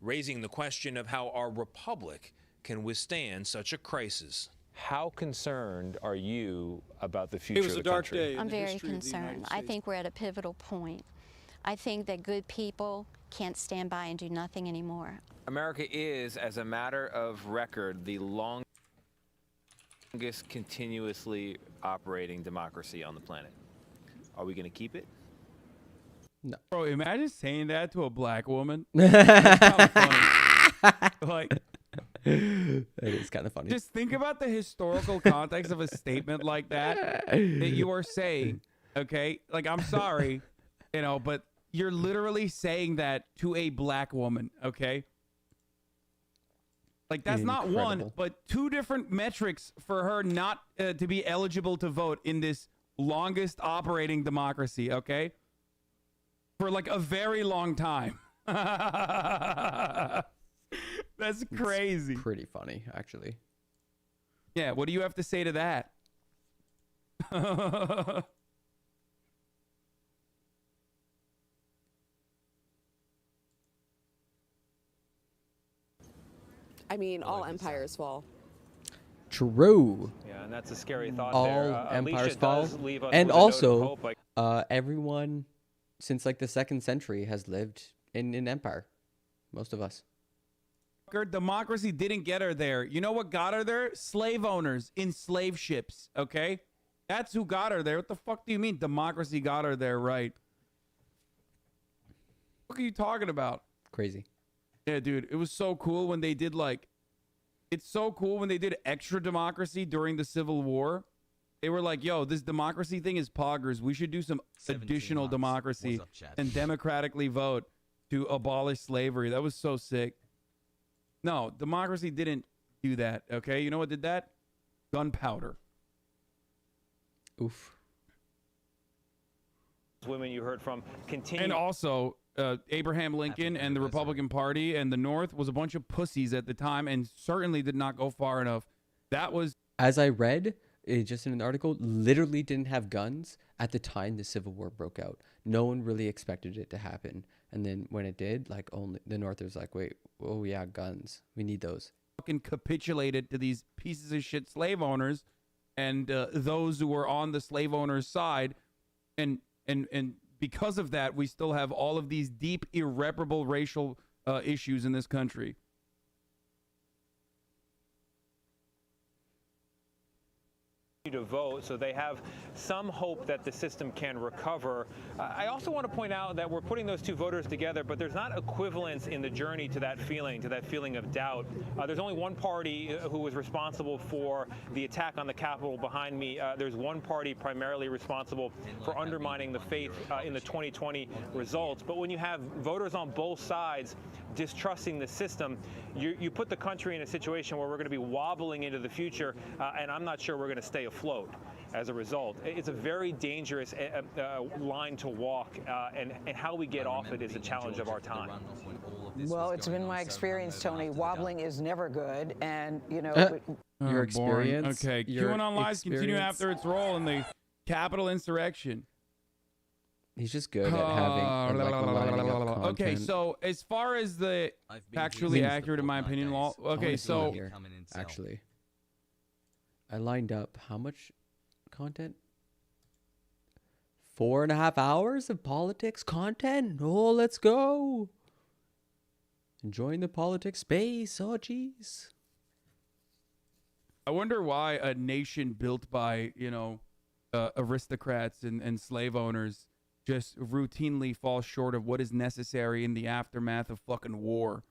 raising the question of how our republic can withstand such a crisis. How concerned are you about the future of the country? I'm very concerned. I think we're at a pivotal point. I think that good people can't stand by and do nothing anymore. America is, as a matter of record, the longest continuously operating democracy on the planet. Are we going to keep it? No. Bro, imagine saying that to a black woman. That's kinda funny. Like, that is kind of funny. just think about the historical context of a statement like that you are saying, okay? Like, I'm sorry, you know, but you're literally saying that to a black woman, okay? Like, that's not one, Incredible. but two different metrics for her not to be eligible to vote in this longest operating democracy, okay? For like a very long time. That's crazy. It's pretty funny, actually. Yeah, what do you have to say to that? I mean, all empires fall. True. Yeah, and that's a scary thought All there. empires Alicia fall. does leave us And with a note of also, hope, like- everyone since like the 2nd century has lived in an empire. Most of us. Democracy didn't get her there. You know what got her there? Slave owners in slave ships, okay? That's who got her there. What the fuck do you mean democracy got her there, right? What are you talking about? Crazy. Yeah, dude, it was so cool when they did it's so cool when they did extra democracy during the Civil War. They were like, yo, this democracy thing is poggers. We should do some additional democracy and democratically vote to abolish slavery. That was so sick. No, democracy didn't do that, okay? You know what did that? Gunpowder. Oof. Women you heard from continue. And also, Abraham Lincoln and the Republican Party and the North was a bunch of pussies at the time and certainly did not go far enough. That was... As I read, just in an article, literally didn't have guns at the time the Civil War broke out. No one really expected it to happen. And then when it did, like, only the Northers like, wait, oh yeah, guns. We need those. Fucking capitulated to these pieces of shit slave owners and those who were on the slave owners' side. And because of that, we still have all of these deep, irreparable racial issues in this country. To vote, so they have some hope that the system can recover. I also want to point out that we're putting those two voters together, but there's not equivalence in the journey to that feeling of doubt. There's only one party who was responsible for the attack on the Capitol behind me. There's one party primarily responsible for undermining the faith in the 2020 results. But when you have voters on both sides distrusting the system, you put the country in a situation where we're going to be wobbling into the future, and I'm not sure we're going to stay afloat as a result. It's a very dangerous line to walk, and how we get off it is a challenge of our time. Well, it's been my experience, Tony. Wobbling is never good, and you know. Your experience. Okay, QAnon lies continue after its role in the Capitol insurrection. He's just good at having lining up content. Okay, so as far as the factually accurate, in my opinion, law. Okay, so actually, I lined up how much content? 4.5 hours of politics content. Oh, let's go. Enjoying the politics space. Oh, jeez. I wonder why a nation built by, aristocrats and slave owners just routinely falls short of what is necessary in the aftermath of fucking war.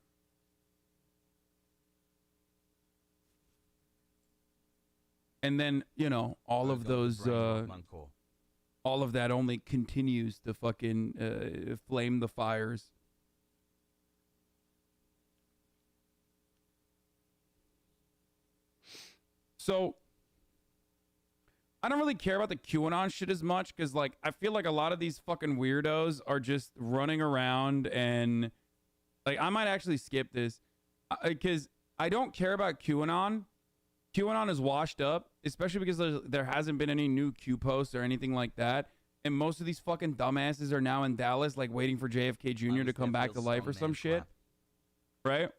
And then, all of those, all of that only continues to fucking flame the fires. So, I don't really care about the QAnon shit as much because, I feel like a lot of these fucking weirdos are just running around and, I might actually skip this because I don't care about QAnon. QAnon is washed up, especially because there hasn't been any new Q posts or anything like that. And most of these fucking dumbasses are now in Dallas, waiting for JFK Jr. to come back to life or some shit. Right?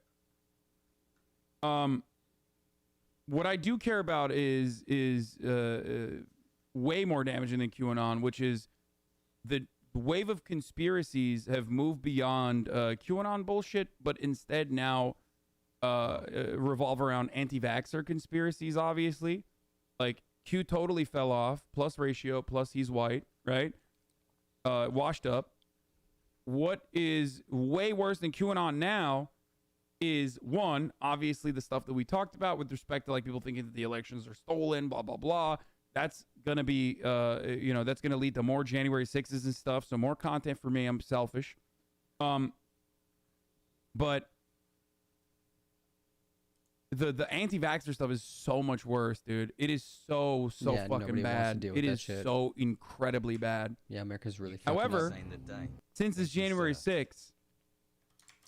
What I do care about is way more damaging than QAnon, which is the wave of conspiracies have moved beyond QAnon bullshit, but instead now revolve around anti-vaxxer conspiracies, obviously. Q totally fell off, plus ratio, plus he's white, right? Washed up. What is way worse than QAnon now is, one, obviously the stuff that we talked about with respect to people thinking that the elections are stolen, blah, blah, blah. That's going to be, that's going to lead to more January 6s and stuff. So more content for me. I'm selfish. But the anti-vaxxer stuff is so much worse, dude. It is so fucking bad. It is so incredibly bad. Yeah, America's really fucking However, up. since it's January 6th,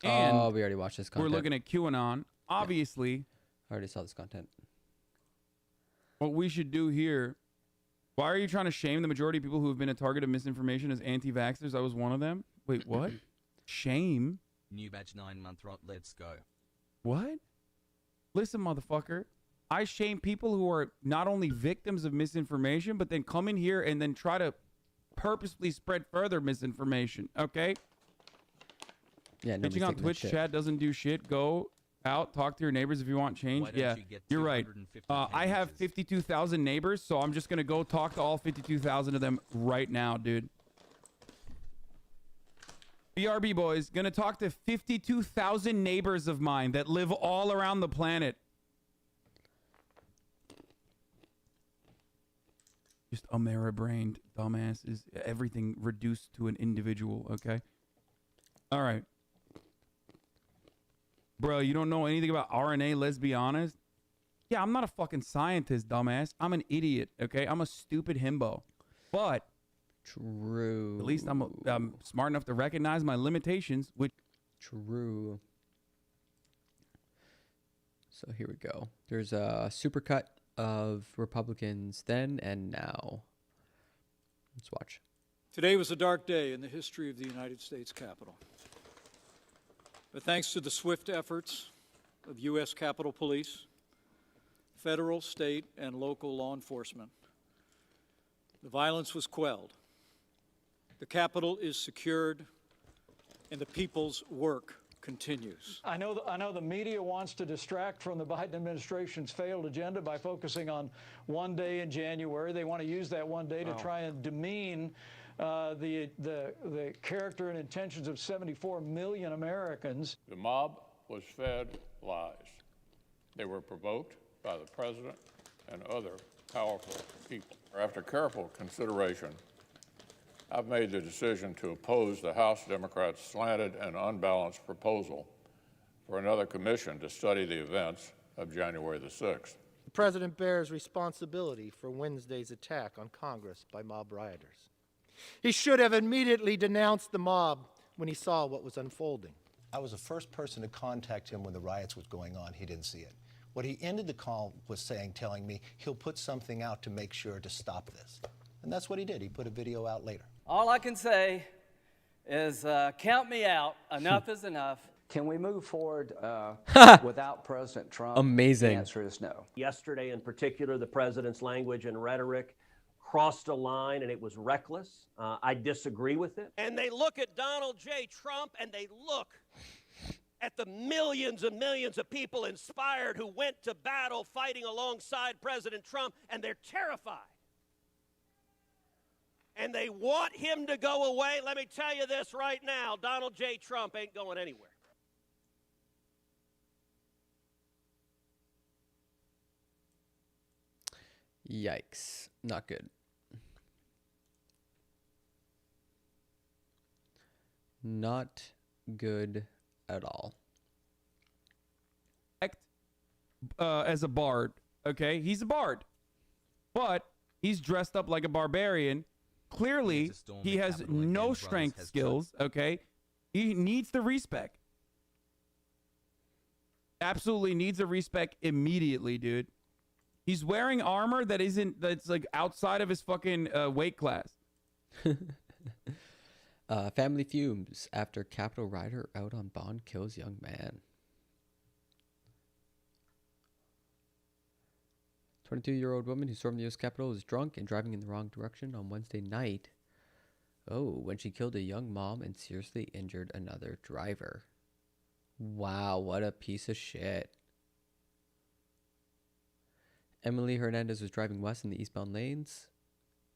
And we already watched this content. We're looking at QAnon. Obviously, I already saw this content. What we should do here. Why are you trying to shame the majority of people who have been a target of misinformation as anti-vaxxers? I was one of them. Wait, what? Shame? New badge 9 month. Let's go. What? Listen, motherfucker. I shame people who are not only victims of misinformation, but then come in here and then try to purposely spread further misinformation. Okay? Yeah, Bitching on Twitch chat doesn't do shit. Go out, talk to your neighbors if you want change. Yeah, you're right. I have 52,000 neighbors, so I'm just going to go talk to all 52,000 of them right now, dude. BRB boys, going to talk to 52,000 neighbors of mine that live all around the planet. Just Amera-brained dumbasses. Everything reduced to an individual, okay? All right. Bro, you don't know anything about RNA, let's be honest? Yeah, I'm not a fucking scientist, dumbass. I'm an idiot, okay? I'm a stupid himbo. But... True. At least I'm smart enough to recognize my limitations, which... True. So here we go. There's a supercut of Republicans then and now. Let's watch. Today was a dark day in the history of the United States Capitol. But thanks to the swift efforts of U.S. Capitol Police, federal, state, and local law enforcement, the violence was quelled. The Capitol is secured, and the people's work continues. I know the media wants to distract from the Biden administration's failed agenda by focusing on one day in January. They want to use that one day to try and demean the character and intentions of 74 million Americans. The mob was fed lies. They were provoked by the president and other powerful people. After careful consideration, I've made the decision to oppose the House Democrats' slanted and unbalanced proposal for another commission to study the events of January the 6th. The president bears responsibility for Wednesday's attack on Congress by mob rioters. He should have immediately denounced the mob when he saw what was unfolding. I was the first person to contact him when the riots was going on. He didn't see it. What he ended the call was telling me he'll put something out to make sure to stop this. And that's what he did. He put a video out later. All I can say is count me out. Enough is enough. Can we move forward without President Trump? Amazing. The answer is no. Yesterday in particular, the president's language and rhetoric crossed a line, and it was reckless. I disagree with it. And they look at Donald J. Trump, and they look at the millions and millions of people inspired who went to battle fighting alongside President Trump, and they're terrified. And they want him to go away. Let me tell you this right now, Donald J. Trump ain't going anywhere. Yikes. Not good. Not good at all. As a bard, okay? He's a bard. But he's dressed up like a barbarian. Clearly, he has no strength skills, okay? He needs the respect. Absolutely needs the respect immediately, dude. He's wearing armor that's like outside of his fucking weight class. Family fumes after Capitol rider out on bond kills young man. 22-year-old woman who stormed the U.S. Capitol was drunk and driving in the wrong direction on Wednesday night. Oh, when she killed a young mom and seriously injured another driver. Wow, what a piece of shit. Emily Hernandez was driving west in the eastbound lanes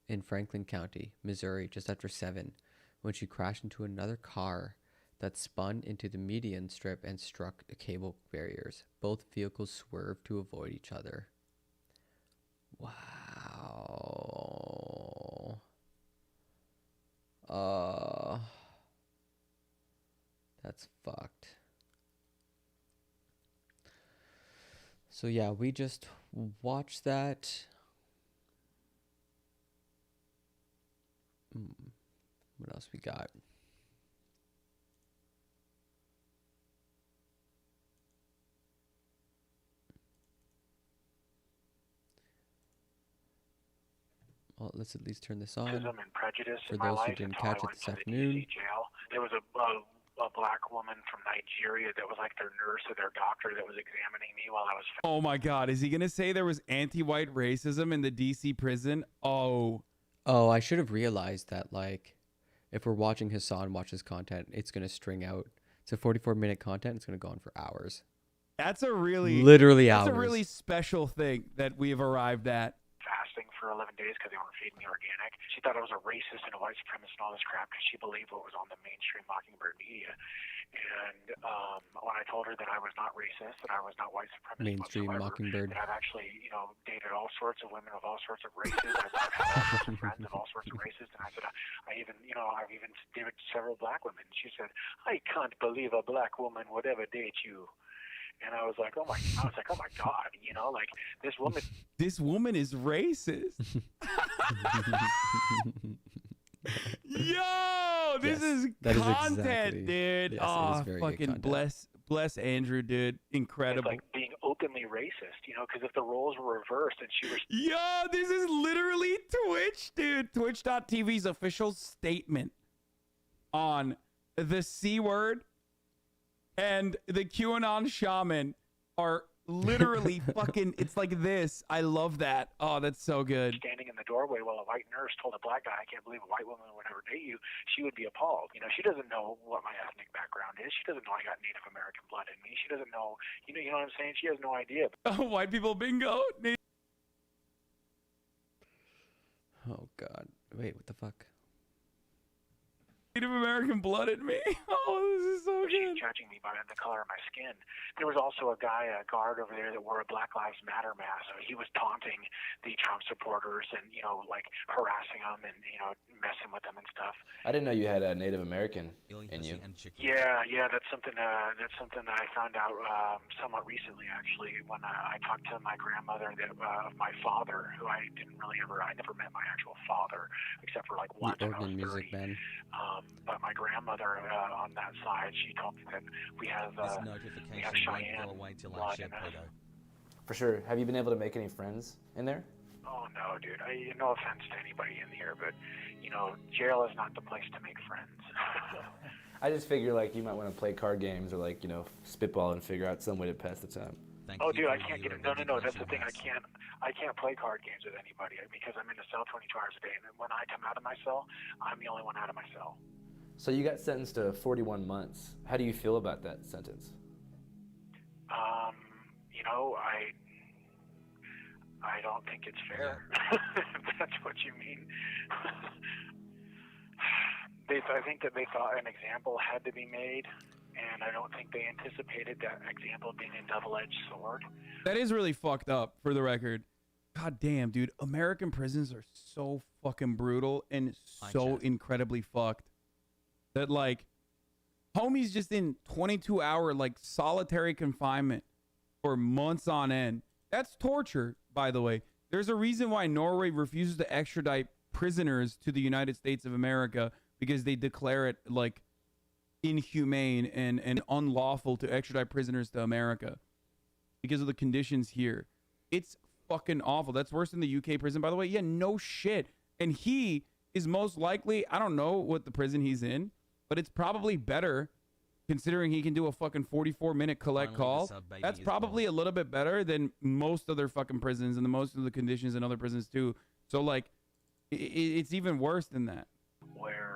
in Franklin County, Missouri, just after 7, when she crashed into another car that spun into the median strip and struck cable barriers. Both vehicles swerved to avoid each other. Wow. That's fucked. So yeah, we just watched that. What else we got? Well, let's at least turn this on. Racism and prejudice For in my those who life didn't until I catch it went this to the afternoon. DC jail. There was a black woman from Nigeria that was like their nurse or their doctor that was examining me while I was. Oh my God, is he gonna say there was anti-white racism in the DC prison? Oh, I should have realized that, like, if we're watching Hassan watch his content, it's gonna string out. It's a 44-minute content. It's gonna go on for hours. that's a really Literally that's hours. a really special thing that we have arrived at. Fasting for 11 days because they weren't feeding me organic. She thought I was a racist and a white supremacist and all this crap because she believed what was on the mainstream Mockingbird media. And when I told her that I was not racist, that I was not white supremacist Mainstream whatsoever, Mockingbird. that I've actually, dated all sorts of women of all sorts of races. I've had all sorts of friends of all sorts of races. And I said, I've even dated several black women. She said, I can't believe a black woman would ever date you. And I was like, oh my God, like this woman. This woman is racist. Yo, this is that is content, exactly- dude. yes, it is Oh, very good fucking content. bless Andrew, dude. Incredible. It's like being openly racist, because if the roles were reversed and she was. Yo, this is literally Twitch, dude. Twitch.tv's official statement on the C word and the QAnon shaman are literally fucking, it's like this. I love that. Oh, that's so good. Standing in the doorway while a white nurse told a black guy, I can't believe a white woman would ever date you, she would be appalled. She doesn't know what my ethnic background is. She doesn't know I got Native American blood in me. She doesn't know, you know what I'm saying? She has no idea. White people bingo. Oh God! Wait, what the fuck? Native American blood in me. Oh, this is so good. She's judging me by the color of my skin. There was also a guard over there that wore a Black Lives Matter mask. So he was taunting the Trump supporters and, like harassing them and, messing with them and stuff. I didn't know you had a Native American in you. Yeah, that's something that I found out somewhat recently, actually, when I talked to my grandmother of my father, who I never met my actual father, except for like once when I was 30. Music, man. But my grandmother on that side, she told me that we have Cheyenne blood in us. For sure. Have you been able to make any friends in there? Oh no, dude. No offense to anybody in here, but jail is not the place to make friends. I just figure like you might want to play card games or like spitball and figure out some way to pass the time. Dude, I can't get it. No. That's the thing. I can't play card games with anybody because I'm in the cell 22 hours a day, and when I come out of my cell, I'm the only one out of my cell. So you got sentenced to 41 months. How do you feel about that sentence? I don't think it's fair. If that's what you mean. I think that they thought an example had to be made, and I don't think they anticipated that example being a double-edged sword. That is really fucked up, for the record. God damn, dude. American prisons are so fucking brutal and so incredibly fucked that, like, homie's just in 22-hour, like, solitary confinement for months on end. That's torture, by the way. There's a reason why Norway refuses to extradite prisoners to the United States of America, because they declare it, like, inhumane and unlawful to extradite prisoners to America because of the conditions here. It's fucking awful. That's worse than the UK prison, by the way. Yeah, no shit. And he is most likely, I don't know what the prison he's in, but it's probably better considering he can do a fucking 44-minute collect call. That's probably a little bit better than most other fucking prisons and the most of the conditions in other prisons too. So, like, it's even worse than that. Where,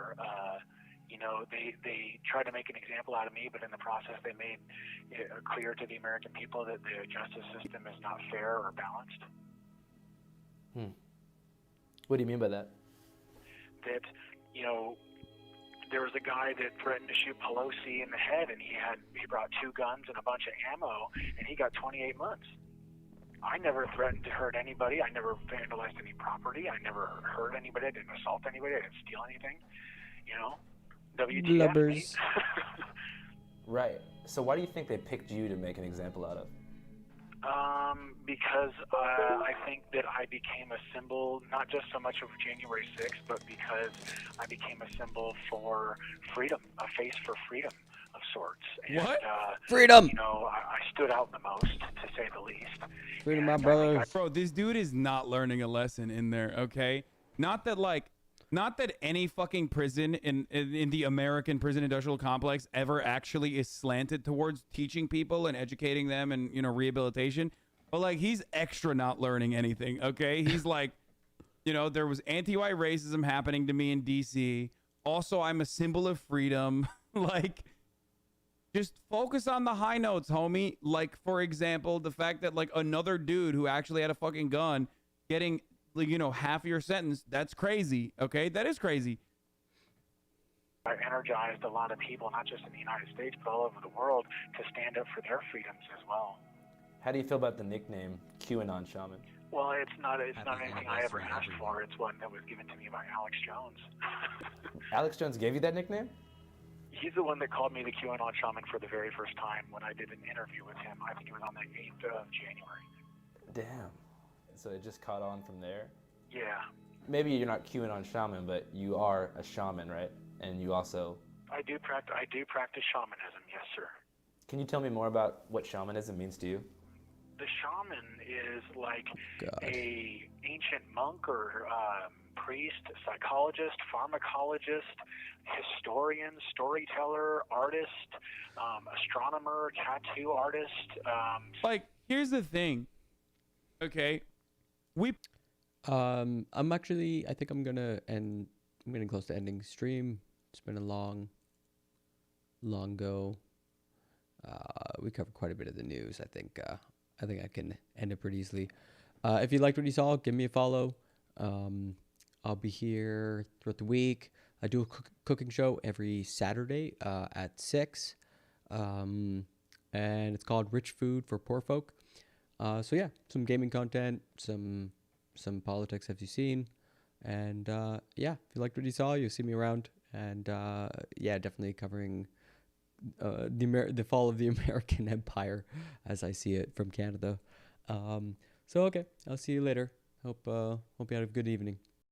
they tried to make an example out of me, but in the process they made it clear to the American people that the justice system is not fair or balanced. What do you mean by that? That, there was a guy that threatened to shoot Pelosi in the head, and he brought 2 guns and a bunch of ammo, and he got 28 months. I never threatened to hurt anybody. I never vandalized any property. I never hurt anybody. I didn't assault anybody. I didn't steal anything. WTF, mate. Right. So why do you think they picked you to make an example out of? Because I think that I became a symbol, not just so much of January 6th, but because I became a symbol for freedom, a face for freedom of sorts. And, What? Freedom! I stood out the most, to say the least. Freedom, my brother. Bro, this dude is not learning a lesson in there, okay? Not that any fucking prison in the American prison industrial complex ever actually is slanted towards teaching people and educating them and, you know, rehabilitation. But like, he's extra not learning anything. Okay. He's like, you know, there was anti-white racism happening to me in DC. Also, I'm a symbol of freedom. Like, just focus on the high notes, homie. Like, for example, the fact that like another dude who actually had a fucking gun getting, you know, half of your sentence, that's crazy. Okay, that is crazy. I energized a lot of people, not just in the United States, but all over the world, to stand up for their freedoms as well. How do you feel about the nickname QAnon Shaman? Well, it's not anything I ever asked for. It's one that was given to me by Alex Jones. Alex Jones gave you that nickname? He's the one that called me the QAnon Shaman for the very first time when I did an interview with him. I think it was on the 8th of January. Damn. So it just caught on from there? Yeah. Maybe you're not QAnon Shaman, but you are a shaman, right? And you also... I do practice shamanism, yes, sir. Can you tell me more about what shamanism means to you? The shaman is like a ancient monk or priest, psychologist, pharmacologist, historian, storyteller, artist, astronomer, tattoo artist. Like, here's the thing. Okay. I'm actually, I think I'm getting close to ending stream. It's been a long go. We covered quite a bit of the news. I think I can end it pretty easily. If you liked what you saw, give me a follow. I'll be here throughout the week. I do a cooking show every Saturday at 6. And it's called Rich Food for Poor Folk. So yeah, some gaming content, some politics have you seen. And yeah, if you liked what you saw, you'll see me around. And yeah, definitely covering the fall of the American Empire as I see it from Canada. So okay, I'll see you later. Hope you had a good evening.